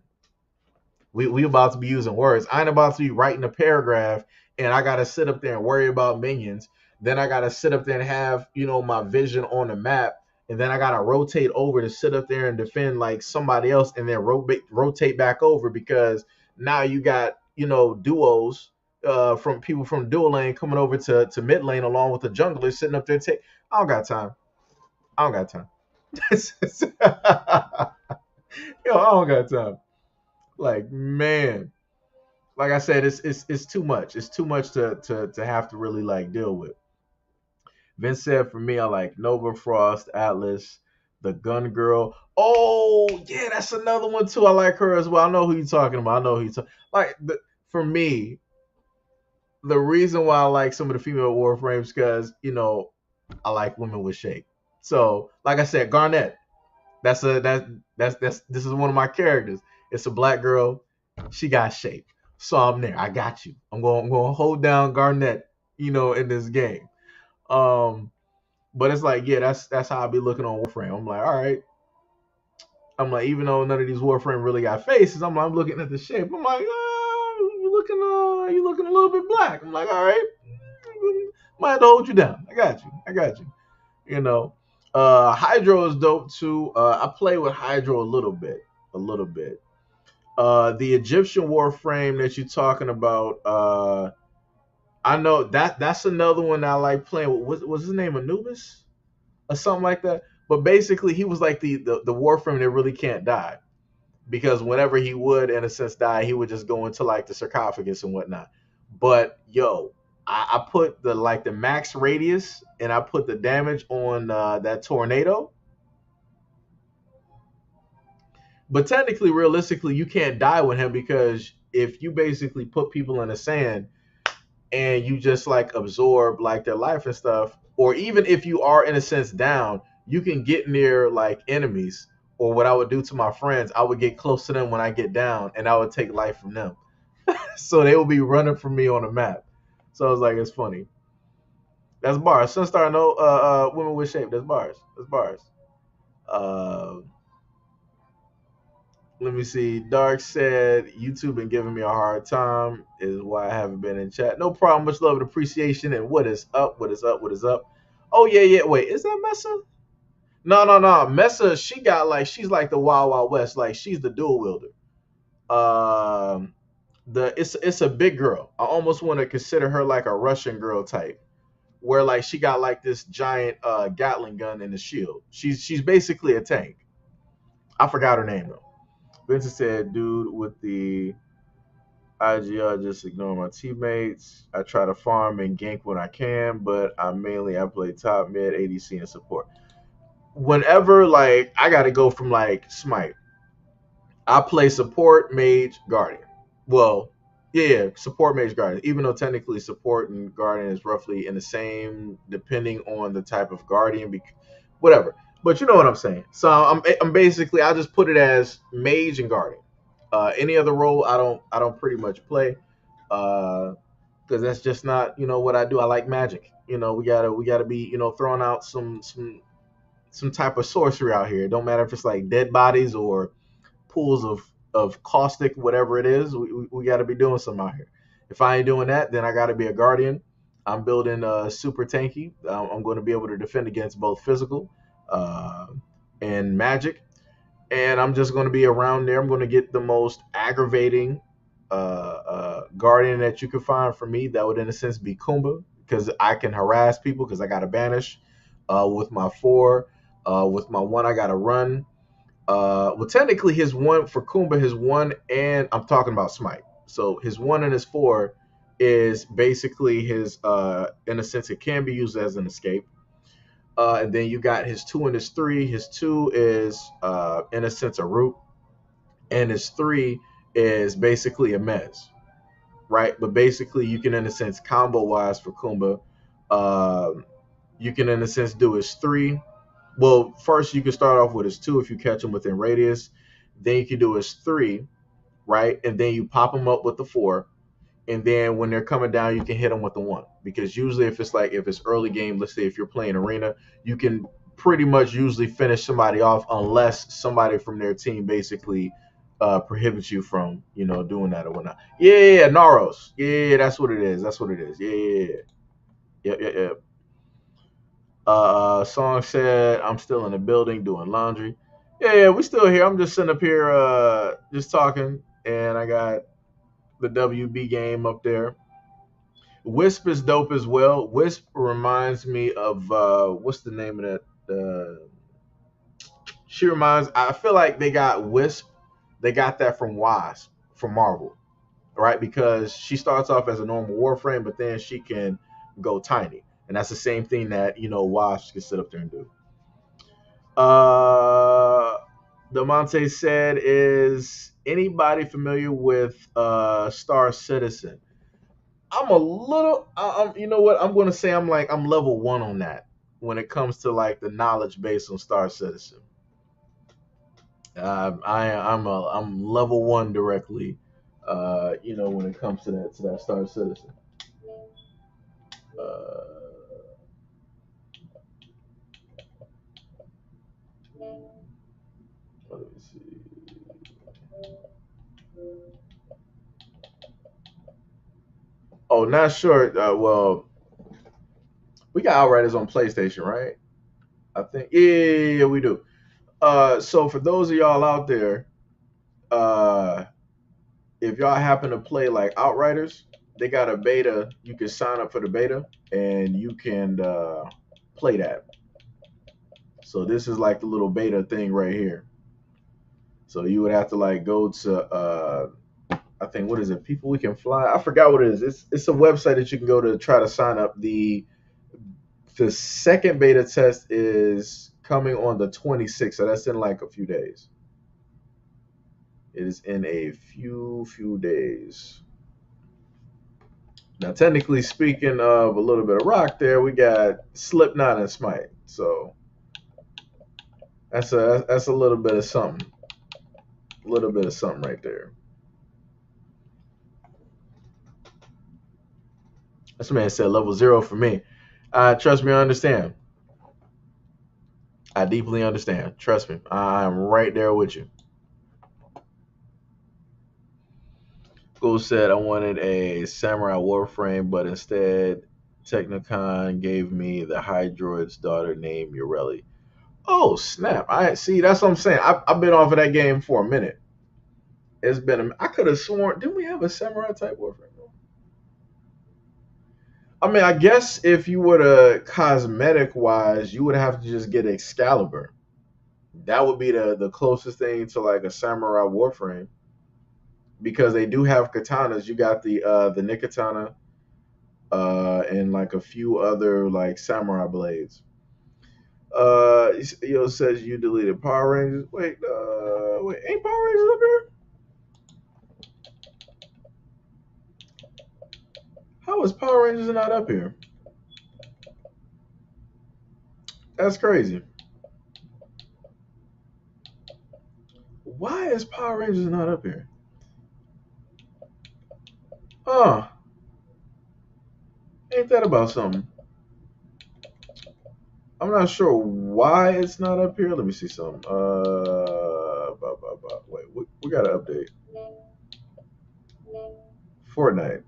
We about to be using words. I ain't about to be writing a paragraph, and I got to sit up there and worry about minions. Then I got to sit up there and have, my vision on the map. And then I got to rotate over to sit up there and defend, like, somebody else, and then rotate back over because now you got, duos from people from dual lane coming over to mid lane along with the jungler sitting up there. I don't got time. I don't got time. I don't got time. Like, man, like I said, it's too much. It's too much to have to really like deal with. Vince said for me, I like Nova Frost, Atlas, the Gun Girl. Oh yeah, that's another one too. I like her as well. I know who you're talking about. I know who you talking. For me, the reason why I like some of the female Warframes because I like women with shape. So like I said, Garnet. That's this is one of my characters. It's a black girl. She got shape. So I'm there. I got you. I'm going to hold down Garnet, in this game. Um, but it's like, yeah, that's how I be looking on Warframe. I'm like, all right. I'm like, even though none of these Warframe really got faces, I'm looking at the shape. I'm like, you looking a little bit black. I'm like, all right, might have to hold you down. I got you. You know. Hydro is dope too. I play with Hydro a little bit, a little bit. The Egyptian Warframe that you're talking about, I know that's another one I like playing. Was his name Anubis or something like that? But basically, he was like the Warframe that really can't die, because whenever he would, in a sense, die, he would just go into like the sarcophagus and whatnot. But yo, I put the max radius, and I put the damage on that tornado. But technically, realistically, you can't die with him, because if you basically put people in the sand and you just like absorb like their life and stuff, or even if you are in a sense down, you can get near like enemies. Or what I would do to my friends, I would get close to them when I get down, and I would take life from them. So they will be running from me on the map. So I was like, it's funny. That's bars. Sunstar, no, women with shape. That's bars. That's bars. Uh, Let me see. Dark said YouTube been giving me a hard time, is why I haven't been in chat. No problem. Much love and appreciation. And what is up? What is up? What is up? Oh yeah, yeah. Wait, is that Mesa? No, no, no. Mesa, she got like she's like the Wild Wild West. Like she's the dual wielder. Um, it's a big girl. I almost want to consider her like a Russian girl type, where like she got like this giant Gatling gun and a shield. She's basically a tank. I forgot her name though. Vincent said, "Dude with the IGR just ignore my teammates. I try to farm and gank when I can, but I play top mid, ADC, and support. Whenever like I got to go from like Smite, I play support, mage, guardian. Well, yeah, support, mage, guardian. Even though technically support and guardian is roughly in the same, depending on the type of guardian, whatever. But you know what I'm saying. So I'm basically I just put it as mage and guardian. Any other role I don't pretty much play, because that's just not what I do. I like magic. We gotta be throwing out some type of sorcery out here. It don't matter if it's like dead bodies or pools of caustic, whatever it is. We got to be doing something out here. If I ain't doing that, then I got to be a guardian. I'm building super tanky. I'm going to be able to defend against both physical uh, and magic, and I'm just going to be around there. I'm going to get the most aggravating guardian that you could find for me. That would, in a sense, be Kumba, because I can harass people because I got to banish with my 4. With my 1, I got to run. Well, technically, his 1 for Kumba, his 1, and I'm talking about Smite. So his 1 and his 4 is basically his, in a sense, it can be used as an escape. And then you got his 2 and his 3. His 2 is, in a sense, a root, and his 3 is basically a mez, right? But basically, you can, in a sense, combo wise for Kumba, you can, in a sense, do his 3. Well, first you can start off with his 2 if you catch him within radius. Then you can do his 3, right? And then you pop them up with the 4. And then when they're coming down, you can hit them with the 1. Because usually if it's early game, let's say if you're playing arena, you can pretty much usually finish somebody off unless somebody from their team basically prohibits you from, doing that or whatnot. Yeah, yeah, yeah, Naros. Yeah, yeah, yeah, that's what it is. That's what it is. Yeah, yeah, yeah. Yep, yep, yep. Song said, I'm still in the building doing laundry. Yeah, yeah, we still here. I'm just sitting up here, just talking, and I got the WB game up there. Wisp is dope as well. Wisp reminds me of what's the name of that? She reminds. I feel like they got Wisp. They got that from Wasp from Marvel, right? Because she starts off as a normal Warframe, but then she can go tiny, and that's the same thing that Wasp can sit up there and do. Uh, Demonte said, "Is anybody familiar with Star Citizen?" I'm a little. You know what? I'm going to say I'm level 1 on that when it comes to like the knowledge base on Star Citizen. I'm level 1 directly. When it comes to that Star Citizen. Uh, Let me see. Oh, not sure. Well, we got Outriders on PlayStation, right? I think yeah, we do. So for those of y'all out there, uh, if y'all happen to play like Outriders, they got a beta. You can sign up for the beta and you can play that. So this is like the little beta thing right here. So you would have to like go to I think what is it? People We Can Fly. I forgot what it is. It's a website that you can go to try to sign up. The second beta test is coming on the 26th, so that's in like a few days. It is in a few days. Now, technically speaking of a little bit of rock, there we got Slipknot and Smite. So that's a little bit of something. A little bit of something right there. This man said level 0 for me. Trust me, I understand. I deeply understand. Trust me, I'm right there with you. School said I wanted a Samurai Warframe, but instead Technicon gave me the Hydroid's daughter named Ureli. Oh snap! I see. That's what I'm saying. I've been off of that game for a minute. It's been. I could have sworn. Didn't we have a Samurai type Warframe? I mean, I guess if you were to cosmetic wise, you would have to just get Excalibur. That would be the closest thing to like a Samurai Warframe because they do have katanas. You got the Nikatana and like a few other like samurai blades. Yo says you deleted Power Rangers. Wait, ain't Power Rangers up here? How is Power Rangers not up here? That's crazy. Why is Power Rangers not up here? Huh? Ain't that about something? I'm not sure why it's not up here. Let me see something. Wait, we got to update. Fortnite.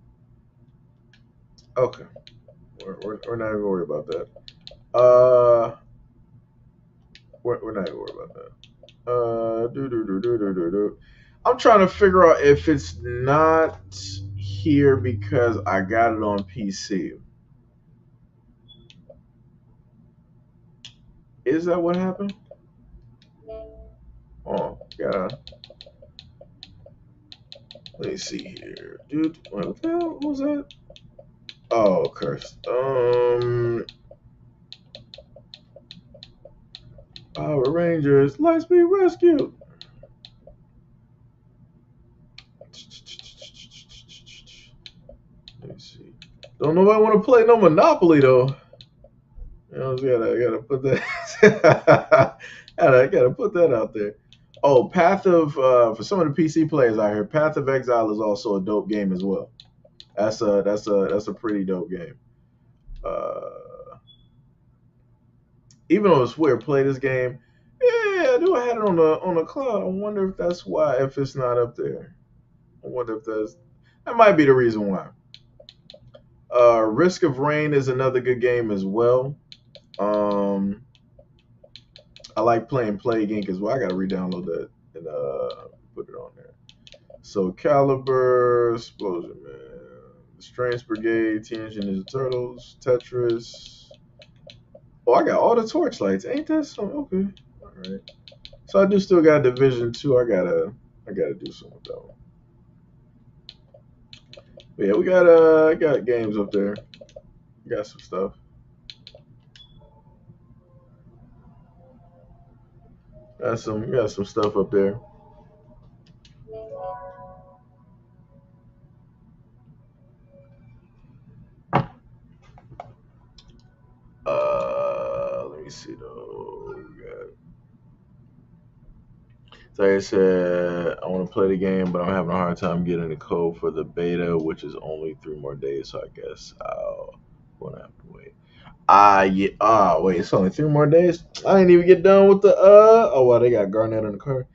Okay, we're not even worried about that. We're not even worried about that. Do. I'm trying to figure out if it's not here because I got it on PC. Is that what happened? Oh, gotta. Let me see here, dude. What the hell was that? Oh, curse. Power Rangers, Lightspeed Rescue. Let me see. Don't nobody want to play no Monopoly though. You know, gotta put that. gotta put that out there. Oh, Path of for some of the PC players out here, Path of Exile is also a dope game as well. That's a pretty dope game. Uh, Even though it's weird, play this game. Yeah, I knew I had it on the cloud. I wonder if that's why if it's not up there. I wonder if that might be the reason why. Risk of Rain is another good game as well. Um, I like playing Plague Inc. as well. I gotta re-download that and put it on there. So Caliber, Explosion Man, Strange Brigade, Teenage Ninja Turtles, Tetris. Oh, I got all the torchlights. Ain't that something? Okay, all right. So I do still got Division 2. I gotta do something with that one. But yeah, we got games up there. We got some stuff. Got some stuff up there. Let me see though. So I said I want to play the game, but I'm having a hard time getting the code for the beta, which is only 3 more days. So I guess I'll gonna have to wait. Yeah. Wait, it's only 3 more days. I didn't even get done with the Oh, well, they got Garnett in the car.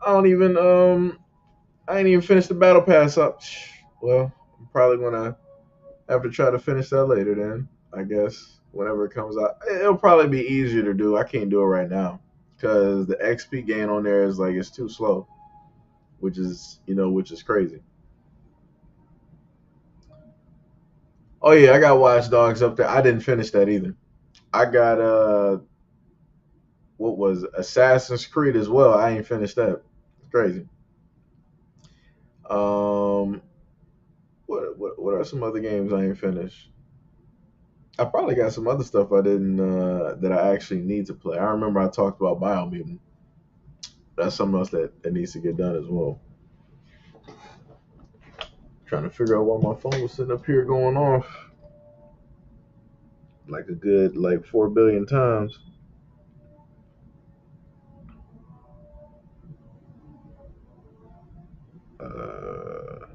I don't even I ain't even finished the battle pass up. Well, I'm probably gonna have to try to finish that later then, I guess. whenever it comes out. It'll probably be easier to do. I can't do it right now because the XP gain on there is like it's too slow, which is which is crazy. Oh yeah, I got Watch Dogs up there. I didn't finish that either. I got what was it? Assassin's Creed as well. I ain't finished that. It's crazy. Um, what are some other games I ain't finished? I probably got some other stuff I didn't that I actually need to play. I remember I talked about Biomutant. That's something else that needs to get done as well. Trying to figure out why my phone was sitting up here going off like a good like 4 billion times. Uh,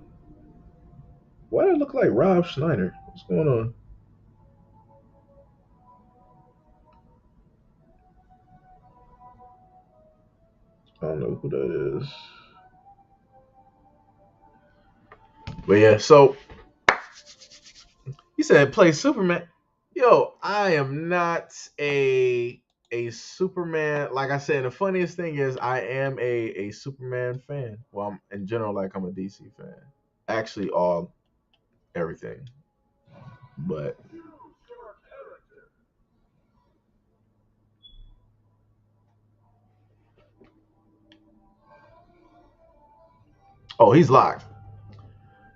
why did it look like Rob Schneider? What's going on? I don't know who that is. But yeah, so he said play Superman. Yo, I am not a Superman. Like I said, the funniest thing is I am a Superman fan. Well, in general, like I'm a DC fan. Actually, all everything. But oh, he's locked,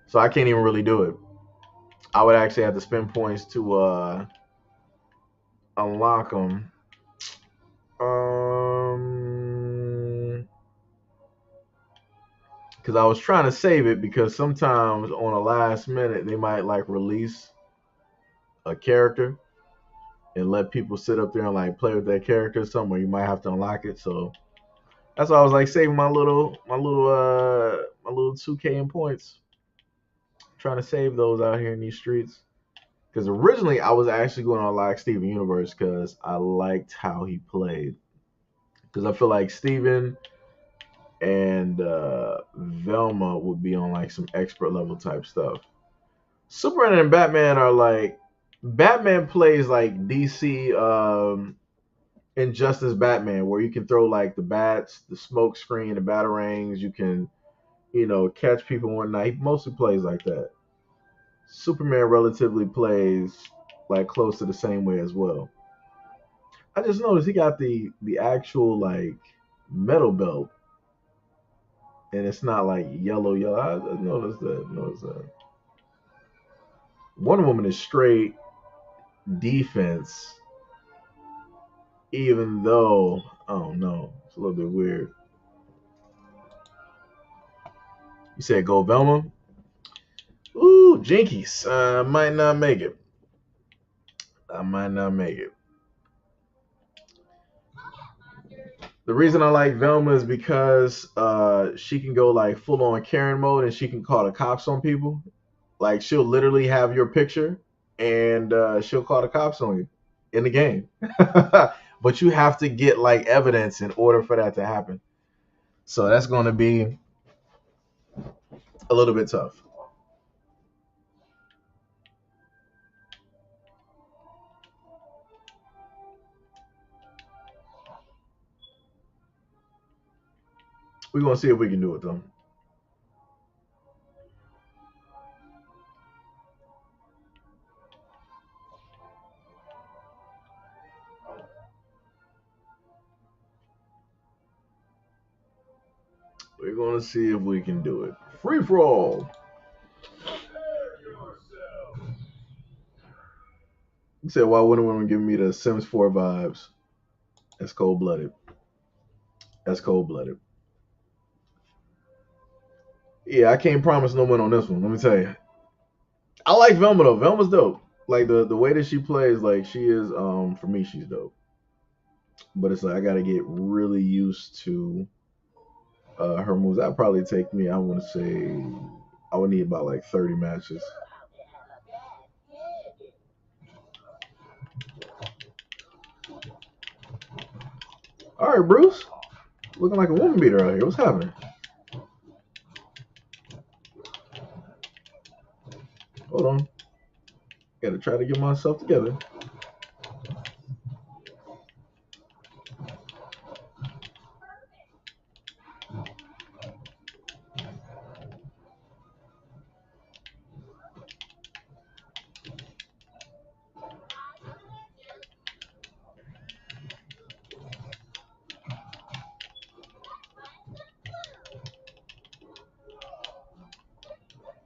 so I can't even really do it. I would actually have to spend points to unlock him. Because I was trying to save it because sometimes on a last minute they might like release a character and let people sit up there and like play with that character somewhere. You might have to unlock it. So that's why I was like saving my little 2K in points, trying to save those out here in these streets. Because originally I was actually going to unlock Steven Universe because I liked how he played. Because I feel like Steven and Velma would be on like some expert level type stuff. Superman and Batman are like Batman plays like DC Injustice Batman, where you can throw like the bats, the smoke screen, the batarangs. You can catch people one night. He mostly plays like that. Superman relatively plays like close to the same way as well. I just noticed he got the actual like metal belt, and it's not like yellow yellow. I noticed that. Noticed that. Wonder Woman is straight defense, even though I don't know, it's a little bit weird. You said go Velma. Ooh, Jinkies. Might not make it. I might not make it. The reason I like Velma is because she can go like full on Karen mode and she can call the cops on people. Like she'll literally have your picture and she'll call the cops on you in the game. But you have to get like evidence in order for that to happen. So that's going to be a little bit tough. We're going to see if we can do it though. We're going to see if we can do it. Free for all. You said, why wouldn't women give me the Sims 4 vibes? That's cold blooded. That's cold blooded. Yeah, I can't promise no win on this one. Let me tell you. I like Velma though. Velma's dope. Like the way that she plays, like she is for me she's dope. But it's like I gotta get really used to her moves. That'd probably take me, I wanna say I would need about like 30 matches. Alright, Bruce. Looking like a woman beater out here. What's happening? Hold on. Gotta try to get myself together.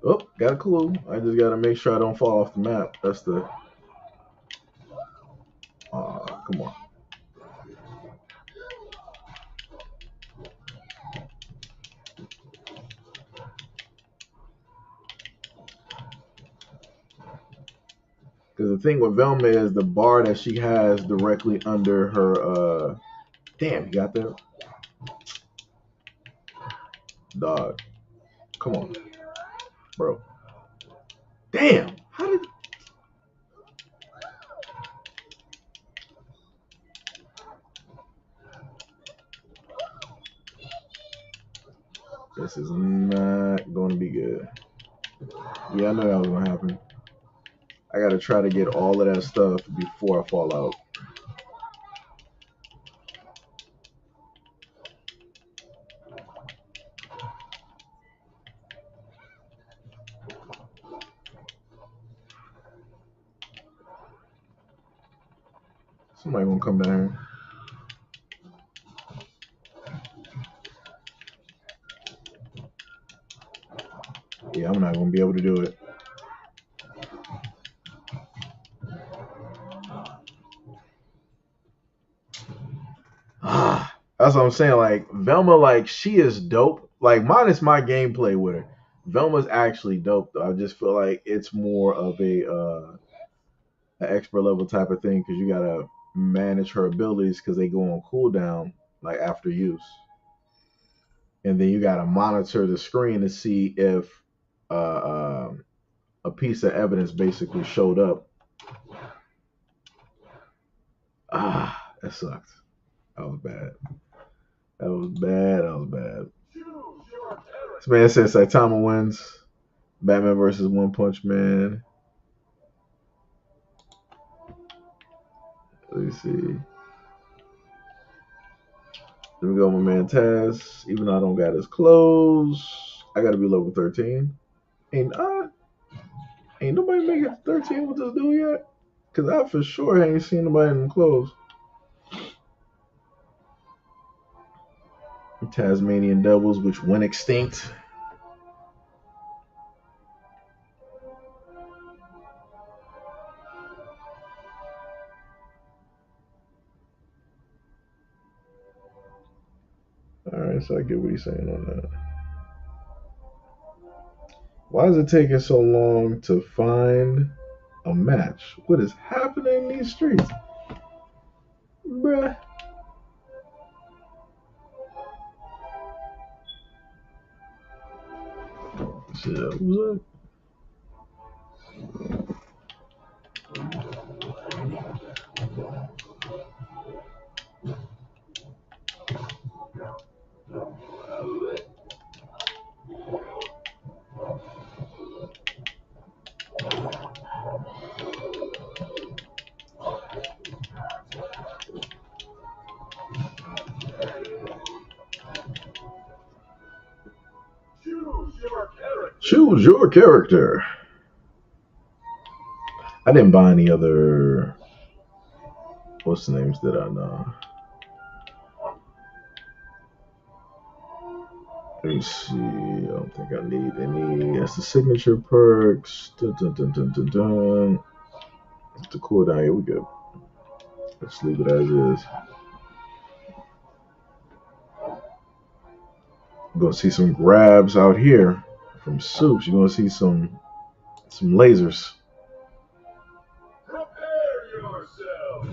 Oh, got a clue. I just got to make sure I don't fall off the map. That's the. Come on. Because the thing with Velma is the bar that she has directly under her. Damn, you got that? Dog. Come on, bro. Damn. How did. This is not going to be good. Yeah, I know that was going to happen. I got to try to get all of that stuff before I fall out. Somebody going to come down here. Yeah, I'm not going to be able to do it. That's what I'm saying. Like Velma, like she is dope. Like minus my gameplay with her, Velma's actually dope. Though. I just feel like it's more of an expert level type of thing because you gotta manage her abilities because they go on cooldown like after use, and then you gotta monitor the screen to see if uh, um, a piece of evidence basically showed up. That sucked. That was bad. That was bad. That was bad. This man says Saitama wins. Batman versus One Punch Man. Let me see. There we go, my man Taz. Even though I don't got his clothes, I gotta be level 13. Ain't nobody make it 13 with this dude yet? Cause I for sure ain't seen nobody in them clothes. Tasmanian devils, which went extinct. Alright, so I get what he's saying on that. Why is it taking so long to find a match? What is happening in these streets? Bruh. Shit, what's up? Choose your character. I didn't buy any other. What's the names that I know? Let me see. I don't think I need any. That's the signature perks. Dun, dun, dun, dun, dun, dun. The cooldown. Here we go. Let's leave it as is. You're gonna see some grabs out here from Soups. You're gonna see some lasers. Prepare yourself.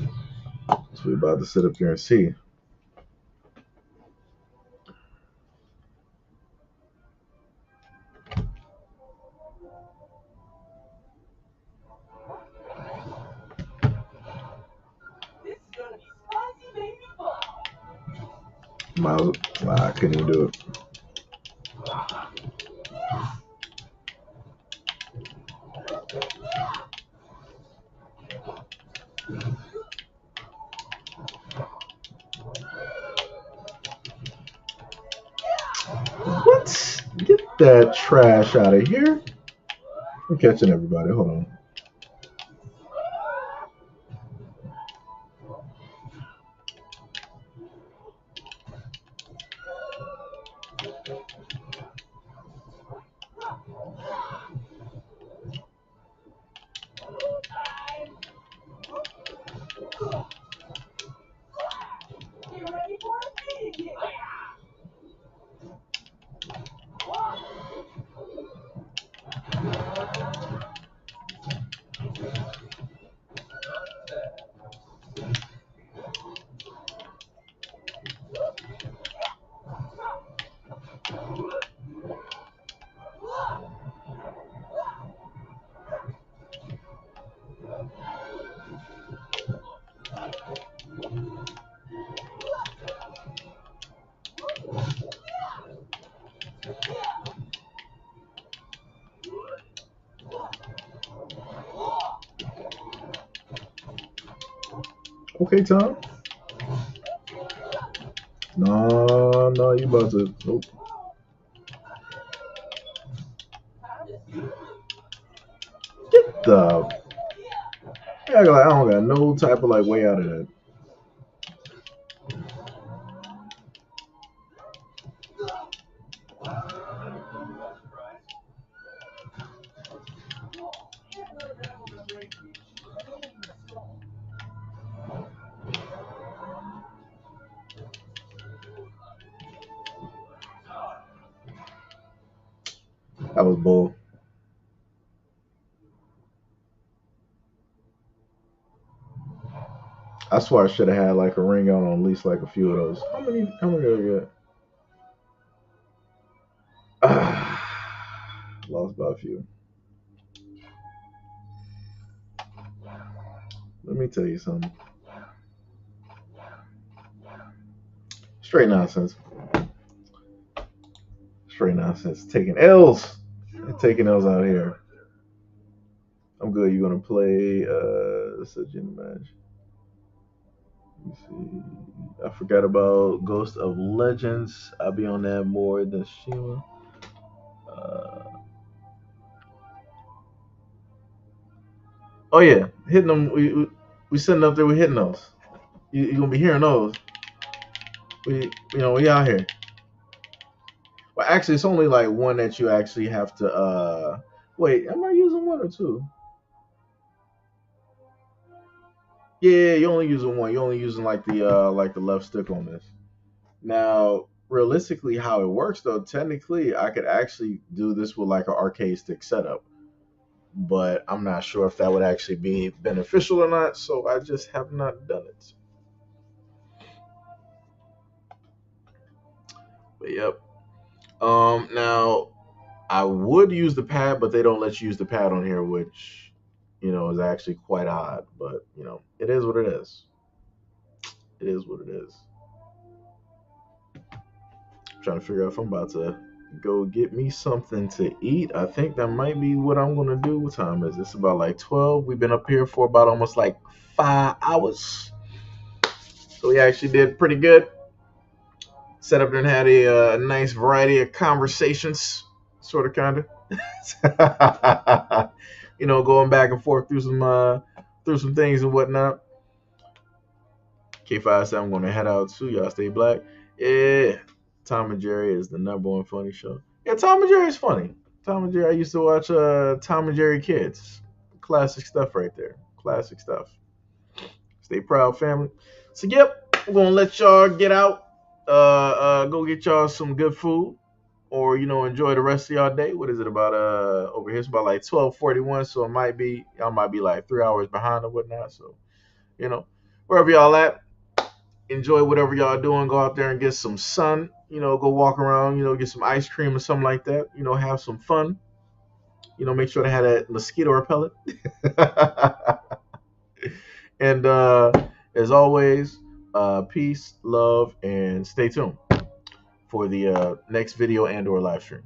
So we're about to sit up here and see. I couldn't even do it. What? Get that trash out of here. I'm catching everybody. Hold on. Okay, Tom. No, no, you about to. Nope. Get the. Yeah, like, I don't got no type of like way out of that. That was bull. I swear I should have had like a ring out on at least like a few of those. How many? How many did I get? Lost by a few. Let me tell you something. Straight nonsense. Straight nonsense. Taking L's. Taking L's out here. I'm good. You're gonna play this agenda match. Let me see. I forgot about Ghost of Legends. I'll be on that more than Shima. Uh, oh yeah, hitting them. We sitting up there. We hitting those. You gonna be hearing those. We out here. Well, actually, it's only like one that you actually have to. Wait, am I using one or two? Yeah, you're only using one. You're only using like the left stick on this. Now, realistically, how it works though, technically, I could actually do this with like an arcade stick setup, but I'm not sure if that would actually be beneficial or not. So I just have not done it. But yep. Now I would use the pad, but they don't let you use the pad on here, which is actually quite odd. But it is what it is. It is what it is. I'm trying to figure out if I'm about to go get me something to eat. I think that might be what I'm gonna do. What time is this? About like 12. We've been up here for about almost like 5 hours. So we actually did pretty good. Set up and had a nice variety of conversations, sort of, kind of. Going back and forth through some things and whatnot. K5 said I'm going to head out too. Y'all stay black. Yeah, Tom and Jerry is the number one funny show. Yeah, Tom and Jerry is funny. Tom and Jerry. I used to watch Tom and Jerry Kids. Classic stuff right there. Classic stuff. Stay proud, family. So yep, we're gonna let y'all get out. Go get y'all some good food, or enjoy the rest of y'all day. What is it about? Over here it's about like 12:41, so y'all might be like 3 hours behind or whatnot. So wherever y'all at, enjoy whatever y'all doing. Go out there and get some sun. Go walk around. Get some ice cream or something like that. Have some fun. Make sure to have that mosquito repellent. And as always, peace, love, and stay tuned for the next video and or live stream.